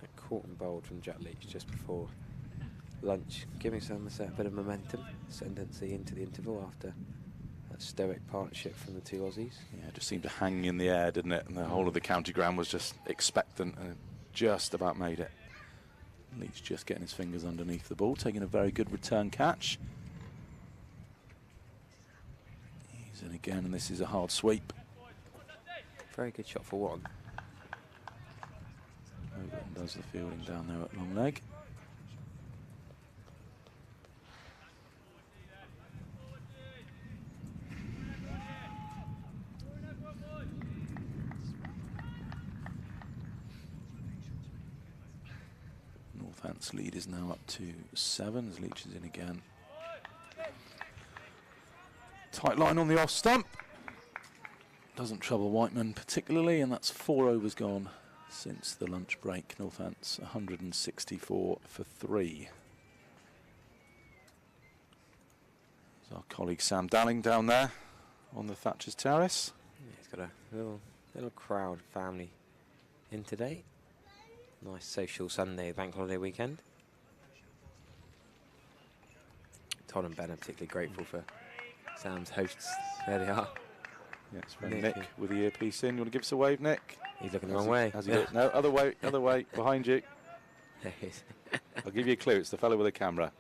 A caught and bowled from Jack Leach just before lunch, giving Somerset a bit of momentum, ascendancy into the interval after that stoic partnership from the two Aussies. Yeah, it just seemed to hang in the air, didn't it? And the whole of the county ground was just expectant and just about made it. Leach just getting his fingers underneath the ball, taking a very good return catch. He's in again, and this is a hard sweep. Very good shot for one. Overton does the fielding down there at long leg. Northants' lead is now up to 7 as Leach is in again. Tight line on the off stump. Doesn't trouble Whiteman particularly, and that's 4 overs gone since the lunch break. Northants 164 for 3. There's our colleague Sam Dalling down there on the Thatcher's Terrace. Yeah, he's got a little crowd family in today. Nice social Sunday bank holiday weekend. Todd and Ben are particularly grateful for Sam's hosts. There they are. Yes, Nick with the earpiece in. You want to give us a wave, Nick? He's looking the wrong way. No, other way, behind you. There he is. I'll give you a clue. It's the fellow with the camera.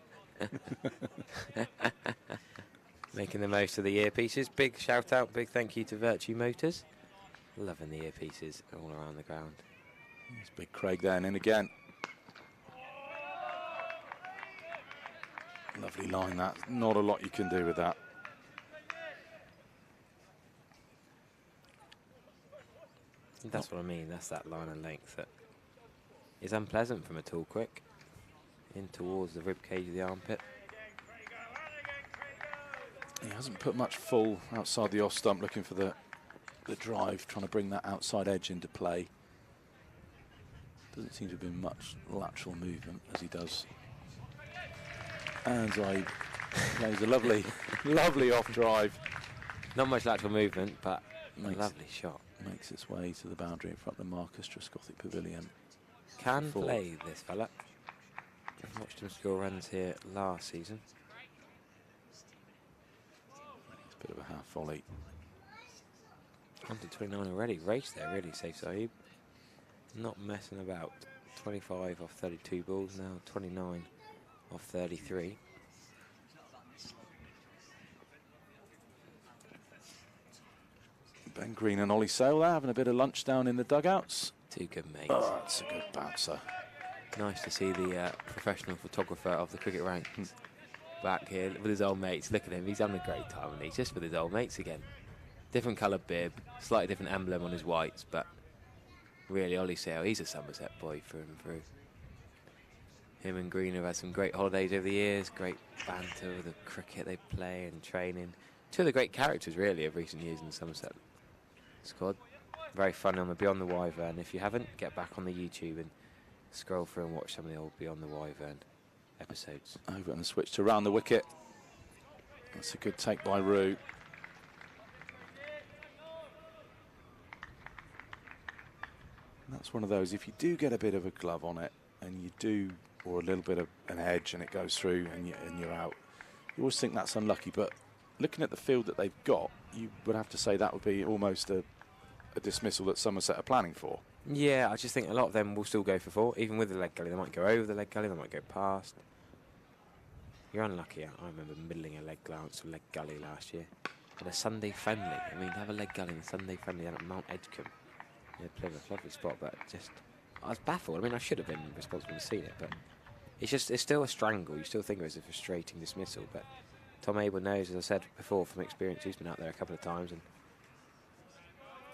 Making the most of the earpieces. Big shout out, big thank you to Virtue Motors. Loving the earpieces all around the ground. There's Big Craig then in again. Lovely line that. Not a lot you can do with that. That's what I mean. That's that line of length that is unpleasant from a tall quick. In towards the rib cage of the armpit. He hasn't put much full outside the off stump, looking for the drive, trying to bring that outside edge into play. Doesn't seem to have been much lateral movement as he does. And Zaid plays a lovely, lovely off drive. Not much lateral movement, but a lovely shot. Makes its way to the boundary in front of the Marcus Trescothic Pavilion. Can play this fella. I've watched him score runs here last season. It's a bit of a half volley. 129 already. Race there, really, safe Sahib. Not messing about. 25 off 32 balls now, 29 off 33. Ben Green and Ollie Sale there having a bit of lunch down in the dugouts. Two good mates. Oh, that's a good bouncer. Nice to see the professional photographer of the cricket ranks back here with his old mates. Look at him, he's having a great time, and he's just with his old mates again. Different coloured bib, slightly different emblem on his whites, but really Ollie Sale, he's a Somerset boy through and through. Him and Green have had some great holidays over the years, great banter with the cricket they play and training. Two of the great characters really of recent years in the Somerset squad. Very fun on the Beyond the Wyvern. If you haven't, get back on the YouTube and scroll through and watch some of the old Beyond the Wyvern episodes. Over and switch to round the wicket. That's a good take by Rue. That's one of those, if you do get a bit of a glove on it and you do, or a little bit of an edge and it goes through and you're out, you always think that's unlucky, but looking at the field that they've got, you would have to say that would be almost a dismissal that Somerset are planning for. Yeah, I just think a lot of them will still go for 4, even with the leg gully. They might go over the leg gully, they might go past. You're unlucky. I remember middling a leg glance or leg gully last year. And a Sunday friendly. I mean, to have a leg gully in a Sunday friendly down at Mount Edgecombe. Yeah, Plymouth, lovely spot, but just, I was baffled. I mean, I should have been responsible to see it, but it's still a strangle. You still think of it as a frustrating dismissal, but Tom Abel knows, as I said before from experience, he's been out there a couple of times, and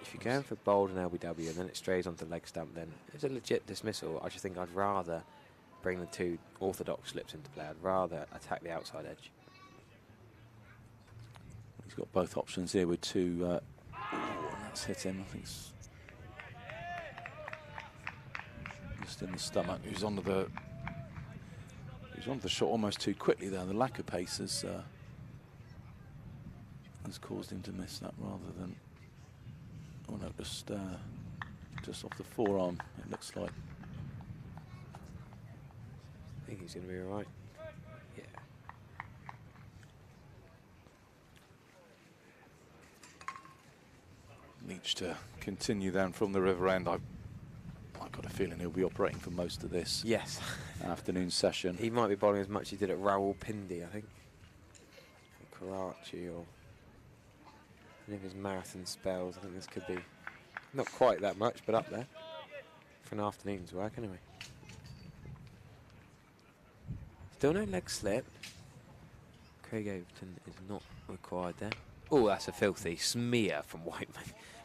if you're going for bold and LBW and then it strays onto leg stump, then it's a legit dismissal. I just think I'd rather bring the two orthodox slips into play. I'd rather attack the outside edge. He's got both options here with two. That's hit him. I think it's just in the stomach. He's onto the shot almost too quickly there. The lack of pace has caused him to miss that rather than. Oh no, just off the forearm. It looks like. I think he's going to be all right. Yeah. Leach to continue then from the river end. I've got a feeling he'll be operating for most of this Yes. afternoon session. He might be bowling as much as he did at Rawalpindi, I think. Or Karachi, or any of his marathon spells. I think this could be not quite that much, but up there for an afternoon's work anyway. Still no leg slip. Craig Overton is not required there. Oh, that's a filthy smear from Whiteman.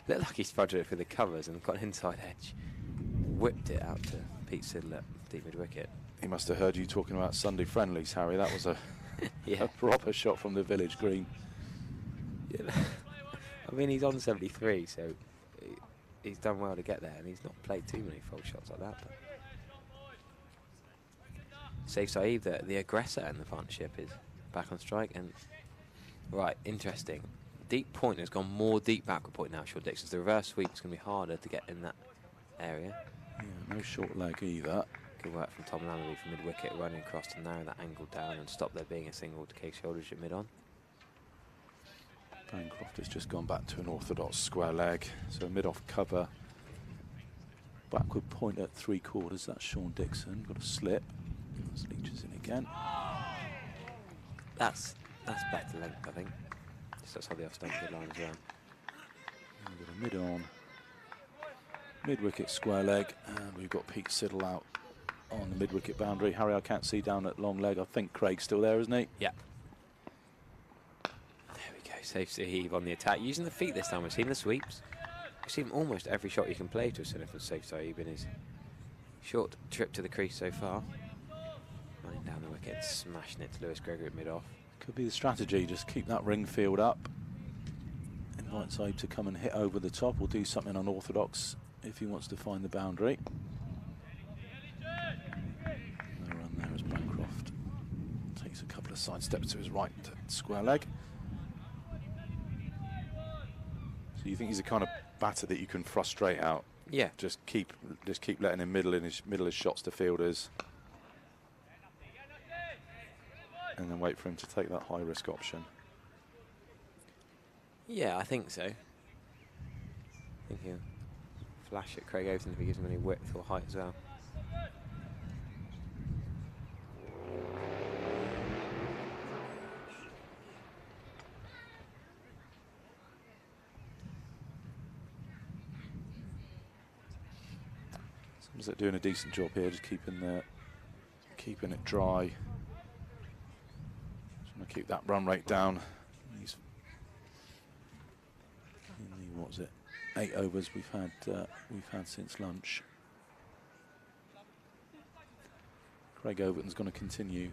Looked like he's fudged it through the covers and got an inside edge. Whipped it out to Pete Siddle at deep mid-wicket. He must have heard you talking about Sunday friendlies, Harry. That was a, Yeah. a proper shot from the village green. Yeah. I mean, he's on 73, so he's done well to get there, and he's not played too many full shots like that. But Saif Saeed, the aggressor in the partnership, is back on strike. And right, interesting. Deep point has gone more deep backward point now, Sean Dixon. The reverse sweep is going to be harder to get in that area. Yeah, no short leg either. Good work from Tom Lamley from mid-wicket, running across to narrow that angle down and stop there being a single to Case Shoulders at mid-on. Bancroft has just gone back to an orthodox square leg, so mid-off cover. Backward point at 3/4. That's Sean Dixon. Got a slip. As Leach is in again. That's better length, I think. Just outside the off-stump good line as well. And we've got a mid-on, mid-wicket square leg, and we've got Pete Siddle out on the mid-wicket boundary. Harry, I can't see down at long leg. I think Craig's still there, isn't he? Yeah. There we go. Safe Saeed on the attack, using the feet this time. We've seen the sweeps. We've seen almost every shot you can play to a centre for Saif Saeed in his short trip to the crease so far. Running down the wicket, smashing it to Lewis Gregory at mid-off. Could be the strategy, just keep that ring field up. Invite Saeed to come and hit over the top, or do something unorthodox if he wants to find the boundary. No run there as Bancroft takes a couple of side steps to his right square leg. So you think he's the kind of batter that you can frustrate out? Yeah. Just keep letting him middle his shots to fielders. And then wait for him to take that high risk option. Yeah, I think so. I think he'll flash at Craig Overton if he gives him any width or height as well. Somerset doing a decent job here, just keeping it dry. Trying to keep that run rate down. He's in the, what was it, 8 overs we've had since lunch. Craig Overton's going to continue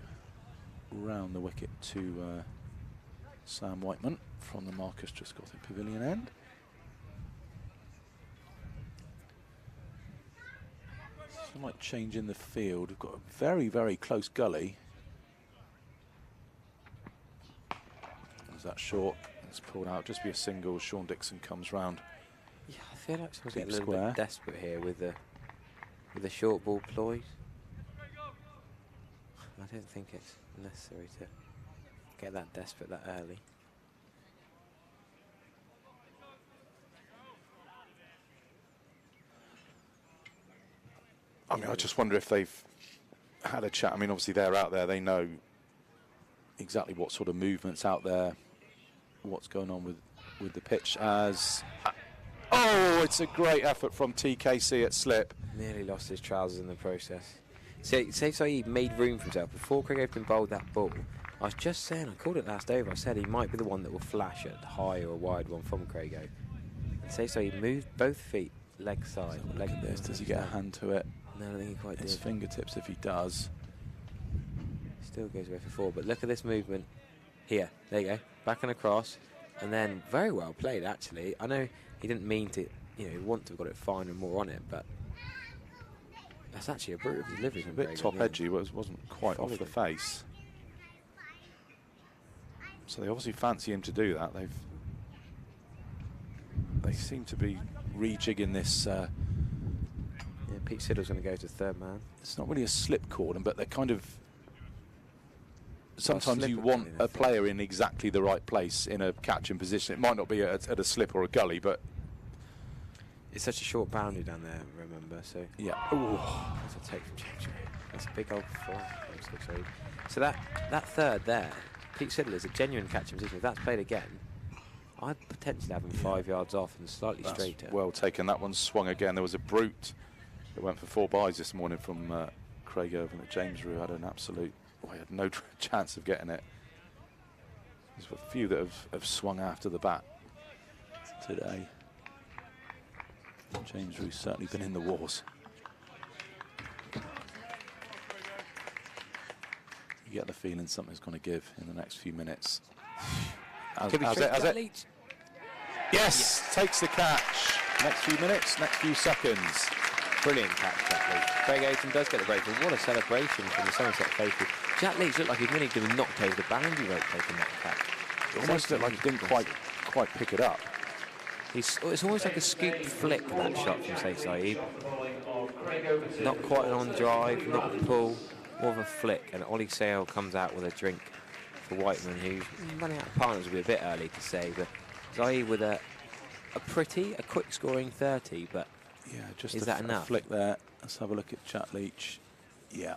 round the wicket to Sam Whiteman from the Marcus Trescothick Pavilion end. Slight change in the field. We've got a very, very close gully. Is that short? It's pulled out. Just be a single. Sean Dixon comes round. Yeah, I feel like someone's Deep getting a little square. bit desperate here with the short ball ploys. I don't think it's necessary to get that desperate that early. I mean, I just wonder if they've had a chat. I mean, obviously they're out there. They know exactly what sort of movement's out there, what's going on with the pitch. As oh, it's a great effort from TKC at slip. Nearly lost his trousers in the process. Say Saeed made room for himself before Craig Overton bowled that ball. I was just saying, I called it last over. I said he might be the one that will flash at high or a wide one from Craig O. And Saeed moved both feet, leg side. Look at this. Does he get a hand to it? No, I don't think he quite His did. fingertips, if he does. Still goes away for 4, but look at this movement here. There you go, back and across, and then very well played actually. I know he didn't mean to, want to have got it fine and more on it, but that's actually a brutal delivery. A bit top edgy, wasn't quite off the face. So they obviously fancy him to do that. They seem to be rejigging this. Pete Siddle's going to go to third man. It's not really a slip cordon, but they're kind of. Sometimes you want a player in exactly the right place in a catching position. It might not be at a slip or a gully, but it's such a short boundary down there. Remember, so yeah. That's a take from Changchun. That's a big old 4. So that third there, Pete Siddle is a genuine catching position. If that's played again, I'd potentially have him 5 yards off and slightly straighter. Well taken. That one swung again. There was a brute that went for 4 byes this morning from Craig Irvin. James Rue had an absolute. He had no chance of getting it. There's a few that have swung after the bat today. James Rue's certainly been in the wars. You get the feeling something's going to give in the next few minutes. Has it? Yes, takes the catch. Next few minutes, next few seconds. Brilliant catch, Jack Leach. Craig Overton does get the break, but what a celebration from the Somerset faithful. Jack Leach looked like he'd nearly given knocked over the boundary rope taking that catch. It almost looked like he didn't quite pick it up. It's almost like a scoop flick, that shot from Saeed. Not quite an on drive, not a pull, more of a flick. And Ollie Sale comes out with a drink for Whiteman, who's running out of partners will be a bit early to say, but Saeed with a quick scoring 30, but yeah, just is that enough? A flick there. Let's have a look at Jack Leach. Yeah.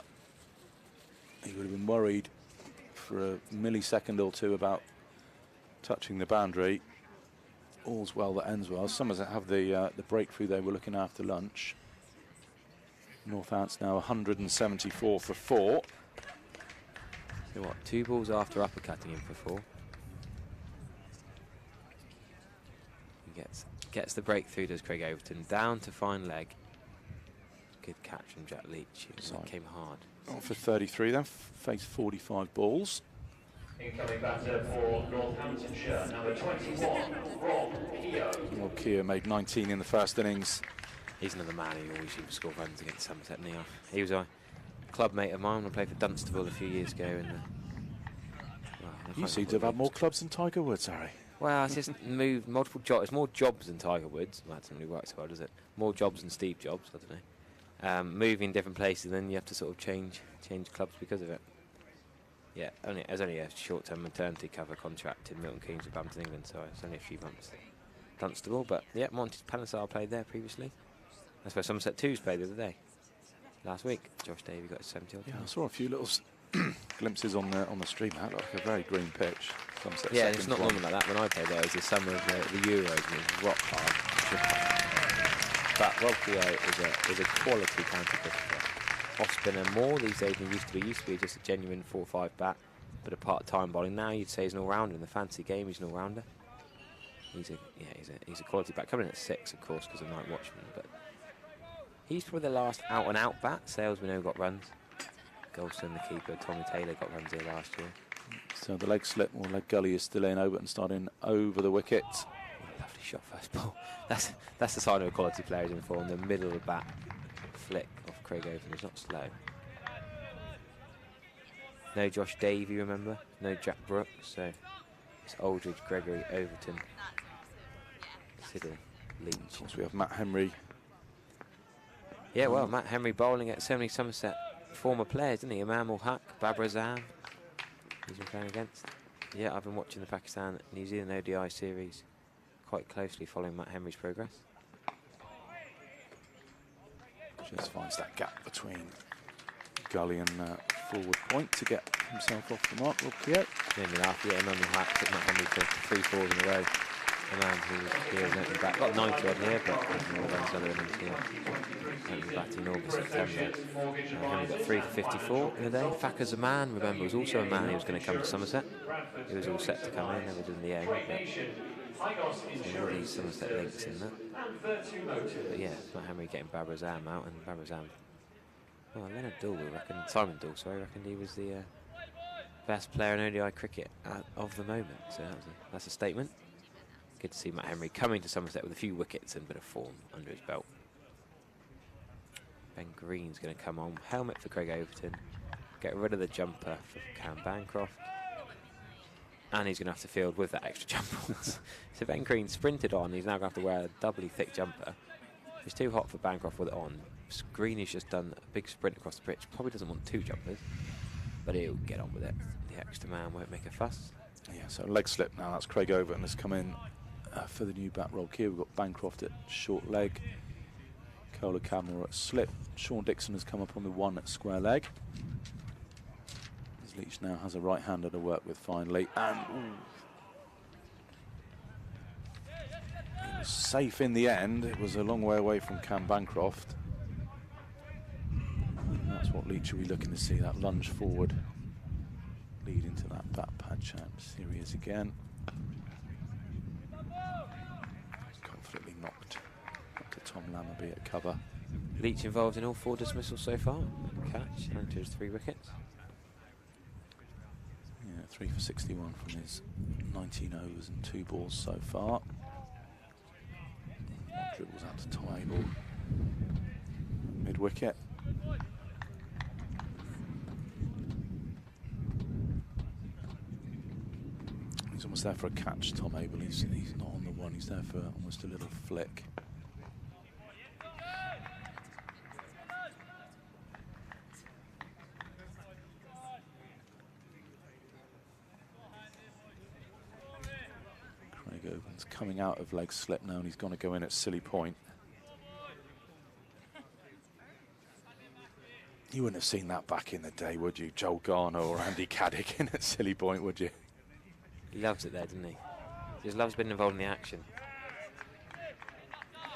He would have been worried for a millisecond or two about touching the boundary. All's well that ends well. Somerset have the breakthrough they were looking after lunch. Northants now 174 for 4. So what, 2 balls after uppercutting him for 4. He gets the breakthrough, does Craig Overton, down to fine leg. Good catch from Jack Leach. That came hard. On for 33 then, faced 45 balls. Incoming batter for Northamptonshire, number 21, Rob Keogh. Well, Keogh made 19 in the first innings. He's another man who always used to score runs against Somerset, and he was a club mate of mine when I played for Dunstable a few years ago. And you seem to have had more clubs than Tiger Woods, Harry. Well, it's just moved multiple jobs. It's more jobs than Tiger Woods. Well, that doesn't really work so well, does it? More jobs than Steve Jobs, I don't know. Moving different places, then you have to sort of change clubs because of it. Yeah, there's only a short-term maternity cover contract in Milton Keynes with Bampton, England, so it's only a few months. Dunstable, but yeah, Monty Panesar played there previously. That's where Somerset 2's played the other day. Last week, Josh Davey got his 70-odd. Yeah, I saw a few little glimpses on the stream. That looked like a very green pitch. Somerset yeah, it's not normal like that. When I played there, it was the summer of the Euros, and it was rock hard. But Rob Keogh is a quality county cricketer. Off spinner more these days than he used to be. He used to be just a genuine 4-5 bat, but a part-time bowling. Now you'd say he's an all-rounder in the fancy game. He's an all-rounder. He's a quality bat. Coming in at 6, of course, because of Night Watchman. But he's probably the last out-and-out bat. Sales, we know, got runs. Goldson, the keeper, Tommy Taylor got runs here last year. So the leg slip or leg gully is still in. Overton starting over the wicket. Lovely shot first ball. That's the sign of a quality player in form. The middle of the bat flick off Craig Overton is not slow. No Josh Davey, remember? No Jack Brooks. So it's Aldridge, Gregory, Overton, Siddle, Leach. Of course, we have Matt Henry. Yeah, well, Matt Henry bowling at so many Somerset former players, didn't he? Imam ul Haq, Babur Azam. He's been playing against. Yeah, I've been watching the Pakistan New Zealand ODI series quite closely, following Matt Henry's progress. Just finds that gap between gully and forward point to get himself off the mark. Rob Keogh. Nearly half, yeah, Imam ul Haq took Matt Henry for 3 4s in a row. the man who was here and opening back. Got 90 odd here, but more runs other innings here. Opening back in August, September. Henry got 3 for 54 in the day. Fakir's a man, remember, was also a man who was going to come to Somerset. He was all set to come in, never did in the end. But all these Somerset links in that. But yeah, it's not Henry getting Babrazam out, and Babrazam. Well, Leonard Dool, we reckon, Simon Dool, sorry, reckoned he was the best player in ODI cricket of the moment. So that's a statement. Good to see Matt Henry coming to Somerset with a few wickets and a bit of form under his belt. Ben Green's going to come on. Helmet for Craig Overton. Get rid of the jumper for Cam Bancroft. And he's going to have to field with that extra jumper. So Ben Green sprinted on. He's now going to have to wear a doubly thick jumper. It's too hot for Bancroft with it on. Green has just done a big sprint across the pitch. Probably doesn't want 2 jumpers, but he'll get on with it. The extra man won't make a fuss. Yeah, so leg slip now. That's Craig Overton has come in for the new bat roll here. We've got Bancroft at short leg, Kola Camera at slip. Sean Dixon has come up on the 1 at square leg. As Leach now has a right-hander to work with finally, and it was safe in the end. It was a long way away from Cam Bancroft. And that's what Leach will be looking to see, that lunge forward, lead into that bat pad champs. Here he is again. Confidently knocked to Tom Lammerby at cover. Leach involved in all 4 dismissals so far. Catch and to his 3 wickets. Yeah, 3 for 61 from his 19 overs and 2 balls so far. Dribbles out to Tom Abel. Mid wicket. He's almost there for a catch, Tom Abel. He's not on the 1, he's there for almost a little flick. Craig Overton's coming out of leg slip now, and he's going to go in at silly point. You wouldn't have seen that back in the day, would you? Joel Garner or Andy Caddick in at silly point, would you? He loves it there, doesn't he? He just loves being involved in the action.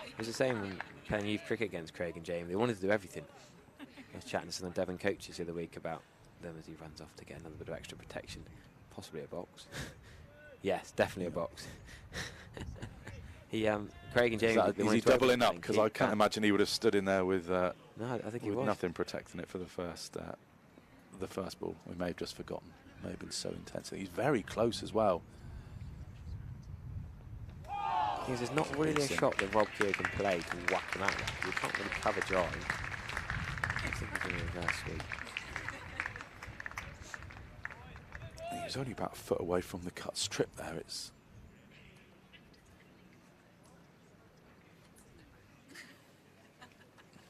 It was the same when playing youth cricket against Craig and Jamie. They wanted to do everything. I was chatting to some of the Devon coaches the other week about them as he runs off to get another bit of extra protection. Possibly a box. Yes, definitely a box. Craig and Jamie... Is he doubling up? Because I can't imagine he would have stood in there with, no, I think he was. Nothing protecting it for the first ball. We may have just forgotten. May have been so intense. He's very close as well. Because there's not really a shot that Rob Keogh can play to whack him out there. You can't really cover dry. I think he's doing a reverse sweep. He was only about a foot away from the cut strip there. It's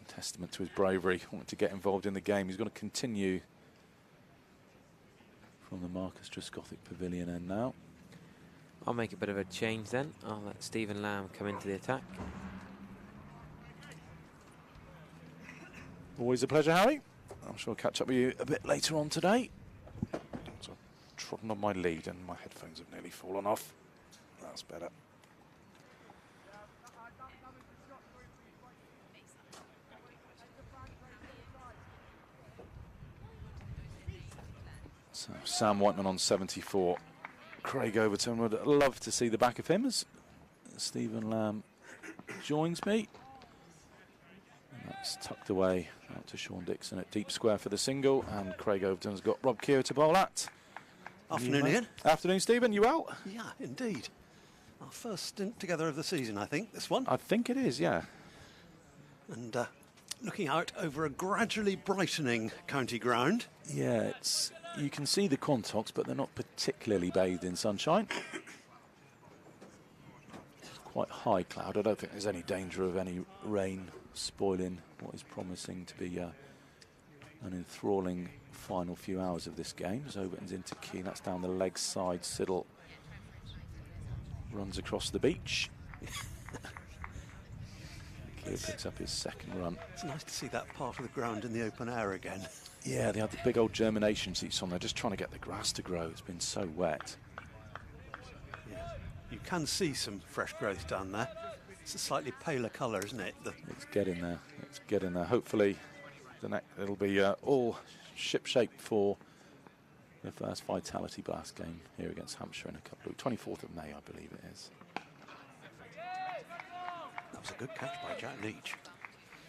a testament to his bravery. Wanted to get involved in the game. He's going to continue from the Marcus Trescothick Pavilion end now. I'll make a bit of a change then. I'll let Stephen Lamb come into the attack. Always a pleasure, Harry. I'm sure I'll catch up with you a bit later on today. So I've trodden on my lead and my headphones have nearly fallen off. That's better. So Sam Whiteman on 74. Craig Overton, would love to see the back of him as Stephen Lamb joins me. And that's tucked away out to Sean Dixon at deep square for the single, and Craig Overton's got Rob Keogh to bowl at. Afternoon, Ian. Afternoon, Stephen. You well? Yeah, indeed. Our first stint together of the season, I think, this one. I think it is, yeah. And looking out over a gradually brightening county ground. Yeah, it's... You can see the Quantocks, but they're not particularly bathed in sunshine. It's quite high cloud. I don't think there's any danger of any rain spoiling what is promising to be an enthralling final few hours of this game. As Overton's into key, that's down the leg side. Siddle runs across the beach. Keogh picks up his second run. It's nice to see that part of the ground in the open air again. Yeah, they had the big old germination seats on there, just trying to get the grass to grow. It's been so wet. Yeah, you can see some fresh growth down there. It's a slightly paler colour, isn't it? It's getting there. It's getting there. Hopefully, it'll be all ship-shape for the first Vitality Blast game here against Hampshire in a couple of 24th of May, I believe it is. That was a good catch by Jack Leach.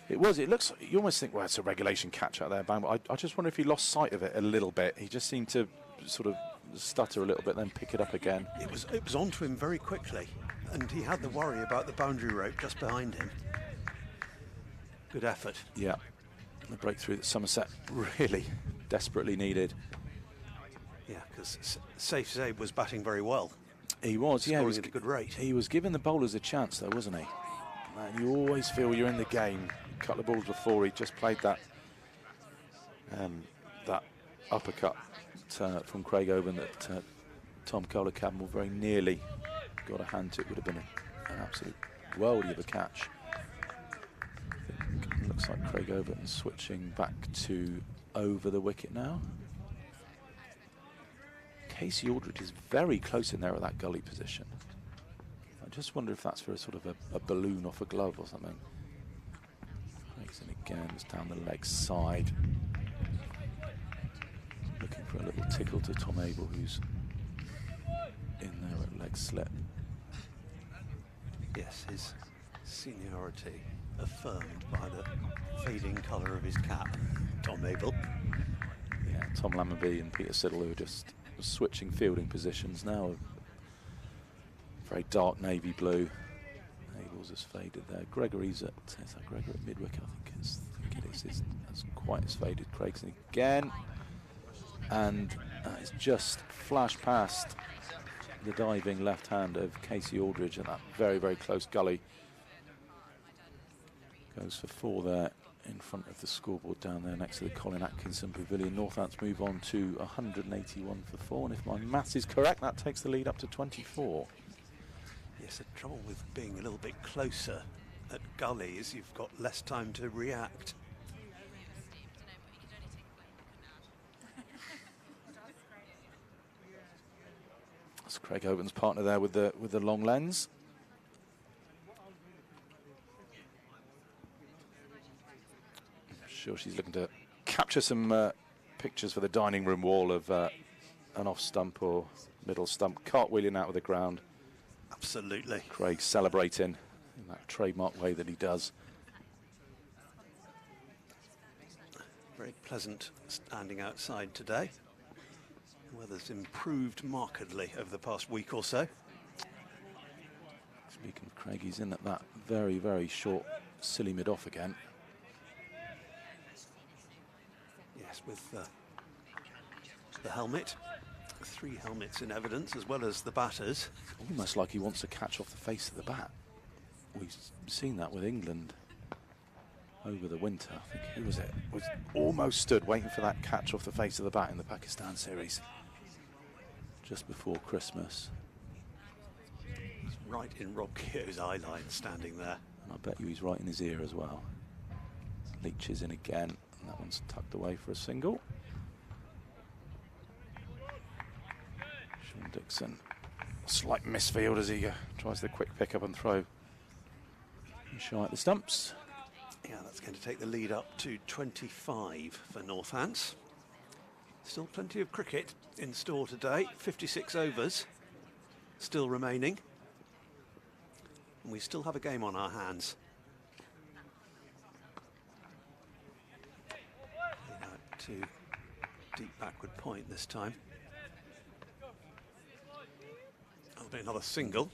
It was. It looks. You almost think, well, it's a regulation catch out there, Bang. But I just wonder if he lost sight of it a little bit. He just seemed to sort of stutter a little bit, then pick it up again. It was onto him very quickly, and he had the worry about the boundary rope just behind him. Good effort. Yeah, the breakthrough that Somerset really desperately needed. Yeah, because Safe Zabe was batting very well. He was, yeah. He was at a good rate. He was giving the bowlers a chance, though, wasn't he? Man, you always feel you're in the game. A couple of balls before, he just played that that uppercut from Craig Oban that Tom Kohler-Cadmore very nearly got a hand to. It would have been an absolute worldie of a catch. It looks like Craig Oban switching back to over the wicket now. Casey Aldridge is very close in there at that gully position. I just wonder if that's for a sort of a balloon off a glove or something. Craig's in again, it's down the leg side. Looking for a little tickle to Tom Abel, who's in there at leg slip. Yes, his seniority affirmed by the fading colour of his cap, Tom Abel. Yeah, Tom Lammerby and Peter Siddle, who are just switching fielding positions now. Very dark navy blue. Abel's has faded there. Gregory's at, is that Gregory at midwicket? I think it is. That's quite as faded. Craig's in again. And it's just flashed past the diving left hand of Casey Aldridge at that very, very close gully. Goes for 4 there in front of the scoreboard down there next to the Colin Atkinson Pavilion. Northants move on to 181 for 4, and if my maths is correct, that takes the lead up to 24. Yes, the trouble with being a little bit closer at gully is you've got less time to react. That's Craig Oban's partner there with the long lens. I'm sure she's looking to capture some pictures for the dining room wall of an off stump or middle stump cartwheeling out of the ground. Absolutely. Craig celebrating in that trademark way that he does. Very pleasant standing outside today. Weather's improved markedly over the past week or so. Speaking of Craig, he's in at that very, very short silly mid-off again. Yes, with the helmet. 3 helmets in evidence, as well as the batters. Almost like he wants to catch off the face of the bat. We've seen that with England over the winter. I think, who was it? Was almost stood waiting for that catch off the face of the bat in the Pakistan series just before Christmas. It's right in Rob Keogh's eye line, standing there. And I bet you he's right in his ear as well. Leach is in again, and that one's tucked away for a single. Sean Dixon, slight misfield as he tries the quick pick up and throw. Shy at the stumps. Yeah, that's going to take the lead up to 25 for Northants. Still plenty of cricket in store today. 56 overs still remaining. And we still have a game on our hands. Out to deep backward point this time. That'll be another single.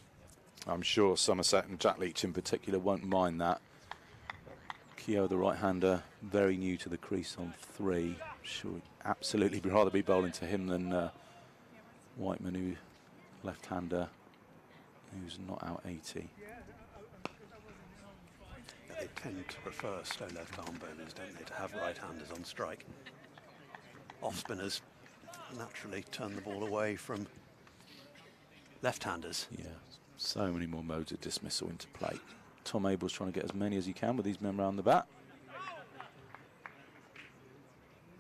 I'm sure Somerset and Jack Leach in particular won't mind that. Keogh, the right-hander, very new to the crease on 3. Sure, absolutely rather be bowling to him than Whiteman, who left-hander, who's not out 80. Yeah, they tend to prefer slow left-arm bowlers, don't they, to have right-handers on strike. Off-spinners naturally turn the ball away from left-handers. Yeah, so many more modes of dismissal into play. Tom Abel's trying to get as many as he can with these men round the bat.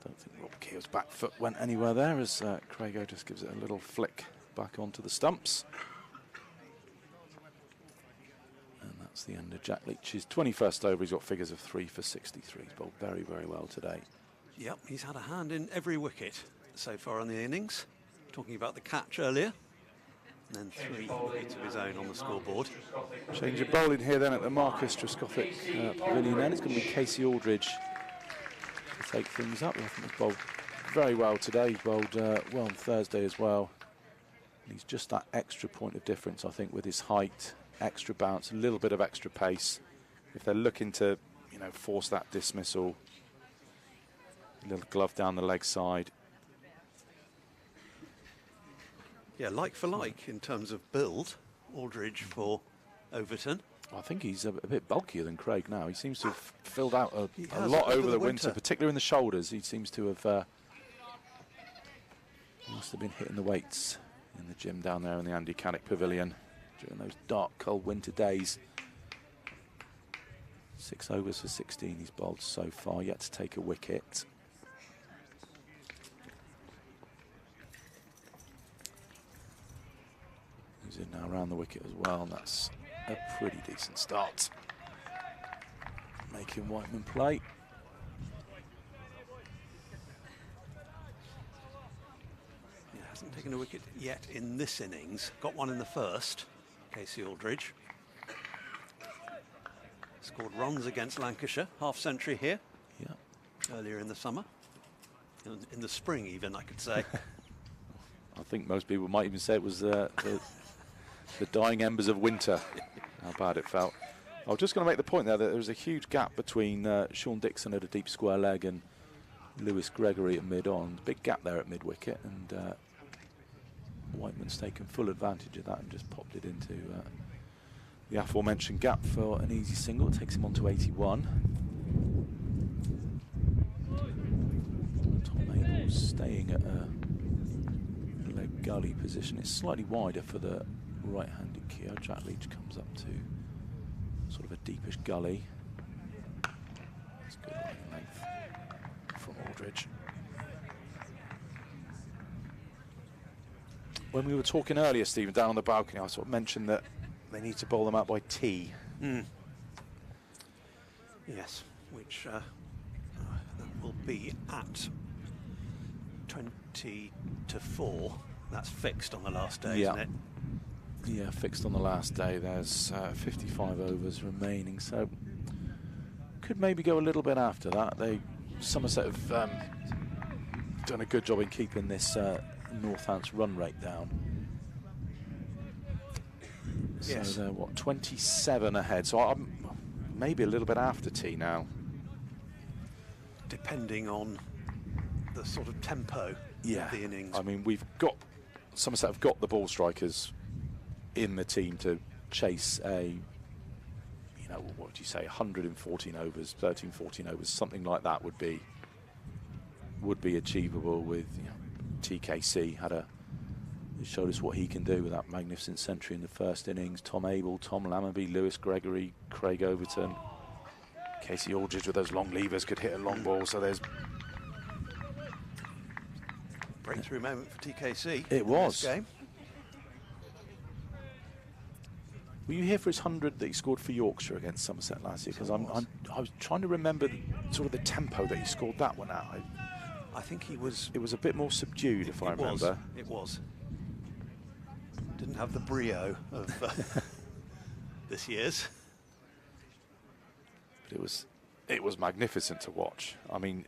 Don't think Rob Keogh's back foot went anywhere there as Craigo just gives it a little flick back onto the stumps. That's the end of Jack Leach's 21st over. He's got figures of 3 for 63. He's bowled very, very well today. Yep, he's had a hand in every wicket so far in the innings. Talking about the catch earlier. And then 3 wickets of his own on the scoreboard. Change of bowling here then at the Marcus Trescothick Pavilion then. It's going to be Casey Aldridge to take things up. I think he's bowled very well today. He bowled well on Thursday as well. And he's just that extra point of difference, I think, with his height, extra bounce, a little bit of extra pace. If they're looking to, you know, force that dismissal, a little glove down the leg side. Yeah, like for like in terms of build, Aldridge for Overton. I think he's a bit bulkier than Craig now. He seems to have filled out a has lot over the winter, particularly in the shoulders. He seems to have must have been hitting the weights in the gym down there in the Andy Caddick Pavilion during those dark, cold winter days. 6 overs for 16 he's bowled so far, yet to take a wicket. He's in now around the wicket as well, and that's a pretty decent start. Making Whiteman play. He hasn't taken a wicket yet in this innings. Got one in the first, Casey Aldridge. Scored runs against Lancashire, half century here. Yeah. Earlier in the summer. In the spring even, I could say. I think most people might even say it was the dying embers of winter, how bad it felt. I was just going to make the point there that there was a huge gap between Sean Dixon at a deep square leg and Lewis Gregory at mid-on. Big gap there at mid-wicket, and Whiteman's taken full advantage of that and just popped it into the aforementioned gap for an easy single. It takes him on to 81. Tom Abel's staying at a leg gully position. It's slightly wider for the right-handed keeper. Jack Leach comes up to sort of a deepish gully. That's good line length from Aldridge. When we were talking earlier, Stephen, down on the balcony, I sort of mentioned that they need to bowl them out by tea. Yes, which that will be at 20 to 4. That's fixed on the last day, isn't it? Yeah, fixed on the last day. There's 55 overs remaining, so could maybe go a little bit after that. Somerset have done a good job in keeping this Northants run rate down. Yes. So they're, what, 27 ahead. So I'm maybe a little bit after tea now. Depending on the sort of tempo of the innings. I mean, Somerset have got the ball strikers in the team to chase a, you know, what would you say, 114 overs, 13, 14 overs, something like that would be achievable with, you know, TKC he showed us what he can do with that magnificent century in the first innings. Tom Abel, Tom Lammerby, Lewis Gregory, Craig Overton, Casey Aldridge with those long levers could hit a long ball. So there's breakthrough moment for TKC. It was. This game. Were you here for his 100 that he scored for Yorkshire against Somerset last year? Because I was trying to remember sort of the tempo that he scored that one out. I think he was. It was a bit more subdued, if I remember. It was. Didn't have the brio of this year's. But it was magnificent to watch. I mean,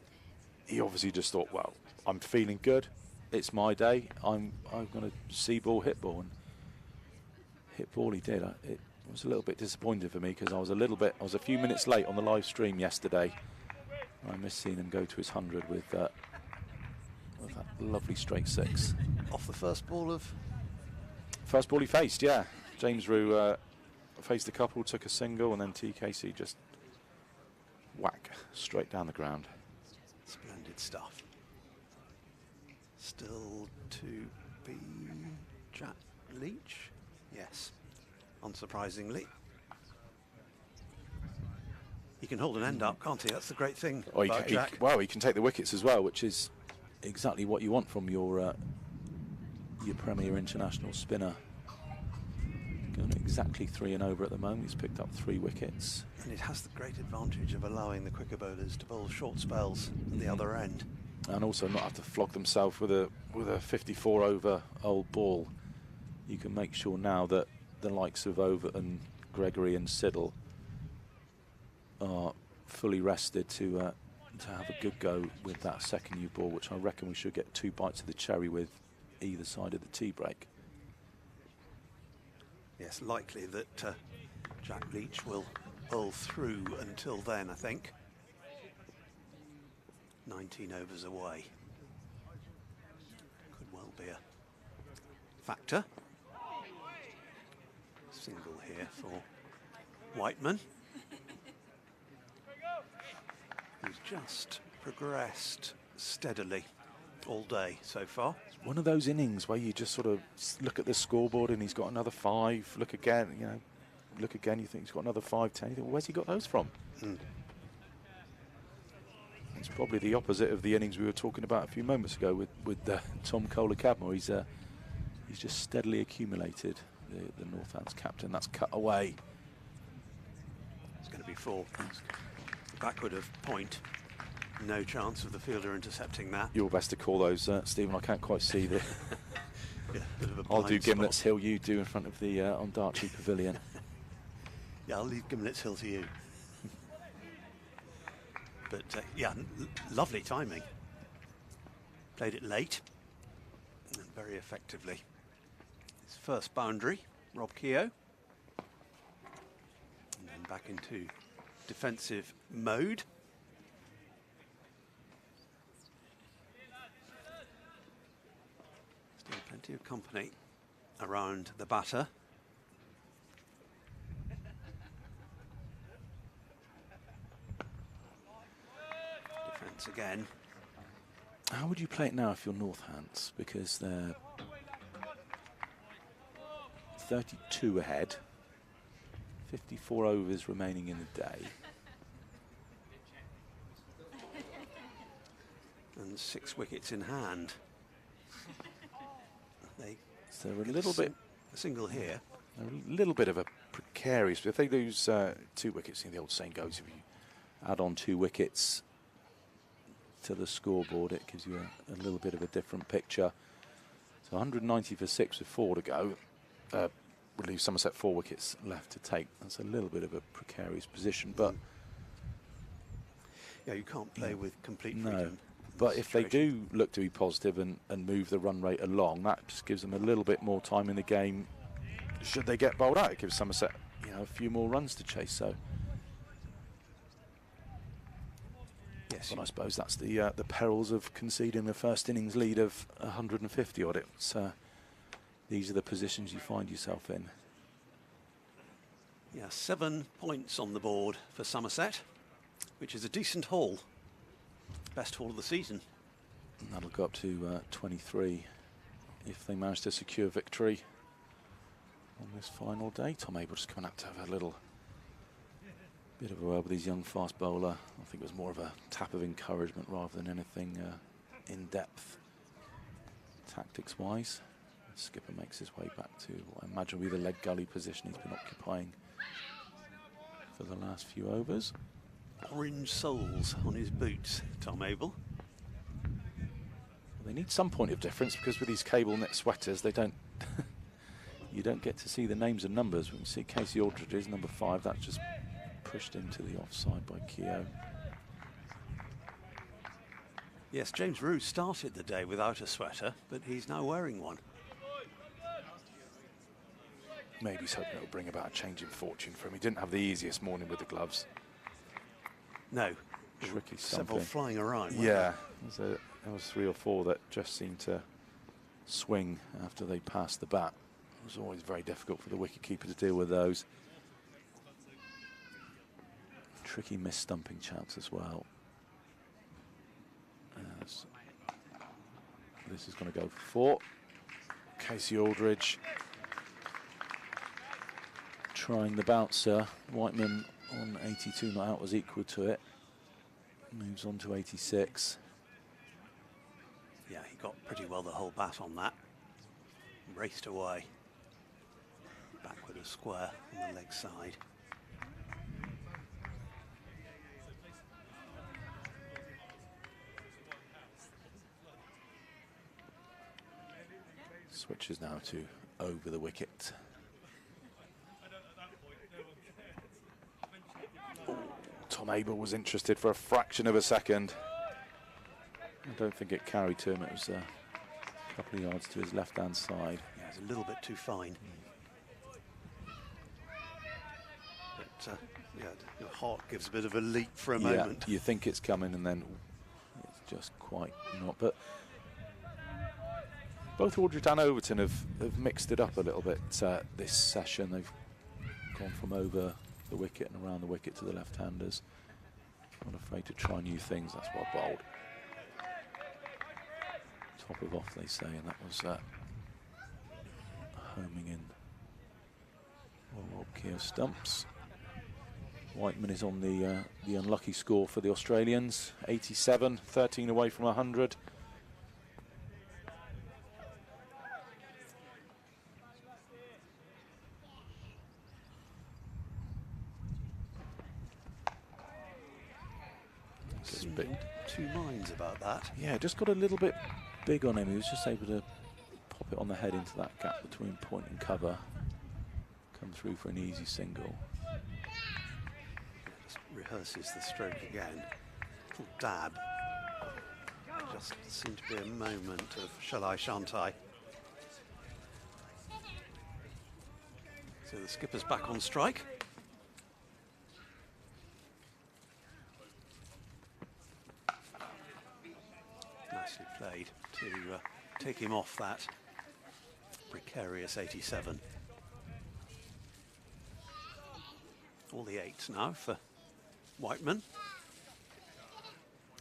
he obviously just thought, well, I'm feeling good. It's my day. I'm going to see ball, hit ball, and hit ball he did. It was a little bit disappointing for me because I was a few minutes late on the live stream yesterday. I missed seeing him go to his 100 with that lovely straight 6. Off the first ball he faced, yeah. James Rue faced a couple, took a single, and then TKC just whack straight down the ground. Splendid stuff. Still to be Jack Leach. Yes, unsurprisingly. He can hold an end up, can't he? That's the great thing about Jack. He can take the wickets as well, which is exactly what you want from your Premier International spinner. Going exactly 3 and over at the moment. He's picked up 3 wickets. And it has the great advantage of allowing the quicker bowlers to bowl short spells at the other end. And also not have to flog themselves with a 54 over old ball. You can make sure now that the likes of Overton, Gregory and Siddle are fully rested to have a good go with that second new ball, which I reckon we should get 2 bites of the cherry with either side of the tea break. Yes, likely that Jack Leach will bowl through until then, I think. 19 overs away. Could well be a factor. Single here for Whiteman, who's just progressed steadily all day so far. It's one of those innings where you just sort of look at the scoreboard and he's got another 5. Look again, you know, look again. You think he's got another 5, 10. You think, well, where's he got those from? It's probably the opposite of the innings we were talking about a few moments ago with Tom Kohler-Cadmore. He's just steadily accumulated. The Northants captain, that's cut away. It's going to be 4. Backward of point. No chance of the fielder intercepting that. You're best to call those, Stephen. I can't quite see the. Yeah, bit of a I'll do blind Gimlet's spot. Hill. You do in front of the Ondarchi Pavilion. Yeah, I'll leave Gimlet's Hill to you. But yeah, lovely timing. Played it late and very effectively. His first boundary, Rob Keogh. And then back into defensive mode. Still plenty of company around the batter. Defence again. How would you play it now if you're Northants? Because they're 32 ahead, 54 overs remaining in the day. And 6 wickets in hand. So they're a little bit. A single here. A little bit of a precarious. If they lose 2 wickets, the old saying goes, if you add on 2 wickets to the scoreboard, it gives you a little bit of a different picture. So 190 for 6 with 4 to go. Would leave Somerset 4 wickets left to take. That's a little bit of a precarious position, but yeah, you can't play with complete no. freedom. But if they do look to be positive and move the run rate along, that just gives them a little bit more time in the game. Should they get bowled out, it gives Somerset, a few more runs to chase. So, yes, but I suppose that's the perils of conceding the first innings lead of 150 odd. These are the positions you find yourself in. Yeah, 7 points on the board for Somerset, which is a decent haul. Best haul of the season. And that'll go up to 23 if they manage to secure victory on this final day. Tom Abel just coming up to have a little bit of a word with his young fast bowler. I think it was more of a tap of encouragement rather than anything in depth tactics wise. Skipper makes his way back to what I imagine will be the leg gully position he's been occupying for the last few overs. Orange soles on his boots, Tom Abel. They need some point of difference because with these cable knit sweaters, they don't. You don't get to see the names and numbers. We can see Casey Aldridge's number 5. That's just pushed into the offside by Keogh. Yes, James Roux started the day without a sweater, but he's now wearing one. Maybe he's hoping it'll bring about a change in fortune for him. He didn't have the easiest morning with the gloves. No. Tricky Several something. flying around. Yeah, there was 3 or 4 that just seemed to swing after they passed the bat. It was always very difficult for the wicketkeeper to deal with those. Tricky miss-stumping chance as well. This is going to go for 4. Casey Aldridge trying the bouncer. Whiteman on 82 not out was equal to it. Moves on to 86. Yeah, he got pretty well the whole bat on that. Raced away. Backward of square on the leg side. Switches now to over the wicket. Tom Abel was interested for a fraction of a second. I don't think it carried to him. It was a couple of yards to his left-hand side. Yeah, it's a little bit too fine. But yeah, your heart gives a bit of a leap for a moment. You think it's coming, and then it's just quite not. But both Aldridge and Overton have mixed it up a little bit this session. They've gone from over the wicket and around the wicket to the left-handers. Not afraid to try new things. That's well bowled. Top of off, they say, and that was homing in. Rob Keogh stumps. Whiteman is on the unlucky score for the Australians. 87, 13 away from 100. Two minds about that. Yeah, just got a little bit big on him. He was just able to pop it on the head into that gap between point and cover. Come through for an easy single. Just rehearses the stroke again. Little dab. Just seemed to be a moment of shall I, shan't I? So the skipper's back on strike. Nicely played to take him off that precarious 87. All the 8s now for Whiteman.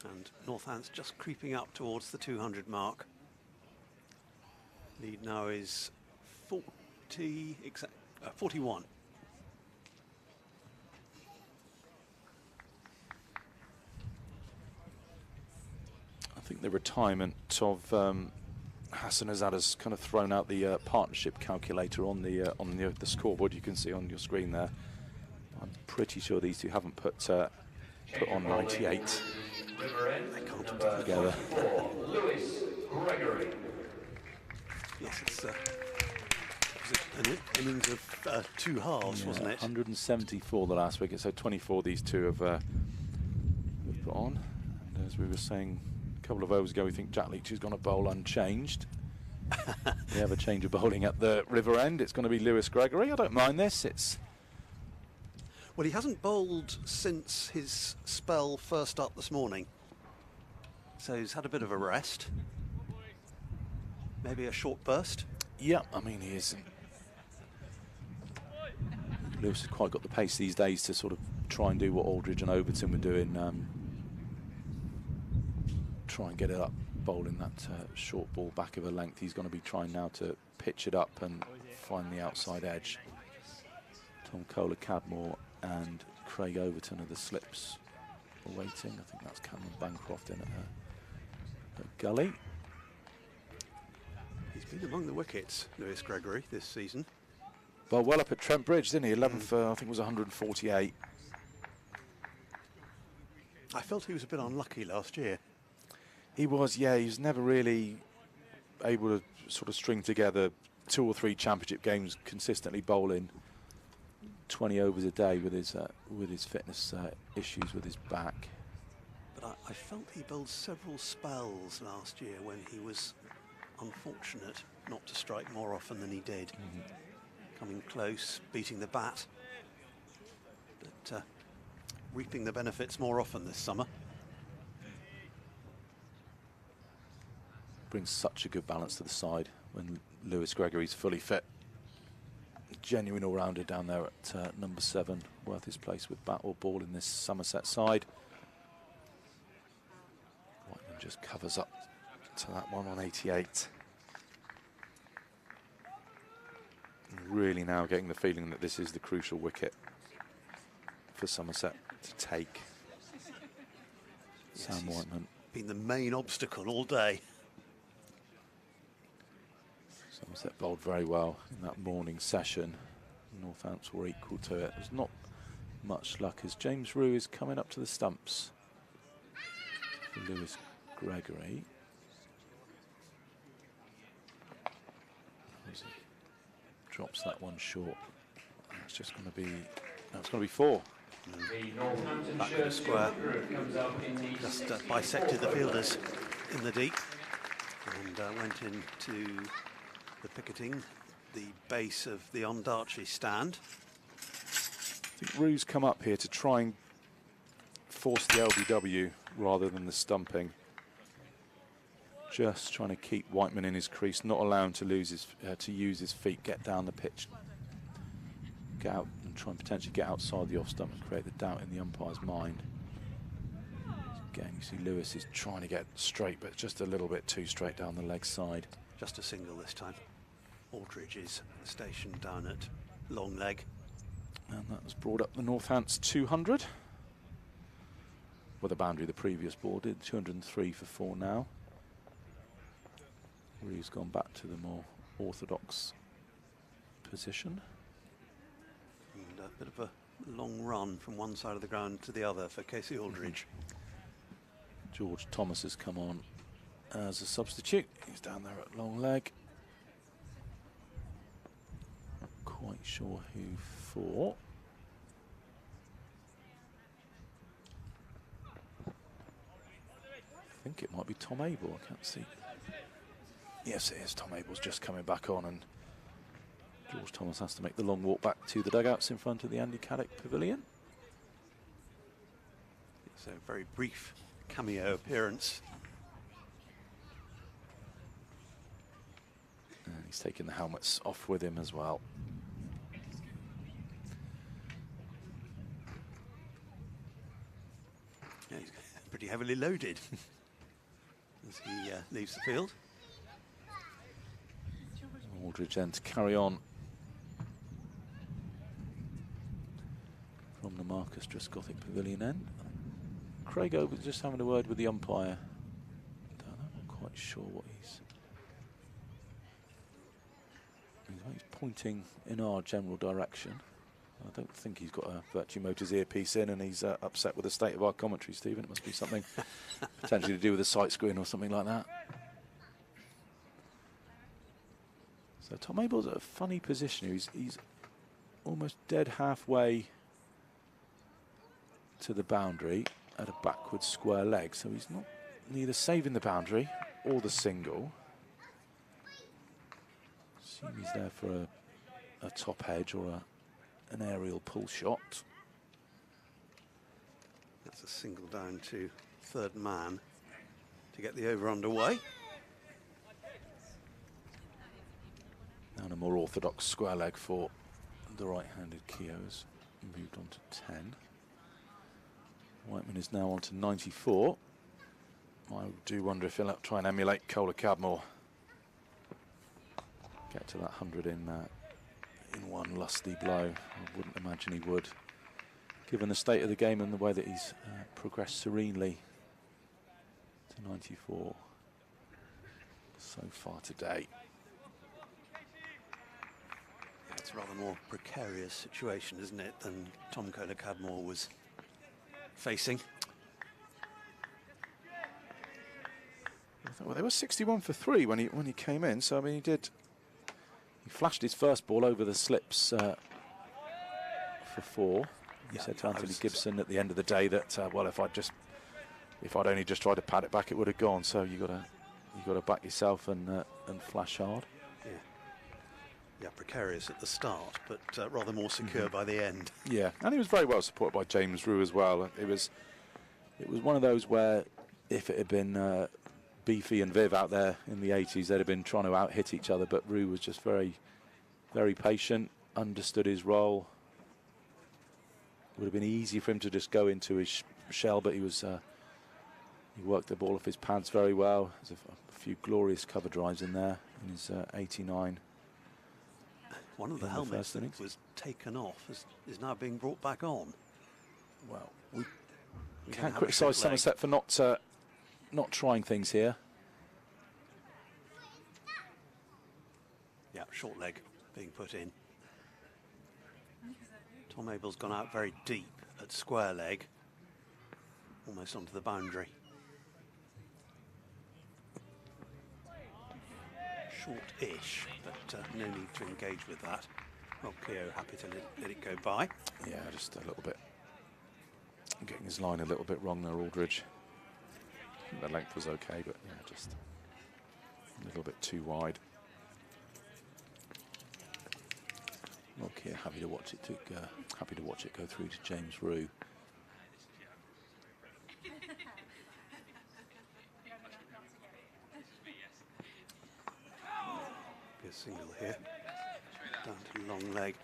And Northants just creeping up towards the 200 mark. Lead now is 41. I think the retirement of Hassan Azad has kind of thrown out the partnership calculator on the scoreboard. You can see on your screen there. I'm pretty sure these two haven't put on 98. They can't put it together. Lewis Gregory. Yes, it's an innings of 2 halves, wasn't it? 174 the last wicket, so 24 these two have put on. And as we were saying a couple of overs ago, we think Jack Leach is going to bowl unchanged. We have a change of bowling at the River End. It's going to be Lewis Gregory. I don't mind this. Well, he hasn't bowled since his spell first up this morning. So he's had a bit of a rest. Maybe a short burst. Yeah, I mean, he is. Lewis has quite got the pace these days to sort of try and do what Aldridge and Overton were doing. Try and get it up, bowling that short ball back of a length. He's going to be trying now to pitch it up and find the outside edge. Tom Kohler, Cadmore and Craig Overton are the slips awaiting. I think that's Cameron Bancroft in at gully. He's been among the wickets, Lewis Gregory, this season. Well up at Trent Bridge, didn't he? 11 for, I think it was 148. I felt he was a bit unlucky last year. He was, yeah. He was never really able to sort of string together 2 or 3 championship games consistently bowling 20 overs a day with his fitness issues with his back. But I felt he bowled several spells last year when he was unfortunate not to strike more often than he did. Coming close, beating the bat, but reaping the benefits more often this summer. Brings such a good balance to the side when Lewis Gregory's fully fit. Genuine all-rounder down there at number 7, worth his place with bat or ball in this Somerset side. Whiteman just covers up to that one on 88. And really now getting the feeling that this is the crucial wicket for Somerset to take. Yes, Sam Whiteman. Been the main obstacle all day. Somerset bowled very well in that morning session. Northampton were equal to it. There's not much luck as James Rue is coming up to the stumps for Lewis Gregory. As he drops that one short. It's just going to be, that's going to be 4. Back to the square. Just bisected the fielders in the deep and went into the picketing, the base of the Ondarchie stand. I think Rue's come up here to try and force the LBW rather than the stumping. Just trying to keep Whiteman in his crease, not allow him to lose his, to use his feet, get down the pitch, get out and try and potentially get outside the off stump and create the doubt in the umpire's mind. Again, you see Lewis is trying to get straight, but just a little bit too straight down the leg side. Just a single this time. Aldridge is stationed down at long leg. And that was brought up the Northants 200. Well, the boundary the previous ball did, 203 for 4 now. Rue's gone back to the more orthodox position. And a bit of a long run from one side of the ground to the other for Casey Aldridge. George Thomas has come on as a substitute. He's down there at long leg. Not quite sure who for. I think it might be Tom Abel, I can't see. Yes, it is. Tom Abel's just coming back on, and George Thomas has to make the long walk back to the dugouts in front of the Andy Caddick Pavilion. It's a very brief cameo appearance. And he's taking the helmets off with him as well. Yeah, he's pretty heavily loaded as he leaves the field. Aldridge then to carry on from the Marcus Trescothick Pavilion end. Craig Over just having a word with the umpire. I'm not quite sure what he's pointing in our general direction. I don't think he's got a Virtue Motors earpiece in, and he's upset with the state of our commentary, Stephen. It must be something potentially to do with the sight screen or something like that. So Tom Abel's at a funny position. He's almost dead halfway to the boundary at a backward square leg. So he's not neither saving the boundary or the single. Assume he's there for a top edge or an aerial pull shot. That's a single down to third man to get the over underway. Now a more orthodox square leg for the right-handed Keoghs. Moved on to 10. Whiteman is now on to 94. I do wonder if he'll try and emulate Kohler Cadmore. Get to that 100 in one lusty blow. I wouldn't imagine he would, given the state of the game and the way that he's progressed serenely to 94 so far today. It's a rather more precarious situation, isn't it, than Tom Kohler Cadmore was facing. Well, they were 61 for 3 when he came in. So I mean, he flashed his first ball over the slips for 4. He said to Anthony Gibson at the end of the day that well, if I'd only just tried to pad it back, it would have gone. So you got to back yourself and flash hard. Yeah, precarious at the start, but rather more secure by the end. Yeah, and he was very well supported by James Rue as well. It was one of those where if it had been Beefy and Viv out there in the 80s, they'd have been trying to out-hit each other, but Rue was just very, very patient, understood his role. It would have been easy for him to just go into his shell, but he worked the ball off his pads very well. There's a few glorious cover drives in there in his 89. One of the helmets that was taken off is now being brought back on. Well, we can't criticise Somerset for not trying things here. Yeah, short leg being put in. Tom Abel's gone out very deep at square leg, almost onto the boundary. Short-ish, but no need to engage with that. Well, Keogh happy to let it go by. Yeah, just a little bit. Getting his line a little bit wrong there, Aldridge. The length was okay, but yeah, just a little bit too wide. Okay, happy to watch it go through to James Rue. Be a single here, down to long leg.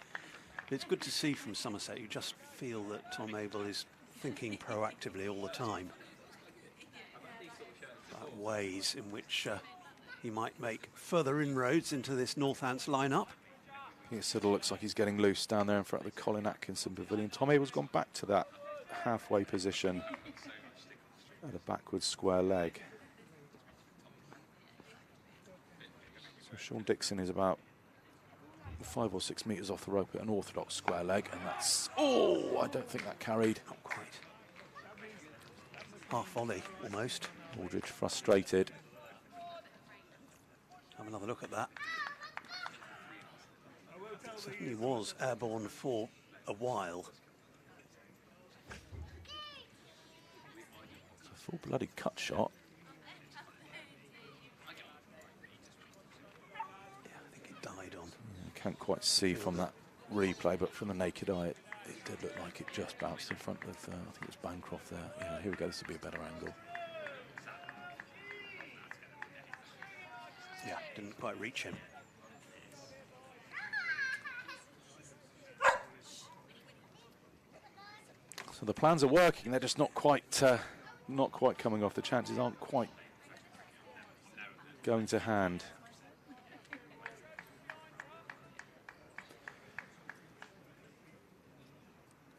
It's good to see from Somerset. You just feel that Tom Abel is thinking proactively all the time about ways in which he might make further inroads into this Northants lineup. It sort of looks like he's getting loose down there in front of the Colin Atkinson pavilion. Tom Abel's gone back to that halfway position at a backwards square leg. So Sean Dixon is about 5 or 6 metres off the rope at an orthodox square leg, and that's, oh, I don't think that carried. Not quite. Half volley, almost. Aldridge frustrated. Have another look at that. Certainly was airborne for a while. It's a full bloody cut shot. Yeah, I think it died on. You can't quite see from that replay, but from the naked eye, it did look like it just bounced in front of, I think it was Bancroft there. Yeah, here we go, this will be a better angle. Yeah, didn't quite reach him. So the plans are working, they're just not quite coming off. The chances aren't quite going to hand.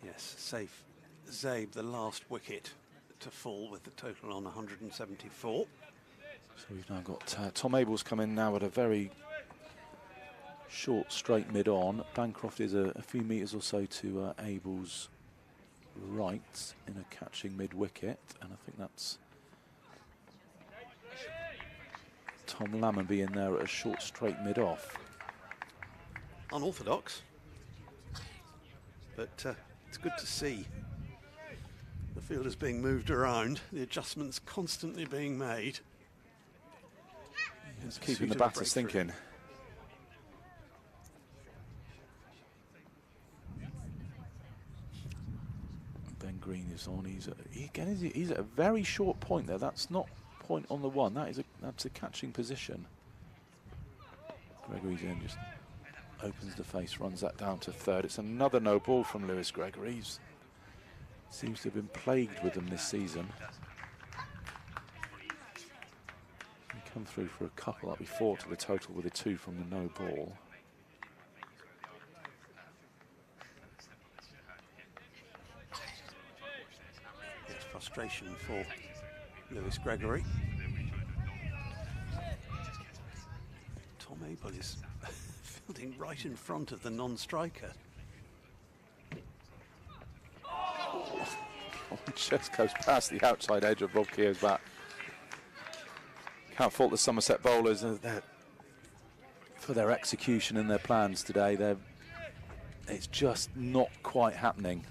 Yes, safe. Zabe, the last wicket to fall with the total on 174. So we've now got Tom Abel's come in now at a very short straight mid-on. Bancroft is a few metres or so to Abel's right in a catching mid-wicket, and I think that's Tom Lammonby in there at a short straight mid-off. Unorthodox, but it's good to see the fielders being moved around, the adjustments constantly being made. It's keeping the batters thinking. Ben Green is on. He's at a very short point there. That's not point on the one. That's a catching position. Gregory's in, just opens the face, runs that down to third. It's another no ball from Lewis Gregory. He seems to have been plagued with them this season. He come through for a couple, that'll be 4 to the total with a 2 from the no ball. Yes, frustration for Lewis Gregory. Tom Abel is fielding right in front of the non-striker. It just goes past the outside edge of Rob Keogh's bat. Can't fault the Somerset bowlers for their execution and their plans today. It's just not quite happening.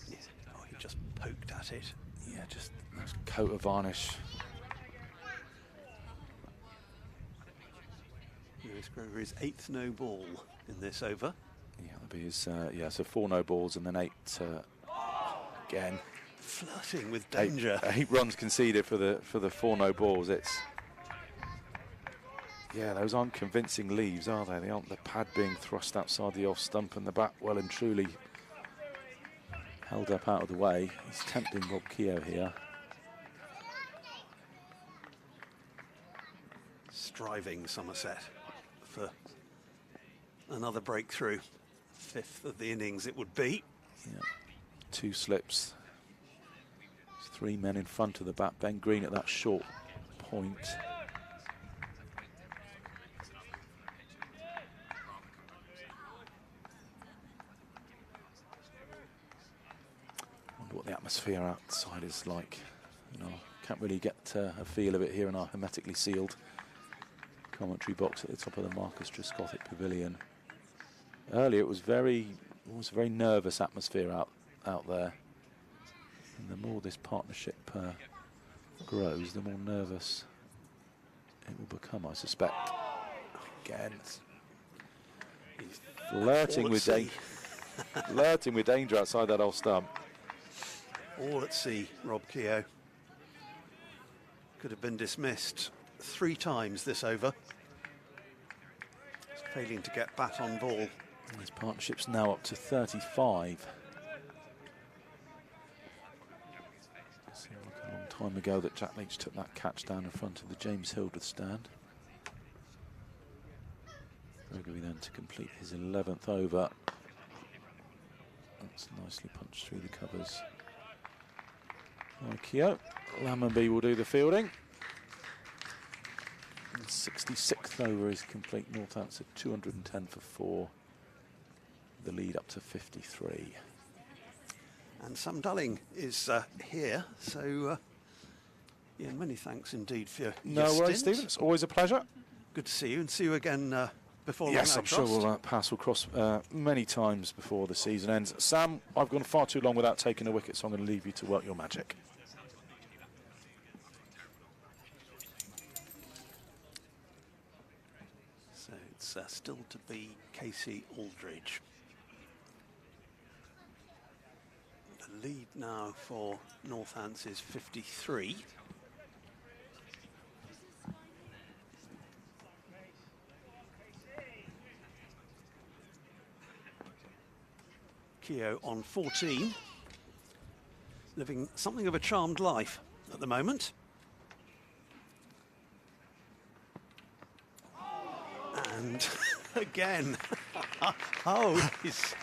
Yeah. Oh, he just poked at it. Yeah, just a coat of varnish. Lewis Gregory's 8th no ball in this over. Yeah, that'll be his, so 4 no balls and then 8 again. Flirting with danger. 8 runs conceded for the 4 no balls. Those aren't convincing leaves, are they? They aren't the pad being thrust outside the off stump and the bat well and truly held up out of the way. He's tempting Rob Keogh here. Striving Somerset for another breakthrough. 5th of the innings it would be. Yeah. 2 slips. 3 men in front of the bat. Ben Green at that short point. Wonder what the atmosphere outside is like. You know, can't really get a feel of it here in our hermetically sealed commentary box at the top of the Marcus Trescothick Pavilion. Earlier it was a very nervous atmosphere out there. And the more this partnership grows, the more nervous it will become, I suspect. Again, he's flirting with danger outside that old stump. All at sea, Rob Keogh. Could have been dismissed 3 times this over. He's failing to get bat on ball. And his partnership's now up to 35. Seemed like a long time ago that Jack Leach took that catch down in front of the James Hildreth stand. Gregory then to complete his 11th over. That's nicely punched through the covers. Keogh. Lammonby will do the fielding. And 66th over is complete. Northampton 210 for 4. The lead up to 53. And Sam Dulling is here, so yeah, many thanks indeed for your No worries, stint. Stephen. It's always a pleasure. Good to see you, and see you again before long. Yes, I'm sure we'll pass will cross many times before the season ends. Sam, I've gone far too long without taking a wicket, so I'm going to leave you to work your magic. So it's still to be Casey Aldridge. The lead now for Northants is 53. Keogh on 14, living something of a charmed life at the moment. And again, how is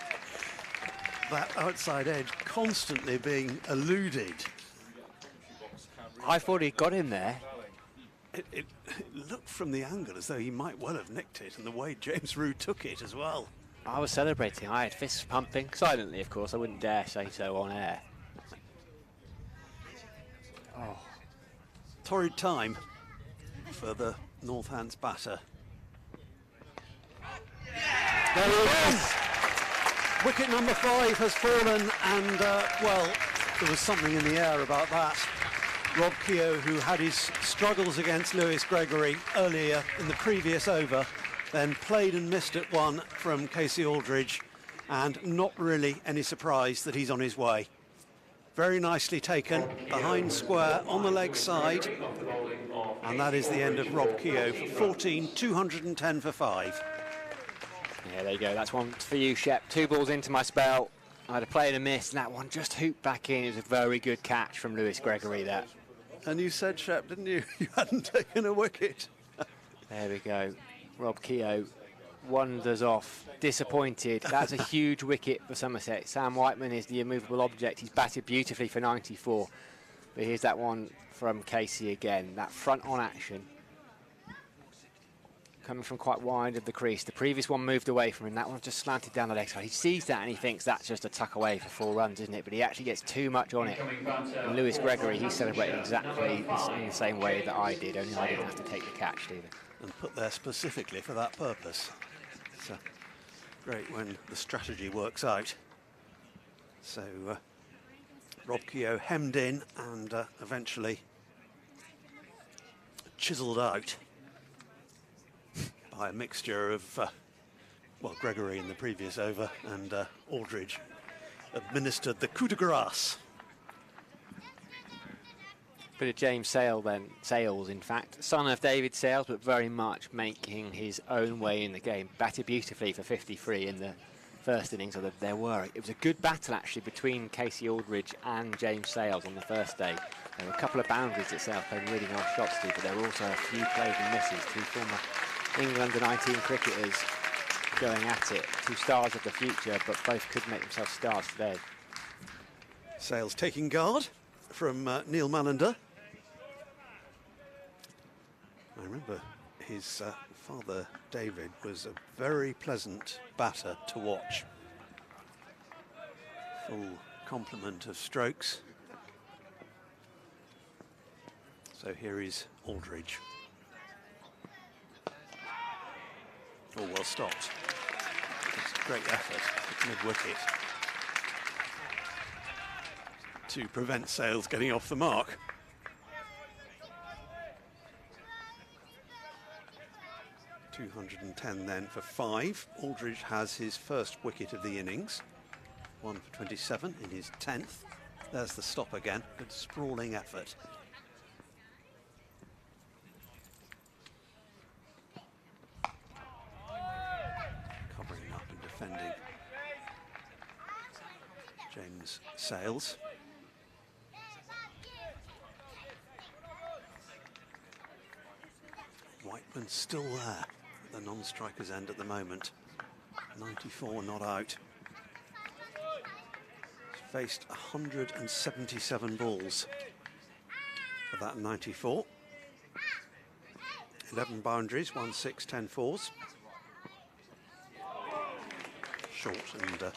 that outside edge constantly being eluded? I thought he got him there. It looked from the angle as though he might well have nicked it, and the way James Root took it as well. I was celebrating. I had fists pumping, silently of course. I wouldn't dare say so on air. Oh, torrid time for the Northants batter. There he is! Wicket number 5 has fallen, and well, there was something in the air about that. Rob Keogh, who had his struggles against Lewis Gregory earlier in the previous over, then played and missed at one from Casey Aldridge, and not really any surprise that he's on his way. Very nicely taken, behind square on the leg side, and that is the end of Rob Keogh for 14, 210 for 5. Yeah, there you go. That's one for you, Shep. 2 balls into my spell. I had a play and a miss, and that one just hooped back in. It was a very good catch from Lewis Gregory there. And you said, Shep, didn't you? You hadn't taken a wicket. There we go. Rob Keogh wanders off, disappointed. That's a huge wicket for Somerset. Sam Whiteman is the immovable object. He's batted beautifully for 94. But here's that one from Casey again. That front-on action. Coming from quite wide of the crease. The previous one moved away from him. That one just slanted down the leg side. He sees that and he thinks that's just a tuck away for 4 runs, isn't it? But he actually gets too much on it. And Lewis Gregory, he celebrated exactly in the same way that I did, only I didn't have to take the catch, Stephen. And put there specifically for that purpose. It's great when the strategy works out. So Rob Keogh hemmed in and eventually chiselled out by a mixture of, well, Gregory in the previous over, and Aldridge administered the coup de grace. Bit of James Sales, in fact. Son of David Sales, but very much making his own way in the game. Batted beautifully for 53 in the first innings. It was a good battle, actually, between Casey Aldridge and James Sales on the first day. There were a couple of boundaries that Sales played really nice shots to, but there were also a few plays and misses. 2 former England under-19 cricketers going at it. 2 stars of the future, but both could make themselves stars today. Sales taking guard from Neil Mallender. I remember his father, David, was a very pleasant batter to watch. Full complement of strokes. So here is Aldridge. All well stopped. It's a great effort at mid-wicket to prevent Sales getting off the mark. .210 then for 5. Aldridge has his first wicket of the innings. 1 for 27 in his 10th. There's the stop again. Good sprawling effort. Covering up and defending James Sales. Whiteman still there at the non-striker's end at the moment. 94 not out. He's faced 177 balls for that 94. 11 boundaries, 1 6 10 fours. Short, and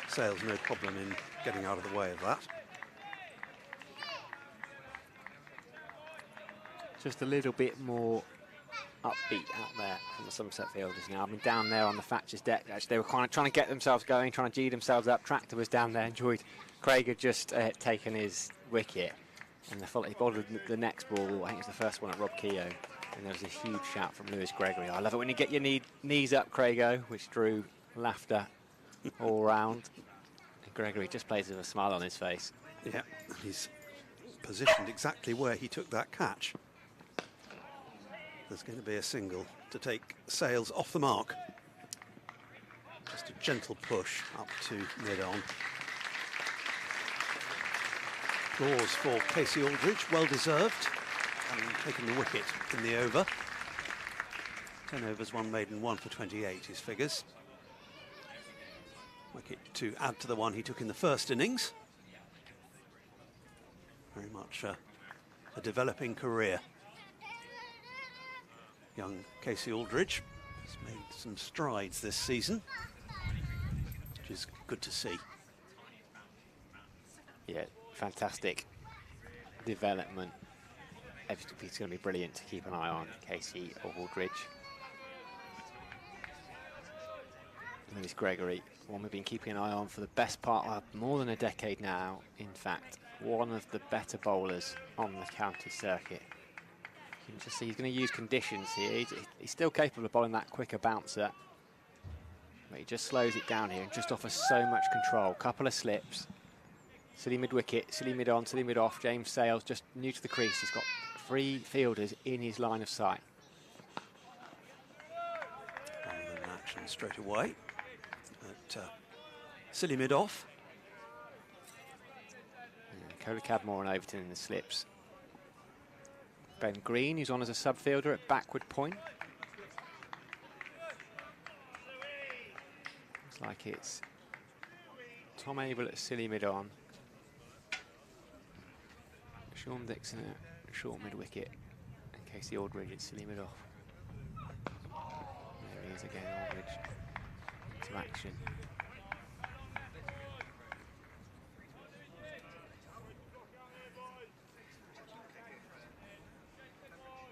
Sales no problem in getting out of the way of that. Just a little bit more upbeat out there from the Somerset fielders now. I mean, down there on the Thatcher's deck, actually, they were kind of trying to get themselves going, trying to G themselves up. Tractor was down there, enjoyed. Craig had just taken his wicket, and he bowled the next ball. I think it was the first one at Rob Keogh, and there was a huge shout from Lewis Gregory. I love it when you get your knees up, Craigo, which drew laughter all round. And Gregory just plays with a smile on his face. Yeah, he's positioned exactly where he took that catch. There's going to be a single to take Sales off the mark. Just a gentle push up to mid-on. Applause for Casey Aldridge, well deserved, having taken the wicket in the over. 10 overs, 1 maiden, 1 for 28, his figures. Wicket to add to the one he took in the first innings. Very much a developing career. Young Casey Aldridge has made some strides this season, which is good to see. Yeah, fantastic development. It's going to be brilliant to keep an eye on, Casey Aldridge. Lewis Gregory, one we've been keeping an eye on for the best part of more than a decade now. In fact, one of the better bowlers on the county circuit. You can just see he's going to use conditions here. He's still capable of bowling that quicker bouncer, but he just slows it down here and just offers so much control. Couple of slips. Silly mid-wicket, silly mid-on, silly mid-off. James Sales just new to the crease. He's got 3 fielders in his line of sight. And then action straight away at silly mid-off. Coda Cadmore and Overton in the slips. Ben Green, who's on as a sub-fielder at backward point. Looks like it's Tom Abel at silly mid-on. Sean Dixon at short mid-wicket. And Casey Aldridge at silly mid-off. There he is again, Aldridge into action.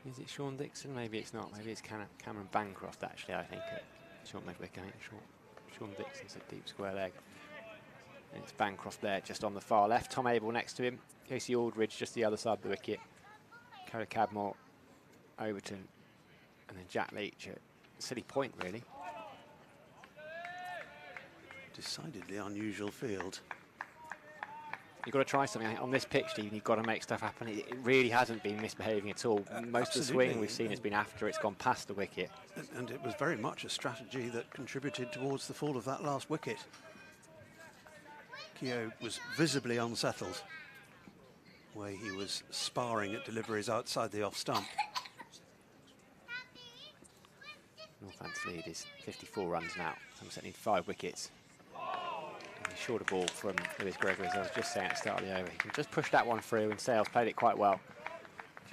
Is it Sean Dixon? Maybe it's not. Maybe it's Cameron Bancroft, actually, I think, at short mid-wicket. I think Sean Dixon's at deep square leg. And it's Bancroft there, just on the far left. Tom Abel next to him. Casey Aldridge, just the other side of the wicket. Coda Cadmore, Overton, and then Jack Leach at silly point, really. Decidedly unusual field. You've got to try something on this pitch, Stephen. You've got to make stuff happen. It really hasn't been misbehaving at all. Most of the swing we've seen has been after it's gone past the wicket. And it was very much a strategy that contributed towards the fall of that last wicket. Keogh was visibly unsettled, the way he was sparring at deliveries outside the off stump. Northampton's lead is 54 runs now. Somerset need 5 wickets. Shorter ball from Lewis Gregory, as I was just saying at the start of the over. He can just push that one through, and Sales played it quite well.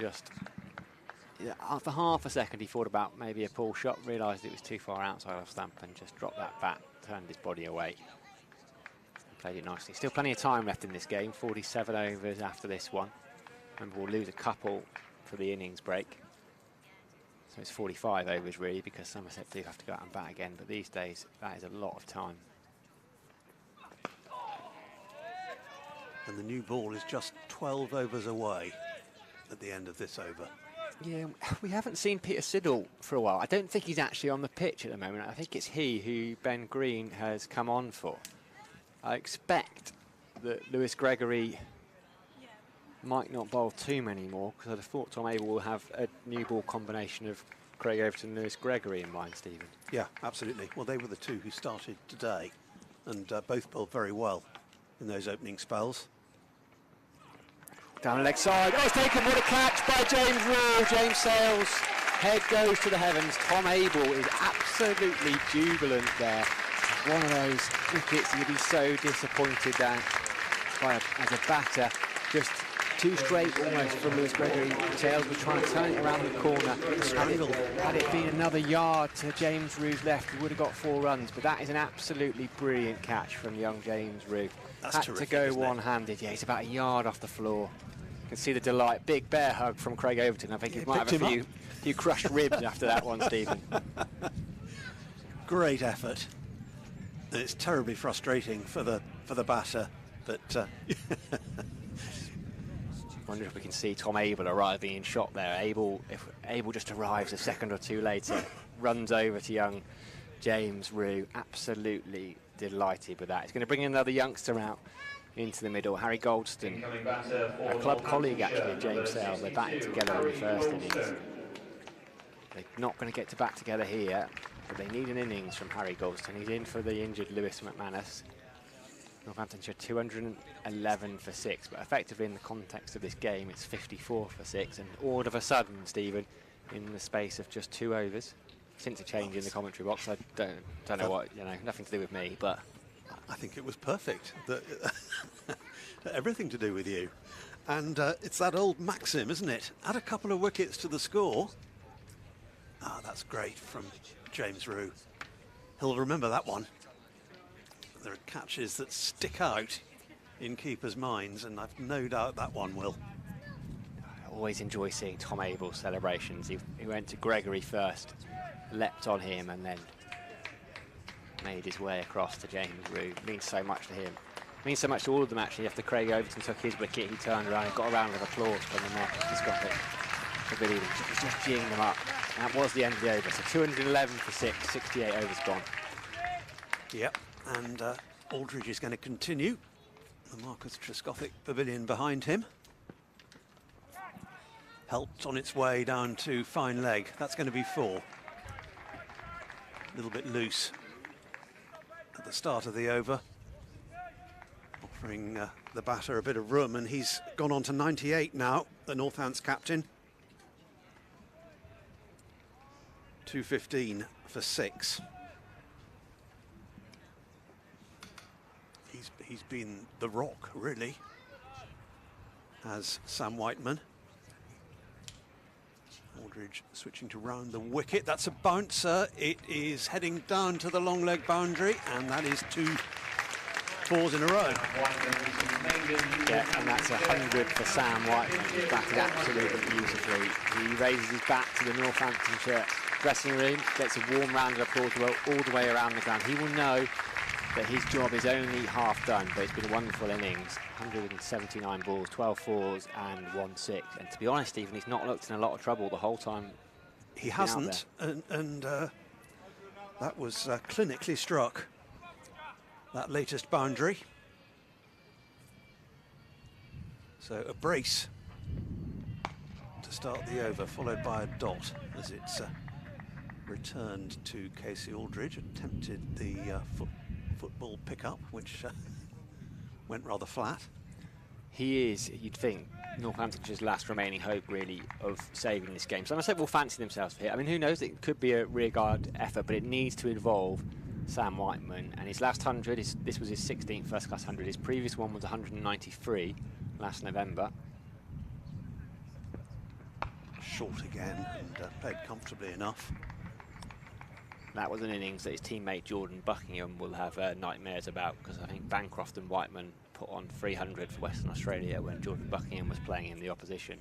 Just for half a second, he thought about maybe a pull shot, realised it was too far outside off stump, and just dropped that bat, turned his body away. Played it nicely. Still plenty of time left in this game. 47 overs after this one. Remember, we'll lose a couple for the innings break. So it's 45 overs really, because Somerset do have to go out and bat again. But these days, that is a lot of time. And the new ball is just 12 overs away at the end of this over. Yeah, we haven't seen Peter Siddle for a while. I don't think he's actually on the pitch at the moment. I think it's he who Ben Green has come on for. I expect that Lewis Gregory might not bowl too many more, because I'd have thought Tom Abel will have a new ball combination of Craig Overton and Lewis Gregory in mind, Stephen. Yeah, absolutely. Well, they were the two who started today, and both bowled very well in those opening spells. Down the leg side. Oh, it's taken. What a catch by James Rule. James Sales. Head goes to the heavens. Tom Abel is absolutely jubilant there. One of those wickets you'd be so disappointed at as a batter. Just two straight almost from Lewis Gregory. Sales was trying to turn it around the corner. Had it been another yard to James Rue's left, he would have got 4 runs. But that is an absolutely brilliant catch from young James Rue. That's Had terrific, to go isn't it? one-handed. Yeah, he's about a yard off the floor. You can see the delight. Big bear hug from Craig Overton. I think he might have a few crushed ribs after that one, Stephen. Great effort. And it's terribly frustrating for the batter, but Wonder if we can see Tom Abel arriving in shot there. If Abel just arrives a second or two later, runs over to young James Rue. Absolutely delighted with that. He's going to bring another youngster out into the middle. Harry Goldston, a club colleague actually of James Sales. They batted together in the first innings. They're not going to get to bat together here, but they need an innings from Harry Goldston. He's in for the injured Lewis McManus. Northamptonshire 211 for 6, but effectively in the context of this game, it's 54 for 6. And all of a sudden, Stephen, in the space of just 2 overs, since a change in the commentary box, I don't know what, nothing to do with me, but I think it was perfect. Everything to do with you. And it's that old maxim, isn't it? Add a couple of wickets to the score. Ah, that's great from James Rue. He'll remember that one. There are catches that stick out in keepers' minds, and I've no doubt that one will. I always enjoy seeing Tom Abel's celebrations. He went to Gregory first, leapt on him, and then made his way across to James Rue. Means so much to him. Means so much to all of them, actually. After Craig Overton took his wicket, he turned around and got a round of applause from the Northampton Pavilion. Just geeing them up. And that was the end of the over. So 211 for 6, 68 overs gone. Yep, and Aldridge is going to continue. The Marcus Trescothick Pavilion behind him. Helped on its way down to fine leg. That's going to be 4. A little bit loose at the start of the over, offering the batter a bit of room, and he's gone on to 98 now, the Northants captain. 215 for 6. He's been the rock, really, as Sam Whiteman. Aldridge switching to round the wicket. That's a bouncer. It is heading down to the long leg boundary, and that is 2 4s in a row. Yeah, and that's 100 for Sam Whiteman. He's batted absolutely beautifully. He raises his bat to the Northamptonshire dressing room, gets a warm round of applause all the way around the ground. He will know that his job is only half done, but it's been a wonderful innings. 179 balls, 12 4s and 1 6. And to be honest, Stephen, he's not looked in a lot of trouble the whole time. He hasn't, and that was clinically struck, that latest boundary. So a brace to start the over, followed by a dot as it's returned to Casey Aldridge. Attempted the football pickup, which went rather flat. He is, you'd think, Northamptonshire's last remaining hope, really, of saving this game. Somerset will fancy themselves for it. I mean, who knows? It could be a rearguard effort, but it needs to involve Sam Whiteman. And his last 100, this was his 16th first-class 100. His previous one was 193 last November. Short again, and played comfortably enough. that was an innings that his teammate Jordan Buckingham will have nightmares about, because I think Bancroft and Whiteman put on 300 for Western Australia when Jordan Buckingham was playing in the opposition.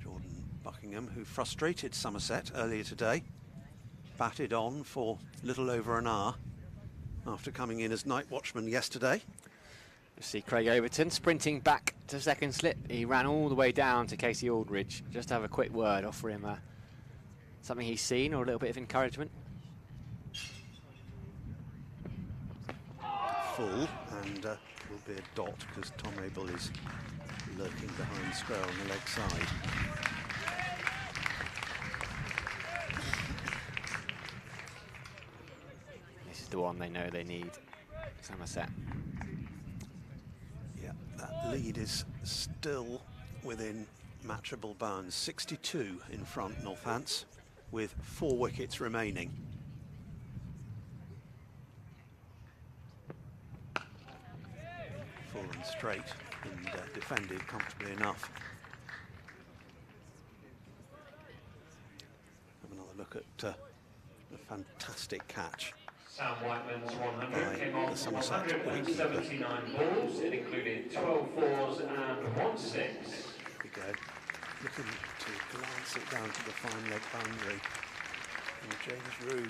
Jordan Buckingham, who frustrated Somerset earlier today, batted on for little over an hour after coming in as night watchman yesterday. You see Craig Overton sprinting back to second slip. He ran all the way down to Casey Aldridge just to have a quick word, offer him something he's seen or a little bit of encouragement. Full, and will be a dot because Tom Abel is lurking behind square on the leg side. This is the one they know they need, Somerset. Yeah, that lead is still within matchable bounds. 62 in front, Northants, with 4 wickets remaining. Full and straight, and defended comfortably enough. Have another look at a fantastic catch. Sam Whiteman's 100 came off the Somerset 179 balls. It included 12 fours and 1 6. Here we go. Looking to glance it down to the fine leg boundary. And James Rue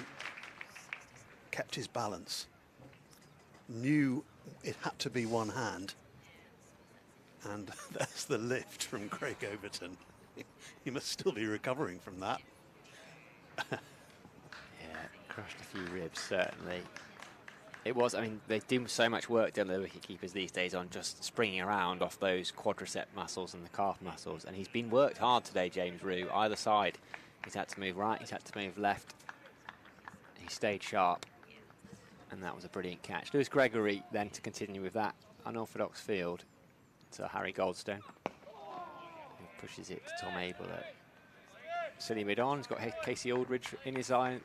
kept his balance. Knew it had to be one hand. And there's the lift from Craig Overton. He must still be recovering from that. Crushed a few ribs, certainly. It was, I mean, they do so much work, don't they, the wicketkeepers these days, on just springing around off those quadricep muscles and the calf muscles. And he's been worked hard today, James Rue, either side. He's had to move right, he's had to move left. He stayed sharp, and that was a brilliant catch. Lewis Gregory, then, to continue with that unorthodox field to Harry Goldstone, who pushes it to Tom Abel at silly mid-on. He's got Casey Aldridge in his eye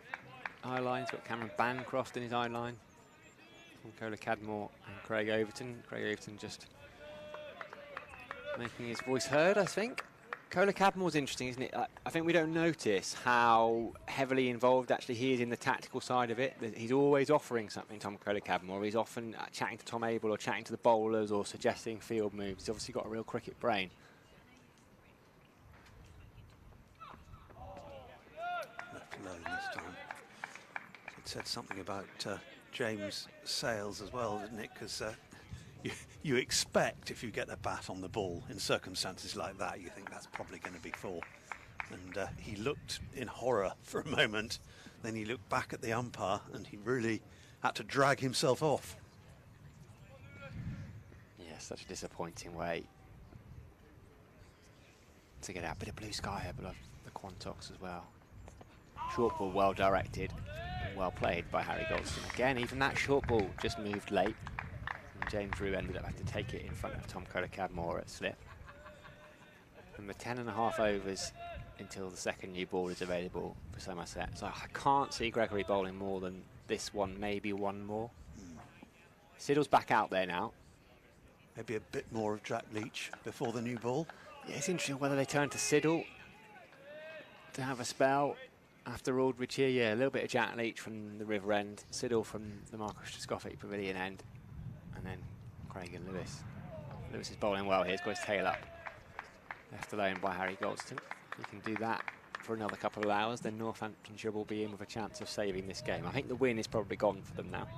line. He's got Cameron Bancroft in his eye line. And Cola Cadmore and Craig Overton. Craig Overton just making his voice heard, I think. Cola Cadmore's interesting, isn't it? I think we don't notice how heavily involved actually he is in the tactical side of it. He's always offering something, Tom Cola Cadmore. He's often chatting to Tom Abel or chatting to the bowlers or suggesting field moves. He's obviously got a real cricket brain. Left alone this time. It said something about James Sales as well, didn't it? Because you expect, if you get a bat on the ball in circumstances like that, you think that's probably going to be 4. And he looked in horror for a moment, then he looked back at the umpire and he really had to drag himself off. Yeah, such a disappointing way to get out. Bit of blue sky here below the Quantox as well. Short ball well directed and well played by Harry Goldstone. Again, even that short ball just moved late. And James Rue ended up having to take it in front of Tom Cola Cadmore at slip. And the 10.5 overs until the second new ball is available for Somerset. So I can't see Gregory bowling more than this one, maybe one more. Siddle's back out there now. Maybe a bit more of Jack Leach before the new ball. Yeah, it's interesting whether they turn to Siddle to have a spell after Aldridge here. Yeah, a little bit of Jack Leach from the River End, Siddle from the Marcus Trescothick Pavilion end, and then Craig and Lewis. Lewis is bowling well here, he's got his tail up. Left alone by Harry Goldstone. If he can do that for another couple of hours, then Northamptonshire will be in with a chance of saving this game. I think the win is probably gone for them now.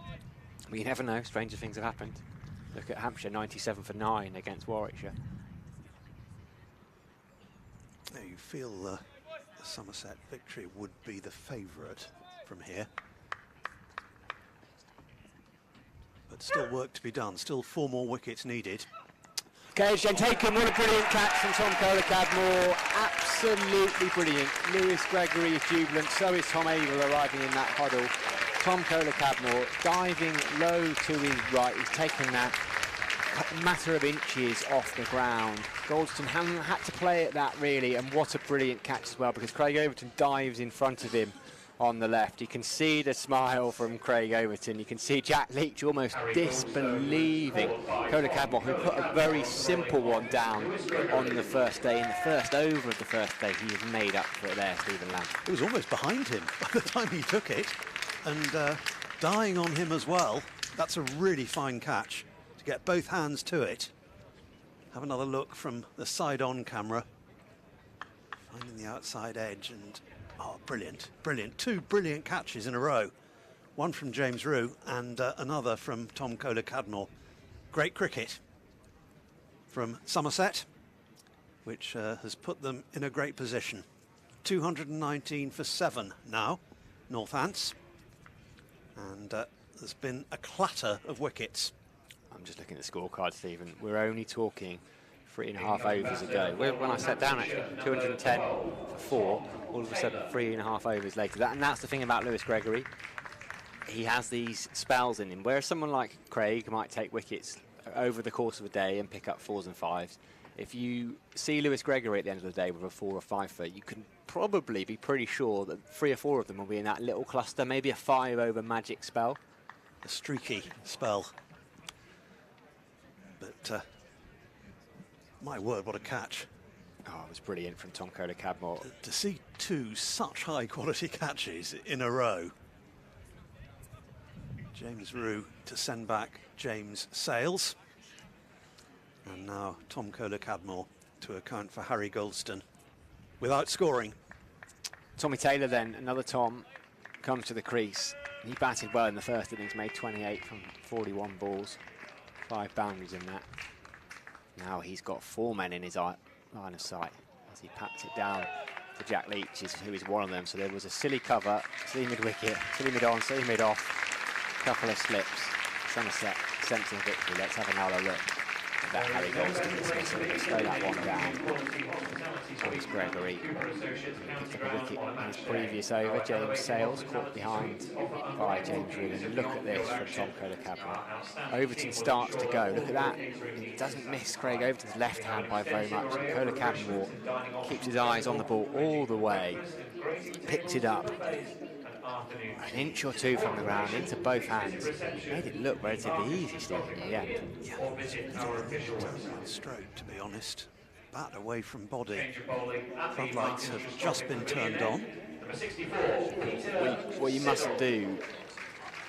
But you never know, stranger things have happened. Look at Hampshire, 97 for 9 against Warwickshire. You feel the Somerset victory would be the favourite from here. But still work to be done, still 4 more wickets needed. Cage then taken, what a brilliant catch from Tom Cola Cadmore. Absolutely brilliant. Lewis Gregory is jubilant, so is Tom Abel arriving in that huddle. Tom Cola Cadmore diving low to his right. He's taken that a matter of inches off the ground. Goldstone hadn't had to play at that really, and what a brilliant catch as well, because Craig Overton dives in front of him on the left. You can see the smile from Craig Overton. You can see Jack Leach almost disbelieving Coda Cadmore, who put a very simple one down on the first day. In the first over of the first day, he has made up for it there, Stephen Lamb. It was almost behind him by the time he took it, and dying on him as well. That's a really fine catch to get both hands to it. Have another look from the side-on camera. Finding the outside edge, and oh, brilliant, brilliant. Two brilliant catches in a row. One from James Rue and another from Tom Kohler-Cadmore. Great cricket from Somerset, which has put them in a great position. 219 for 7 now, Northants. And there's been a clatter of wickets. I'm just looking at the scorecard, Stephen. We're only talking 3.5 overs ago. When I sat down, actually, 210 for 4, all of a sudden 3.5 overs later. And that's the thing about Lewis Gregory. He has these spells in him, whereas someone like Craig might take wickets over the course of a day and pick up 4s and 5s. If you see Lewis Gregory at the end of the day with a 4 or 5-fer, you can probably be pretty sure that 3 or 4 of them will be in that little cluster, maybe a 5-over magic spell. A streaky spell. But my word, what a catch. Oh, it was brilliant from Tom Kohler-Cadmore. To see 2 such high quality catches in a row. James Rue to send back James Sales. And now Tom Kohler-Cadmore to account for Harry Goldston without scoring. Tommy Taylor then, another Tom, comes to the crease. He batted well in the first innings, made 28 from 41 balls, 5 boundaries in that. Now he's got 4 men in his line of sight as he pats it down to Jack Leach, who is one of them. So there was a silly cover, silly mid-wicket, silly mid-on, silly mid-off, couple of slips. Somerset sensing victory. Let's have another look at that Harry Goldston dismissal. Slow that one down. Lewis Gregory picked up a wicket in his previous over. James Sales caught behind by James Rue. And look at this from Tom Kohler-Cadmore. Overton starts to go. Look at that. He doesn't miss Craig Overton's left hand by very much. And Kohler-Cadmore keeps his eyes on the ball all the way. Picks it up an inch or 2 from the ground into both hands. Made it look relatively easy, Stephen, in the end. Stroke, to be honest. Bat away from body. Floodlights have just been turned on. What you mustn't do,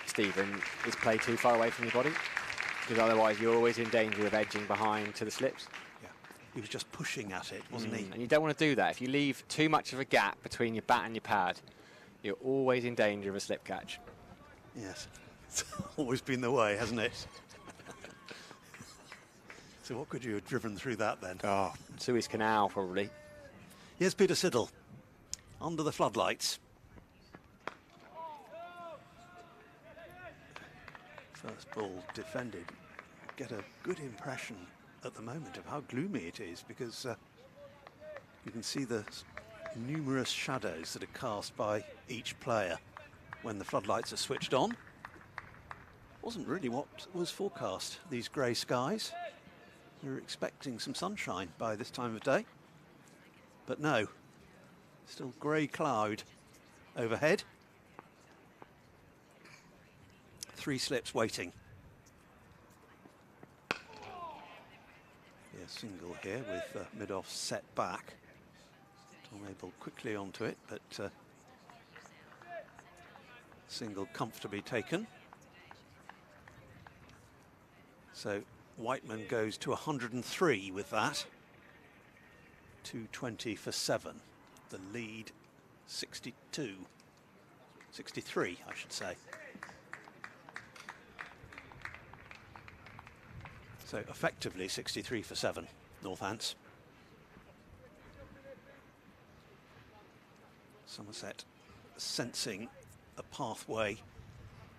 Stephen, is play too far away from your body, because otherwise you're always in danger of edging behind to the slips. Yeah, he was just pushing at it, wasn't he? And you don't want to do that. If you leave too much of a gap between your bat and your pad, you're always in danger of a slip catch. Yes, it's always been the way, hasn't it? So what could you have driven through that then? Oh, Suez Canal, probably. Here's Peter Siddle, under the floodlights. First ball defended. Get a good impression at the moment of how gloomy it is, because you can see the numerous shadows that are cast by each player when the floodlights are switched on. Wasn't really what was forecast, these grey skies. We were expecting some sunshine by this time of day, but no, still grey cloud overhead. 3 slips waiting. Yeah, single here with mid-off set back. Tom Abel quickly onto it, but single comfortably taken. So Whiteman goes to 103 with that. 220 for 7. The lead 62. 63, I should say. So effectively 63 for 7, Northants. Somerset sensing a pathway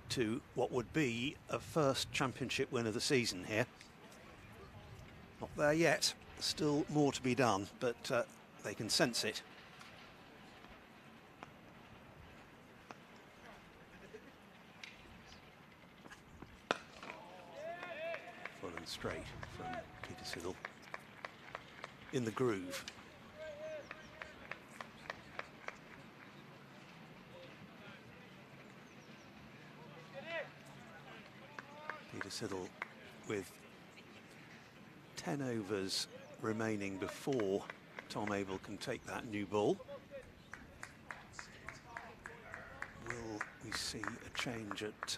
to what would be a first championship win of the season here. Not there yet, still more to be done, but they can sense it. Full and straight from Peter Siddle. In the groove. Siddle with 10 overs remaining before Tom Abel can take that new ball. Will we see a change at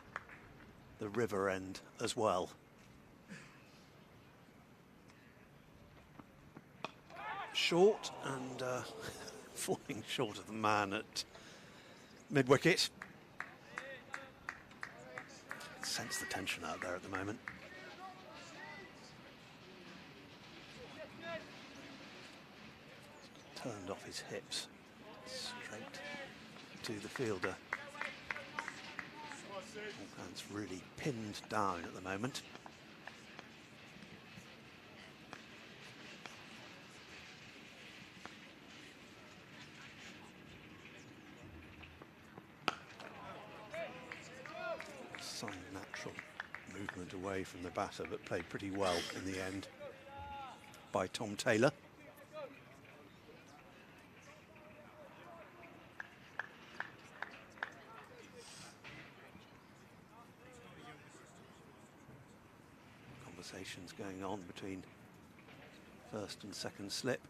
the river end as well? Short and falling short of the man at mid-wicket. Sense the tension out there at the moment. Turned off his hips straight to the fielder. Northant's really pinned down at the moment. Some natural movement away from the batter, but played pretty well in the end by Tom Taylor. Conversations going on between first and second slip.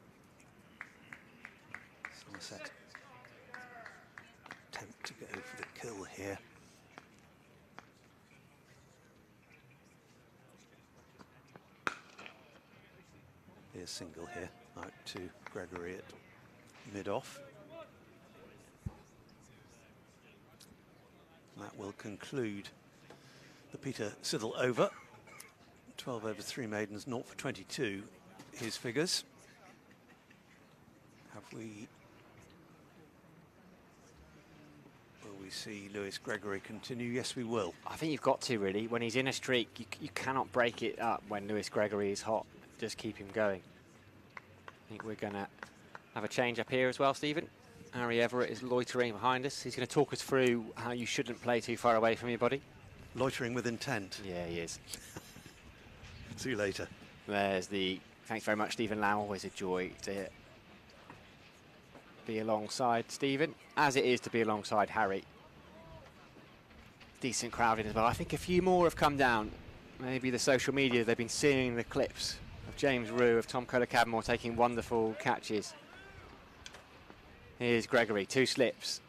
Somerset attempt to go for the kill here. Here's single here, out to Gregory at mid-off. That will conclude the Peter Siddle over. 12 over 3 maidens, 0 for 22, his figures. Will we see Lewis Gregory continue? Yes, we will. I think you've got to, really. When he's in a streak, you cannot break it up when Lewis Gregory is hot. Just keep him going. I think we're going to have a change up here as well, Stephen. Harry Everett is loitering behind us. He's going to talk us through how you shouldn't play too far away from your body. Loitering with intent. Yeah, he is. See you later. There's the... Thanks very much, Stephen Lamb. Always a joy to be alongside Stephen, as it is to be alongside Harry. Decent crowding as well. I think a few more have come down. Maybe the social media, they've been seeing the clips of James Rue, of Tom Kohler-Cadmore taking wonderful catches. Here's Gregory, 2 slips.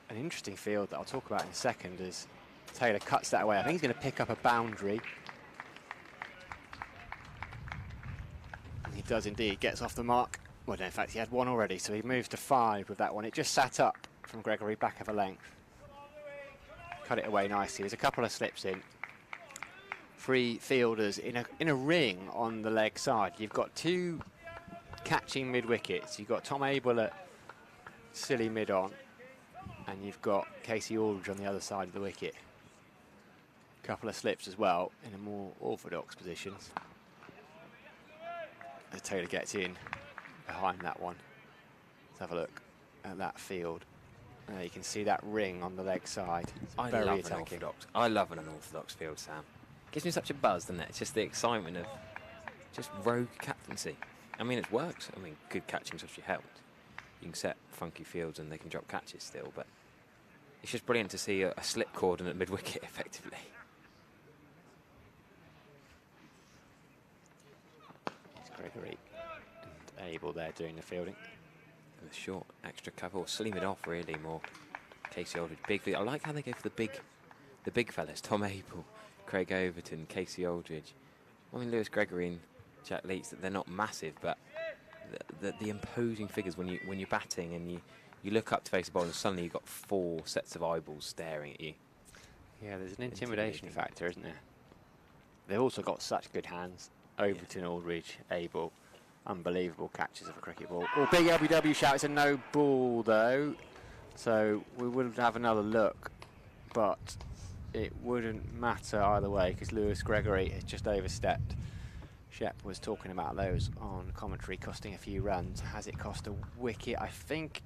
An interesting field that I'll talk about in a second as Taylor cuts that away. I think he's going to pick up a boundary. And he does indeed, gets off the mark. Well, no, in fact, he had 1 already, so he moves to 5 with that one. It just sat up from Gregory, back of a length. Cut it away nicely. There's a couple of slips in. 3 fielders in a ring on the leg side. You've got 2 catching mid-wickets. You've got Tom Abel at silly mid-on, and you've got Casey Aldridge on the other side of the wicket. A couple of slips as well in a more orthodox position. As Taylor gets in behind that one. Let's have a look at that field. You can see that ring on the leg side. I love an unorthodox field, Sam. Gives me such a buzz, doesn't it? It's just the excitement of just rogue captaincy. I mean, it's worked. I mean, good catching's actually helped. You can set funky fields and they can drop catches still, but it's just brilliant to see a slip cordon at mid-wicket, effectively. It's Gregory and Abel there doing the fielding. And the short extra cover, or slim it off, really, more. Casey Aldridge, big. I like how they go for the big fellas. Tom Abel, Craig Overton, Casey Aldridge. I mean, Lewis Gregory and Jack Leach, that they're not massive, but the imposing figures when you're batting and you look up to face the ball and suddenly you've got 4 sets of eyeballs staring at you. Yeah, there's an intimidation factor, isn't there? They've also got such good hands. Overton, Aldridge, Abel, unbelievable catches of a cricket ball. Oh, big LBW shout. It's a no ball though, so we will have another look, but it wouldn't matter either way because Lewis Gregory has just overstepped. Shep was talking about those on commentary costing a few runs. Has it cost a wicket? I think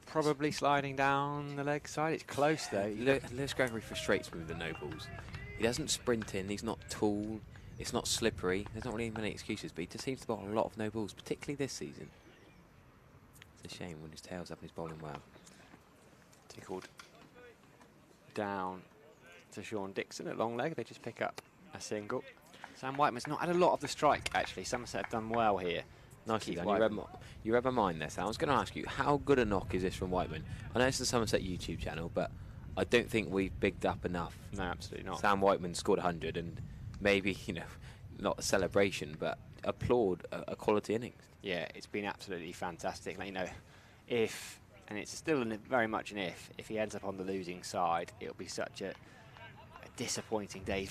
probably sliding down the leg side. It's close though. Lewis Gregory frustrates me with the no balls. He doesn't sprint in, he's not tall, it's not slippery. There's not really many excuses, but he just seems to bowl a lot of no balls, particularly this season. It's a shame when his tail's up and he's bowling well. Tickled down to Sean Dixon at long leg. They just pick up a single. Sam Whiteman's not had a lot of the strike, actually. Somerset have done well here. Nicely done. You read my mind there, Sam. I was going to ask you, how good a knock is this from Whiteman? I know it's the Somerset YouTube channel, but I don't think we've bigged up enough. No, absolutely not. Sam Whiteman scored 100, and maybe, not a celebration, but applaud a quality innings. Yeah, it's been absolutely fantastic. If, and it's still very much an if he ends up on the losing side, it'll be such a disappointing day.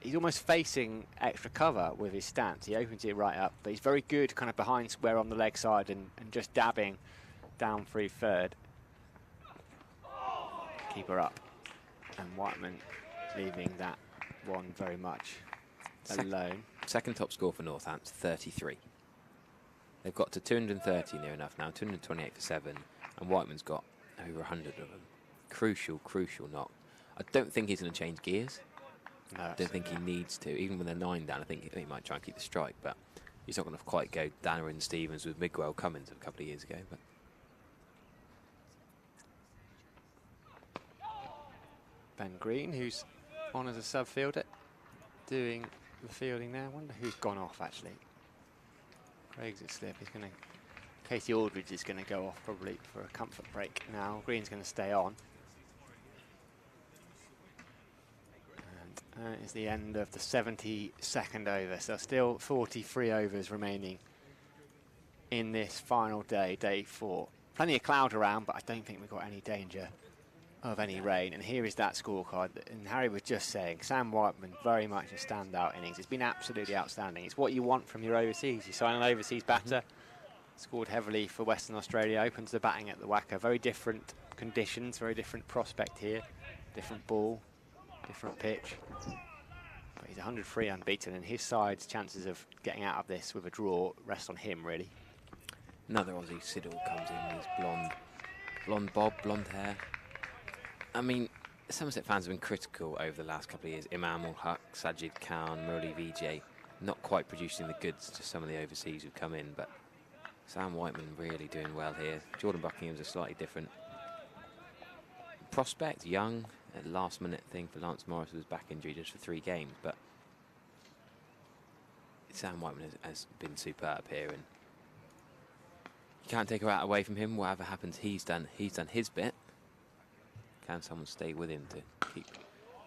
He's almost facing extra cover with his stance. He opens it right up, but he's very good kind of behind square on the leg side and just dabbing down through third. Keeper up. And Whiteman leaving that one very much alone. Second top score for Northampton, 33. They've got to 230 near enough now, 228 for 7, and Whiteman's got over 100 of them. Crucial knock. I don't think he's going to change gears. No, I don't think he needs to. Even when they're 9 down, I think he might try and keep the strike, but he's not going to quite go Danner and Stevens with Miguel Cummins a couple of years ago. But Ben Green, who's on as a sub fielder, doing the fielding there. I wonder who's gone off actually. Craig's at slip. He's going to. Casey Aldridge is going to go off probably for a comfort break now. Green's going to stay on. And it's the end of the 72nd over. So still 43 overs remaining in this final day, day 4. Plenty of cloud around, but I don't think we've got any danger of any rain. And here is that scorecard. And Harry was just saying, Sam Whiteman, very much a standout innings. It's been absolutely outstanding. It's what you want from your overseas. You sign an overseas batter, scored heavily for Western Australia, opens the batting at the Wacker. Very different conditions, very different prospect here. Different ball, different pitch. But he's 103 unbeaten, and his side's chances of getting out of this with a draw rest on him, really. another Aussie, Siddle, comes in with his blonde bob, blonde hair. I mean, Somerset fans have been critical over the last couple of years. Imam ul-Haq, Sajid Khan, Murali Vijay, not quite producing the goods to some of the overseas who've come in, but Sam Whiteman really doing well here. Jordan Buckingham's a slightly different prospect, young, a last-minute thing for Lance Morris with his back injury just for 3 games, but Sam Whiteman has been superb here, and you can't take her out away from him. Whatever happens, he's done his bit. Can someone stay with him to keep?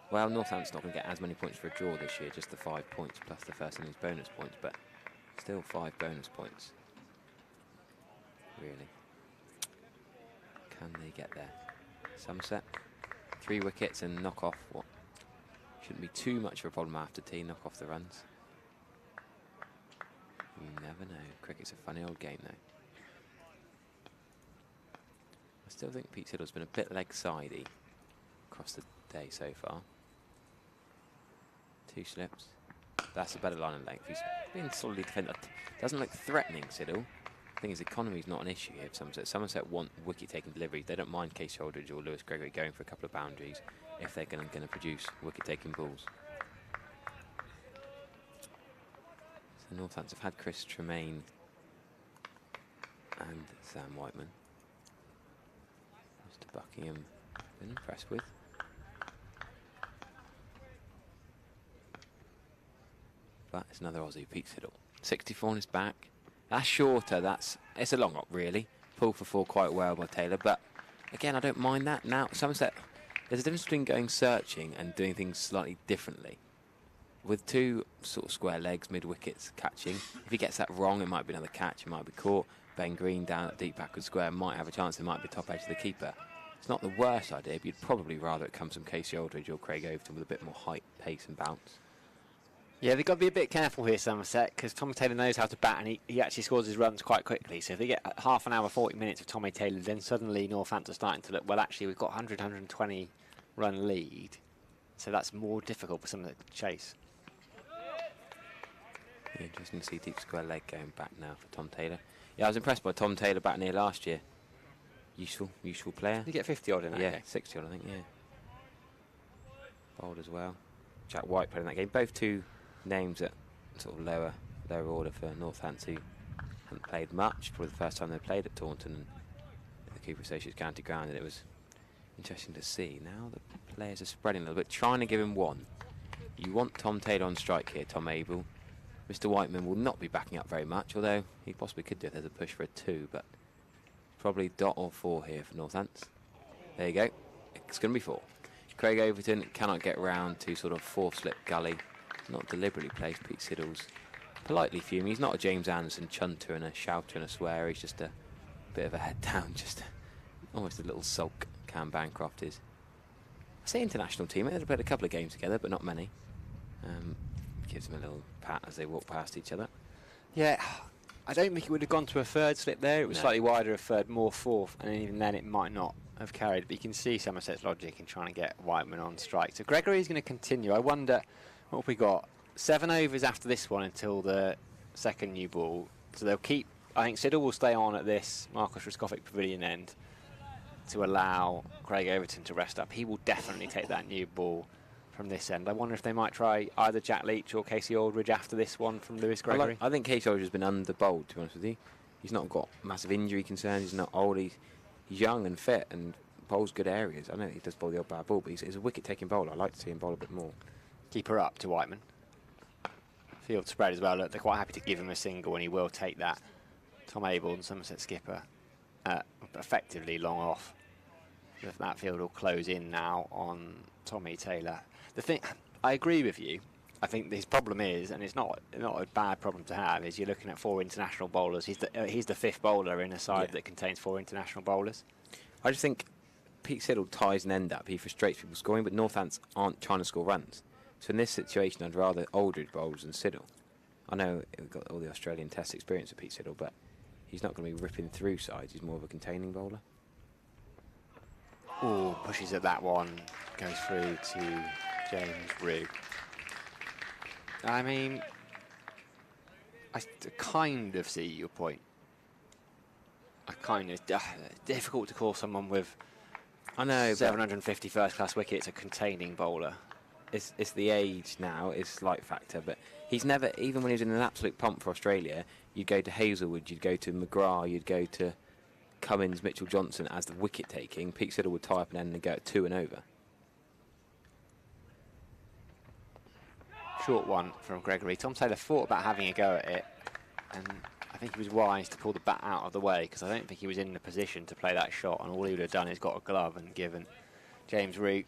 Well, Northampton's not going to get as many points for a draw this year, just the 5 points plus the first innings bonus points, but still 5 bonus points. Really. Can they get there? Somerset, 3 wickets and knock off what shouldn't be too much of a problem after tea, knock off the runs. You never know. Cricket's a funny old game, though. I still think Pete Siddle's been a bit leg-sidey across the day so far. 2 slips. That's a better line of length. He's been solidly defended. Doesn't look threatening, Siddle. The thing is, economy's not an issue here for Somerset. Somerset want wicket-taking deliveries. They don't mind Case Aldridge or Lewis Gregory going for a couple of boundaries if they're going to produce wicket-taking balls. So Northampton have had Chris Tremaine and Sam Whiteman. Mr. Buckingham, been impressed with. But it's another Aussie, Pete Siddle. 64 on his back. That's shorter. It's a long up, really. Pulled for 4 quite well by Taylor, but again, I don't mind that. Now, Somerset, there's a difference between going searching and doing things slightly differently. With 2 sort of square legs, mid-wickets catching, if he gets that wrong, it might be another catch, it might be caught. Ben Green down at deep backward square might have a chance, it might be top edge of the keeper. It's not the worst idea, but you'd probably rather it comes from Casey Aldridge or Craig Overton with a bit more height, pace and bounce. Yeah, they've got to be a bit careful here, Somerset, because Tommy Taylor knows how to bat, and he actually scores his runs quite quickly. So if they get half an hour, 40 minutes of Tommy Taylor, then suddenly Northampton's starting to look, well, actually, we've got 100, 120 run lead. So that's more difficult for Somerset to chase. Yeah, interesting to see deep square leg going back now for Tom Taylor. Yeah, I was impressed by Tom Taylor batting here last year. Useful player. Did he get 50 odd in that game? 60 odd, I think, yeah. Bowled as well. Jack White played in that game. Both 2 names at sort of lower order for Northampton, who hadn't played much. Probably the first time they played at Taunton and at the Cooper Associates County Ground, and it was interesting to see. Now the players are spreading a little bit, trying to give him one. You want Tom Taylor on strike here, Tom Abel. Mr. Whiteman will not be backing up very much, although he possibly could do if there's a push for a 2, but probably dot or 4 here for Northants. There you go. It's going to be 4. Craig Overton cannot get round to sort of 4th slip gully. Not deliberately plays Pete Siddle's politely fuming. He's not a James Anderson chunter and a shouter and a swear. He's just a bit of a head down, just almost a little sulk. Cam Bancroft is. I say international team. They've played a couple of games together, but not many. Gives him a little pat as they walk past each other. Yeah, I don't think it would have gone to a 3rd slip there. It was slightly wider, a 3rd, more 4th, and even then it might not have carried. But you can see Somerset's logic in trying to get Whiteman on strike. So Gregory's going to continue. I wonder, what have we got? 7 overs after this one until the second new ball. So they'll keep, I think Siddle will stay on at this Marcus Roscovic Pavilion end to allow Craig Overton to rest up. He will definitely take that new ball from this end. I wonder if they might try either Jack Leach or Casey Aldridge after this one from Lewis Gregory. I think Casey Aldridge has been under-bowled, to be honest with you. He's not got massive injury concerns. He's not old. He's young and fit and bowls good areas. I know he does bowl the odd bad ball, but he's a wicket-taking bowler. I'd like to see him bowl a bit more. Keeper up to Whiteman. Field spread as well. Look, they're quite happy to give him a single, and he will take that. Tom Abel and Somerset skipper effectively long off. That field will close in now on Tommy Taylor. The thing, I agree with you. I think his problem is, and it's not a bad problem to have, is you're looking at 4 international bowlers. He's the 5th bowler in a side that contains 4 international bowlers. I just think Pete Siddle ties an end up. He frustrates people scoring, but Northants aren't trying to score runs. So in this situation, I'd rather Aldridge bowls than Siddle. I know we've got all the Australian Test experience with Pete Siddle, but he's not going to be ripping through sides. He's more of a containing bowler. Oh, pushes at that one, goes through to James Rue. I mean, I kind of see your point. I kind of difficult to call someone with 750 first-class wickets a containing bowler. It's the age now, it's a slight factor, but he's never, even when he was in an absolute pump for Australia, you'd go to Hazelwood, you'd go to McGrath, you'd go to Cummins, Mitchell Johnson as the wicket taking. Pete Siddle would tie up an end and go at 2 and over. Short one from Gregory. Tom Taylor thought about having a go at it, and I think he was wise to pull the bat out of the way, because I don't think he was in the position to play that shot, and all he would have done is got a glove and given James Root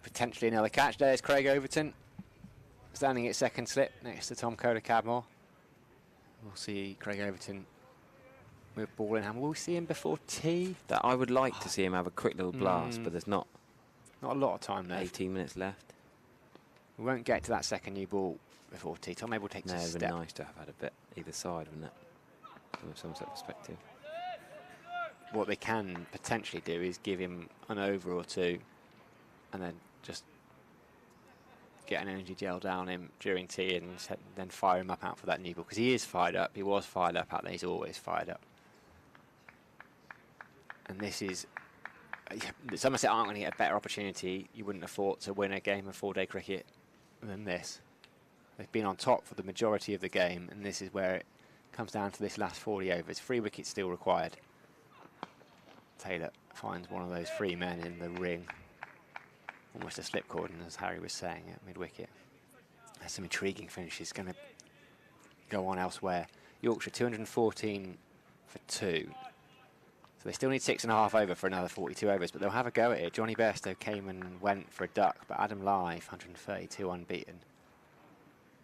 potentially another catch. There's Craig Overton standing at 2nd slip next to Tom Kohler-Cadmore. We'll see Craig Overton with ball in hand. Will we see him before tea? That I would like to see him have a quick little blast, but there's not a lot of time left. 18 minutes left. We won't get to that second new ball before tea. Tom Abel takes a step. It would be nice to have had a bit either side, wouldn't it? From a Somerset perspective. What they can potentially do is give him an over or 2 and then just get an energy gel down him during tea and then fire him up out for that new ball, because he is fired up. He was fired up out there. He's always fired up. And this is... Somerset aren't going to get a better opportunity, you wouldn't have thought, to win a game of 4-day cricket than this. They've been on top for the majority of the game, and this is where it comes down to this last 40 overs. 3 wickets still required. Taylor finds one of those 3 men in the ring. Almost a slip cordon, as Harry was saying, at mid-wicket. There's some intriguing finishes going to go on elsewhere. Yorkshire 214 for 2. So they still need 6.5 over for another 42 overs, but they'll have a go at it. Johnny Bairstow came and went for a duck, but Adam Live, 132 unbeaten.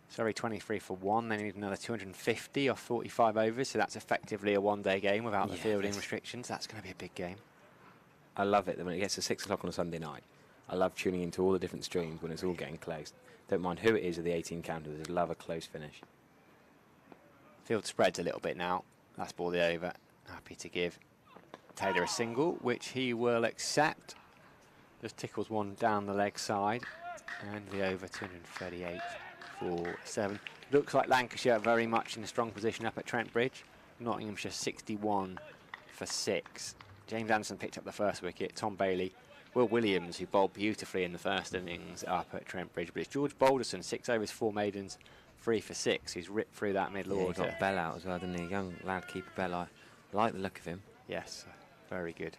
Surrey 23 for 1. They need another 250 off 45 overs, so that's effectively a 1-day game without the fielding restrictions. That's going to be a big game. I love it when it gets to 6 o'clock on a Sunday night. I love tuning into all the different streams when it's all getting close. Don't mind who it is of the 18 counters. I just love a close finish. Field spreads a little bit now. Last ball the over. Happy to give Taylor a single, which he will accept. Just tickles one down the leg side. And the over, 238 for 7. Looks like Lancashire very much in a strong position up at Trent Bridge. Nottinghamshire 61 for 6. James Anderson picked up the first wicket. Tom Bailey, Will Williams, who bowled beautifully in the first innings up at Trent Bridge. But it's George Balderson, 6 overs, 4 maidens, 3 for 6, who's ripped through that middle order. He got Bell out as well, didn't he? Young lad keeper Bell. I like the look of him. Yes, very good.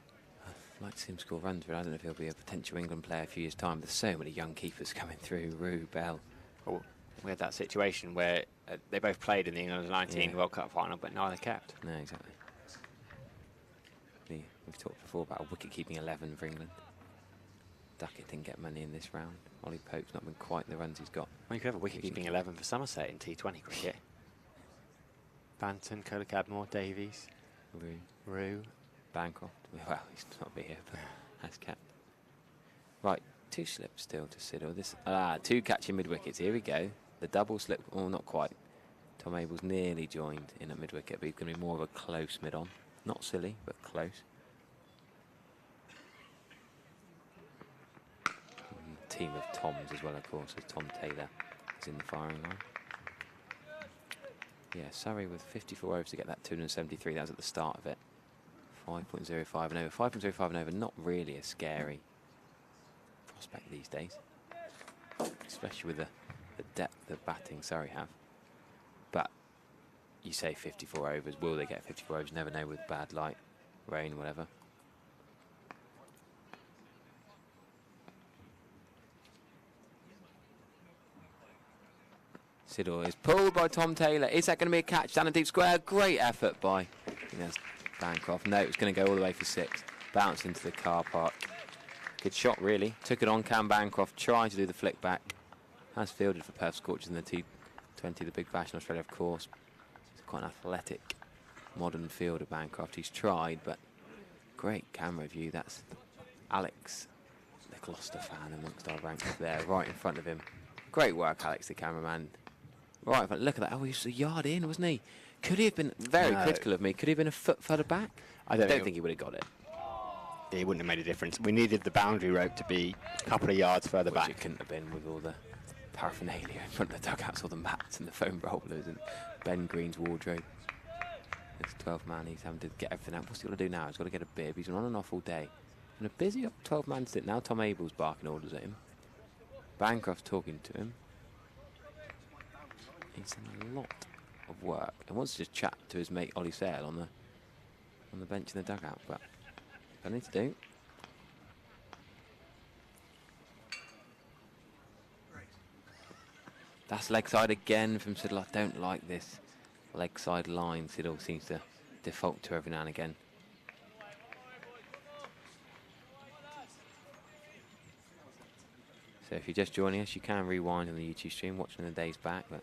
I'd like to see him score runs, but I don't know if he'll be a potential England player a few years' time. There's so many young keepers coming through. Rue, Bell. Well, we had that situation where they both played in the England 19 World Cup final, but neither kept. No, exactly. We've talked before about a wicket-keeping 11 for England. Duckett didn't get money in this round. Ollie Pope's not been quite the runs he's got. Well, you could have a wicket-keeping 11 for Somerset in T20 cricket. Banton, Kohler Cadmore, Davies, Rue, Bancroft. Well, he's not be here, but has kept. Right, 2 slips still to Siddle. This 2 catching mid-wickets. Here we go. The double slip. Oh, not quite. Tom Abel's nearly joined in at mid-wicket, but he's going to be more of a close mid-on. Not silly, but close. Team of Toms as well, of course, as Tom Taylor is in the firing line. Yeah, Surrey with 54 overs to get that 273. That was at the start of it. 5.05 and over. 5.05 and over, not really a scary prospect these days, especially with the depth of batting Surrey have. But you say 54 overs, will they get 54 overs? Never know with bad light, rain, whatever. Siddle is pulled by Tom Taylor. Is that going to be a catch down a deep square? Great effort by, I think that's Bancroft. No, it's going to go all the way for 6. Bounce into the car park. Good shot, really. Took it on Cam Bancroft. Tried to do the flick back. Has fielded for Perth Scorchers in the T20, the big bash in Australia, of course. He's quite an athletic, modern fielder, Bancroft. He's tried, but great camera view. That's Alex, the Gloucester fan amongst our ranks there, right in front of him. Great work, Alex, the cameraman. Right in front. Look at that. Oh, he was a yard in, wasn't he? Could he have been very critical of me? Could he have been a foot further back? I don't think he would have got it. It wouldn't have made a difference. We needed the boundary rope to be a couple of yards further back. It couldn't have been with all the paraphernalia in front of the dugouts, all the mats and the foam rollers and Ben Green's wardrobe. It's 12-man. He's having to get everything out. What's he got to do now? He's got to get a bib. He's been on and off all day. And a busy 12-man sit. Now Tom Abel's barking orders at him. Bancroft's talking to him. He's done a lot of work and wants to just chat to his mate Ollie Sale on the bench in the dugout, but plenty to do. That's leg side again from Siddle. I don't like this leg side line Siddle seems to default to every now and again. So if you're just joining us, you can rewind on the YouTube stream, watching the days back, but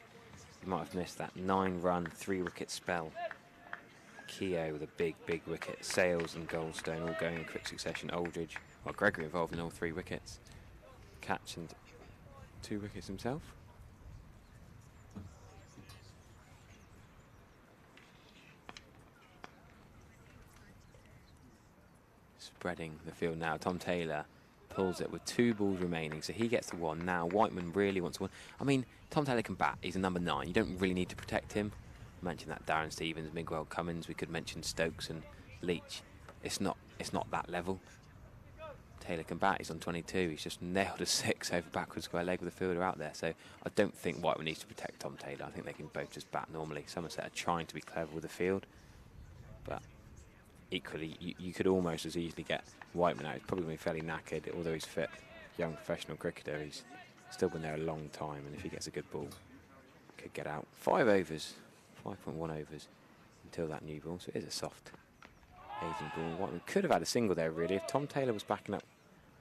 you might have missed that 9-run, 3-wicket spell. Keogh with a big wicket. Sales and Goldstone all going in quick succession. Aldridge, well, Gregory involved in all 3 wickets. Catch and 2 wickets himself. Spreading the field now. Tom Taylor pulls it with 2 balls remaining, so he gets the 1. Now Whiteman really wants to win. I mean, Tom Taylor can bat. He's a number 9. You don't really need to protect him. I mentioned that Darren Stevens, Miguel Cummins. We could mention Stokes and Leach. It's not that level. Taylor can bat. He's on 22. He's just nailed a 6 over backwards square leg with the fielder out there. So I don't think Whiteman needs to protect Tom Taylor. I think they can both just bat normally. Somerset are trying to be clever with the field, but equally, you could almost as easily get Whiteman out. He's probably going to be fairly knackered, although he's fit, young professional cricketer. He's still been there a long time, and if he gets a good ball, could get out. 5 overs, 5.1 overs until that new ball, so it is a soft Asian ball. Whiteman could have had a single there, really. If Tom Taylor was backing up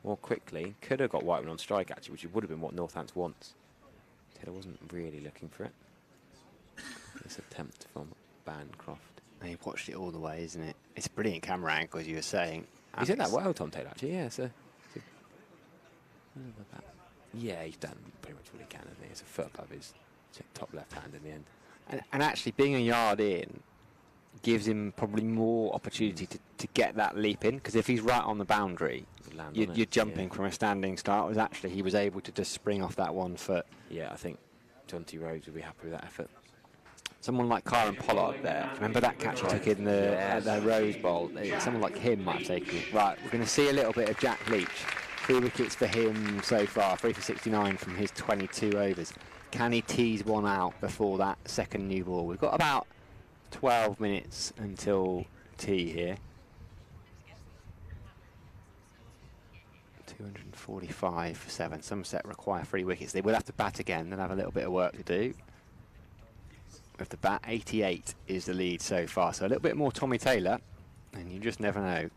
more quickly, could have got Whiteman on strike, actually, which would have been what Northampton wants. Taylor wasn't really looking for it. This attempt from Bancroft. He watched it all the way, isn't it? It's a brilliant camera angle, as you were saying. He's hit that well, Tom Taylor, actually, yeah. Yeah, he's done pretty much what he can, hasn't he? It's a foot above his top left hand in the end. And actually, being a yard in gives him probably more opportunity to get that leap in, because if he's right on the boundary, you're jumping from a standing start. Whereas actually, he was able to just spring off that 1 foot. Yeah, I think John T. Rhodes would be happy with that effort. Someone like Kyron Pollard there. Remember that catch he took in the Rose Bowl? Someone like him might have taken it. Right, we're going to see a little bit of Jack Leach. 3 wickets for him so far, 3 for 69 from his 22 overs. Can he tease one out before that second new ball? We've got about 12 minutes until tea here. 245 for 7. Somerset require 3 wickets. They will have to bat again. They'll have a little bit of work to do. With the bat, 88 is the lead so far. So a little bit more Tommy Taylor, and you just never know.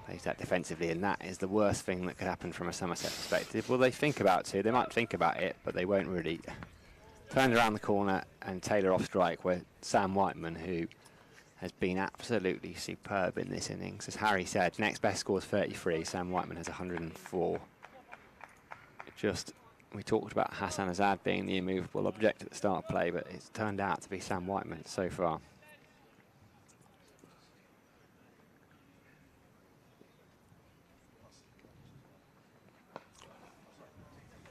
Plays that defensively, and that is the worst thing that could happen from a Somerset perspective. Well, they think about it. They might think about it, but they won't really. Turned around the corner, and Taylor off strike, where Sam Whiteman, who has been absolutely superb in this innings. As Harry said, next best score is 33. Sam Whiteman has 104. We talked about Hassan Azad being the immovable object at the start of play, but it's turned out to be Sam Whiteman so far.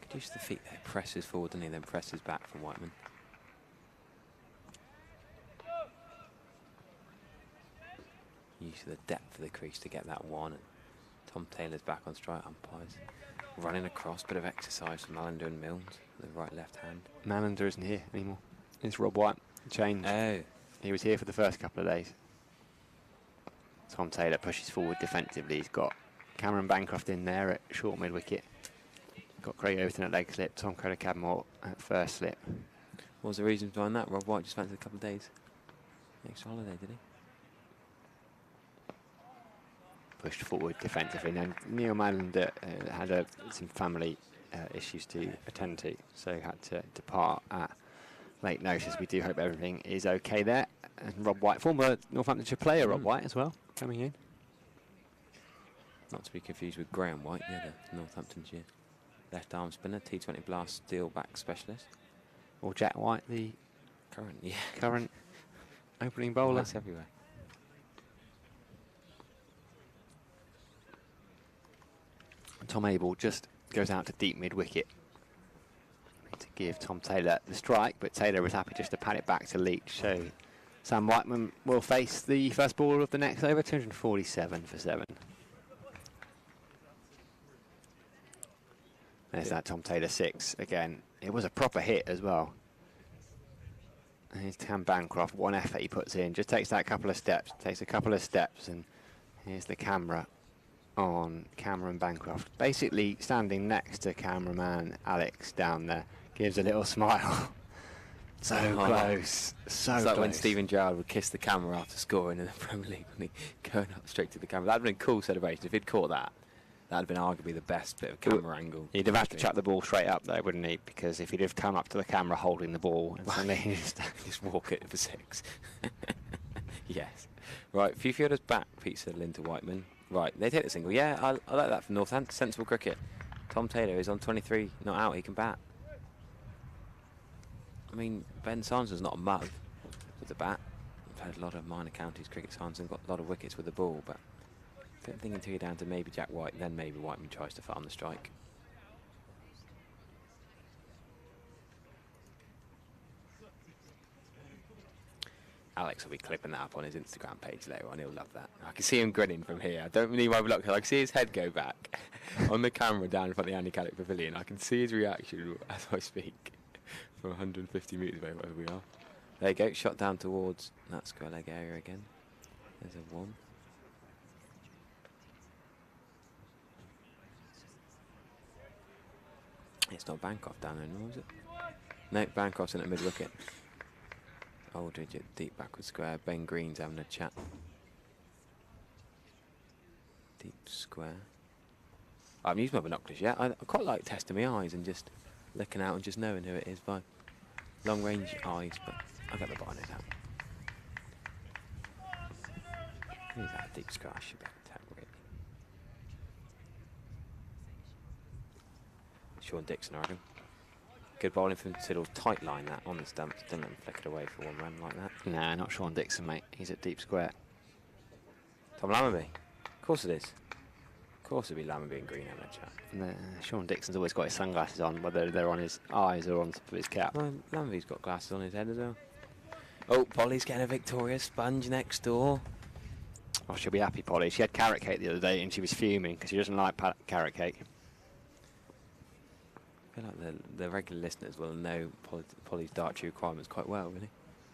Could use the feet there. Presses forward and he then presses back from Whiteman. Use the depth of the crease to get that one. And Tom Taylor's back on strike, umpires. Running across, bit of exercise from Malander and Milnes, the right left hand. Malander isn't here anymore. It's Rob White. Changed. Oh. He was here for the first couple of days. Tom Taylor pushes forward defensively. He's got Cameron Bancroft in there at short mid wicket. Got Craig Overton at leg slip, Tom Cadmore at first slip. What was the reason behind that? Rob White just fancied a couple of days. Extra holiday, did he? Pushed forward defensively. Now, Neil Malander had some family issues to attend to, so had to depart at late notice. We do hope everything is okay there. And Rob White, former Northamptonshire player Rob White as well, coming in. Not to be confused with Graham White, the other Northamptonshire left arm spinner, T20 blast steel back specialist. Or Jack White, the current opening bowler. White's everywhere. Tom Abel just goes out to deep mid wicket to give Tom Taylor the strike, but Taylor was happy just to pat it back to Leach. So Sam Whiteman will face the first ball of the next over, 247 for 7. There's that Tom Taylor 6 again. It was a proper hit as well. And here's Cam Bancroft, one effort he puts in, just takes that couple of steps, and here's the camera on Cameron Bancroft. Basically standing next to cameraman Alex down there, gives a little smile. So close, so it's close. like when Stephen Gerrard would kiss the camera after scoring in the Premier League, when he going up straight to the camera. That'd been a cool celebration. If he'd caught that, that'd have been arguably the best bit of camera angle. He'd have had to chuck the ball straight up though, wouldn't he? Because if he'd have come up to the camera holding the ball and suddenly just walk it for 6. Yes. Right, few fielders back, Pete Siddle into Whiteman. Right, they take the single. Yeah, I like that from Northampton. Sensible cricket. Tom Taylor is on 23, not out, he can bat. I mean, Ben Sanson's not a mug with the bat. I've had a lot of minor counties cricket. Sanson got a lot of wickets with the ball, but I don't think until you're down to maybe Jack White, then maybe Whiteman tries to farm the strike. Alex will be clipping that up on his Instagram page later on. He'll love that. I can see him grinning from here. I don't really want to look. I can see his head go back on the camera down in front of the Andy Caddick Pavilion. I can see his reaction as I speak from 150 metres away, wherever we are. There you go. Shot down towards that square leg area again. There's a 1. It's not Bancroft down there anymore, is it? No, Bancroft's in at mid-wicket. Aldridge deep backward square. Ben Green's having a chat. Deep square. I haven't used my binoculars yet. I quite like testing my eyes and just looking out and just knowing who it is by long range eyes, but I'll get the bottom of it out. Who's that deep square? I should be able to tell, really. Sean Dixon, I reckon. Good bowling from Siddle. Tight line that on the stumps. Don't let him flick it away for one run like that. Nah, not Sean Dixon, mate. He's at deep square. Tom Lammerby. Of course it is. Of course it'll be Lammerby and Green having a chat. Sean Dixon's always got his sunglasses on, whether they're on his eyes or on top of his cap. Well, Lammerby's got glasses on his head as well. Oh, Polly's getting a Victoria sponge next door. Oh, she'll be happy, Polly. She had carrot cake the other day and she was fuming because she doesn't like carrot cake. I feel like the regular listeners will know Polly's dietary requirements quite well, really.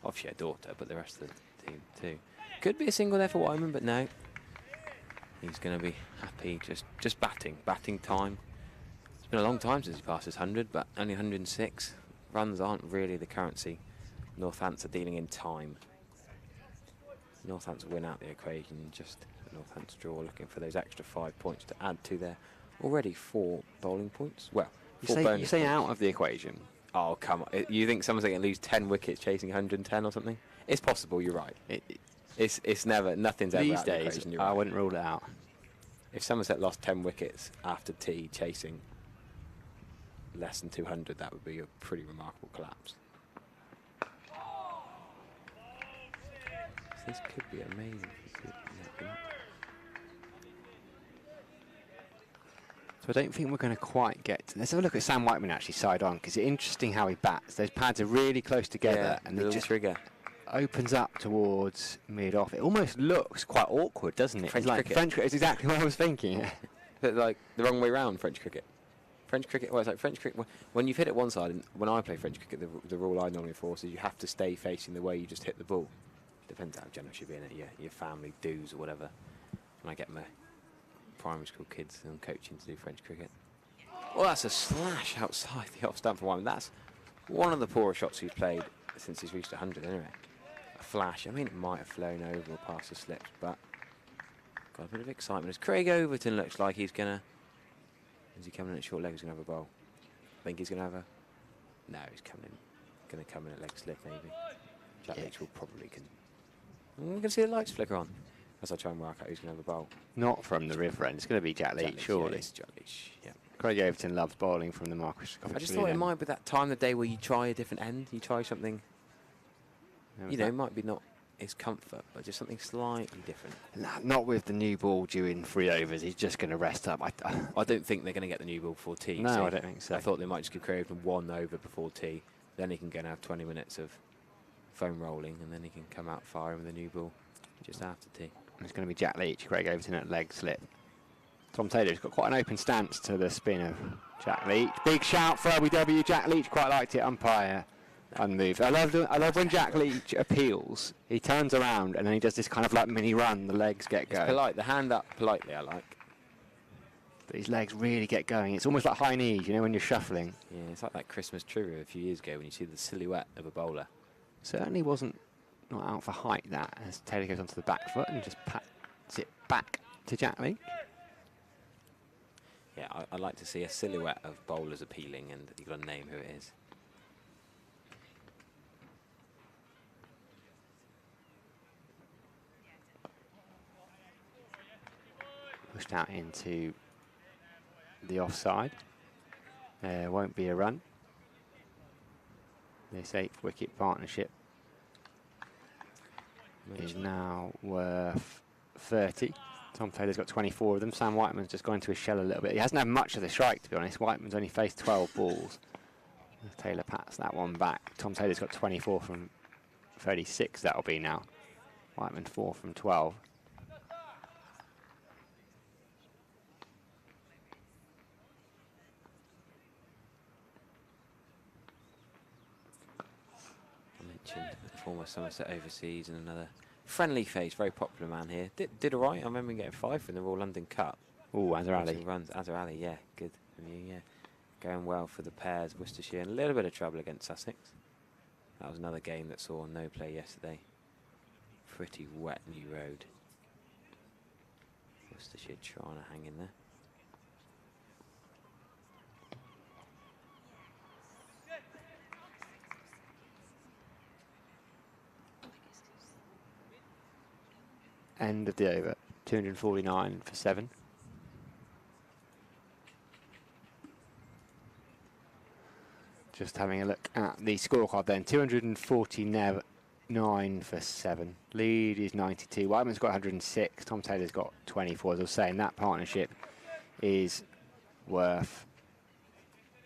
Obviously her daughter, but the rest of the team too. Could be a single there for Wyman, but no. He's going to be happy just batting time. It's been a long time since he passed his 100, but only 106. Runs aren't really the currency. Northampton are dealing in time. Northampton win out the equation, just Northampton draw, looking for those extra 5 points to add to their already 4 bowling points. Well, you say out of the equation. Oh, come on. You think someone's going to lose 10 wickets chasing 110 or something? It's possible, you're right. It's never, nothing's ever These out of the days, equation, you're I right. wouldn't rule it out. If Somerset lost 10 wickets after tea chasing less than 200, that would be a pretty remarkable collapse. This could be amazing. So I don't think we're going to quite get to... Let's have a look at Sam Whiteman actually side on, because it's interesting how he bats. Those pads are really close together, and the it just trigger opens up towards mid-off. It almost looks quite awkward, doesn't it? French It's like cricket. French cricket is exactly what I was thinking. But like the wrong way round, French cricket. French cricket, well, it's like French cricket. When you've hit it one side, and when I play French cricket, the rule I normally enforce is you have to stay facing the way you just hit the ball. Depends how generous you're being at your family dues or whatever. When I get my primary school kids and coaching to do French cricket. Well, that's a slash outside the off stump for one. That's one of the poorer shots he's played since he's reached 100 anyway. A flash. I mean, it might have flown over or past the slips, but got a bit of excitement as Craig Overton looks like he's gonna. Is he coming in at short leg? He's gonna have a bowl. I think he's gonna have a. No, he's coming in. Gonna come in at leg slip maybe. Jack Leach will probably can. We're gonna see the lights flicker on as I try and work out who's gonna have a bowl. Not from the river end. It's going to be Jack Leach, surely. Yeah, it's Jack Leach. Yeah. Craig Overton loves bowling from the Marcus. I just thought it might be that time of the day where you try a different end. You try something. You know, it might be not his comfort, but just something slightly different. Not with the new ball due in 3 overs. He's just going to rest up. I don't think they're going to get the new ball before tea. No, I don't think so. I thought they might just give Craig Overton 1 over before tea. Then he can go and have 20 minutes of foam rolling, and then he can come out firing with the new ball just after tea. It's going to be Jack Leach, Craig Overton at leg slip. Tom Taylor's got quite an open stance to the spin of Jack Leach. Big shout for LBW. Jack Leach quite liked it. Umpire unmoved. I love when Jack Leach appeals. He turns around and then he does this kind of like mini run. The legs get going. It's polite. The hand up politely, I like. But his legs really get going. It's almost like high knees, you know, when you're shuffling. Yeah, it's like that Christmas trivia a few years ago when you see the silhouette of a bowler. Certainly wasn't not out for height, that, as Taylor goes onto the back foot and just pats it back to Jack Leach. Yeah, I'd like to see a silhouette of bowlers appealing, and you've got to name who it is. Pushed out into the offside. There won't be a run. This 8th wicket partnership is now worth 30. Tom Taylor's got 24 of them. Sam Whiteman's just gone into his shell a little bit. He hasn't had much of the strike, to be honest. Whiteman's only faced 12 balls. Taylor pats that one back. Tom Taylor's got 24 from 36, that'll be now. Whiteman 4 from 12. I mentioned the former Somerset overseas and another friendly face, very popular man here. Did all right. I remember him getting 5 from the Royal London Cup. Oh, Azhar Ali. Runs. Azhar Ali, yeah, good from you, yeah. Going well for the pairs, Worcestershire, and a little bit of trouble against Sussex. That was another game that saw no play yesterday. Pretty wet New Road. Worcestershire trying to hang in there. End of the over. 249 for 7. Just having a look at the scorecard then. 249 for 7. Lead is 92. Whiteman's got 106. Tom Taylor's got 24. As I was saying, that partnership is worth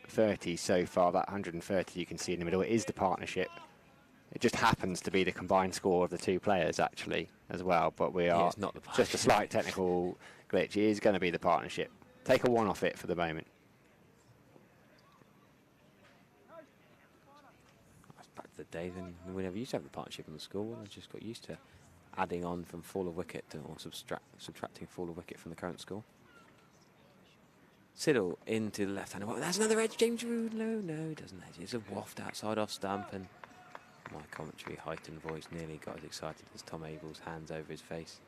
30 so far. That 130 you can see in the middle, it is the partnership. It just happens to be the combined score of the two players, actually, as well. But we are it's not the just a slight technical glitch. It is going to be the partnership. Take a 1 off it for the moment. That's back to the day when we never used to have the partnership in the school. I just got used to adding on from fall of wicket or subtracting fall of wicket from the current score. Siddle into the left-hander. Well, that's another edge. James Rood. No, he doesn't edge. It's a waft outside off stump, and my commentary heightened voice nearly got as excited as Tom Abel's hands over his face.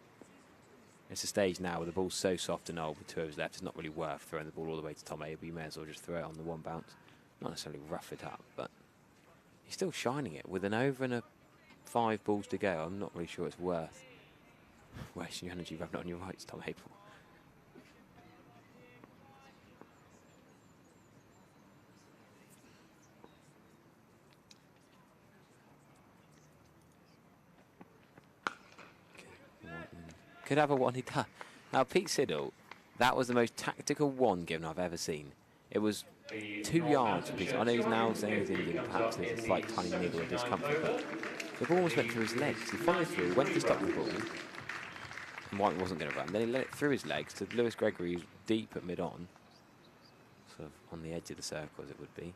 It's a stage now where the ball's so soft and old with 2 overs left, it's not really worth throwing the ball all the way to Tom Abel. You may as well just throw it on the 1 bounce. Not necessarily rough it up, but he's still shining it. With an over and 5 balls to go, I'm not really sure it's worth wasting your energy rubbing it on your rights, Tom Abel. Could have a one he does. Now, Pete Siddle, that was the most tactical one given I've ever seen. It was 2 yards. I know he's now saying he's injured, perhaps there's a slight tiny niggle of discomfort, but the ball almost went through his legs. He followed through, went to stop the ball, and Whiteman wasn't going to run. Then he let it through his legs to Lewis Gregory, who's deep at mid-on, sort of on the edge of the circle as it would be.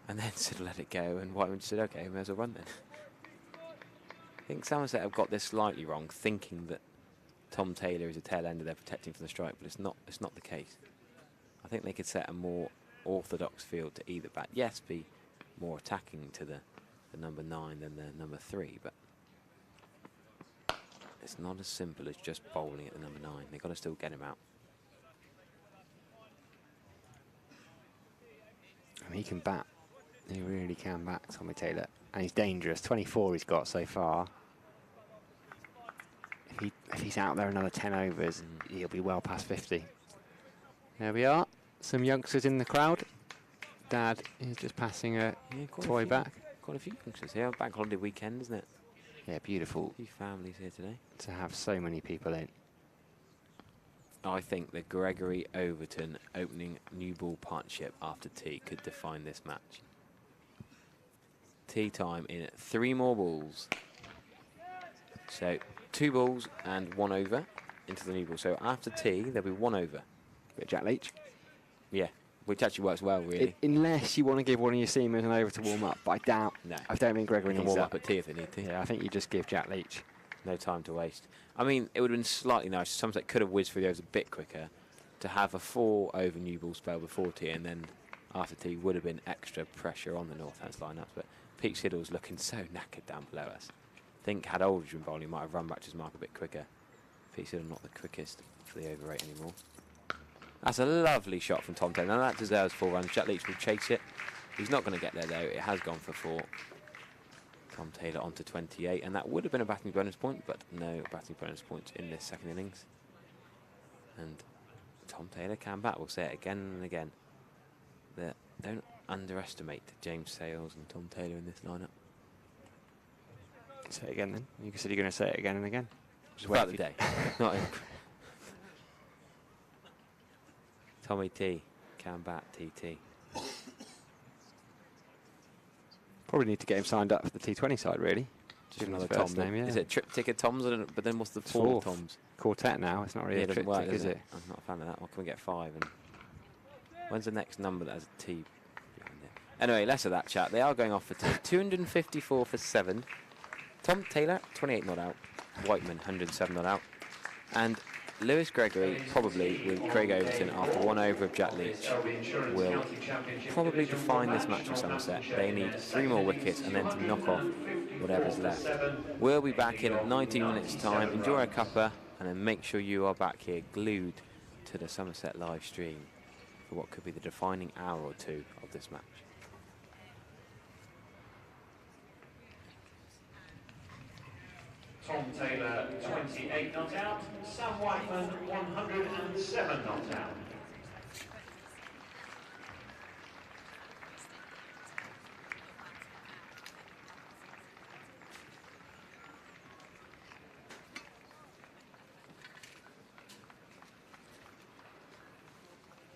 And then Siddle let it go, and Whiteman just said, OK, we may as well run then. I think Somerset have got this slightly wrong, thinking that Tom Taylor is a tail ender they're protecting from the strike, but it's not the case. I think they could set a more orthodox field to either bat. Yes, be more attacking to the number 9 than the number 3, but it's not as simple as just bowling at the number 9. They've got to still get him out. I mean, he can bat. He really can bat, Tommy Taylor. And he's dangerous. 24 he's got so far. If he's out there another 10 overs, he'll be well past 50. There we are. Some youngsters in the crowd. Dad is just passing a toy back. Quite a few youngsters here. Bank holiday weekend, isn't it? Yeah, beautiful. A few families here today. To have so many people in. I think the Gregory-Overton opening new ball partnership after tea could define this match. Tea time in 3 more balls. So 2 balls and 1 over into the new ball. So after tea, there'll be 1 over. Bit of Jack Leach. Yeah, which actually works well, really. Unless you want to give one of your seamers an over to warm up, but I doubt. No. I don't think Gregory can needs warm up at tea if they need to. Yeah, I think you just give Jack Leach. No time to waste. I mean, it would have been slightly nice. Somerset could have whizzed through those a bit quicker to have a 4 over new ball spell before tea, and then after tea would have been extra pressure on the Northants lineups. But Pete Siddle's looking so knackered down below us. I think had Aldridge been bowling, he might have run back to his mark a bit quicker. Pete Siddle not the quickest for the over 8 anymore. That's a lovely shot from Tom Taylor. Now that deserves 4 runs. Jack Leach will chase it. He's not going to get there though. It has gone for 4. Tom Taylor onto 28, and that would have been a batting bonus point, but no batting bonus points in this second innings. And Tom Taylor can bat. We'll say it again and again. Don't underestimate James Sales and Tom Taylor in this lineup. Say it again then. You said you're going to say it again and again. Just wait the day. Not in. Tommy T can bat TT. Probably need to get him signed up for the T20 side, really. Just another Tom name, yeah. Is it triptych of Toms? But then what's the 4 Toms? Quartet now. It's not really a triptych, work, is it? I'm not a fan of that one. Can we get 5? And when's the next number that has a T behind it? Anyway, less of that chat. They are going off for 254 for 7. Tom Taylor, 28 not out. Whiteman, 107 not out. And Lewis Gregory, probably with Craig Overton after 1 over of Jack Leach, will probably define this match for Somerset. They need 3 more wickets and then to knock off whatever's left. We'll be back in 19 minutes time. Enjoy a cuppa and then make sure you are back here glued to the Somerset live stream for what could be the defining hour or 2 of this match. Tom Taylor, 28 not out. Sam Whiteman, 107 not out.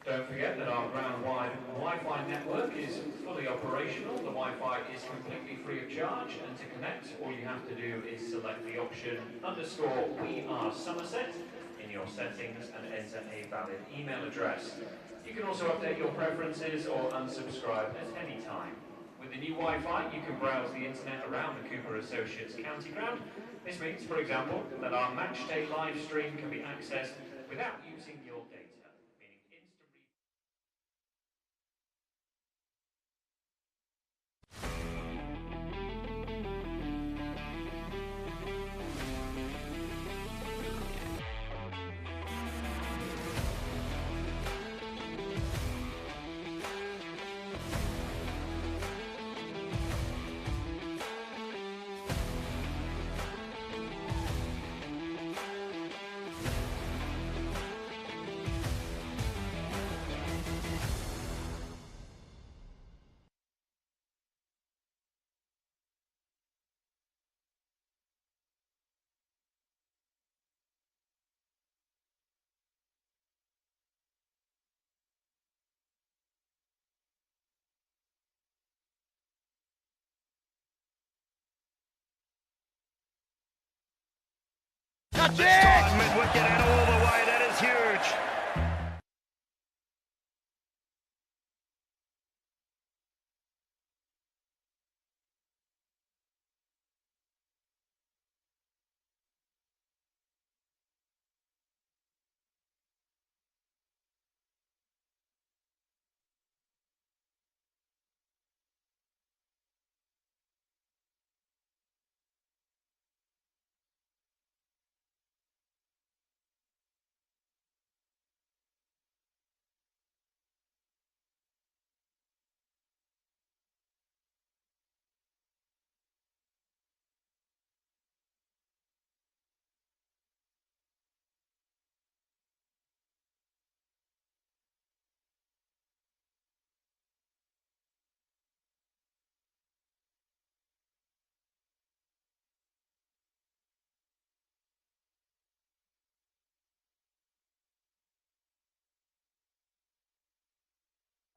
Don't forget that our ground-wide Wi-Fi network is fully operational. The Wi-Fi is completely free of charge, and to connect, all you have to do is select the option _We Are Somerset in your settings and enter a valid email address. You can also update your preferences or unsubscribe at any time. We With the new Wi-Fi, you can browse the internet around the Cooper Associates County Ground. This means, for example, that our matchday live stream can be accessed without using your data, meaning instant That's it! Mid-wicket and all the way, that is huge.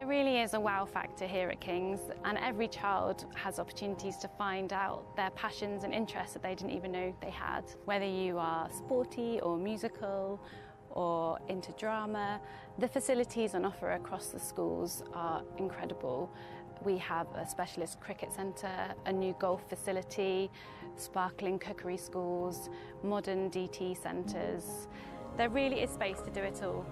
It really is a wow factor here at King's, and every child has opportunities to find out their passions and interests that they didn't even know they had. Whether you are sporty or musical or into drama, the facilities on offer across the schools are incredible. We have a specialist cricket centre, a new golf facility, sparkling cookery schools, modern DT centres. There really is space to do it all.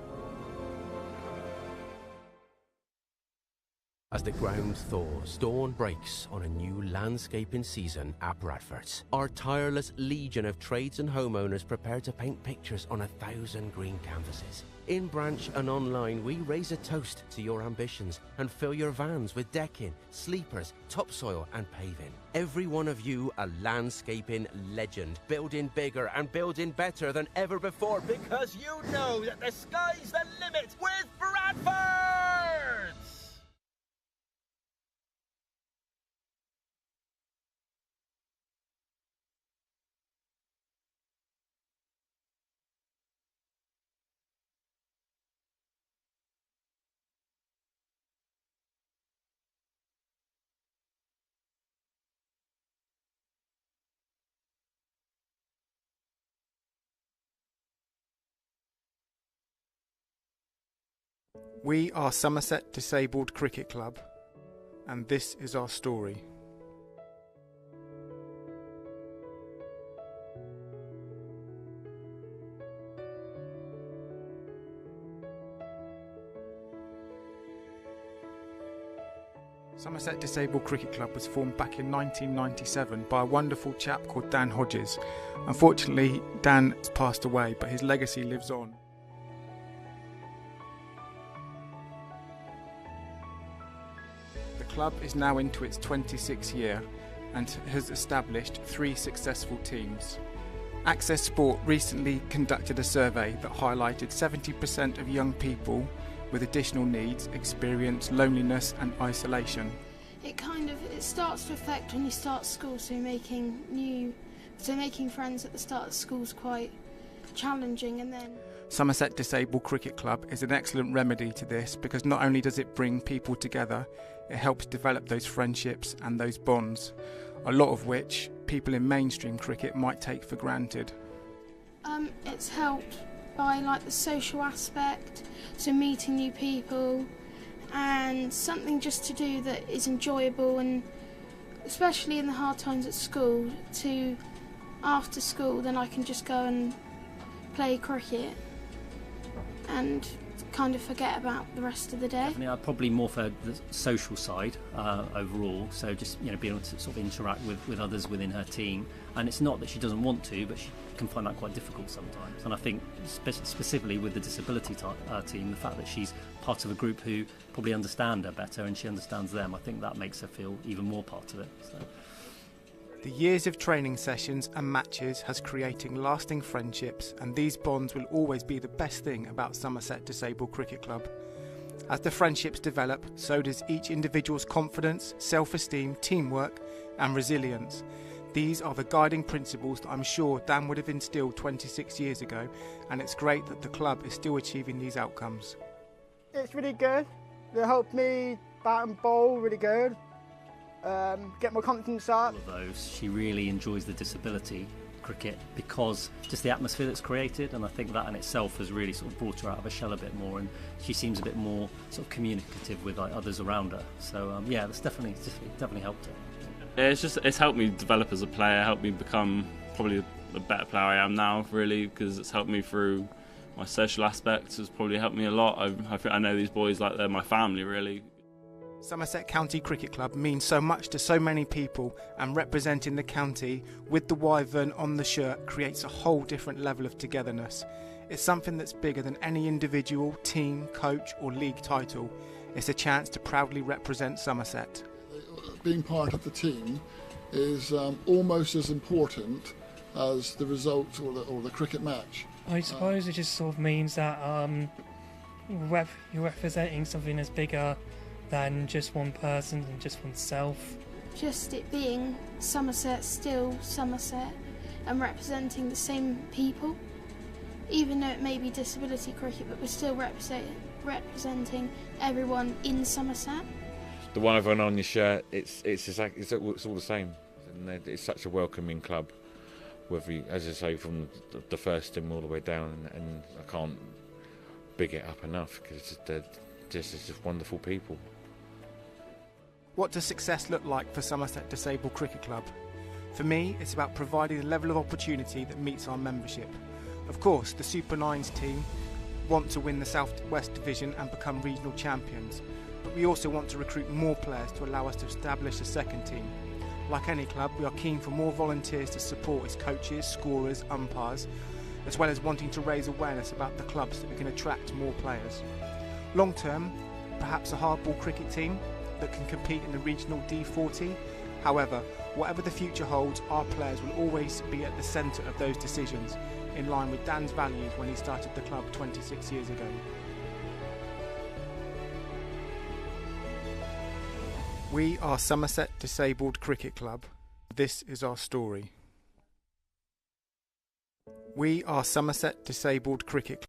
As the ground thaws, dawn breaks on a new landscaping season at Bradford's. Our tireless legion of trades and homeowners prepare to paint pictures on 1,000 green canvases. In branch and online, we raise a toast to your ambitions and fill your vans with decking, sleepers, topsoil and paving. Every one of you a landscaping legend, building bigger and building better than ever before, because you know that the sky's the limit with Bradford's! We are Somerset Disabled Cricket Club, and this is our story. Somerset Disabled Cricket Club was formed back in 1997 by a wonderful chap called Dan Hodges. Unfortunately, Dan has passed away, but his legacy lives on. The club is now into its 26th year and has established 3 successful teams. Access Sport recently conducted a survey that highlighted 70% of young people with additional needs experience loneliness and isolation. It starts to affect when you start school, so making friends at the start of school is quite challenging, and then Somerset Disabled Cricket Club is an excellent remedy to this, because not only does it bring people together, it helps develop those friendships and those bonds, a lot of which people in mainstream cricket might take for granted. It's helped by the social aspect, so meeting new people, and something just to do that is enjoyable, and especially in the hard times at school, to after school then I can just go and play cricket and kind of forget about the rest of the day. Definitely, I'd probably more for the social side overall, so just being able to sort of interact with others within her team. And it's not that she doesn't want to, but she can find that quite difficult sometimes. And I think specifically with the disability team, the fact that she's part of a group who probably understand her better and she understands them, I think that makes her feel even more part of it. So. The years of training sessions and matches has creating lasting friendships, and these bonds will always be the best thing about Somerset Disabled Cricket Club. As the friendships develop, so does each individual's confidence, self-esteem, teamwork and resilience. These are the guiding principles that I'm sure Dan would have instilled 26 years ago, and it's great that the club is still achieving these outcomes. It's really good. It helped me bat and bowl really good. Get my confidence up. All of those, she really enjoys the disability cricket because just the atmosphere that's created, and I think that in itself has really sort of brought her out of her shell a bit more, and she seems a bit more sort of communicative with others around her. So yeah, that's definitely helped her. Yeah, it's helped me develop as a player, helped me become probably the better player I am now, really, because it's helped me through my social aspects. It's probably helped me a lot. I think I know these boys like they're my family, really. Somerset County Cricket Club means so much to so many people, and representing the county with the wyvern on the shirt creates a whole different level of togetherness. It's something that's bigger than any individual, team, coach or league title. It's a chance to proudly represent Somerset. Being part of the team is almost as important as the result or the cricket match. I suppose it just sort of means that you're representing something that's bigger than just one person and just oneself. Just it being Somerset, still Somerset, and representing the same people. Even though it may be disability cricket, but we're still representing everyone in Somerset. The wyvern on your shirt, it's all the same. And it's such a welcoming club, whether you, as I say, from the first team all the way down, and I can't big it up enough because they're just wonderful people. What does success look like for Somerset Disabled Cricket Club? For me, it's about providing a level of opportunity that meets our membership. Of course, the Super Nines team want to win the South West Division and become regional champions, but we also want to recruit more players to allow us to establish a second team. Like any club, we are keen for more volunteers to support as coaches, scorers, umpires, as well as wanting to raise awareness about the club so that we can attract more players. Long term, perhaps a hardball cricket team that can compete in the regional D40. However, whatever the future holds, our players will always be at the centre of those decisions, in line with Dan's values when he started the club 26 years ago. We are Somerset Disabled Cricket Club. This is our story. We are Somerset Disabled Cricket Club.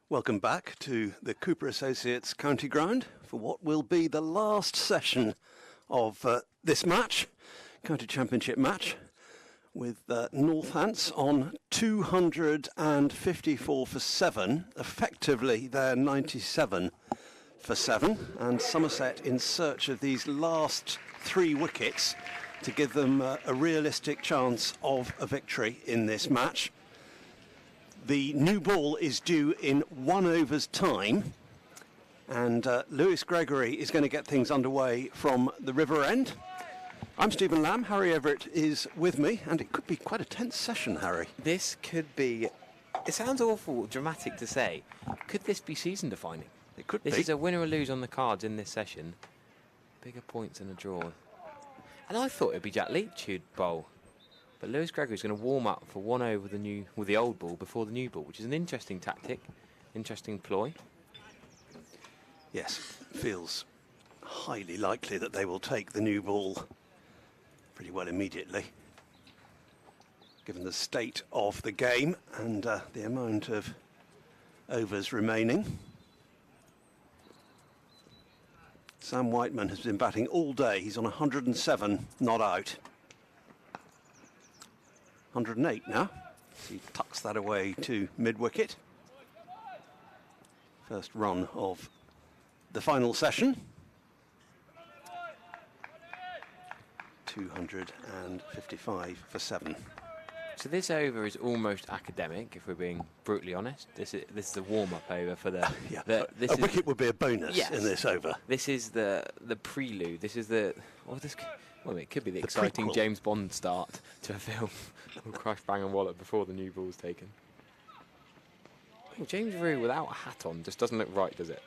Welcome back to the Cooper Associates County Ground for what will be the last session of this match, County Championship match, with Northants on 254 for 7, effectively they're 97 for 7, and Somerset in search of these last 3 wickets to give them a realistic chance of a victory in this match. The new ball is due in 1 over's time, and Lewis Gregory is going to get things underway from the river end. I'm Stephen Lamb. Harry Everett is with me, and it could be quite a tense session, Harry. This could be, it sounds awful dramatic to say, could this be season defining? It could be. This is a win or a lose on the cards in this session. Bigger points than a draw. And I thought it'd be Jack Leach who'd bowl. But Lewis Gregory's going to warm up for 1 over with the old ball before the new ball, which is an interesting tactic, interesting ploy. Yes, feels highly likely that they will take the new ball pretty well immediately, given the state of the game and the amount of overs remaining. Sam Whiteman has been batting all day. He's on 107, not out. 108 now. He tucks that away to mid-wicket. First run of the final session. 255 for 7. So this over is almost academic, if we're being brutally honest. This is the warm-up over for the... yeah, a wicket would be a bonus in this over. This is the prelude. This is the... Well, it could be the exciting prequel. James Bond start to a film. Or Crash Bang and Wallop before the new ball's taken. Oh, James Rue without a hat on just doesn't look right, does it?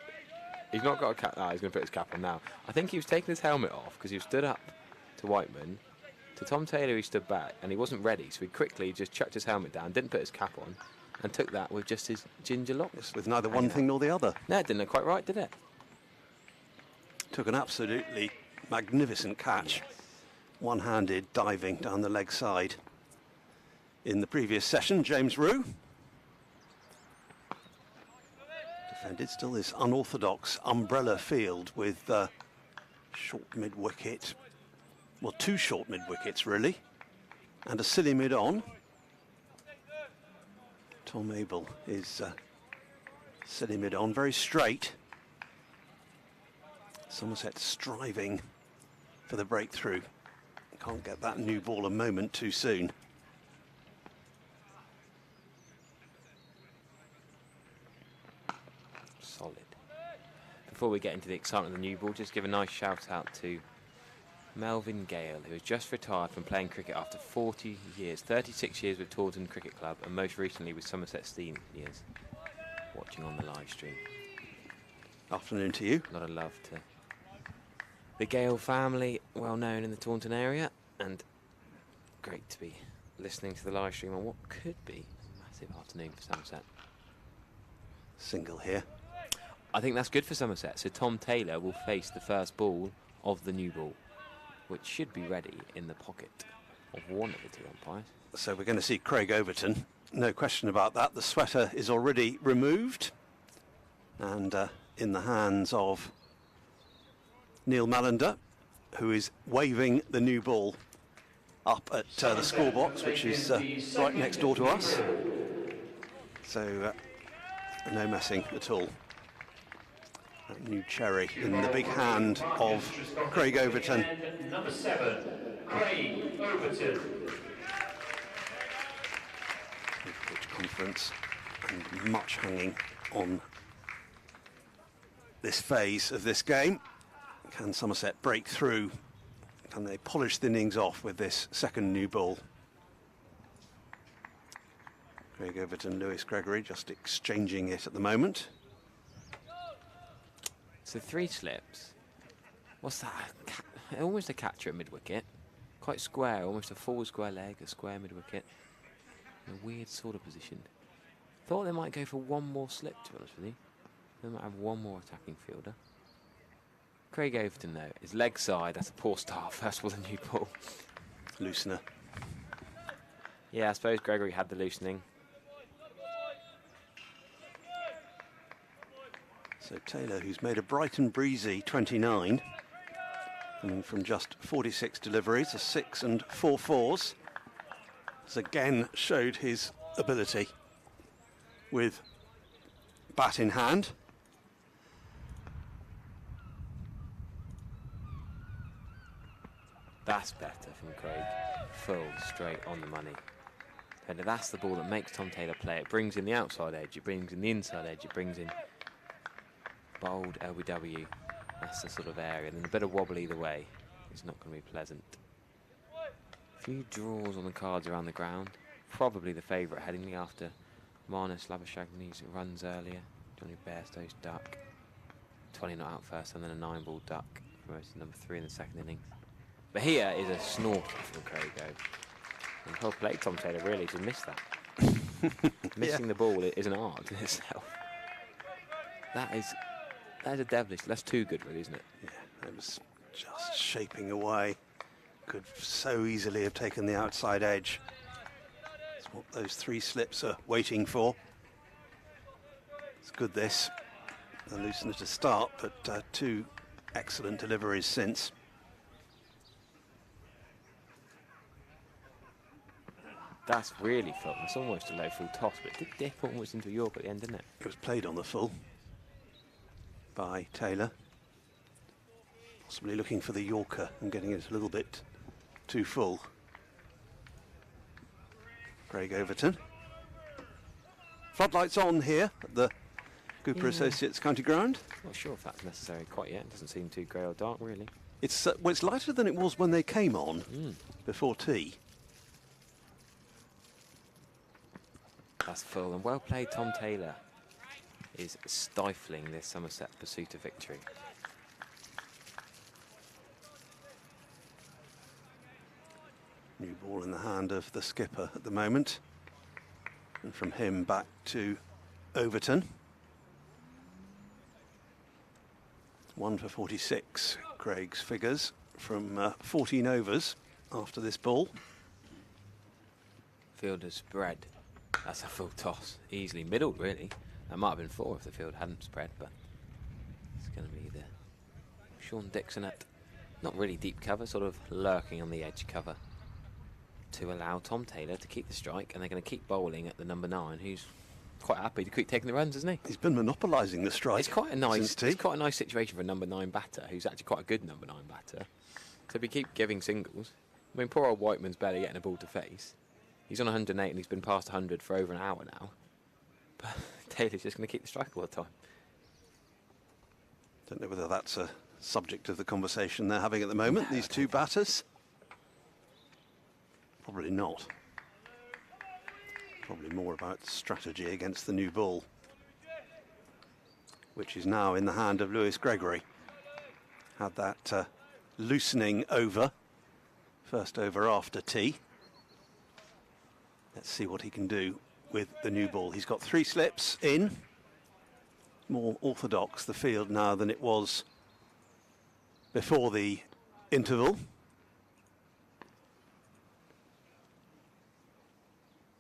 He's not got a cap. He's going to put his cap on now. I think he was taking his helmet off because he stood up to Whiteman. To Tom Taylor, he stood back and he wasn't ready, so he quickly just chucked his helmet down, didn't put his cap on, and took that with just his ginger locks. With neither one thing nor the other. No, it didn't look quite right, did it? Took an absolutely magnificent catch. One-handed diving down the leg side. In the previous session, James Rue defended still this unorthodox umbrella field with short mid-wicket. Well, 2 short mid-wickets, really, and a silly mid-on. Tom Abel is silly mid-on, very straight. Somerset striving for the breakthrough. Can't get that new ball a moment too soon. Solid. Before we get into the excitement of the new ball, just give a nice shout out to Melvin Gale, who has just retired from playing cricket after 40 years, 36 years with Taunton Cricket Club, and most recently with Somerset Steam years. Watching on the live stream. Afternoon to you. A lot of love to the Gale family, well known in the Taunton area, and great to be listening to the live stream on what could be a massive afternoon for Somerset. Single here. I think that's good for Somerset. So Tom Taylor will face the first ball of the new ball, which should be ready in the pocket of one of the 2 umpires. So we're going to see Craig Overton. No question about that. The sweater is already removed and in the hands of Neil Mallender, who is waving the new ball up at the scorebox, which is right next door to us. So no messing at all. That new cherry in the big hand of Craig Overton. Number 7, Craig Overton. Pitch conference and much hanging on this phase of this game. Can Somerset break through? Can they polish the innings off with this second new ball? Craig Overton, Lewis Gregory just exchanging it at the moment. So 3 slips. What's that? Almost a catcher at mid-wicket. Quite square, almost a full square leg, a square mid-wicket. In a weird sort of position. Thought they might go for 1 more slip, to be honest with you. They might have 1 more attacking fielder. Craig Overton, though, his leg side, that's a poor start. First of all, the new ball. Loosener. Yeah, I suppose Gregory had the loosening. So Taylor, who's made a bright and breezy 29, coming from just 46 deliveries, a 6 and 4 fours, has again showed his ability with bat in hand. That's better from Craig. Full straight on the money. And that's the ball that makes Tom Taylor play. It brings in the outside edge, it brings in the inside edge, it brings in bold LBW. That's the sort of area. And then a bit of wobble either way. It's not going to be pleasant. A few draws on the cards around the ground. Probably the favourite heading after Marnus Labuschagney's runs earlier. Johnny Bairstow's duck. 20 not out first and then a 9-ball duck. Promoted to number 3 in the second innings. But here is a snorter from Craigo. And well played, Tom Taylor, really, to miss that. Missing the ball is an art in itself. That is a devilish. That's too good, really, isn't it? Yeah, it was just shaping away. Could so easily have taken the outside edge. It's what those 3 slips are waiting for. It's good, this. A loosener to start, but 2 excellent deliveries since. That's really full. It's almost a low full toss, but it did dip almost into a York at the end, didn't it? It was played on the full by Taylor. Possibly looking for the Yorker and getting it a little bit too full. Craig Overton. Floodlights on here at the Cooper Associates County Ground. Not sure if that's necessary quite yet. It doesn't seem too grey or dark, really. It's well, it's lighter than it was when they came on before tea. That's full, and well played. Tom Taylor is stifling this Somerset pursuit of victory. New ball in the hand of the skipper at the moment. And from him back to Overton. 1 for 46, Craig's figures from 14 overs after this ball. Fielder's spread. That's a full toss. Easily middled, really. That might have been 4 if the field hadn't spread, but it's going to be the Sean Dixon at not really deep cover, sort of lurking on the edge cover to allow Tom Taylor to keep the strike, and they're going to keep bowling at the number 9, who's quite happy to keep taking the runs, isn't he? He's been monopolising the strike. It's quite a nice situation for a number 9 batter, who's actually quite a good number 9 batter. So if we keep giving singles, I mean, poor old Whiteman's barely getting a ball to face. He's on 108 and he's been past 100 for over an hour now. But Taylor's just going to keep the strike all the time. Don't know whether that's a subject of the conversation they're having at the moment, these 2 batters. Probably not. Probably more about strategy against the new ball, which is now in the hand of Lewis Gregory. Had that loosening over, first over after tea. Let's see what he can do with the new ball. He's got 3 slips in. More orthodox, the field now, than it was before the interval.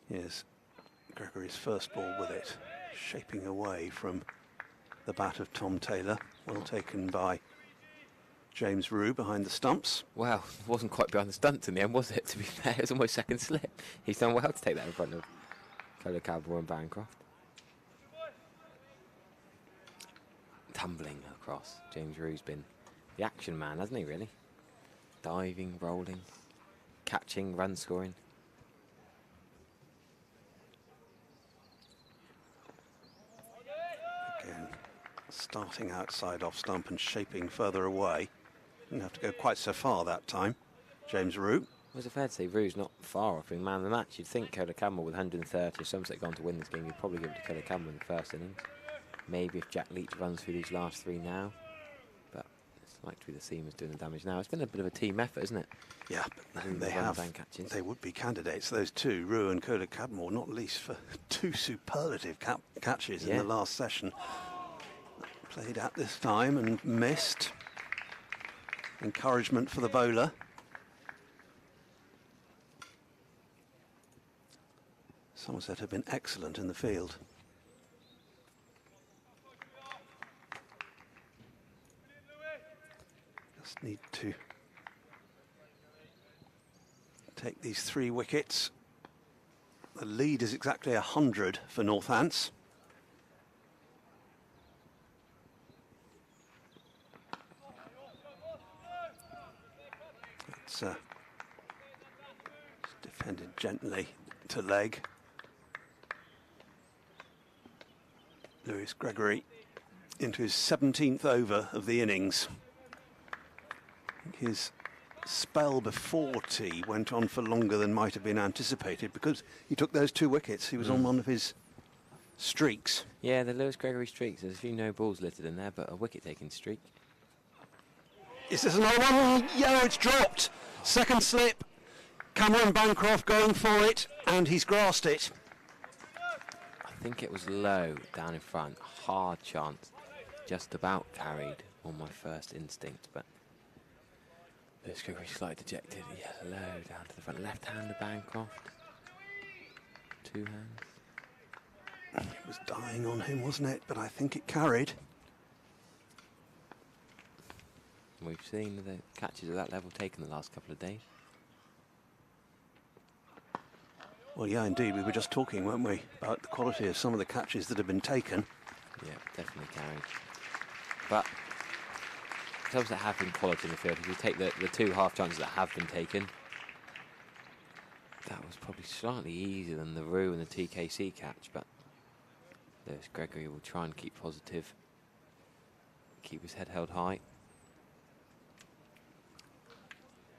Here's Gregory's first ball with it, shaping away from the bat of Tom Taylor. Well taken by James Rue behind the stumps. Well, it wasn't quite behind the stumps in the end, was it? To be fair, it was almost second slip. He's done well to take that in front of Colo Cabell and Bancroft. Tumbling across. James Rue's been the action man, hasn't he, really? Diving, rolling, catching, run scoring. Again, starting outside off stump and shaping further away. Didn't have to go quite so far that time. James Rue. Was it fair to say Rue's not far off being man of the match? You'd think Colo Cabell with 130, if Somerset gone to win this game, you'd probably give it to Colo Cabell in the first innings. Maybe if Jack Leach runs through these last 3 now. But it's like to be the seamers doing the damage now. It's been a bit of a team effort, isn't it? Yeah, but they would be candidates, those 2, Rue and Colo Cabell, not least for 2 superlative catches in the last session. Played at this time and missed. Encouragement for the bowler. Somerset have been excellent in the field. Just need to take these 3 wickets. The lead is exactly 100 for Northants. It's defended gently to leg. Lewis Gregory into his 17th over of the innings. I think his spell before tea went on for longer than might have been anticipated because he took those 2 wickets. He was on one of his streaks. Yeah, the Lewis Gregory streaks. There's a few no balls littered in there, but a wicket-taking streak. Is this another one? Yeah, it's dropped. Second slip. Cameron Bancroft going for it, and he's grasped it. I think it was low down in front. Hard chance. Just about carried on my first instinct, but Lewis Gregory slightly dejected. Yeah, low down to the front. Left-hander Bancroft. 2 hands. It was dying on him, wasn't it? But I think it carried. We've seen the catches at that level taken the last couple of days. Well, yeah, indeed. We were just talking, weren't we, about the quality of some of the catches that have been taken. Yeah, definitely carried. But clubs that have been quality in the field, if you take the 2 half chances that have been taken, that was probably slightly easier than the Roo and the TKC catch, but Lewis Gregory will try and keep positive, keep his head held high.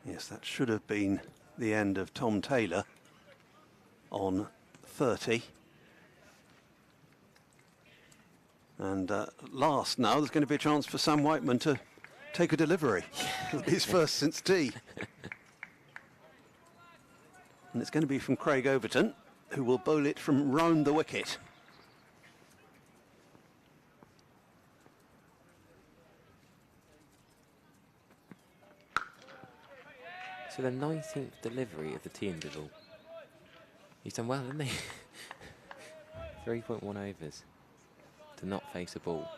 Yes, that should have been the end of Tom Taylor on 30. And last now, there's going to be a chance for Sam Whiteman to take a delivery. It'll be his first since tea. And it's going to be from Craig Overton, who will bowl it from round the wicket. So the 19th delivery of the tea interval. He's done well, hasn't he? 3.1 overs to not face a ball.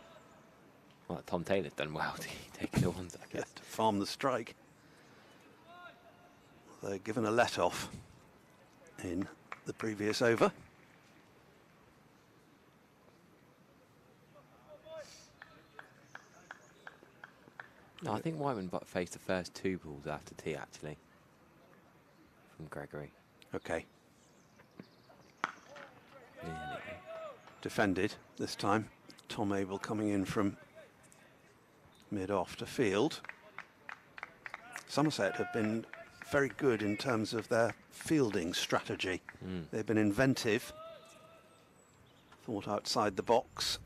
Well, Tom Taylor's done well to take the ones, I guess. To farm the strike. They're given a let-off in the previous over. No, I think Whiteman faced the first 2 balls after tea, actually, from Gregory. Okay. Defended this time. Tom Abel coming in from mid-off to field. Somerset have been very good in terms of their fielding strategy. They've been inventive, thought outside the box.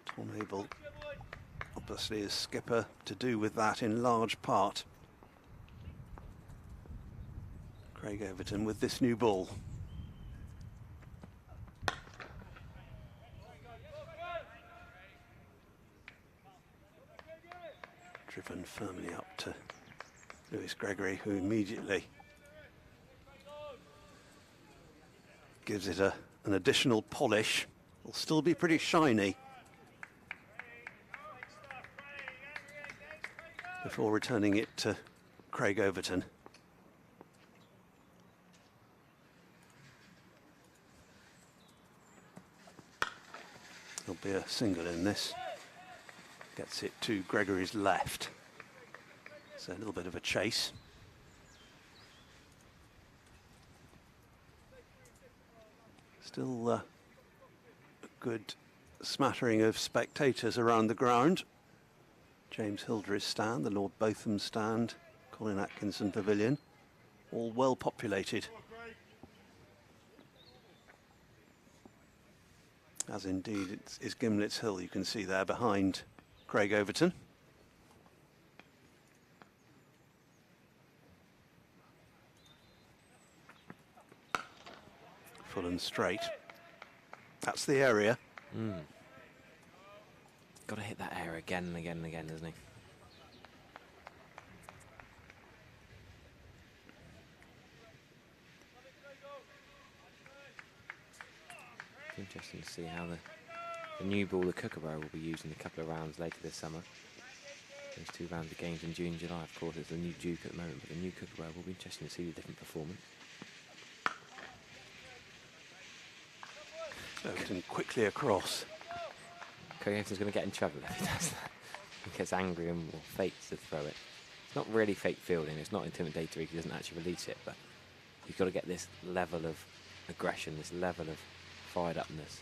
Tom Abel, obviously as skipper, to do with that in large part. Craig Overton with this new ball. Driven firmly up to Lewis Gregory, who immediately gives it an additional polish. It'll still be pretty shiny before returning it to Craig Overton. There'll be a single in this. Gets it to Gregory's left. So a little bit of a chase. Still a good smattering of spectators around the ground. James Hildreth stand, the Lord Botham stand, Colin Atkinson Pavilion, all well populated. As indeed is Gimlet's Hill, you can see there behind Craig Overton. Full and straight. That's the area. Got to hit that air again and again and again, doesn't he? It's interesting to see how the new ball, the Kookaburra, will be used in a couple of rounds later this summer. Those 2 rounds of games in June, July. Of course, it's the new Duke at the moment, but the new cookware will be interesting to see the different performance. Overton quickly across. Craig's going to get in trouble if he does that. He gets angry and will fakes to throw it. It's not really fake fielding, it's not intimidatory, he doesn't actually release it, but you've got to get this level of aggression, this level of fired upness.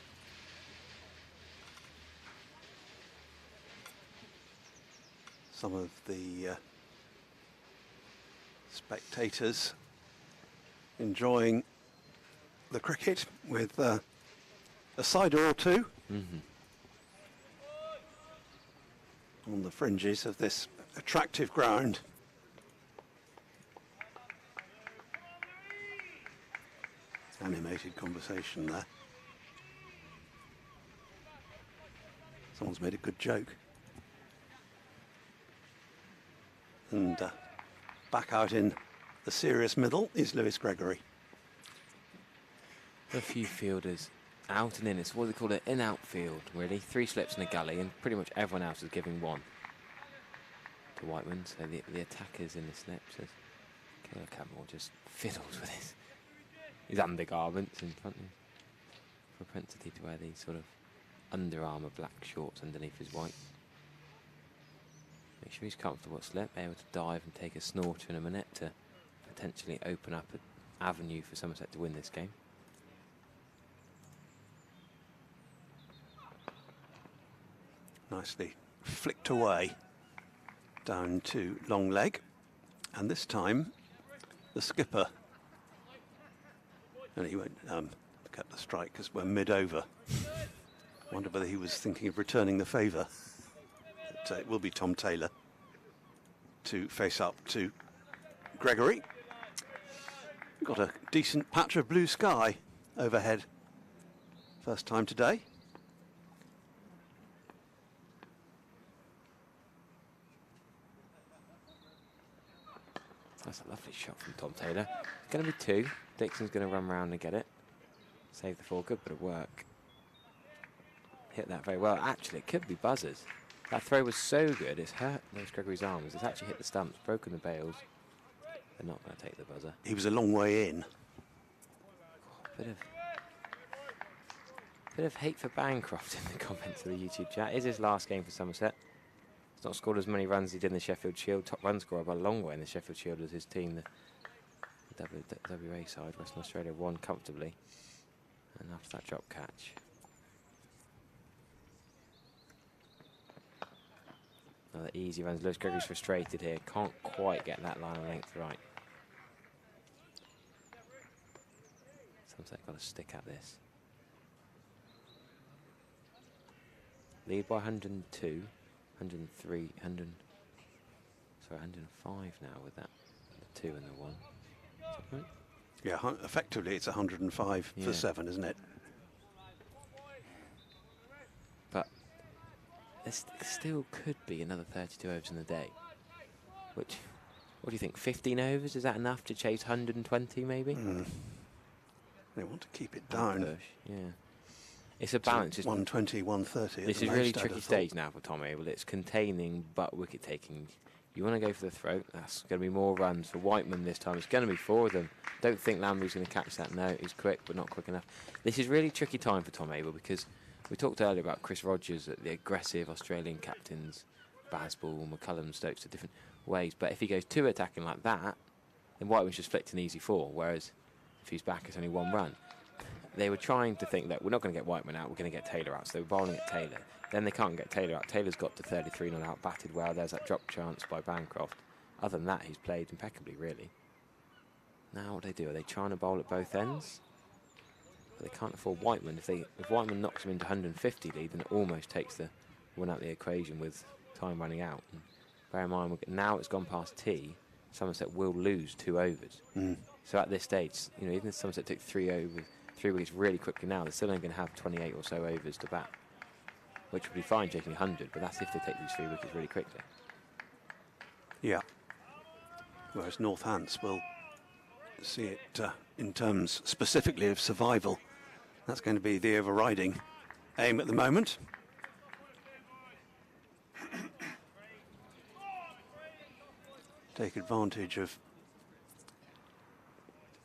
Some of the spectators enjoying the cricket with a cider or two on the fringes of this attractive ground. Animated conversation there. Someone's made a good joke. And back out in the serious middle is Lewis Gregory. A few fielders out and in. It's what they call an in-out field, really. 3 slips in a gully, and pretty much everyone else is giving 1 to Whiteman. So the attackers in the slips, as Caleb Campbell just fiddles with his undergarments in front of him. Propensity to wear these sort of Under Armour black shorts underneath his white. Make sure he's comfortable at slip, able to dive and take a snorter in a minute to potentially open up an avenue for Somerset to win this game. Nicely flicked away down to long leg, and this time the skipper, and he went kept the strike because we're mid-over. Wonder whether he was thinking of returning the favour. But it will be Tom Taylor to face up to Gregory. Got a decent patch of blue sky overhead. First time today. That's a lovely shot from Tom Taylor. It's going to be 2. Dixon's going to run round and get it. Save the 4. Good bit of work. Hit that very well. Actually, it could be buzzers. That throw was so good, it's hurt Lewis Gregory's arms. It's actually hit the stumps, broken the bails. They're not going to take the buzzer. He was a long way in. Bit of hate for Bancroft in the comments of the YouTube chat. Is his last game for Somerset? He's not scored as many runs as he did in the Sheffield Shield. Top run scorer by a long way in the Sheffield Shield as his team. The WA side, Western Australia, won comfortably. And after that drop catch. Another easy runs. Lewis Gregory's frustrated here. Can't quite get that line of length right. Somerset got to stick at this. Lead by 102, 103, 105 now with that. The 2 and the 1. Is that right? Yeah, effectively it's 105 for 7, isn't it? But there still could be another 32 overs in the day. Which, what do you think, 15 overs? Is that enough to chase 120 maybe? They want to keep it down. Push, yeah. It's a balance. 120, 130. This is really tricky stage now for Tom Abel. It's containing but wicket taking. You want to go for the throat. That's going to be more runs for Whiteman this time. It's going to be 4 of them. Don't think Lambu's going to catch that. No, he's quick but not quick enough. This is really tricky time for Tom Abel because we talked earlier about Chris Rogers, the aggressive Australian captains, Bazball, McCullum, Stokes, to different ways. But if he goes 2 attacking like that, then Whiteman's just flicked an easy 4. Whereas if he's back, it's only 1 run. They were trying to think that we're not going to get Whiteman out, we're going to get Taylor out. So they were bowling at Taylor. Then they can't get Taylor out. Taylor's got to 33 not out, batted well. There's that drop chance by Bancroft. Other than that, he's played impeccably, really. Now what do? Are they trying to bowl at both ends? But they can't afford Whiteman. If Whiteman knocks him into 150 lead, then it almost takes the win out the equation with time running out. And bear in mind, now it's gone past tea, Somerset will lose 2 overs. So at this stage, you know, even if Somerset took 3 wickets really quickly now, they're still only going to have 28 or so overs to bat, which would be fine taking 100, but that's if they take these 3 wickets really quickly. Yeah. Whereas Northants will see it in terms specifically of survival. That's going to be the overriding aim at the moment. take advantage of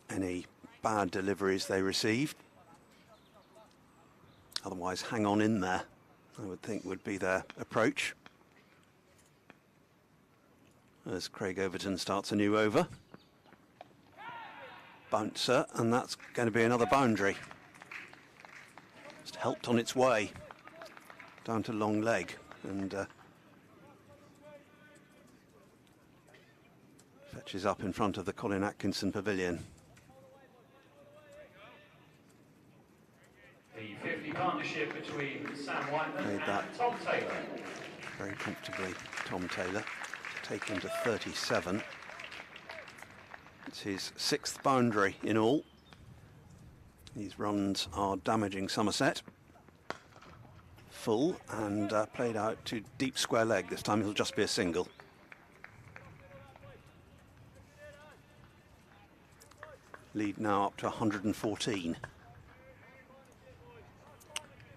any bad deliveries they receive. Otherwise, hang on in there, I would think, would be their approach. As Craig Overton starts a new over. Bouncer, and that's going to be another boundary. Just helped on its way down to long leg, and fetches up in front of the Colin Atkinson pavilion. The 50 partnership between Sam Whiteman Made that and Tom Taylor. very comfortably, Tom Taylor, taken to 37. It's his 6th boundary in all. These runs are damaging Somerset. Full and played out to deep square leg. This time it'll just be a single. Lead now up to 114.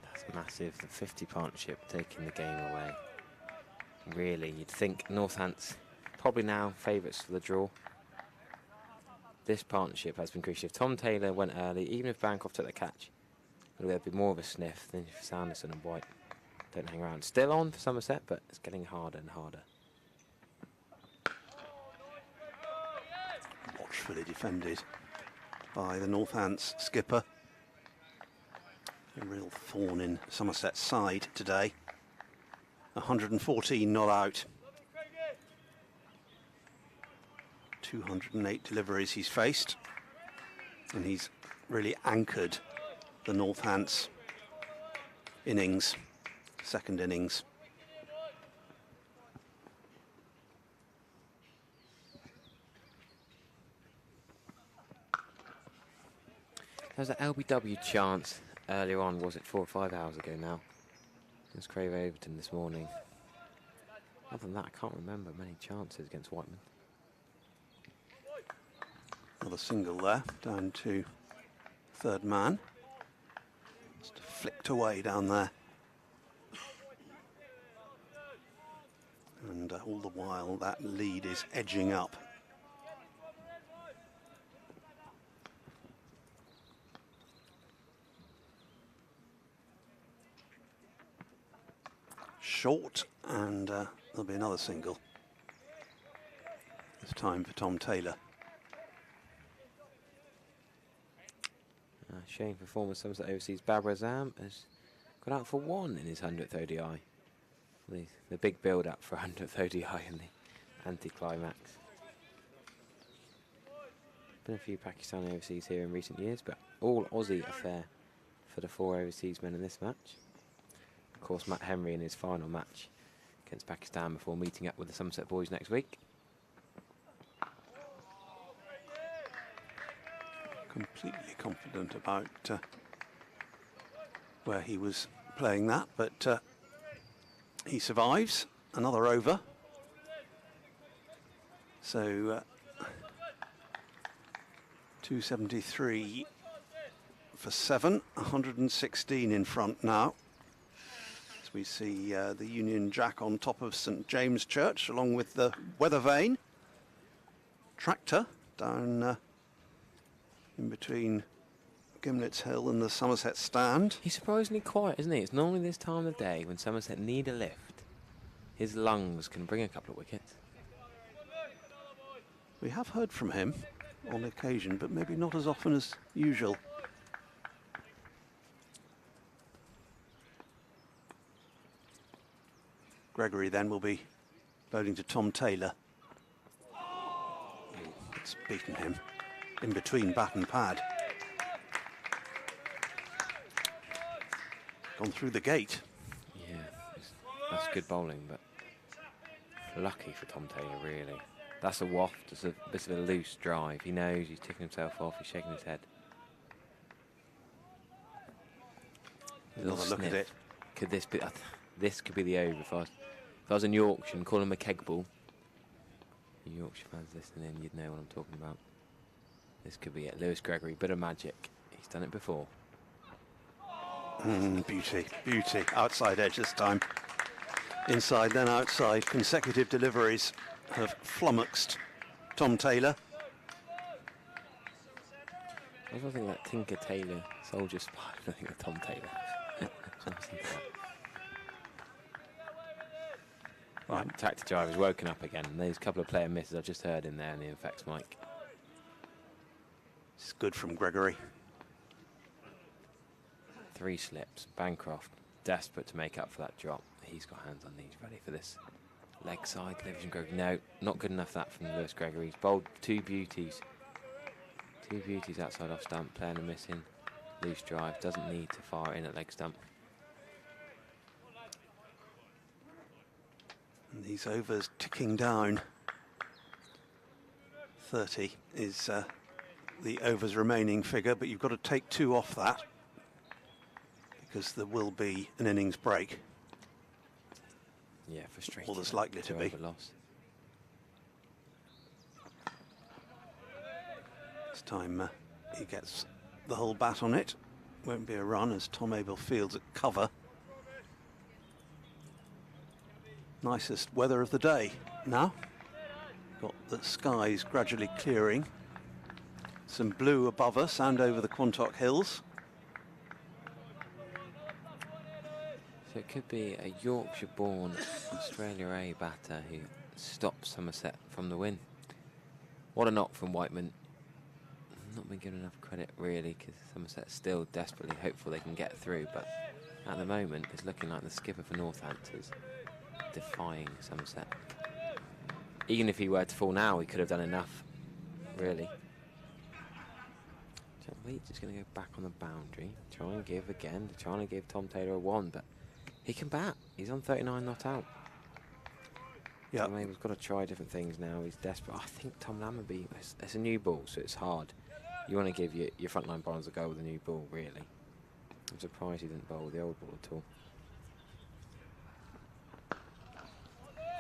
That's massive. The 50 partnership taking the game away. Really, you'd think Northampton probably now favourites for the draw. This partnership has been crucial. If Tom Taylor went early, even if Bancroft took the catch, there'd be more of a sniff than if Sanderson and White don't hang around. Still on for Somerset, but it's getting harder and harder. Watchfully defended by the Northants skipper. A real thorn in Somerset's side today. 114 not out. 208 deliveries he's faced, and he's really anchored the Northants innings, second innings. There was an LBW chance earlier on, was it 4 or 5 hours ago now? It was Craig Overton this morning. Other than that, I can't remember many chances against Whiteman. Another single there, down to third man. Just flicked away down there. And all the while that lead is edging up. Short, and there'll be another single. This time for Tom Taylor. Showing performance, Somerset overseas. Babrazam has got out for 1 in his 100th ODI. The big build-up for 100th ODI and the anti-climax. Been a few Pakistani overseas here in recent years, but all Aussie affair for the 4 overseas men in this match. Of course, Matt Henry in his final match against Pakistan before meeting up with the Somerset boys next week. Completely confident about where he was playing that, but he survives. Another over. So 273 for 7, 116 in front now. As we see the Union Jack on top of St James Church, along with the weather vane. Tractor down in between Gimlet's Hill and the Somerset stand. He's surprisingly quiet, isn't he? It's normally this time of day when Somerset need a lift. His lungs can bring a couple of wickets. We have heard from him on occasion, but maybe not as often as usual. Gregory then will be bowling to Tom Taylor. It's beaten him in between bat and pad. Gone through the gate. Yeah, that's good bowling, but lucky for Tom Taylor, really. That's a waft, it's a bit of a loose drive. He knows he's ticking himself off, he's shaking his head. Another look at it. Could this be, this could be the over if I was in Yorkshire and call him a keg ball. You Yorkshire fans listening in, you'd know what I'm talking about. This could be it. Lewis Gregory, bit of magic. He's done it before. Beauty, beauty. Outside edge this time. Inside, then outside. Consecutive deliveries have flummoxed Tom Taylor. I was thinking that Tinker Taylor Soldier Spy. I think of Tom Taylor. Right, Tractor Driver's woken up again. And there's a couple of player misses I just heard in there in the effects mic. It's good from Gregory. 3 slips. Bancroft desperate to make up for that drop. He's got hands on knees ready for this. Leg side, Livingston Grove. No, not good enough that from Lewis Gregory. He's bowled 2 beauties. 2 beauties outside off stump. Playing and missing. Loose drive. Doesn't need to fire in at leg stump. And these overs ticking down. 30 is the overs remaining figure, but you've got to take 2 off that because there will be an innings break. Yeah, frustrating. Or there's likely to be. Loss. This time he gets the whole bat on it. Won't be a run as Tom Abel fields at cover. Nicest weather of the day now. Got the skies gradually clearing. Some blue above us and over the Quantock Hills. So it could be a Yorkshire-born Australia A batter who stops Somerset from the win. What a knock from Whiteman. Not been given enough credit really, because Somerset's still desperately hopeful they can get through, but at the moment it's looking like the skipper for Northamptonshire defying Somerset. Even if he were to fall now, he could have done enough, really. Leeds is going to go back on the boundary, try and give again, trying to give Tom Taylor a 1, but he can bat. He's on 39 not out. Yeah, Tom Abel's got to try different things now. He's desperate. I think Tom Lammerby, it's a new ball, so it's hard. You want to give your frontline bowlers a go with a new ball, really. I'm surprised he didn't bowl with the old ball at all.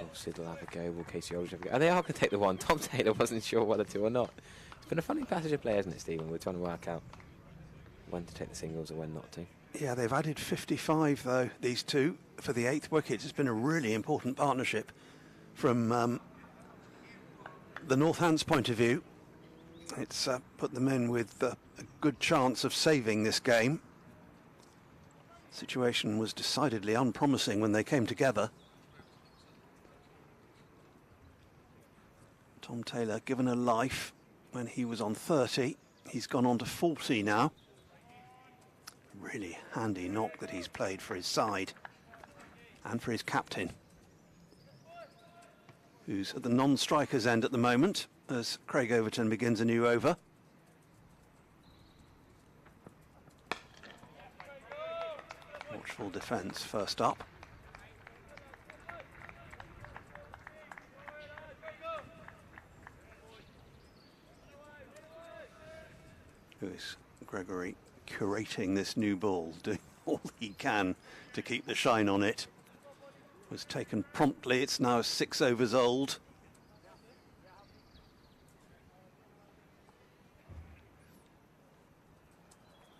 Oh, Sid will have a go. Will Casey Aldridge have a go? And they are going to take the 1. Tom Taylor wasn't sure whether to or not. It's been a funny passage of play, hasn't it, Stephen? We're trying to work out when to take the singles and when not to. Yeah, they've added 55, though, these two, for the 8th wicket. It's been a really important partnership from the Northants' point of view. It's put the men with a good chance of saving this game. The situation was decidedly unpromising when they came together. Tom Taylor given a life when he was on 30. He's gone on to 40 now. Really handy knock that he's played for his side and for his captain, who's at the non-striker's end at the moment as Craig Overton begins a new over. Watchful defence first up. Who is Gregory curating this new ball, doing all he can to keep the shine on it. Was taken promptly. It's now 6 overs old.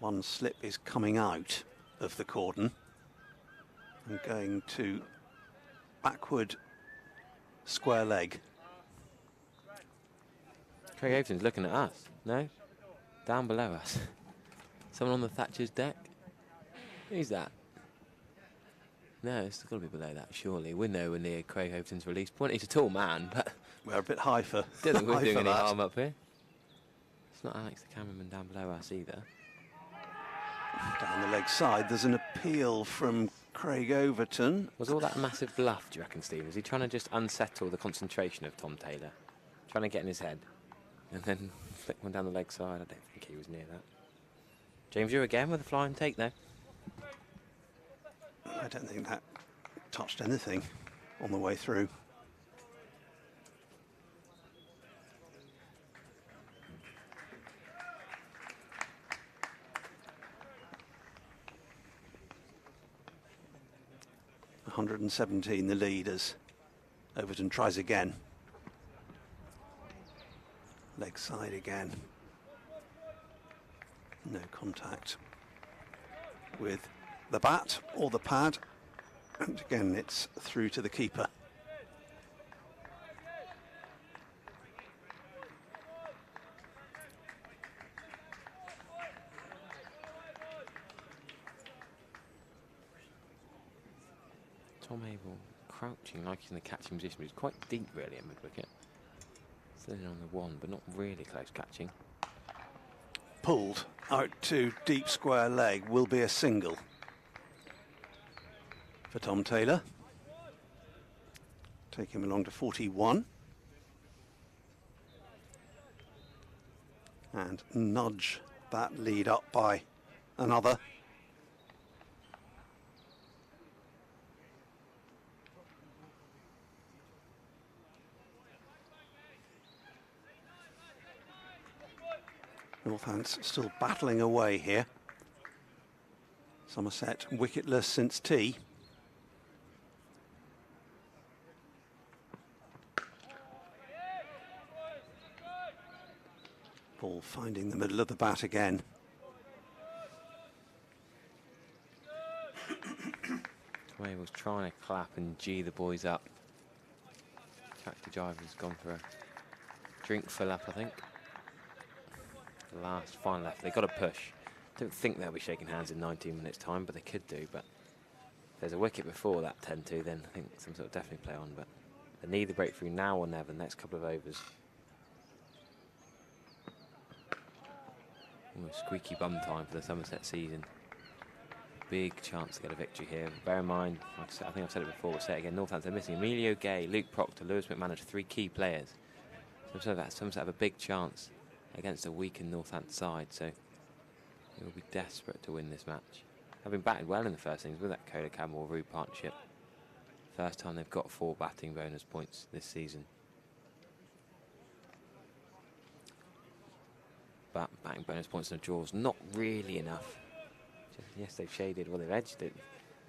One slip is coming out of the cordon and going to backward square leg. Craig Overton's looking at us. No? Down below us. Someone on the Thatcher's deck? Who's that? No, it's got to be below that, surely. We're nowhere near Craig Overton's release point. He's a tall man, but... We're a bit high for... Don't think we're doing any harm up here. It's not Alex, the cameraman, down below us either. Down the leg side, there's an appeal from Craig Overton. Was all that massive bluff, do you reckon, Steve? Was he trying to just unsettle the concentration of Tom Taylor? Trying to get in his head? And then flick one down the leg side? I don't think he was near that. James, you again with a flying take there? I don't think that touched anything on the way through. .117 the lead as Overton tries again. Leg side again. No contact with the bat or the pad, and again it's through to the keeper. Mabel crouching like he's in the catching position, but he's quite deep really at mid-wicket. Still in on the one, but not really close catching. Pulled out to deep square leg will be a single for Tom Taylor. Take him along to 41. And nudge that lead up by another. Northants still battling away here. Somerset wicketless since tea. Ball finding the middle of the bat again. Way was trying to clap and G the boys up. Taxi driver's gone for a drink fill up, I think. The last final left, they've got to push. Don't think they'll be shaking hands in 19 minutes time, but they could do. But if there's a wicket before that 10-2, then I think some sort of definitely play on. But they need the breakthrough now or never, the next couple of overs. Almost squeaky bum time for the Somerset season. Big chance to get a victory here. Bear in mind, I think I've said it before, we'll say it again, Northampton are missing Emilio Gay, Luke Proctor, Lewis McManus, 3 key players. So Somerset have a big chance against a weakened Northampton side, so they will be desperate to win this match. They've been batted well in the first innings with that Coda Campbell-Root partnership. First time they've got 4 batting bonus points this season. But batting bonus points and draws not really enough. Yes, they've shaded, well, they've edged it.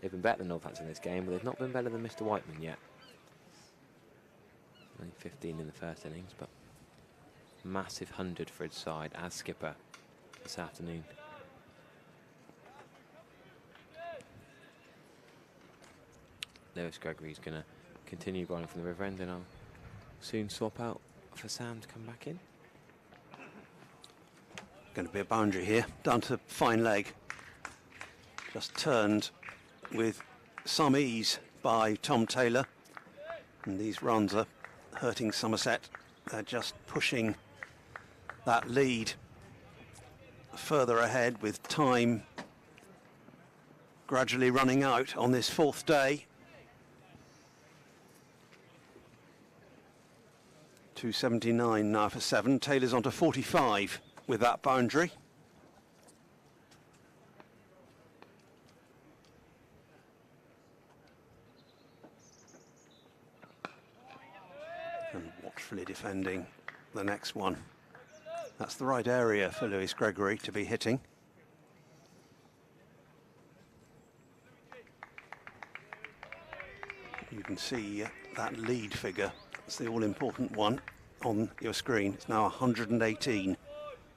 They've been better than Northampton in this game, but they've not been better than Mr. Whiteman yet. Only 15 in the first innings, but massive 100 for his side as skipper this afternoon. Lewis Gregory's going to continue bowling from the river end, and I'll soon swap out for Sam to come back in. Going to be a boundary here, down to fine leg. Just turned with some ease by Tom Taylor. And these runs are hurting Somerset. They're just pushing that lead further ahead with time gradually running out on this 4th day. 279 now for 7. Taylor's on to 45 with that boundary. And watchfully defending the next one. That's the right area for Lewis Gregory to be hitting. You can see that lead figure. It's the all-important one on your screen. It's now 118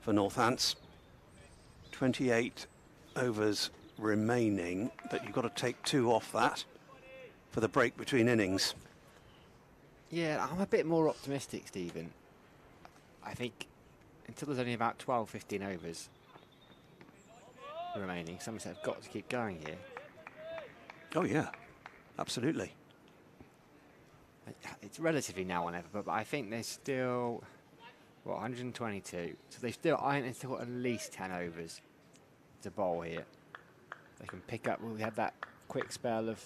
for Northants. 28 overs remaining, but you've got to take 2 off that for the break between innings. Yeah, I'm a bit more optimistic, Stephen. I think until there's only about 12, 15 overs remaining, Somerset have got to keep going here. Oh yeah, absolutely. It's relatively now or never, but I think there's still, what, 122. So I think they've still got at least 10 overs to bowl here. They can pick up, well, we had that quick spell of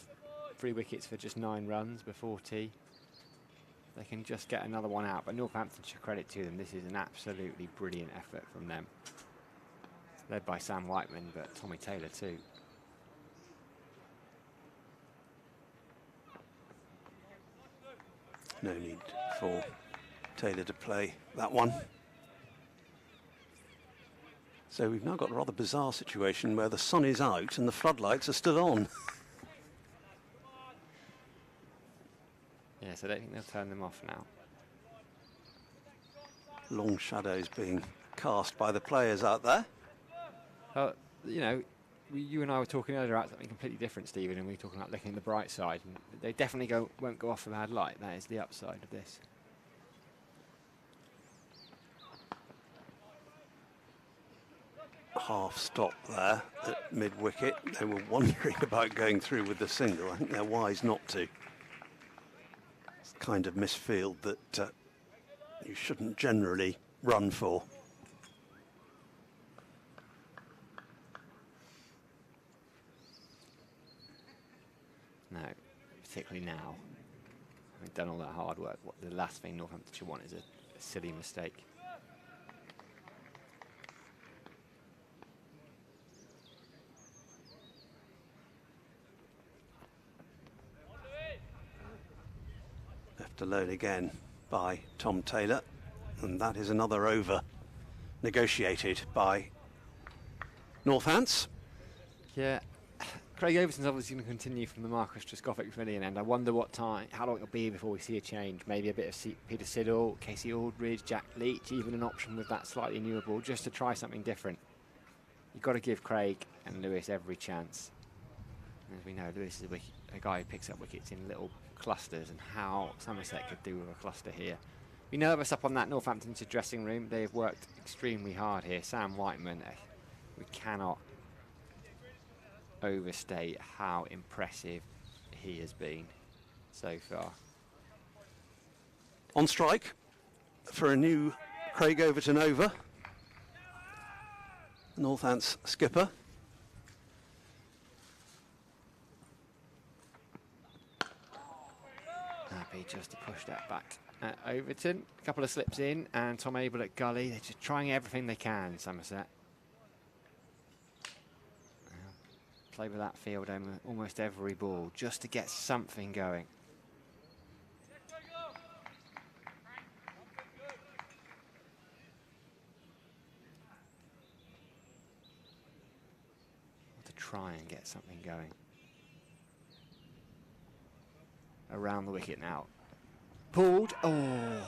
3 wickets for just 9 runs before tea. They can just get another one out, but Northamptonshire, credit to them, this is an absolutely brilliant effort from them. Led by Sam Whiteman, but Tommy Taylor too. No need for Taylor to play that one. So we've now got a rather bizarre situation where the sun is out and the floodlights are still on. Yes, I don't think they'll turn them off now. Long shadows being cast by the players out there. You know, you and I were talking earlier about something completely different, Stephen, and we were talking about looking at the bright side. And they definitely won't go off a bad light. That is the upside of this. half stop there at mid-wicket. They were wondering about going through with the single. I think they're wise not to. It's the kind of misfield that you shouldn't generally run for. No, particularly now. Having done all that hard work, the last thing Northamptonshire want is a silly mistake. Left alone again by Tom Taylor, and that is another over negotiated by Northants. Yeah, Craig Overton's obviously going to continue from the Marcus Trescothic Pavilion end. I wonder how long it'll be before we see a change. Maybe a bit of Peter Siddle, Casey Aldridge, Jack Leach, even an option with that slightly newer ball, just to try something different. You've got to give Craig and Lewis every chance. As we know, Lewis is a guy who picks up wickets in little clusters, and how Somerset could do with a cluster here. Be nervous up on that Northamptonshire dressing room. They've worked extremely hard here. Sam Whiteman, we cannot overstate how impressive he has been so far. On strike for a new Craig Overton over. Northants skipper. Happy just to push that back at Overton. A couple of slips in, and Tom Abel at gully. They're just trying everything they can, Somerset. Play with that field almost every ball just to get something going. To try and get something going. Around the wicket now. Pulled. Oh,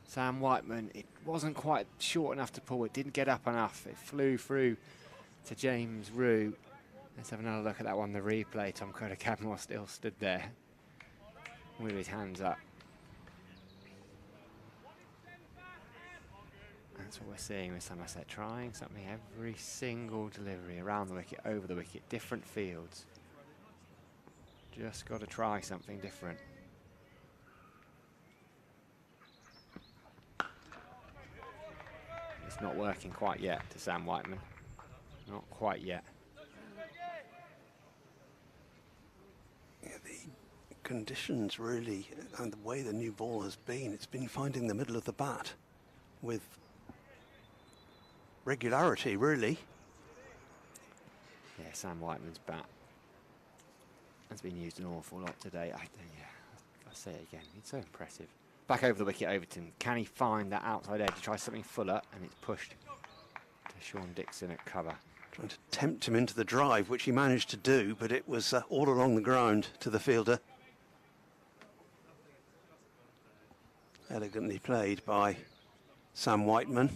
Sam Whiteman. It wasn't quite short enough to pull. It didn't get up enough. It flew through to James Rue. Let's have another look at that one, the replay. Tom Kodak-Cadmore still stood there with his hands up. That's what we're seeing with Somerset, trying something every single delivery, around the wicket, over the wicket, different fields. Just got to try something different. It's not working quite yet to Sam Whiteman. Not quite yet. Yeah, the conditions really, and the way the new ball has been, it's been finding the middle of the bat with regularity, really. Yeah, Sam Whiteman's bat has been used an awful lot today. I'll say it again, it's so impressive. Back over the wicket, Overton. Can he find that outside edge? He tries something fuller, and it's pushed to Sean Dixon at cover. Trying to tempt him into the drive, which he managed to do, but it was all along the ground to the fielder. Elegantly played by Sam Whiteman.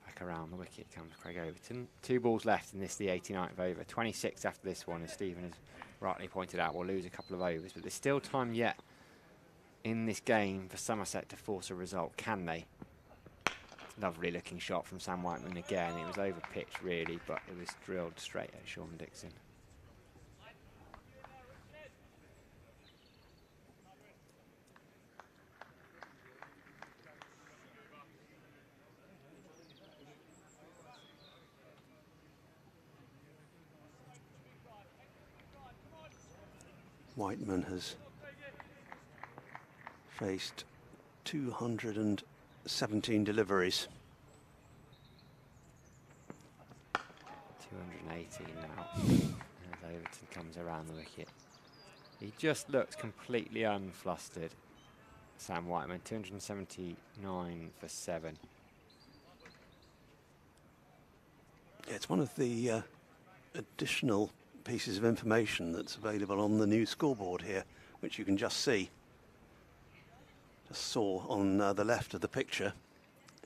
Back around the wicket comes Craig Overton. 2 balls left in this, the 89th over. 26 after this one, as Stephen has rightly pointed out. We'll lose a couple of overs, but there's still time yet in this game for Somerset to force a result. Can they? Lovely looking shot from Sam Whiteman again. It was over pitch really, but it was drilled straight at Sean Dixon. Whiteman has faced 217 deliveries. 218 now, as Overton comes around the wicket. He just looks completely unflustered, Sam Whiteman. 279 for 7. Yeah, it's one of the additional pieces of information that's available on the new scoreboard here, which you can just see. Just saw on the left of the picture.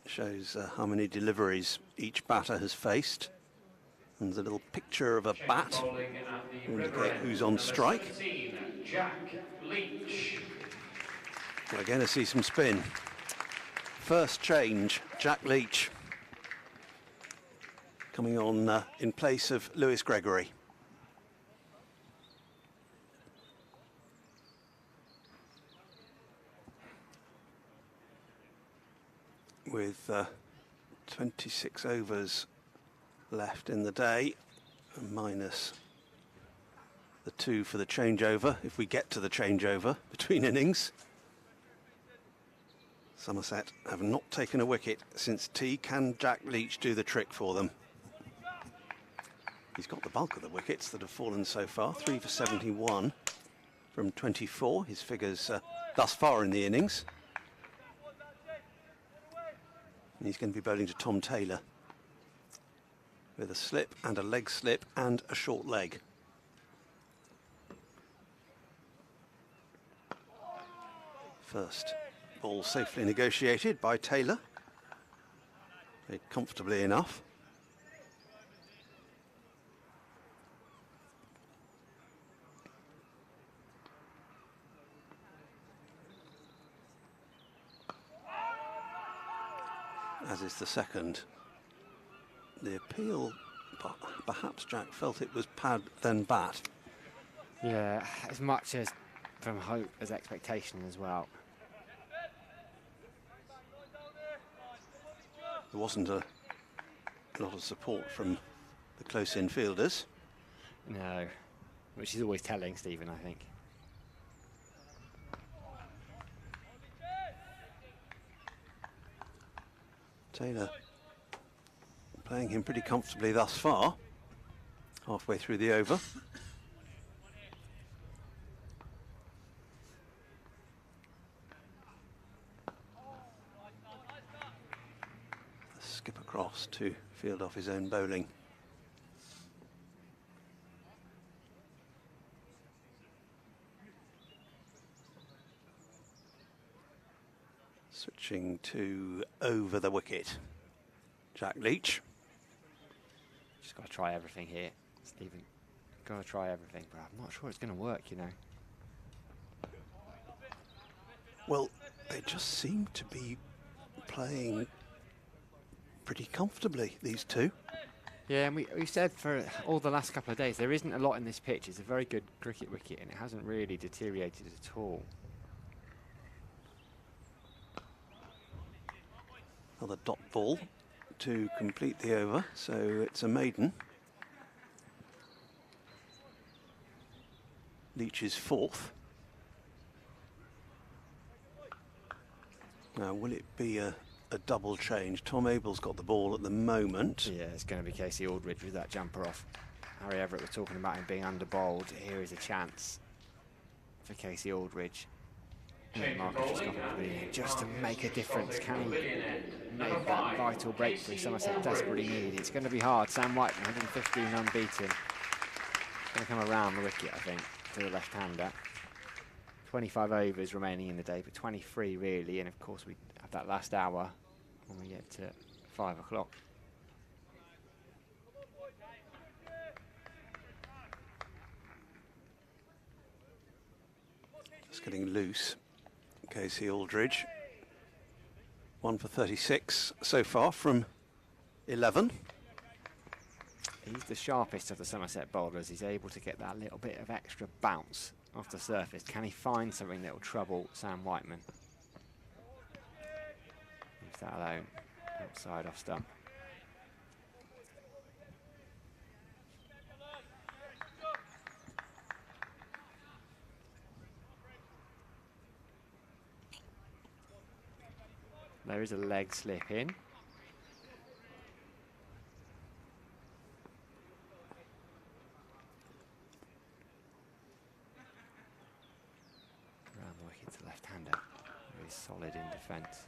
It shows how many deliveries each batter has faced. And there's a little picture of a bat to indicate who's on strike. Jack Leach. We're going to see some spin. First change, Jack Leach coming on in place of Lewis Gregory. With 26 overs left in the day, minus the 2 for the changeover, if we get to the changeover between innings. Somerset have not taken a wicket since tea. Can Jack Leach do the trick for them? He's got the bulk of the wickets that have fallen so far, 3 for 71 from 24, his figures thus far in the innings. And he's going to be bowling to Tom Taylor with a slip and a leg slip and a short leg. First ball safely negotiated by Taylor. Played comfortably enough. As is the second. The appeal, perhaps Jack felt it was pad then bat. Yeah, as much as from hope as expectation as well. There wasn't a lot of support from the close in fielders. No, which is always telling, Stephen, I think. Taylor playing him pretty comfortably thus far, halfway through the over. Skip across to field off his own bowling. Switching to over the wicket, Jack Leach. Just got to try everything here, Stephen. Got to try everything, but I'm not sure it's going to work, you know. Well, they just seem to be playing pretty comfortably, these two. Yeah, and we said for all the last couple of days, there isn't a lot in this pitch. It's a very good cricket wicket, and it hasn't really deteriorated at all. Another dot ball to complete the over, so it's a maiden. Leach is fourth. Now, will it be a double change? Tom Abel's got the ball at the moment. Yeah, it's going to be Casey Aldridge with that jumper off. Harry Everett was talking about him being under bowled. Here is a chance for Casey Aldridge. Just to make a difference. Can he make that vital breakthrough Somerset desperately need? It's going to be hard. Sam White, 115 unbeaten. Going to come around the wicket, I think, to the left-hander. 25 overs remaining in the day, but 23 really, and of course we have that last hour when we get to 5 o'clock. Just getting loose. Casey Aldridge. 1 for 36 so far from 11. He's the sharpest of the Somerset bowlers. He's able to get that little bit of extra bounce off the surface. Can he find something that will trouble Sam Whiteman? Leaves that alone. Outside off stump. There is a leg slip in. Around the wicket to left-hander. Very solid in defence.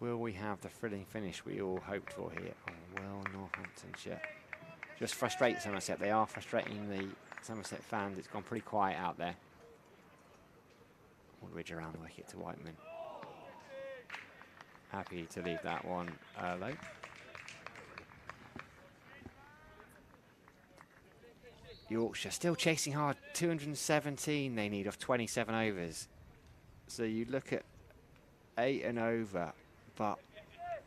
Will we have the thrilling finish we all hoped for here? Oh, well, Northamptonshire. Just frustrate Somerset. They are frustrating the Somerset fans. It's gone pretty quiet out there. Aldridge around the wicket to Whiteman. happy to leave that one low. Yorkshire still chasing hard, 217 they need off 27 overs. So you look at 8 and over, but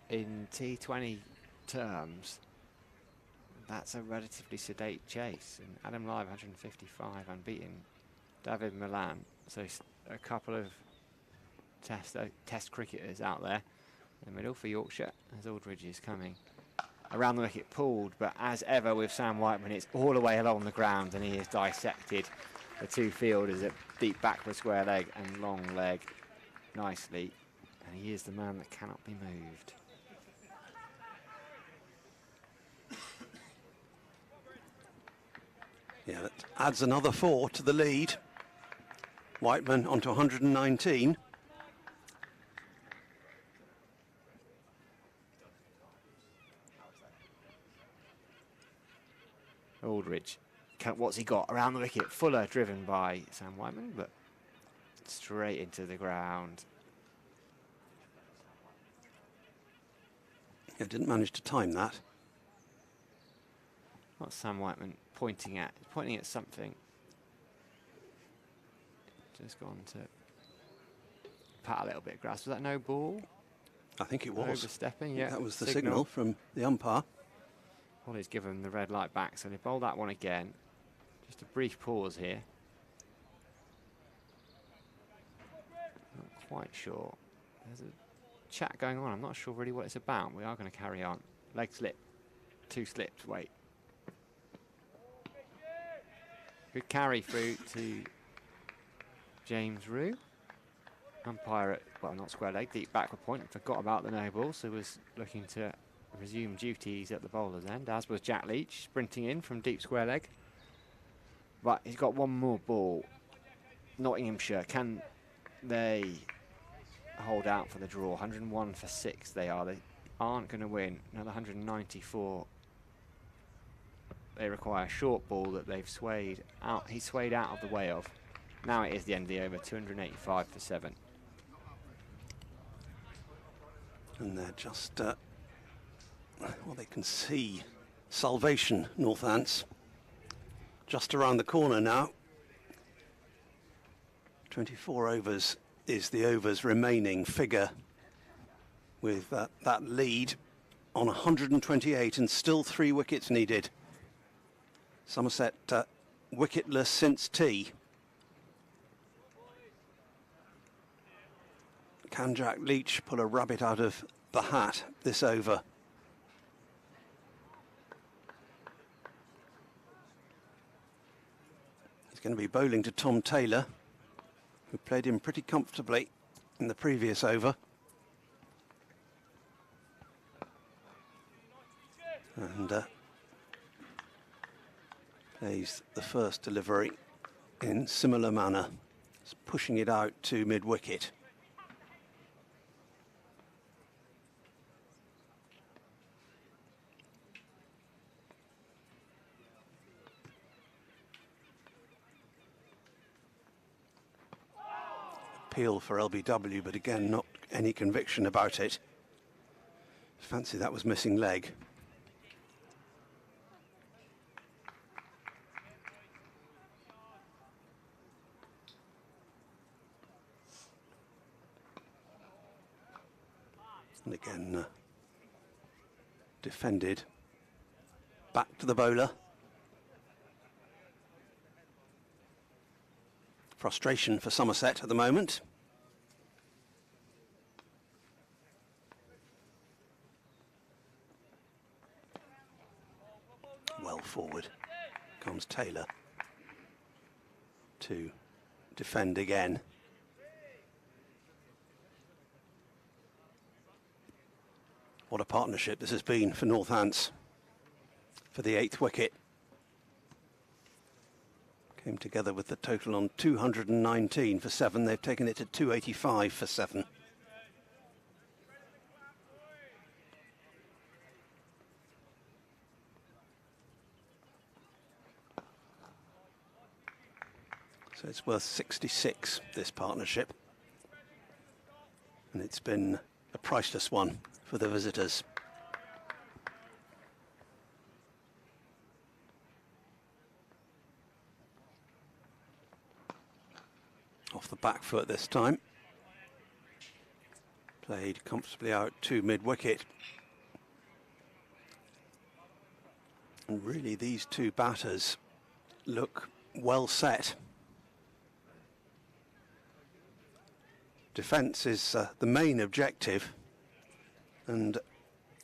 in T20 terms, that's a relatively sedate chase. And Adam Live, 155, unbeaten. David Milan, so a couple of test cricketers out there in the middle for Yorkshire as Aldridge is coming. Around the wicket, pulled, but as ever with Sam Whiteman, it's all the way along the ground, and he has dissected the two fielders at deep backward square leg and long leg nicely, and he is the man that cannot be moved. Yeah, that adds another 4 to the lead. Whiteman onto 119. Aldridge, what's he got around the wicket? Fuller driven by Sam Whiteman, but straight into the ground. Yeah, didn't manage to time that. What's Sam Whiteman pointing at? He's pointing at something. Just gone to pat a little bit of grass. Was that no ball? I think it was. Overstepping, yeah. That was the signal from the umpire. Well, he's given the red light back, so they bowl that one again. Just a brief pause here. Not quite sure. There's a chat going on. I'm not sure really what it's about. We are going to carry on. Leg slip. 2 slips. Wait. Good carry through to James Rue. Umpire at, well, not square leg, deep backward point. Forgot about the no ball, so was looking to resume duties at the bowler's end, as was Jack Leach, sprinting in from deep square leg. But he's got one more ball. Nottinghamshire, can they hold out for the draw? 101 for 6 they are. They aren't going to win. Another 194. They require a short ball that they've swayed out. He swayed out of the way of. Now it is the end of the over, 285 for 7. And they're just, well, they can see salvation, Northants. Just around the corner now. 24 overs is the overs remaining figure, with that lead on 128 and still 3 wickets needed. Somerset wicketless since tea. Can Jack Leach pull a rabbit out of the hat this over? He's going to be bowling to Tom Taylor, who played him pretty comfortably in the previous over. And plays the first delivery in similar manner, just pushing it out to mid-wicket. Appeal for LBW, but again, not any conviction about it. Fancy that was missing leg. And again, defended. Back to the bowler. Frustration for Somerset at the moment. Well forward comes Taylor to defend again. What a partnership this has been for Northants for the 8th wicket. Came together with the total on 219 for 7. They've taken it to 285 for 7. So it's worth 66, this partnership. And it's been a priceless one for the visitors. Off the back foot this time. Played comfortably out to mid-wicket. And really these two batters look well set. Defence is the main objective, and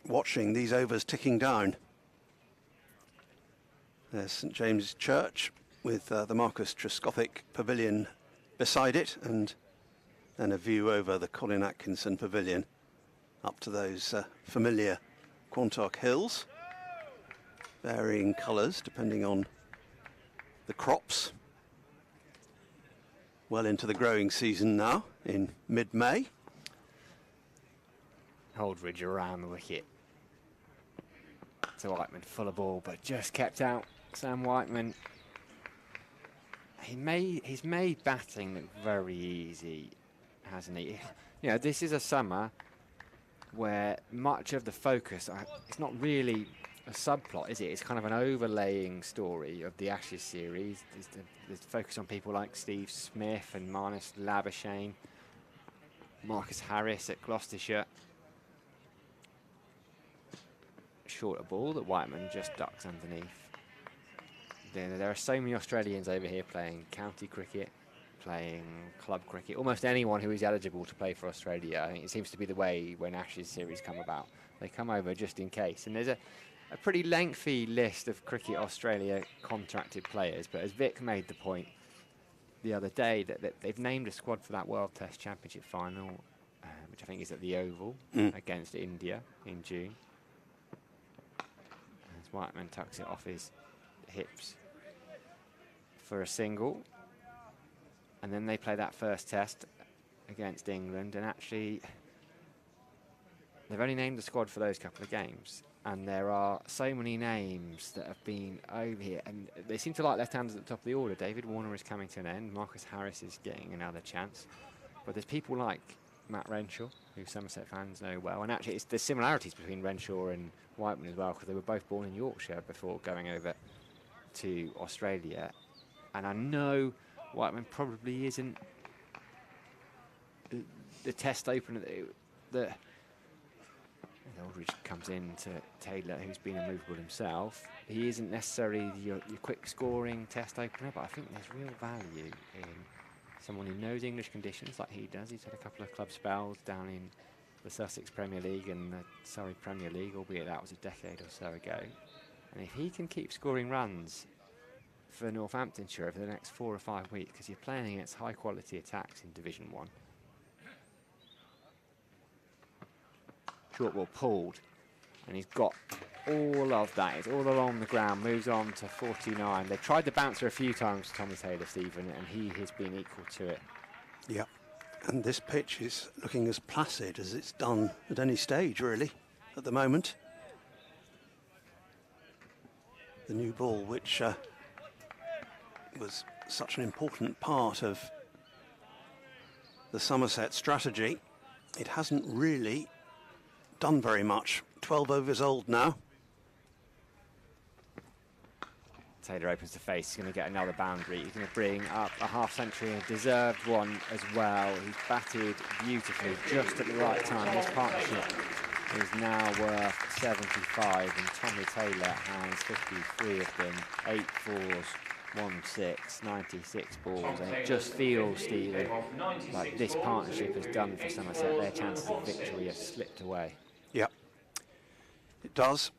watching these overs ticking down. There's St James's Church with the Marcus Trescothick Pavilion beside it, and then a view over the Colin Atkinson Pavilion up to those familiar Quantock Hills. Varying colours depending on the crops. Well into the growing season now in mid-May. Holdridge around the wicket. To Whiteman, full of ball, but just kept out. Sam Whiteman. He's made batting look very easy, hasn't he? You know, this is a summer where much of the focus, it's not really a subplot, is it? It's kind of an overlaying story of the Ashes series. There's focus on people like Steve Smith and Marnus Labuschagne, Marcus Harris at Gloucestershire. Shorter ball that Whiteman just ducks underneath. There are so many Australians over here playing county cricket, playing club cricket. Almost anyone who is eligible to play for Australia. I think it seems to be the way when Ashes series come about. They come over just in case. And there's a pretty lengthy list of Cricket Australia contracted players, but as Vic made the point the other day that they've named a squad for that World Test Championship final, which I think is at the Oval against India in June. As Whiteman tucks it off his hips for a single, and then they play that first test against England, and actually they've only named the squad for those couple of games. And there are so many names that have been over here, and they seem to like left-handers at the top of the order. David Warner is coming to an end. Marcus Harris is getting another chance. But there's people like Matt Renshaw, who Somerset fans know well. And actually, there's similarities between Renshaw and Whiteman as well, because they were both born in Yorkshire before going over to Australia. And I know Whiteman probably isn't the test opener that Aldridge comes in to Taylor, who's been immovable himself. He isn't necessarily your quick scoring test opener, but I think there's real value in someone who knows English conditions like he does. He's had a couple of club spells down in the Sussex Premier League and the Surrey Premier League, albeit that was a decade or so ago. And if he can keep scoring runs for Northamptonshire over the next 4 or 5 weeks, because you're playing against high quality attacks in Division 1. Short ball pulled, and he's got all of that. It's all along the ground, moves on to 49. They've tried the bouncer a few times, Tommy Taylor, Stephen, and he has been equal to it. Yeah, and this pitch is looking as placid as it's done at any stage, really, at the moment. The new ball, which was such an important part of the Somerset strategy, it hasn't really done very much. 12 overs old now. Taylor opens the face. He's going to get another boundary. He's going to bring up a half-century, and a deserved one as well. He's batted beautifully just at the right time. This partnership is now worth 75, and Tommy Taylor has 53 of them. 8 fours, 1 6, 96 balls. And it just feels, Stephen, like this partnership has done for Somerset. Their chances of victory have slipped away. Yeah, it does.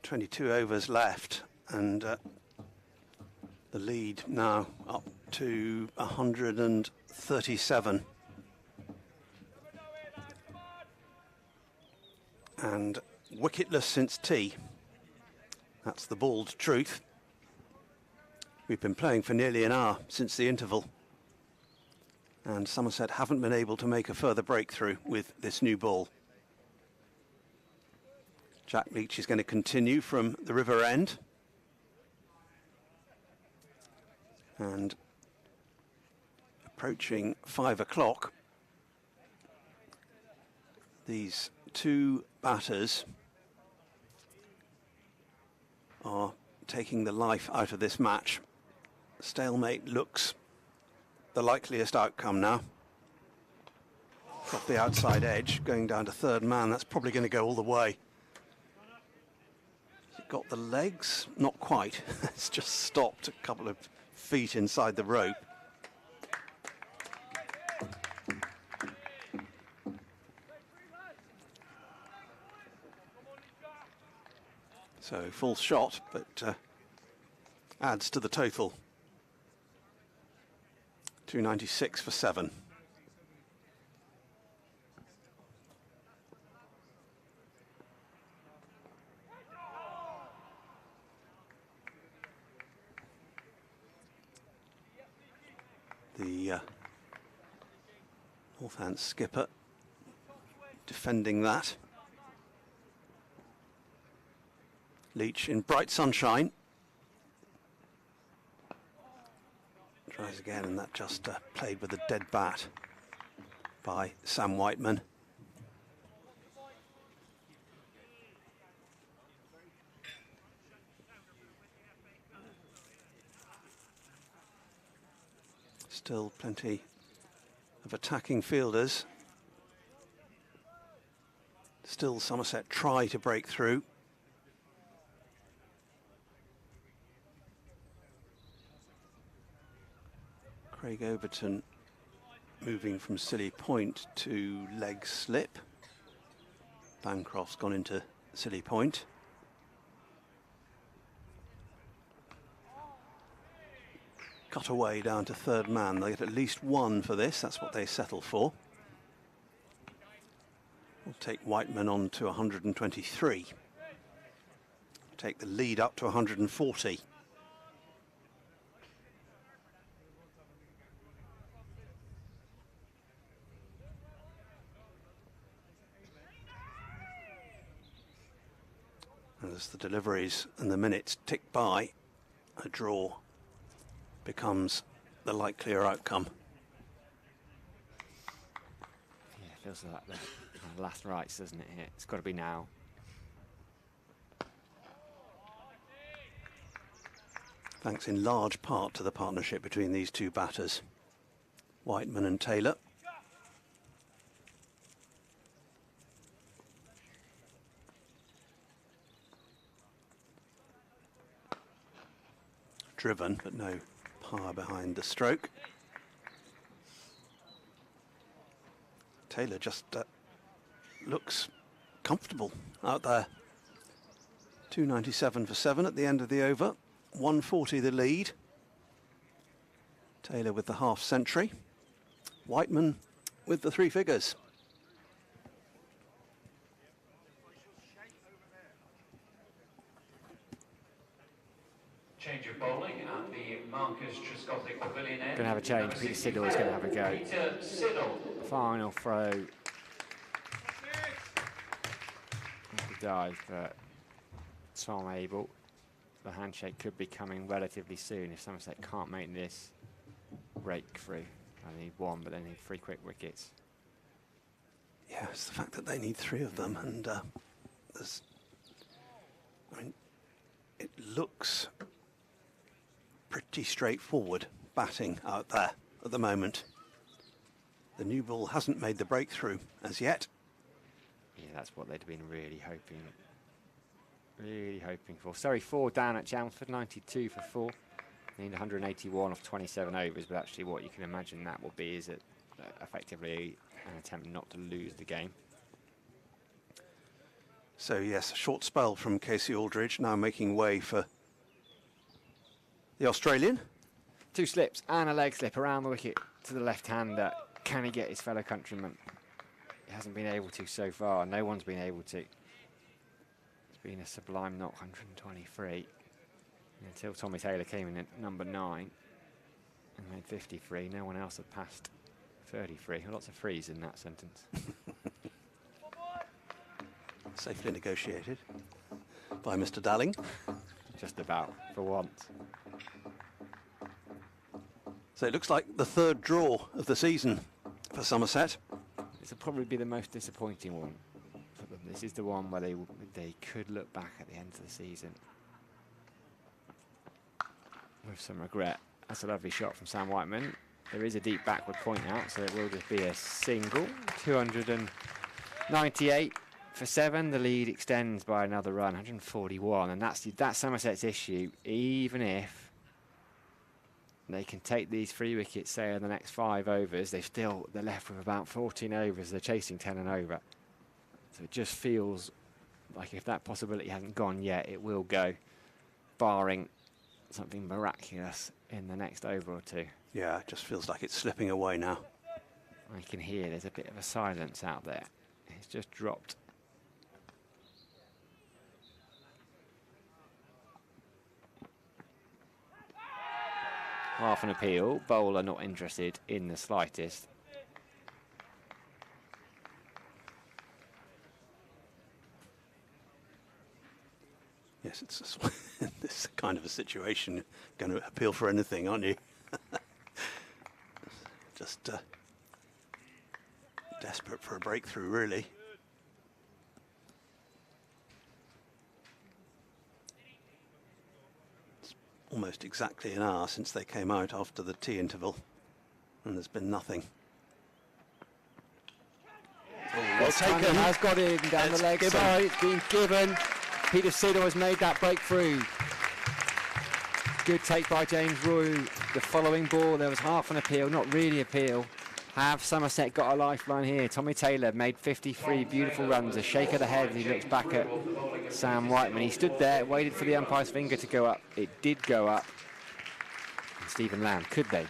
22 overs left, and the lead now up to 137. And wicketless since tea. That's the bald truth. We've been playing for nearly an hour since the interval, and Somerset haven't been able to make a further breakthrough with this new ball. Jack Leach is going to continue from the river end. And approaching 5 o'clock, These two batters are taking the life out of this match. Stalemate looks the likeliest outcome now. Off the outside edge, going down to third man, that's probably going to go all the way. Has it got the legs? Not quite. It's just stopped a couple of feet inside the rope. So full shot, but adds to the total. 296 for 7. The Northants skipper defending that. Leach in bright sunshine. Tries again, and that just played with a dead bat by Sam Whiteman. Still plenty of attacking fielders. Still Somerset try to break through. Craig Overton moving from Silly Point to leg slip. Bancroft's gone into Silly Point. Cut away down to third man. They get at least one for this. That's what they settle for. We'll take Whiteman on to 123. Take the lead up to 140. As the deliveries and the minutes tick by, a draw becomes the likelier outcome. Yeah, it feels like the last rites, doesn't it? Here, it's got to be now. Thanks in large part to the partnership between these two batters, Whiteman and Taylor. Driven, but no power behind the stroke. Taylor just looks comfortable out there. 297 for 7 at the end of the over. 140 the lead. Taylor with the half century. Whiteman with the 3 figures. Change of bowling at the Marcus Trescothick Pavilion. Going to have a change. Peter Siddle is going to have a go. Peter Siddle. Final throw. The dive, but Tom Abel. The handshake could be coming relatively soon if Somerset can't make this breakthrough. I need 1, but they need 3 quick wickets. Yeah, it's the fact that they need 3 of them, and it looks pretty straightforward batting out there at the moment. The new ball hasn't made the breakthrough as yet. Yeah, that's what they'd been really hoping for. Surrey 4 down at Chelmsford, 92 for 4. They need 181 off 27 overs, but actually what you can imagine that will be is effectively an attempt not to lose the game. So yes, a short spell from Casey Aldridge, now making way for the Australian. 2 slips and a leg slip around the wicket to the left-hander. Can he get his fellow countryman? He hasn't been able to so far. No one's been able to. It's been a sublime knock, 123. Until Tommy Taylor came in at number 9 and made 53. No one else had passed 33. Lots of threes in that sentence. Safely negotiated by Mr. Dalling. Just about, for once. So it looks like the 3rd draw of the season for Somerset. This will probably be the most disappointing one for them. This is the one where they could look back at the end of the season with some regret. That's a lovely shot from Sam Whiteman. There is a deep backward point out, so it will just be a single. 298 for 7. The lead extends by another run, 141, and that's Somerset's issue. Even if they can take these 3 wickets, say, in the next 5 overs, they're left with about 14 overs. They're chasing 10 and over. So it just feels like if that possibility hasn't gone yet, it will go, barring something miraculous in the next over or two. Yeah, it just feels like it's slipping away now. I can hear there's a bit of a silence out there. It's just dropped. Half an appeal. Bowler not interested in the slightest. Yes, it's this kind of a situation. You're going to appeal for anything, aren't you? Just desperate for a breakthrough, really. It's almost exactly an hour since they came out after the tea interval, and there's been nothing. Well taken. Has got in down the leg side. It's been given. Peter Siddle has made that breakthrough. Good take by James Rowe. The following ball, there was half an appeal, not really appeal. Have Somerset got a lifeline here? Tommy Taylor made 53 beautiful runs. A shake of the head as he looks back at Sam Whiteman. He stood there, waited for the umpire's finger to go up. It did go up. And Stephen Lamb, could they?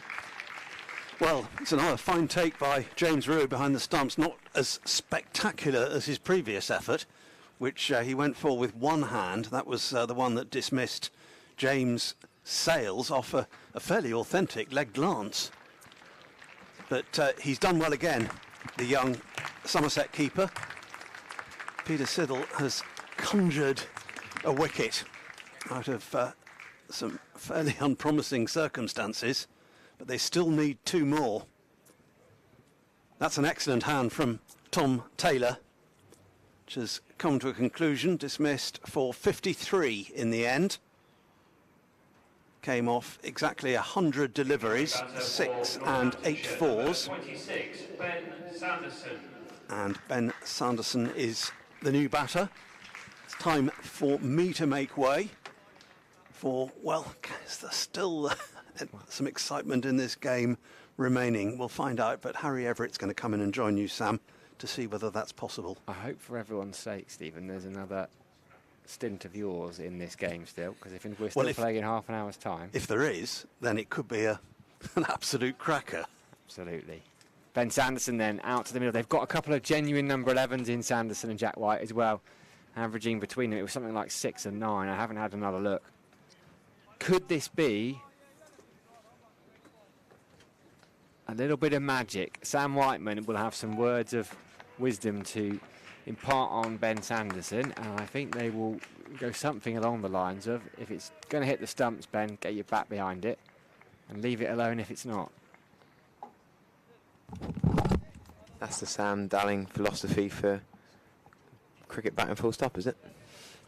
Well, it's another fine take by James Rowe behind the stumps. Not as spectacular as his previous effort, which he went for with one hand. That was the one that dismissed James Sales off a fairly authentic leg glance. But he's done well again, the young Somerset keeper. Peter Siddle has conjured a wicket out of some fairly unpromising circumstances, but they still need 2 more. That's an excellent hand from Tom Taylor, which has come to a conclusion, dismissed for 53 in the end. Came off exactly 100 deliveries, 6 and 8 fours. 26, Ben Sanderson. And Ben Sanderson is the new batter. It's time for me to make way for, well, is there still some excitement in this game remaining? We'll find out, but Harry Everett's going to come in and join you, Sam, to see whether that's possible. I hope for everyone's sake, Stephen, there's another stint of yours in this game still, because if we're still playing in half an hour's time. If there is, then it could be an absolute cracker. Absolutely. Ben Sanderson then out to the middle. They've got a couple of genuine number 11s in Sanderson and Jack White as well, averaging between them. It was something like 6 and 9. I haven't had another look. Could this be a little bit of magic? Sam Whiteman will have some words of wisdom to impart on Ben Sanderson, and I think they will go something along the lines of, if it's going to hit the stumps, Ben, get your bat behind it and leave it alone if it's not. That's the Sam Dalling philosophy for cricket batting full stop, is it?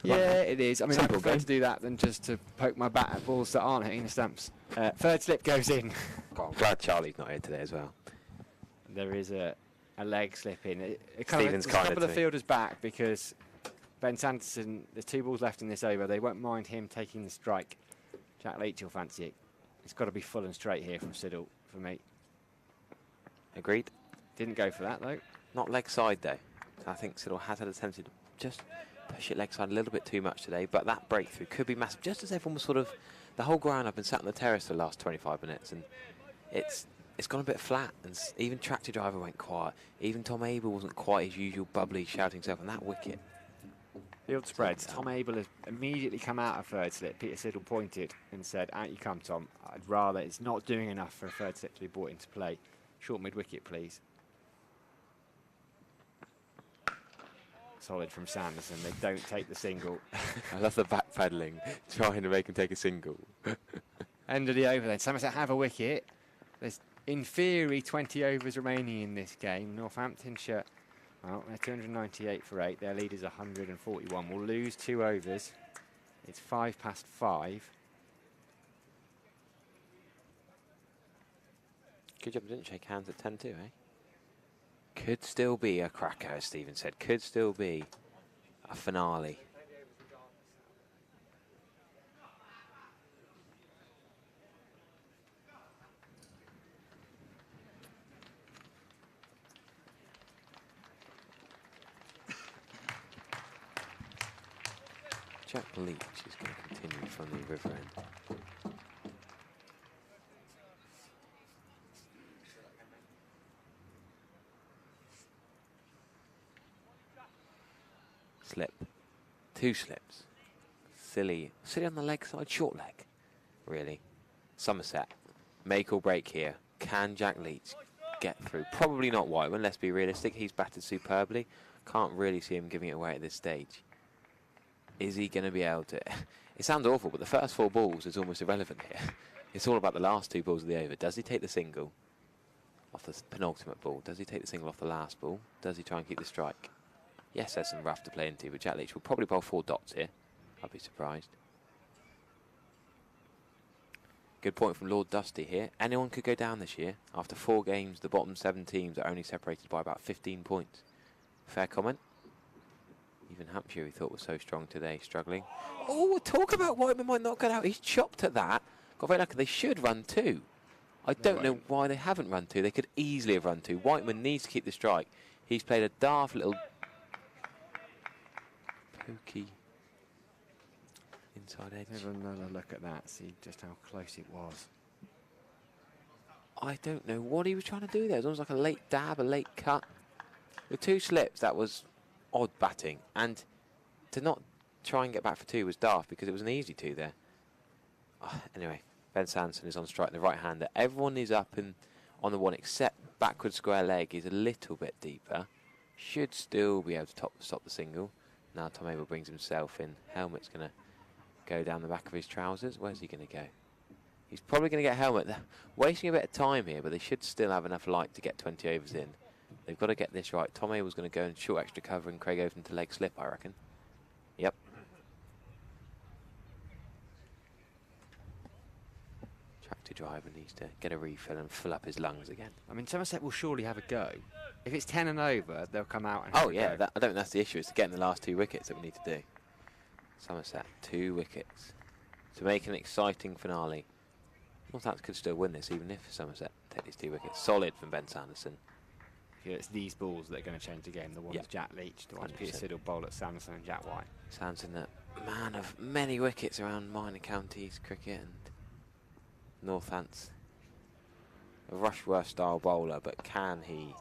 Yeah, it is. I mean, I prefer to do that than just to poke my bat at balls that aren't hitting the stumps. Third slip goes in. God, I'm glad Charlie's not here today as well. There is a leg slip in. It Stephen's a couple of fielders back, because Ben Sanderson, there's 2 balls left in this over. They won't mind him taking the strike. Jack Leach will fancy it. It's got to be full and straight here from Siddle for me. Agreed. Didn't go for that though. Not leg side though. I think Siddle has had attempted to just push it leg side a little bit too much today, but that breakthrough could be massive. Just as everyone was sort of, the whole ground up and sat on the terrace for the last 25 minutes, and it's gone a bit flat, and even Tractor Driver went quiet. Even Tom Abel wasn't quite his usual bubbly shouting himself on that wicket. Field spreads. Tom Abel has immediately come out of third slip. Peter Siddle pointed and said, out you come, Tom. I'd rather, it's not doing enough for a third slip to be brought into play. Short mid-wicket, please. Solid from Sanderson. They don't take the single. I love the backpedaling, trying to make him take a single. End of the over then. Somerset have a wicket. There's in theory, 20 overs remaining in this game. Northamptonshire, well, they're 298 for 8. Their lead is 141. We'll lose 2 overs. It's 5 past 5. Good job, didn't shake hands at 10-2, eh? Could still be a cracker, as Stephen said. Could still be a finale. Jack Leach is going to continue from the river end. Slip. 2 slips. Silly on the leg side, short leg. Really. Somerset. Make or break here. Can Jack Leach get through? Probably not Whiteman, let's be realistic. He's batted superbly. Can't really see him giving it away at this stage. Is he going to be able to... It sounds awful, but the first 4 balls is almost irrelevant here. It's all about the last 2 balls of the over. Does he take the single off the penultimate ball? Does he take the single off the last ball? Does he try and keep the strike? Yes, there's some rough to play into, but Jack Leach will probably bowl 4 dots here. I'd be surprised. Good point from Lord Dusty here. Anyone could go down this year. After 4 games, the bottom 7 teams are only separated by about 15 points. Fair comment. Even Hampshire, we thought was so strong today, struggling. Oh, talk about Whiteman might not get out. He's chopped at that. Got very lucky. They should run 2. I don't know why they haven't run 2. They could easily have run 2. Whiteman needs to keep the strike. He's played a daft little pokey inside edge. Have another look at that, see just how close it was. I don't know what he was trying to do there. It was almost like a late dab, a late cut. With 2 slips, that was odd batting. And to not try and get back for 2 was daft because it was an easy 2 there. Anyway, Ben Sanderson is on strike, the right-hander. Everyone is up and on the one except backward square leg is a little bit deeper. Should still be able to stop the single. Now Tom Abel brings himself in. Helmet's going to go down the back of his trousers. Where's he going to go? He's probably going to get Helmet. They're wasting a bit of time here, but they should still have enough light to get 20 overs in. They've got to get this right. Tom Abel's going to go and short extra cover and Craig Overton to leg slip, I reckon. Yep. Tractor driver needs to get a refill and fill up his lungs again. I mean, Somerset will surely have a go. If it's 10 and over, they'll come out and I don't think that's the issue. It's getting the last 2 wickets that we need to do. Somerset, 2 wickets. To make an exciting finale. Northampton could still win this, even if Somerset take these 2 wickets. Solid from Ben Sanderson. Yeah, it's these balls that are going to change the game. The ones Jack Leach, the ones 100%. Peter Siddle bowl at Sanderson and Jack White. Sanderson, the man of many wickets around minor counties cricket, and Northants. A Rushworth style bowler, but can he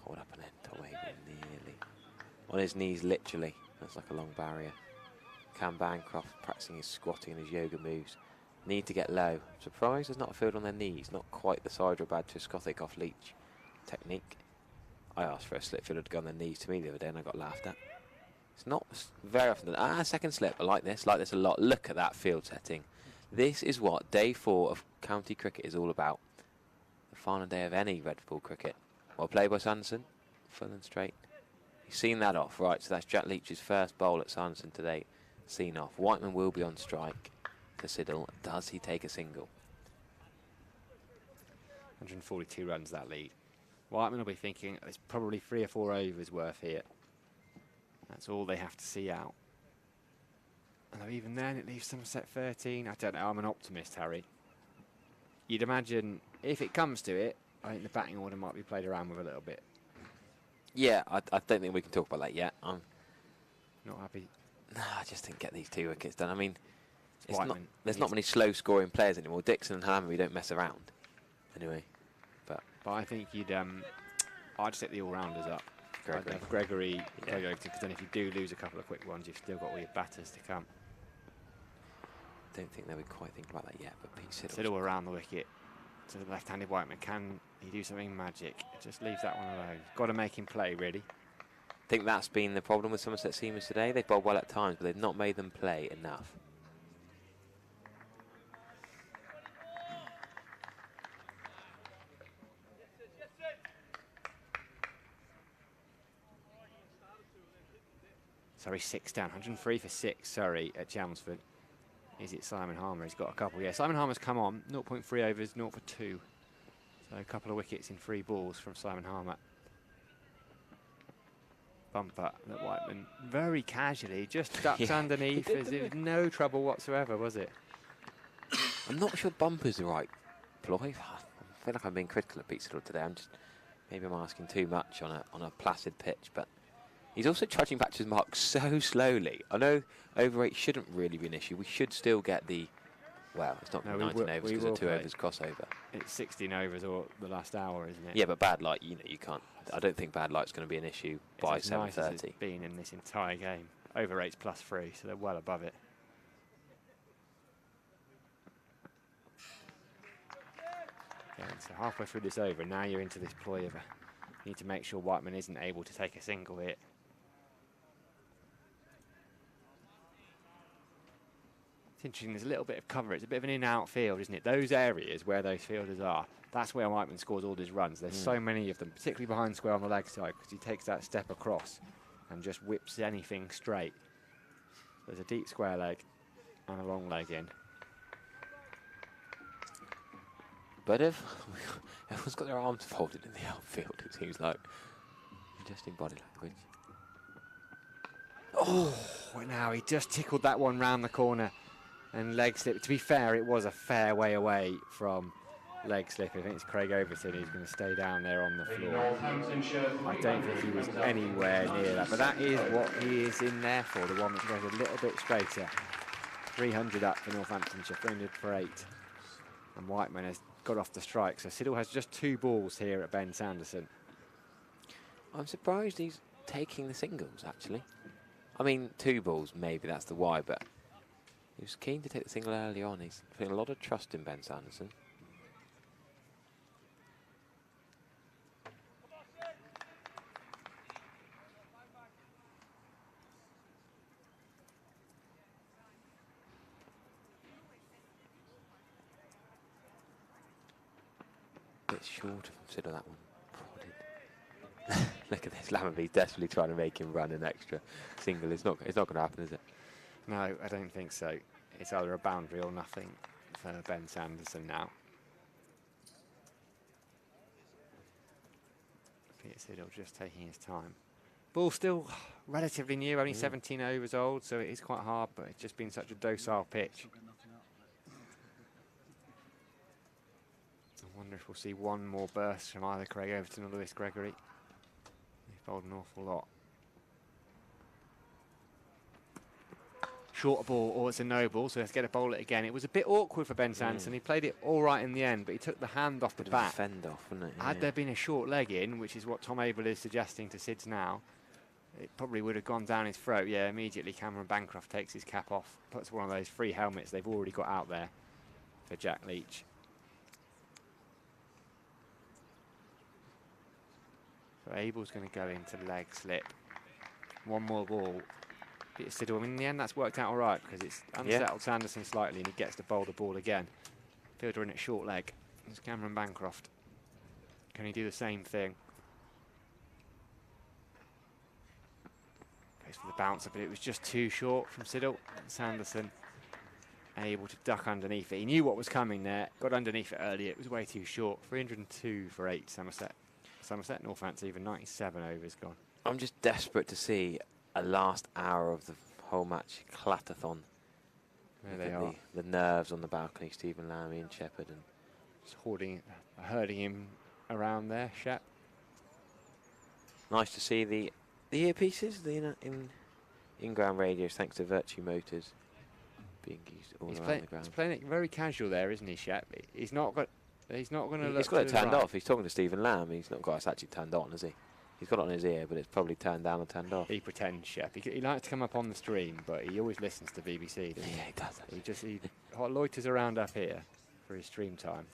hold up an end? Tom Abel nearly on his knees, literally. That's like a long barrier. Cam Bancroft practicing his squatting and his yoga moves. Need to get low. Surprised there's not a field on their knees. Not quite the Hyderabad to Scothic off Leach technique. I asked for a slip fielder to go on their knees to me the other day and I got laughed at. It's not very often that. Second slip. I like this a lot. Look at that field setting. This is what day 4 of county cricket is all about. The final day of any red ball cricket. Well played by Sanderson. Full and straight. He's seen that off. Right, so that's Jack Leach's first bowl at Sanderson today. Seen off. Whiteman will be on strike to Siddle. Does he take a single? 142 runs that lead. Whiteman will be thinking there's probably 3 or 4 overs worth here. That's all they have to see out. Although even then it leaves Somerset 13. I don't know, I'm an optimist, Harry. You'd imagine if it comes to it, I think the batting order might be played around with a little bit. Yeah, I don't think we can talk about that yet. I'm not happy. No, I just didn't get these 2 wickets done. I mean, there's He not many slow scoring players anymore. Dixon and Hammer, we don't mess around. Anyway, but I think I'd set the all-rounders up. Gregory. Because then if you do lose a couple of quick ones, you've still got all your batters to come. Don't think they would quite think about that yet, but Pete Siddle around the wicket to the left-handed Whiteman. Can he do something magic? Just leaves that one alone. Got to make him play, really. I think that's been the problem with Somerset seamers today. They've bowled well at times, but they've not made them play enough. Sorry, 6 down. 103 for 6, sorry, at Chelmsford. Is it Simon Harmer? He's got a couple. Yeah, Simon Harmer's come on. 0.3 overs, 0 for 2. So a couple of wickets in 3 balls from Simon Harmer. Bumper that Whiteman very casually just ducks underneath as it was no trouble whatsoever, was it? I'm not sure bumper's the right ploy. I feel like I'm being critical of Pete Siddle today. Maybe I'm asking too much on a placid pitch, but he's also trudging back to his mark so slowly. I know over 8 shouldn't really be an issue. We should still get the, well, it's not 19 overs because of 2 overs crossover. It's 16 overs or the last hour, isn't it? Yeah, but bad light, you can't. I don't think bad light's going to be an issue by 7:30. Nice as it's been in this entire game. Over 8's +3, so they're well above it. Yeah, so halfway through this over, now you're into this ploy of you need to make sure Whiteman isn't able to take a single hit. It's interesting, there's a little bit of cover. It's a bit of an in-out field, isn't it? Those areas where those fielders are, that's where Whiteman scores all his runs. There's so many of them, particularly behind square on the leg side, because he takes that step across and just whips anything straight. There's a deep square leg and a long leg in. But if everyone's got their arms folded in the outfield, it seems like. Interesting body language. Oh, now he just tickled that one round the corner and leg slip. To be fair, it was a fair way away from leg slip. I think it's Craig Overton who's going to stay down there on the floor. I don't think he was anywhere near that, but that is what he is in there for, the one that goes a little bit straighter. 300 up for Northamptonshire, 300 for 8. And Whiteman has got off the strike, so Siddle has just 2 balls here at Ben Sanderson. I'm surprised he's taking the singles, actually. I mean, 2 balls, maybe that's the why, but he was keen to take the single early on. He's feeling a lot of trust in Ben Sanderson. Bit short from Siddle, that one. Prodded. Look at this, Lammerby's desperately trying to make him run an extra single. It's not going to happen, is it? No, I don't think so. It's either a boundary or nothing for Ben Sanderson now. Peter Siddle just taking his time. Ball still relatively new, only 17 overs old, so it is quite hard, but it's just been such a docile pitch. I wonder if we'll see one more burst from either Craig Overton or Lewis Gregory. They've bowled an awful lot. Shorter ball, or it's a no ball, so let's get a bowl it again. It was a bit awkward for Ben Sanderson. He played it all right in the end, but he took the hand off the bat. Fend off, wasn't it? Had there been a short leg in, which is what Tom Abel is suggesting to Sids now, it probably would have gone down his throat. Yeah, immediately Cameron Bancroft takes his cap off, puts one of those free helmets they've already got out there for Jack Leach. So Abel's going to go into leg slip. One more ball. Peter Siddle. I mean, in the end, that's worked out all right because it's unsettled Sanderson slightly and he gets to bowl the ball again. Fielder in at short leg. There's Cameron Bancroft. Can he do the same thing? Goes for the bouncer, but it was just too short from Siddle. Sanderson able to duck underneath it. He knew what was coming there. Got underneath it earlier. It was way too short. 302 for 8, Somerset. Somerset, Northampton even 97 overs gone. I'm just desperate to see a last hour of the whole match clatathon. There they are. The nerves on the balcony, Stephen Lamy and Shepherd. And just herding him around there, Shep. Nice to see the earpieces, the in-ground radios, thanks to Virtue Motors, being used all around the ground. He's playing it very casual there, isn't he, Shep? He's not going to look. He's got it turned off. He's talking to Stephen Lamb. He's not got it actually turned on, has he? He's got it on his ear, but it's probably turned down or turned off. He pretends, Shep. He likes to come up on the stream, but he always listens to BBC, doesn't he? Yeah, he does. He loiters around up here for his stream time.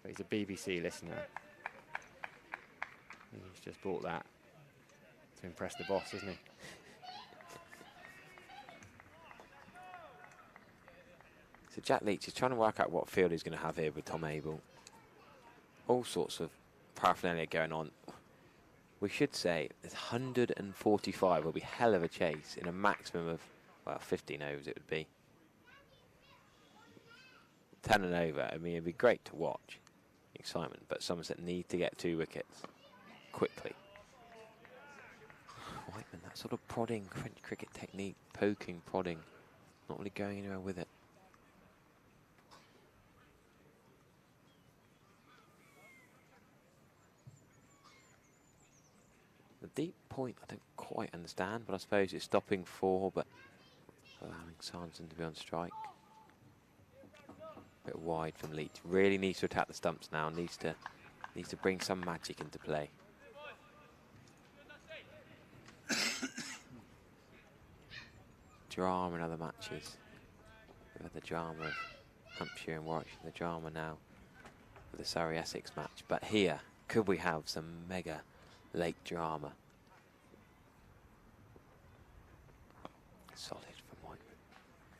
But he's a BBC listener. He's just bought that to impress the boss, hasn't he? So Jack Leach is trying to work out what field he's going to have here with Tom Abel. All sorts of paraphernalia going on. We should say there's 145 will be hell of a chase in a maximum of, well, 15 overs it would be. 10 and over, I mean, it'd be great to watch. Excitement, but Somerset need to get 2 wickets quickly. Whiteman, that sort of prodding French cricket technique, poking, prodding, not really going anywhere with it. The deep point I don't quite understand, but I suppose it's stopping 4, but allowing Sanderson to be on strike. A bit wide from Leach. Really needs to attack the stumps now. Needs to bring some magic into play. Drama in other matches. We've had the drama of Hampshire and Warwickshire, the drama now with the Surrey-Essex match. But here, could we have some mega late drama? Solid from Whiteman.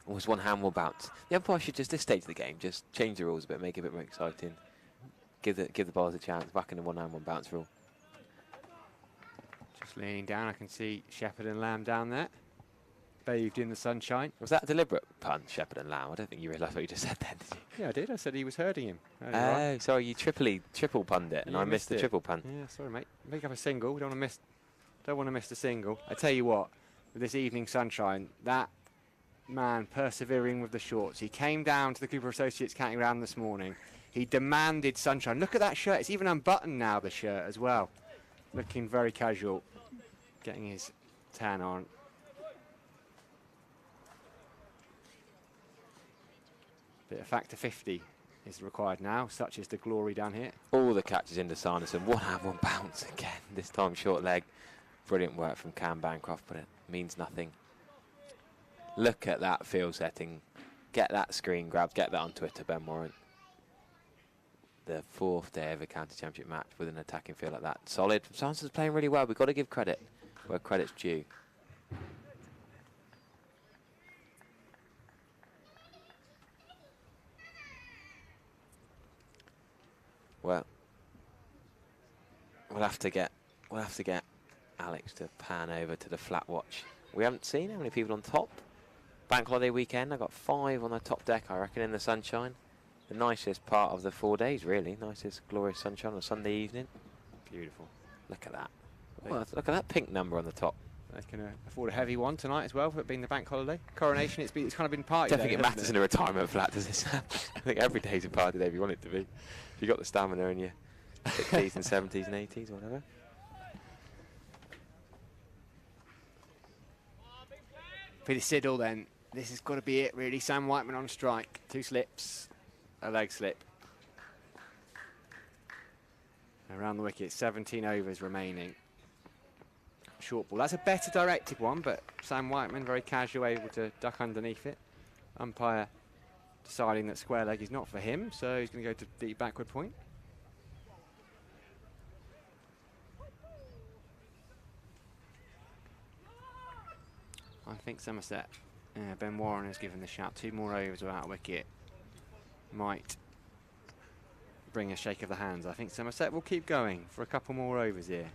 Almost one hand will bounce. The umpire should just, this stage of the game, just change the rules a bit, make it a bit more exciting. Give the bowlers a chance. Back in the one hand, one bounce rule. Just leaning down, I can see Shepherd and Lamb down there, bathed in the sunshine. Was that a deliberate pun, Shepherd and Lamb? I don't think you realised what you just said then, did you? Yeah, I did. I said he was herding him. Oh, sorry, you triple punned it, and I missed the triple pun. Yeah, sorry, mate. Make up a single. We don't want to miss the single. I tell you what, with this evening sunshine, that man persevering with the shorts. He came down to the Cooper Associates county ground this morning. He demanded sunshine. Look at that shirt. It's even unbuttoned now, the shirt as well. Looking very casual. Getting his tan on. Bit of factor 50 is required now. Such is the glory down here. All the catches into Sanderson. One hand, one bounce again. This time short leg. Brilliant work from Cam Bancroft, but it means nothing. Look at that field setting. Get that screen grab. Get that on Twitter, Ben Warren. The 4th day of a county championship match with an attacking field like that. Solid. Sanderson's playing really well. We've got to give credit where credit's due. Well, we'll have to get Alex to pan over to the flat watch. We haven't seen how many people on top. Bank holiday weekend, I got 5 on the top deck, I reckon, in the sunshine. The nicest part of the 4 days, really. Nicest glorious sunshine on a Sunday evening. Beautiful. Look at that. Well, look at that pink number on the top. They can afford a heavy one tonight as well, for it being the bank holiday. Coronation, it's kind of been party day. I don't think it matters in a retirement flat, does it? I think every day's a party day if you want it to be. If you've got the stamina in your 60s and 70s and 80s, whatever. Peter Siddle then. This has got to be it, really. Sam Whiteman on strike. 2 slips. A leg slip. Around the wicket, 17 overs remaining. Short ball. That's a better directed one, but Sam Whiteman, very casual, able to duck underneath it. Umpire deciding that square leg is not for him, so he's going to go to deep backward point. I think Somerset, Ben Warren has given the shout. 2 more overs without a wicket might bring a shake of the hands. I think Somerset will keep going for a couple more overs here.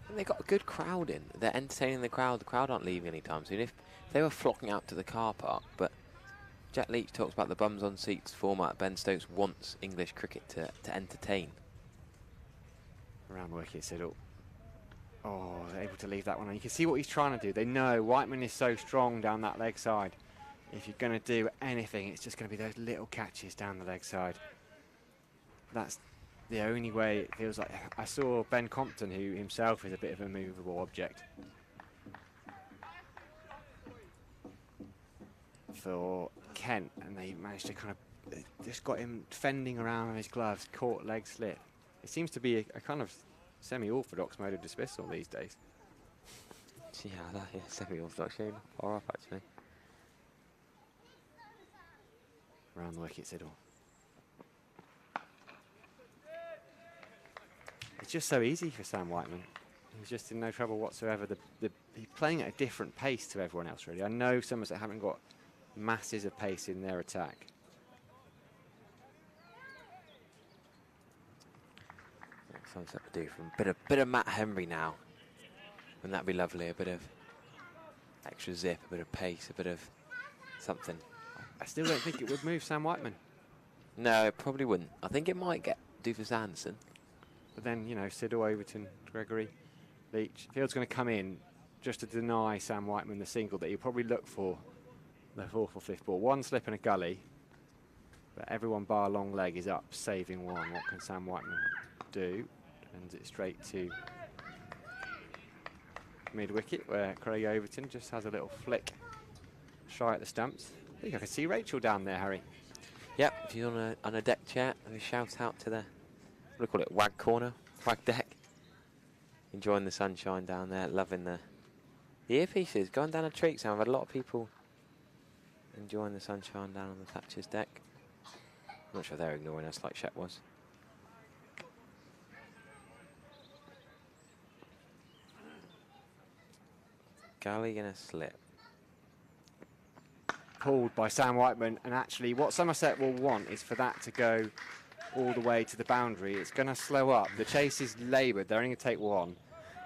And they've got a good crowd in. They're entertaining the crowd. The crowd aren't leaving anytime soon. If they were flocking out to the car park, but Jack Leach talks about the bums on seats format. Ben Stokes wants English cricket to entertain. Around the wicket, Siddle. Oh, they're able to leave that one on. You can see what he's trying to do. They know Whiteman is so strong down that leg side. If you're going to do anything, it's just going to be those little catches down the leg side. That's the only way it feels like. I saw Ben Compton, who himself is a bit of a movable object, for Kent, and they managed to kind of just got him fending around with his gloves, caught leg slip. It seems to be a kind of semi-orthodox mode of dismissal these days. Yeah, semi-orthodox, yeah, far off actually. Around the wicket, Siddle. It's just so easy for Sam Whiteman. He's just in no trouble whatsoever. He's playing at a different pace to everyone else, really. I know Somerset haven't got masses of pace in their attack. Something to do from bit of Matt Henry now. Wouldn't that be lovely? A bit of extra zip, a bit of pace, a bit of something. I still don't think it would move Sam Whiteman. No, it probably wouldn't. I think it might do for Sanderson. But then, you know, Siddle, Overton, Gregory, Leach. Field's going to come in just to deny Sam Whiteman the single that he'll probably look for the fourth or fifth ball. One slip and a gully, but everyone bar long leg is up, saving one. What can Sam Whiteman do? Sends it straight to mid-wicket, where Craig Overton just has a little flick shy at the stumps. I think I can see Rachel down there, Harry. Yep, if you're on a deck chair, a shout out to the, what do we call it, wag corner, wag deck. Enjoying the sunshine down there, loving the earpieces, going down a treat sound. I've had a lot of people enjoying the sunshine down on the Thatcher's deck. I'm not sure they're ignoring us like Shep was. Gully gonna slip. Pulled by Sam Whiteman, and actually what Somerset will want is for that to go all the way to the boundary. It's going to slow up. The chase is laboured. They're only going to take one.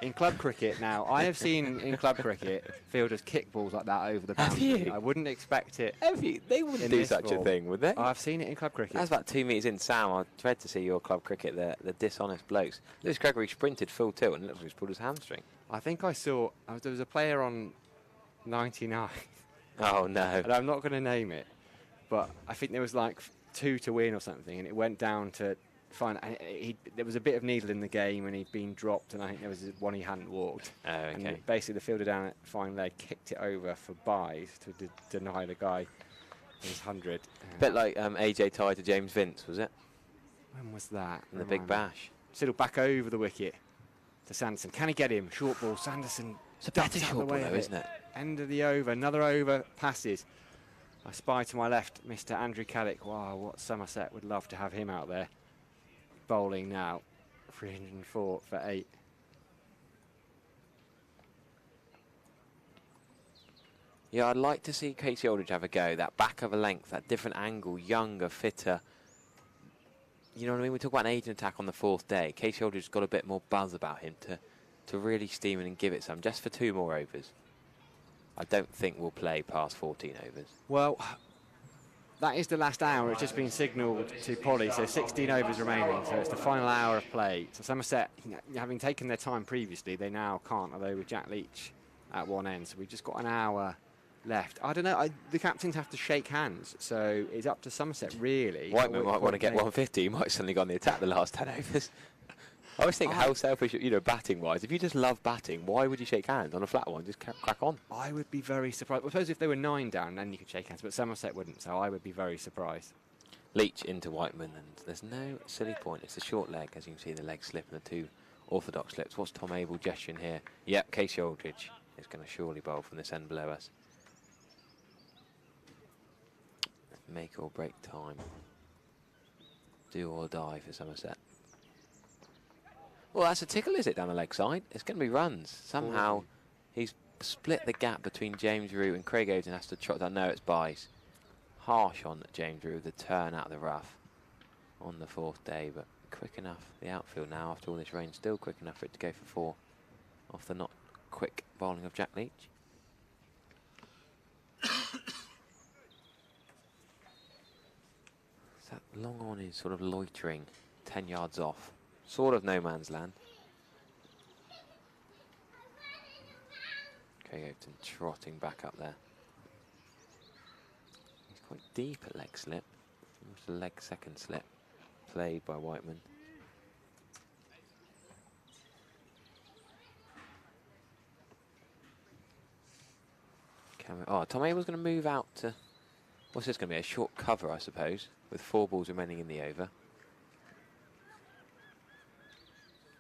In club cricket now, I have seen in club cricket fielders kick balls like that over the boundary. Have you? I wouldn't expect it. Have you? They wouldn't do such a thing, would they? I've seen it in club cricket. That's about 2 metres in. Sam, I dread to see your club cricket, the dishonest blokes. Lewis Gregory sprinted full tilt and looks like he's pulled his hamstring. I think I saw, there was a player on 99. Oh, no. And I'm not going to name it, but I think there was like 2 to win or something, and it went down to final. There was a bit of needle in the game, and he'd been dropped, and I think there was one he hadn't walked. Oh, okay. And basically, the fielder down at fine leg kicked it over for buys to deny the guy his 100. A bit like AJ tied to James Vince, was it? When was that? In the Big Bash. Siddle back over the wicket to Sanderson. Can he get him? Short ball. Sanderson. It's a better short ball, though, isn't it? End of the over. Another over passes. I spy to my left Mr. Andrew Caddick. Wow, what Somerset would love to have him out there. Bowling now. 304 for 8. Yeah, I'd like to see Casey Aldridge have a go. That back of a length, that different angle, younger, fitter. You know what I mean? We talk about an aging attack on the 4th day. Casey Aldridge's got a bit more buzz about him to really steam in and give it some, just for 2 more overs. I don't think we'll play past 14 overs. Well, that is the last hour. It's just been signalled to Polly, so 16 overs remaining, so it's the final hour of play. So Somerset, having taken their time previously, they now can't, although with Jack Leach at one end. So we've just got an hour left. I don't know, the captains have to shake hands, so it's up to Somerset, really. Whiteman might want to get 150. He might suddenly go on the attack the last 10 overs. I always think how selfish, batting-wise, if you just love batting, why would you shake hands on a flat one? Just crack on. I would be very surprised. I suppose if they were 9 down, then you could shake hands, but Somerset wouldn't, so I would be very surprised. Leach into Whiteman, and there's no silly point. It's a short leg, as you can see, the leg slip and the 2 orthodox slips. What's Tom Abel gesturing here? Yep, Casey Aldridge is going to surely bowl from this end below us. Make or break time. Do or die for Somerset. Well, that's a tickle, is it, down the leg side? It's going to be runs. Somehow, he's split the gap between James Root and Craig Overton has to trot down. No, it's buys. Harsh on James Root, the turn out of the rough on the 4th day, but quick enough. The outfield now, after all this rain, still quick enough for it to go for 4 off the not quick bowling of Jack Leach. That long on is sort of loitering, 10 yards off. Sort of no man's land. Craig Overton trotting back up there. He's quite deep at leg slip. Almost a leg second slip. Played by Whiteman. Tom Abel's going to move out to... What's this going to be? A short cover, I suppose, with 4 balls remaining in the over.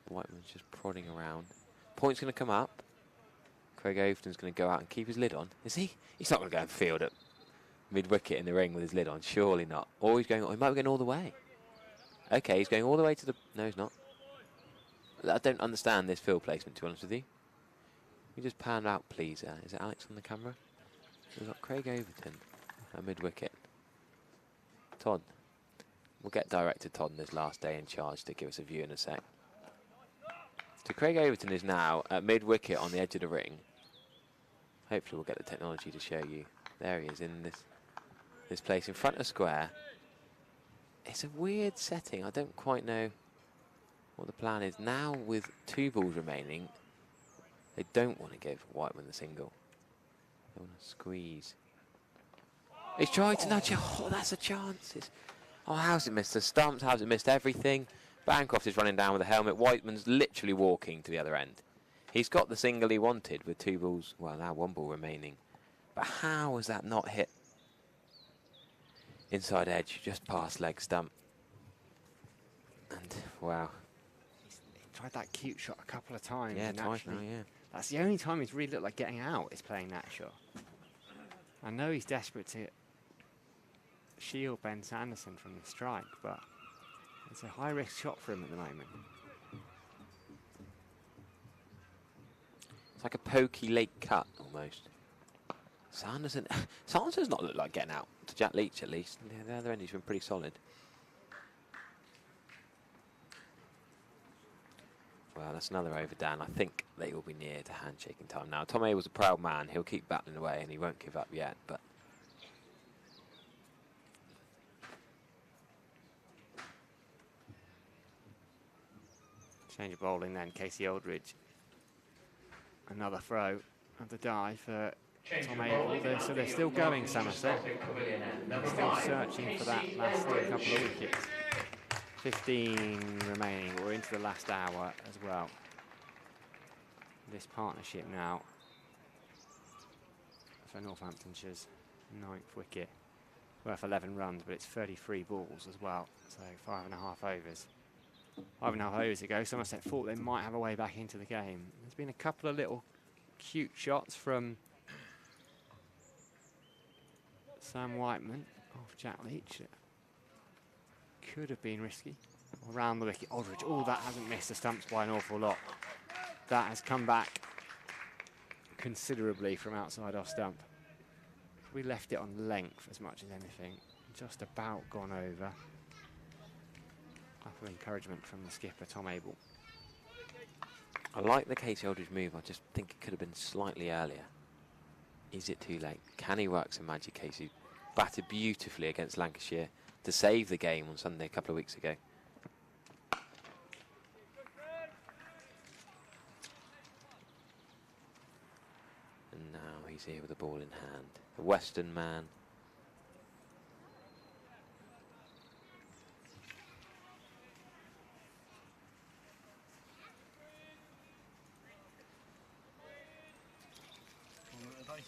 Whiteman's just prodding around. Point's going to come up. Craig Overton's going to go out and keep his lid on. Is he? He's not going to go and field at mid-wicket in the ring with his lid on. Surely not. Or he's going... He might be going all the way. Okay, he's going all the way to the... No, he's not. I don't understand this field placement, to be honest with you. Can you just pan out, please? Is it Alex on the camera? We've got Craig Overton at mid-wicket. Todd. We'll get Director Todd on his last day in charge to give us a view in a sec. So Craig Overton is now at mid-wicket on the edge of the ring. Hopefully we'll get the technology to show you. There he is in this place in front of square. It's a weird setting. I don't quite know what the plan is. Now with 2 balls remaining, they don't want to give Whiteman the single. They want to squeeze. He's trying to nudge it. Oh, that's a chance. Oh, how's it missed the stumps? How's it missed everything? Bancroft is running down with a helmet. Whiteman's literally walking to the other end. He's got the single he wanted with 2 balls, well, now 1 ball remaining. But how has that not hit? Inside edge, just past leg stump. And, wow. He tried that cute shot a couple of times. Yeah, twice now, yeah. That's the only time he's really looked like getting out, is playing that shot. I know he's desperate to shield Ben Sanderson from the strike, but it's a high-risk shot for him at the moment. It's like a pokey late cut, almost. Sanderson's not looked like getting out, to Jack Leach at least. Yeah, the other end he's been pretty solid. Well, that's another over, Dan. I think they will be near to handshaking time now. Tom Abel's a proud man. He'll keep battling away and he won't give up yet, but... Change of bowling then, Casey Aldridge. Another throw of the die for Tom Abel. So they're still going, Somerset. Still searching for that last couple of wickets. 15 remaining. We're into the last hour as well. This partnership now for Northamptonshire's 9th wicket. Worth 11 runs, but it's 33 balls as well. So 5.5 overs. 5.5 overs ago, Somerset thought they might have a way back into the game. There's been a couple of little cute shots from Sam Whiteman off Jack Leach. Could have been risky. Around the wicket, Aldridge. Oh, that hasn't missed the stumps by an awful lot. That has come back considerably from outside off stump. We left it on length as much as anything. Just about gone over. Clap of encouragement from the skipper, Tom Abel. I like the Casey Aldridge move. I just think it could have been slightly earlier. Is it too late? Can he work some magic, Casey? Batted beautifully against Lancashire to save the game on Sunday a couple of weeks ago. And now he's here with the ball in hand. The Western man.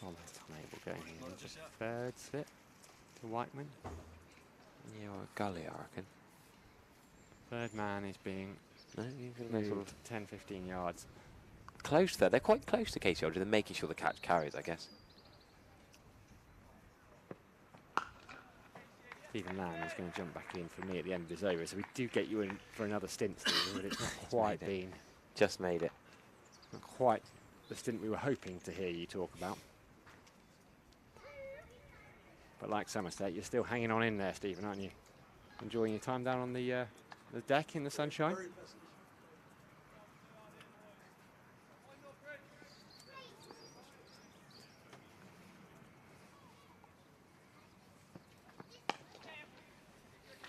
Oh, that's Tom Abel going in. Just third slip to Whiteman. Yeah, or a gully, I reckon. Third man is being moved 10-15 yards. Close there. They're quite close to Casey Aldridge. They're making sure the catch carries, I guess. Stephen Lamb is going to jump back in for me at the end of this over, so we do get you in for another stint, Stephen, but it's not quite been. Just made it. Not quite the stint we were hoping to hear you talk about. But like Somerset, you're still hanging on in there, Stephen, aren't you? Enjoying your time down on the deck in the sunshine?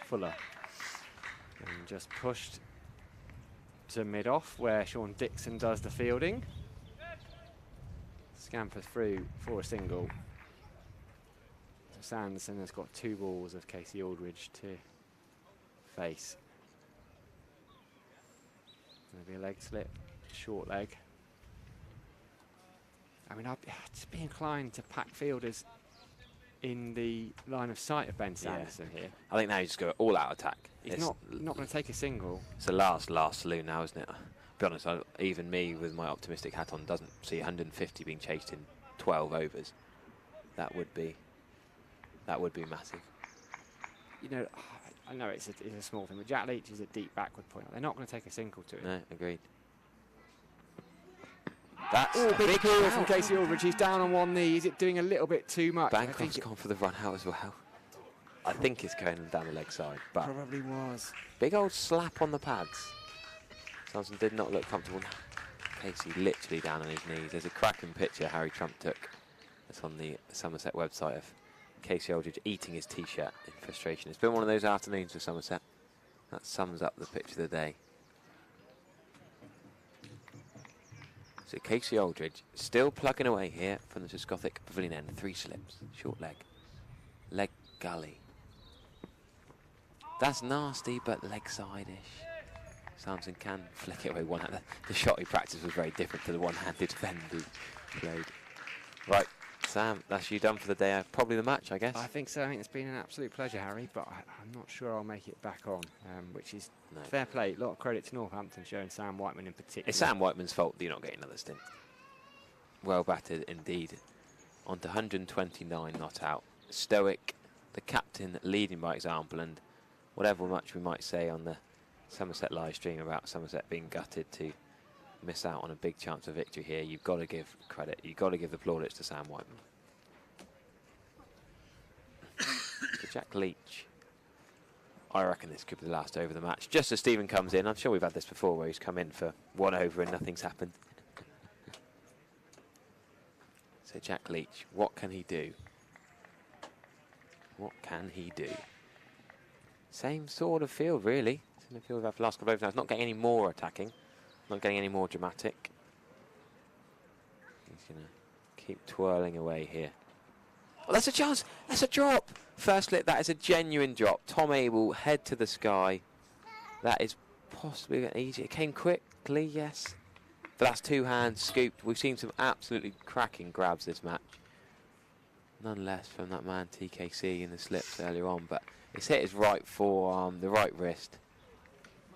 Fuller. And just pushed to mid-off, where Sean Dixon does the fielding. Scampers through for a single. Sanderson has got 2 balls of Casey Aldridge to face. Maybe a leg slip, short leg. I mean, I'd just be inclined to pack fielders in the line of sight of Ben Sanderson here. I think now you just go all-out attack. He's not going to take a single. It's the last saloon now, isn't it? Be honest, even me with my optimistic hat on doesn't see 150 being chased in 12 overs. That would be massive. You know, I know it's a small thing, but Jack Leach is a deep backward point. They're not going to take a single to it. No, agreed. That's a big call from Casey Aldridge. He's down on one knee. Is it doing a little bit too much? Bancroft's gone for the run out as well. I think it's going down the leg side, but probably was. Big old slap on the pads. Somerset did not look comfortable. Casey literally down on his knees. There's a cracking picture Harry Trump took that's on the Somerset website of Casey Aldridge eating his t-shirt in frustration. It's been one of those afternoons for Somerset. That sums up the pitch of the day. So Casey Aldridge still plugging away here from the Gothic Pavilion end. 3 slips, short leg, leg gully. That's nasty, but leg side-ish. Samson can flick it away one hand. The shot he practiced was very different to the one-handed bend he played. Right, Sam, that's you done for the day. Probably the match, I guess. I think so. I think it's been an absolute pleasure, Harry, but I'm not sure I'll make it back on, which is fair play. A lot of credit to Northamptonshire and Sam Whiteman in particular. It's Sam Whiteman's fault that you're not getting another stint. Well battered indeed. On to 129 not out. Stoic, the captain leading by example, and whatever much we might say on the Somerset live stream about Somerset being gutted to miss out on a big chance of victory here, you've got to give credit. You've got to give the plaudits to Sam Whiteman. So Jack Leach. I reckon this could be the last over of the match. Just as Stephen comes in, I'm sure we've had this before where he's come in for 1 over and nothing's happened. So Jack Leach, what can he do? What can he do? Same sort of field, really. Same field we've had for the last couple of overs now. It's not getting any more attacking, not getting any more dramatic. He's going to keep twirling away here. Oh, that's a chance. That's a drop. First lit, that is a genuine drop. Tom Abel, head to the sky. That is possibly an easy. It came quickly, yes. But that's 2 hands scooped. We've seen some absolutely cracking grabs this match. None less from that man TKC in the slips earlier on, but it's hit his right forearm, the right wrist,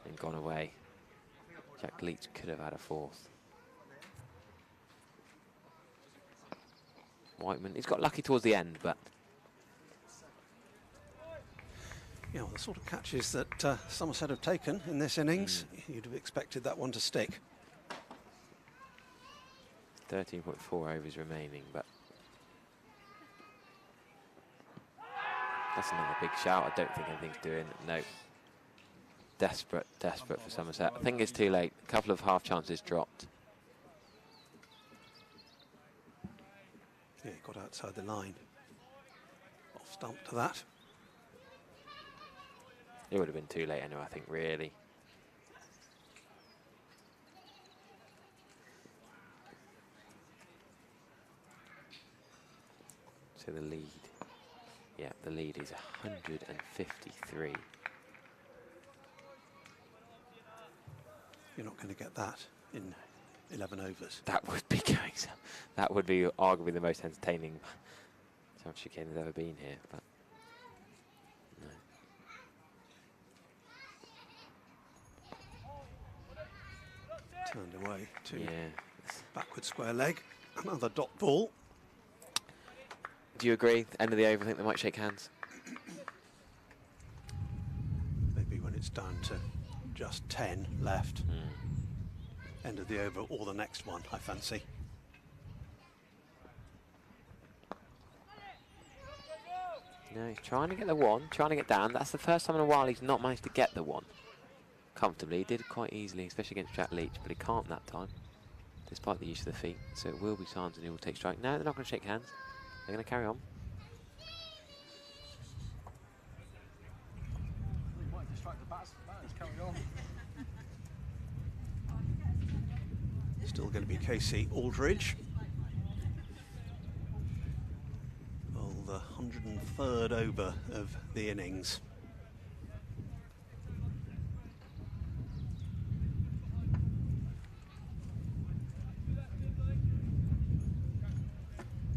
and gone away. Jack Leach could have had a 4th. Whiteman, he's got lucky towards the end, but Yeah, well, the sort of catches that Somerset have taken in this innings, you'd have expected that one to stick. 13.4 overs remaining, but that's another big shout. I don't think anything's doing. No. Desperate for Somerset. I think it's too late. A couple of half chances dropped. Yeah, he got outside the line. Off stump to that. It would have been too late anyway, I think, really. So the lead. Yeah, the lead is 153. You're not going to get that in 11 overs. That would be going. That would be arguably the most entertaining jump chicane that's ever been here. But no. Turned away to backward square leg. Another dot ball. Do you agree? End of the over, I think they might shake hands. Maybe when it's down to just 10 left. End of the over or the next one, I fancy. No, he's trying to get the 1, trying to get down. That's the first time in a while he's not managed to get the 1 comfortably. He did it quite easily, especially against Jack Leach, but he can't that time, despite the use of the feet. So it will be Sanderson who will take strike. No, they're not going to shake hands. They're going to carry on. Still going to be Casey Aldridge. Well, the 103rd over of the innings.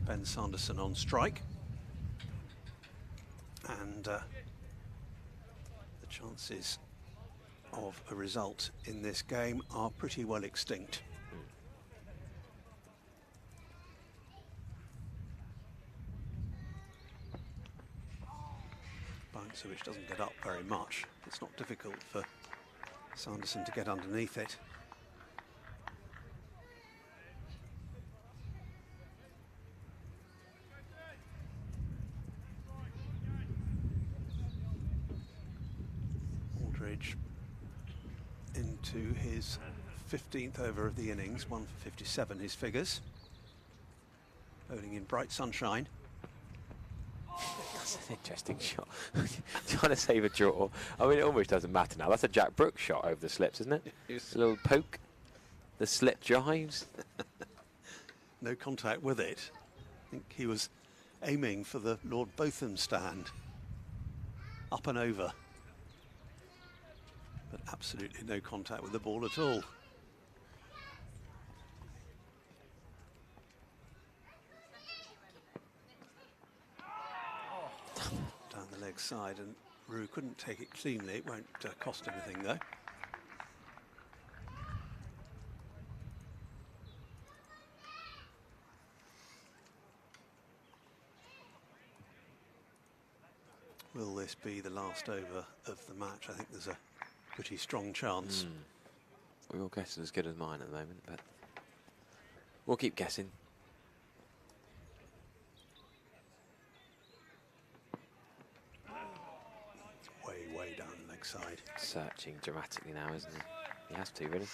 Ben Sanderson on strike. And the chances of a result in this game are pretty well extinct. Bouncer which doesn't get up very much. It's not difficult for Sanderson to get underneath it. Aldridge into to his 15th over of the innings, 1 for 57 his figures. Bowling in bright sunshine. That's an interesting shot. Trying to save a draw. I mean, it almost doesn't matter now. That's a Jack Brooks shot over the slips, isn't it? A little poke. The slip drives. No contact with it. I think he was aiming for the Lord Botham stand. Up and over. But absolutely no contact with the ball at all. Down the leg side, and Rue couldn't take it cleanly. It won't cost anything though. Will this be the last over of the match? I think there's a pretty strong chance. We're all guessing as good as mine at the moment, but we'll keep guessing. Way down the leg side. Searching dramatically now, isn't he? He has to, really.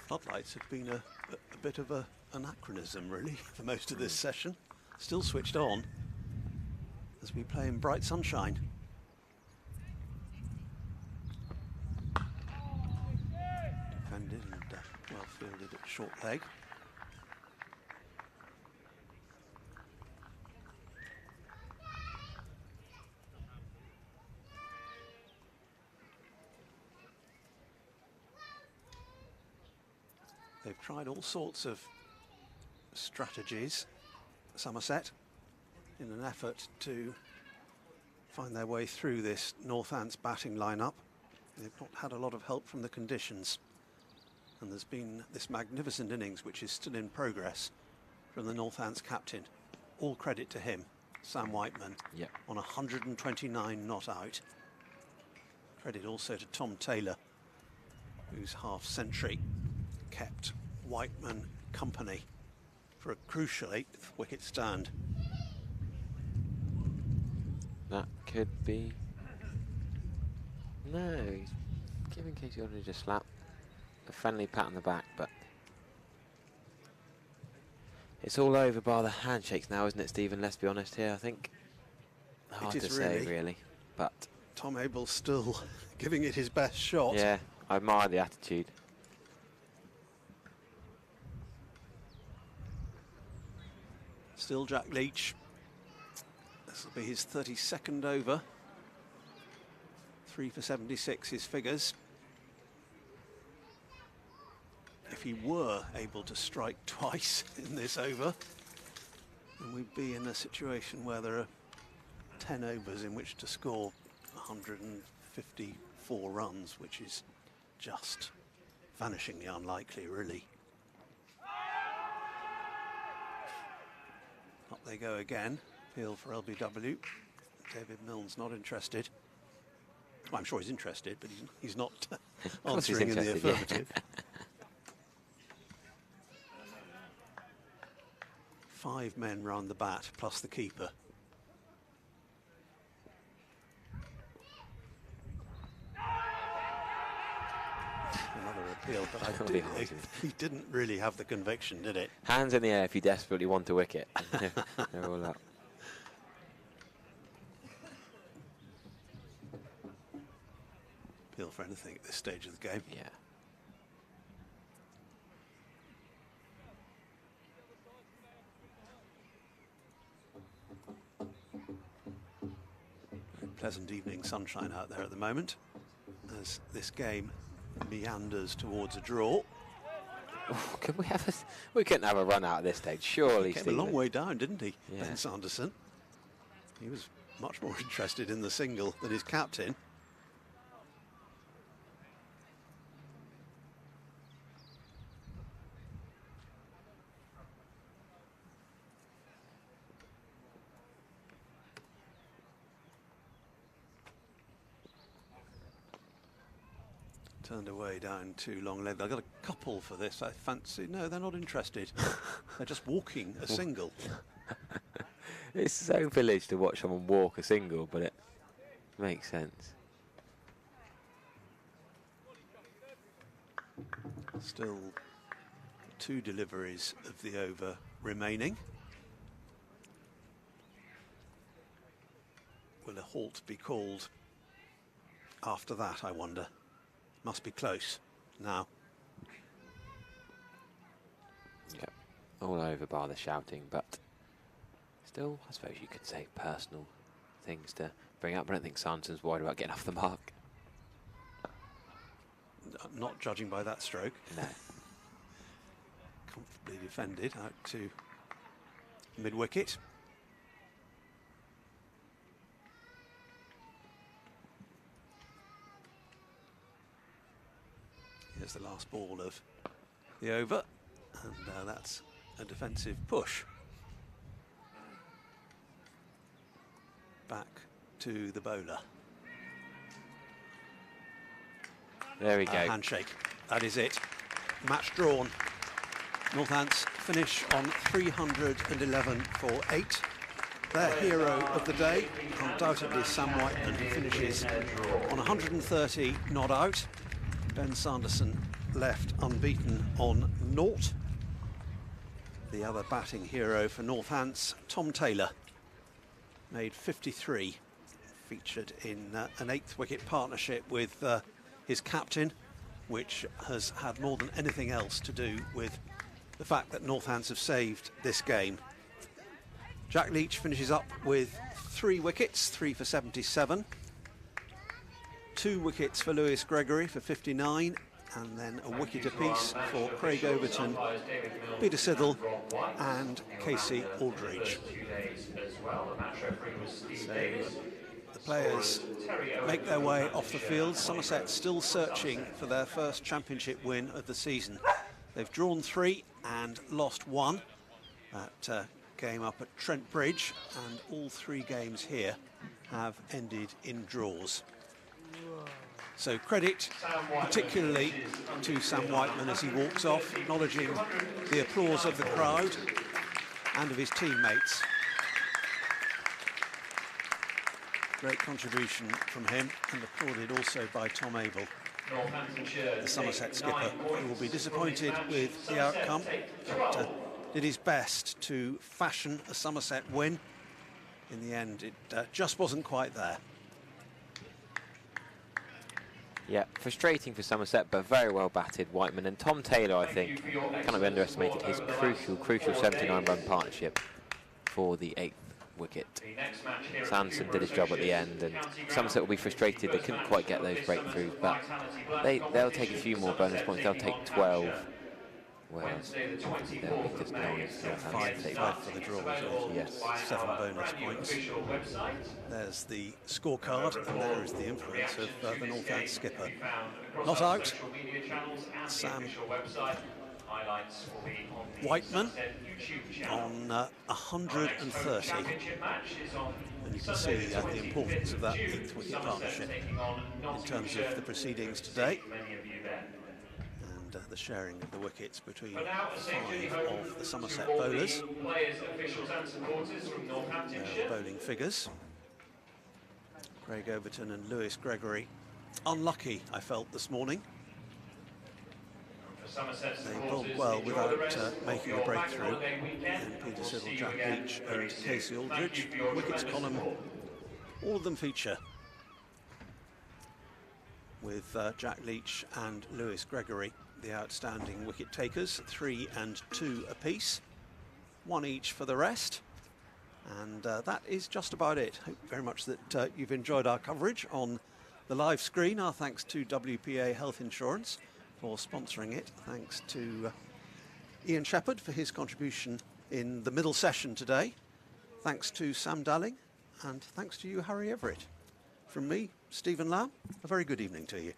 Floodlights have been a bit of an anachronism, really, for most of this session. Still switched on as we play in bright sunshine. Defended and well fielded at short leg. They've tried all sorts of strategies, Somerset, in an effort to find their way through this Northants batting lineup. They've not had a lot of help from the conditions. And there's been this magnificent innings, which is still in progress, from the Northants captain. All credit to him, Sam Whiteman, on 129 not out. Credit also to Tom Taylor, whose half-century kept Whiteman company for a crucial 8th wicket stand. That could be... No, he's giving Casey Aldridge a slap. A friendly pat on the back, but... It's all over bar the handshakes now, isn't it, Stephen? Let's be honest here, I think. Hard to say, really, but... Tom Abel's still giving it his best shot. Yeah, I admire the attitude. Still Jack Leach. This will be his 32nd over. 3 for 76 his figures. If he were able to strike twice in this over, then we'd be in a situation where there are 10 overs in which to score 154 runs, which is just vanishingly unlikely, really. Up they go again. Appeal for LBW. David Milne's not interested. Well, I'm sure he's interested, but he's not answering in the affirmative. Yeah. 5 men round the bat, plus the keeper. Another appeal, but he didn't really have the conviction, did it? Hands in the air if you desperately want a wicket. They're all up. Appeal for anything at this stage of the game. Yeah. Pleasant evening sunshine out there at the moment as this game meanders towards a draw. Oh, could we have we couldn't have a run out at this stage, surely. He came Stephen. a long way down, didn't he, Yeah. Ben Sanderson? He was much more interested in the single than his captain. Turned away down to long leg. I've got a couple for this, I fancy. No, they're not interested. They're just walking a single. It's so village to watch someone walk a single, but it makes sense. Still 2 deliveries of the over remaining. Will a halt be called after that, I wonder? Must be close now. Yep, all over bar the shouting, but still, I suppose you could say personal things to bring up. I don't think Sanderson's worried about getting off the mark. Not judging by that stroke. No. Comfortably defended out to mid-wicket. Here's the last ball of the over, and that's a defensive push. Back to the bowler. There we go. Handshake. That is it. Match drawn. Northants finish on 311 for 8. Their hero of the day, undoubtedly Sam Whiteman, who finishes on 130 not out. Ben Sanderson left unbeaten on 0. The other batting hero for Northants, Tom Taylor, made 53. Featured in an 8th wicket partnership with his captain, which has had more than anything else to do with the fact that Northants have saved this game. Jack Leach finishes up with 3 wickets, 3 for 77. 2 wickets for Lewis Gregory for 59, and then a wicket apiece for Craig Overton, Peter Siddle and Casey Aldridge. So the players make their way off the field. Somerset still searching for their first championship win of the season. They've drawn 3 and lost 1. That game up at Trent Bridge, and all 3 games here have ended in draws. So credit particularly to Sam Whiteman as he walks off, acknowledging the applause of the crowd and of his teammates. Great contribution from him, and applauded also by Tom Abel, the Somerset skipper, who will be disappointed with the outcome, but did his best to fashion a Somerset win. In the end, it just wasn't quite there. Yeah, frustrating for Somerset, but very well batted, Whiteman. And Tom Taylor, I think, cannot be underestimated, his crucial 79-run partnership for the 8th wicket. Sanderson did his job at the end, and Somerset will be frustrated they couldn't quite get those breakthroughs, but they'll take a few more bonus points. They'll take 12. Well, they'll be just known as 5 for the draw, yes. 7 bonus points. There's the scorecard, and there is the influence of the Northants skipper. Not out, Sam Whiteman on 130. And you can see the importance of that 8th wicket partnership in terms of the proceedings today. The sharing of the wickets between 5 of the Somerset bowlers. Bowling figures. Craig Overton and Lewis Gregory. Unlucky, I felt, this morning. They bowled well without making a breakthrough. And Peter Siddle, Jack Leach and Casey Aldridge. Wickets column, all of them feature, with Jack Leach and Lewis Gregory the outstanding wicket takers, 3 and 2 apiece, 1 each for the rest. And that is just about it. Hope very much that you've enjoyed our coverage on the live screen. Our thanks to WPA Health Insurance for sponsoring it. Thanks to Ian Shepherd for his contribution in the middle session today. Thanks to Sam Dalling, and thanks to you, Harry Everett. From me, Stephen Lamb, a very good evening to you.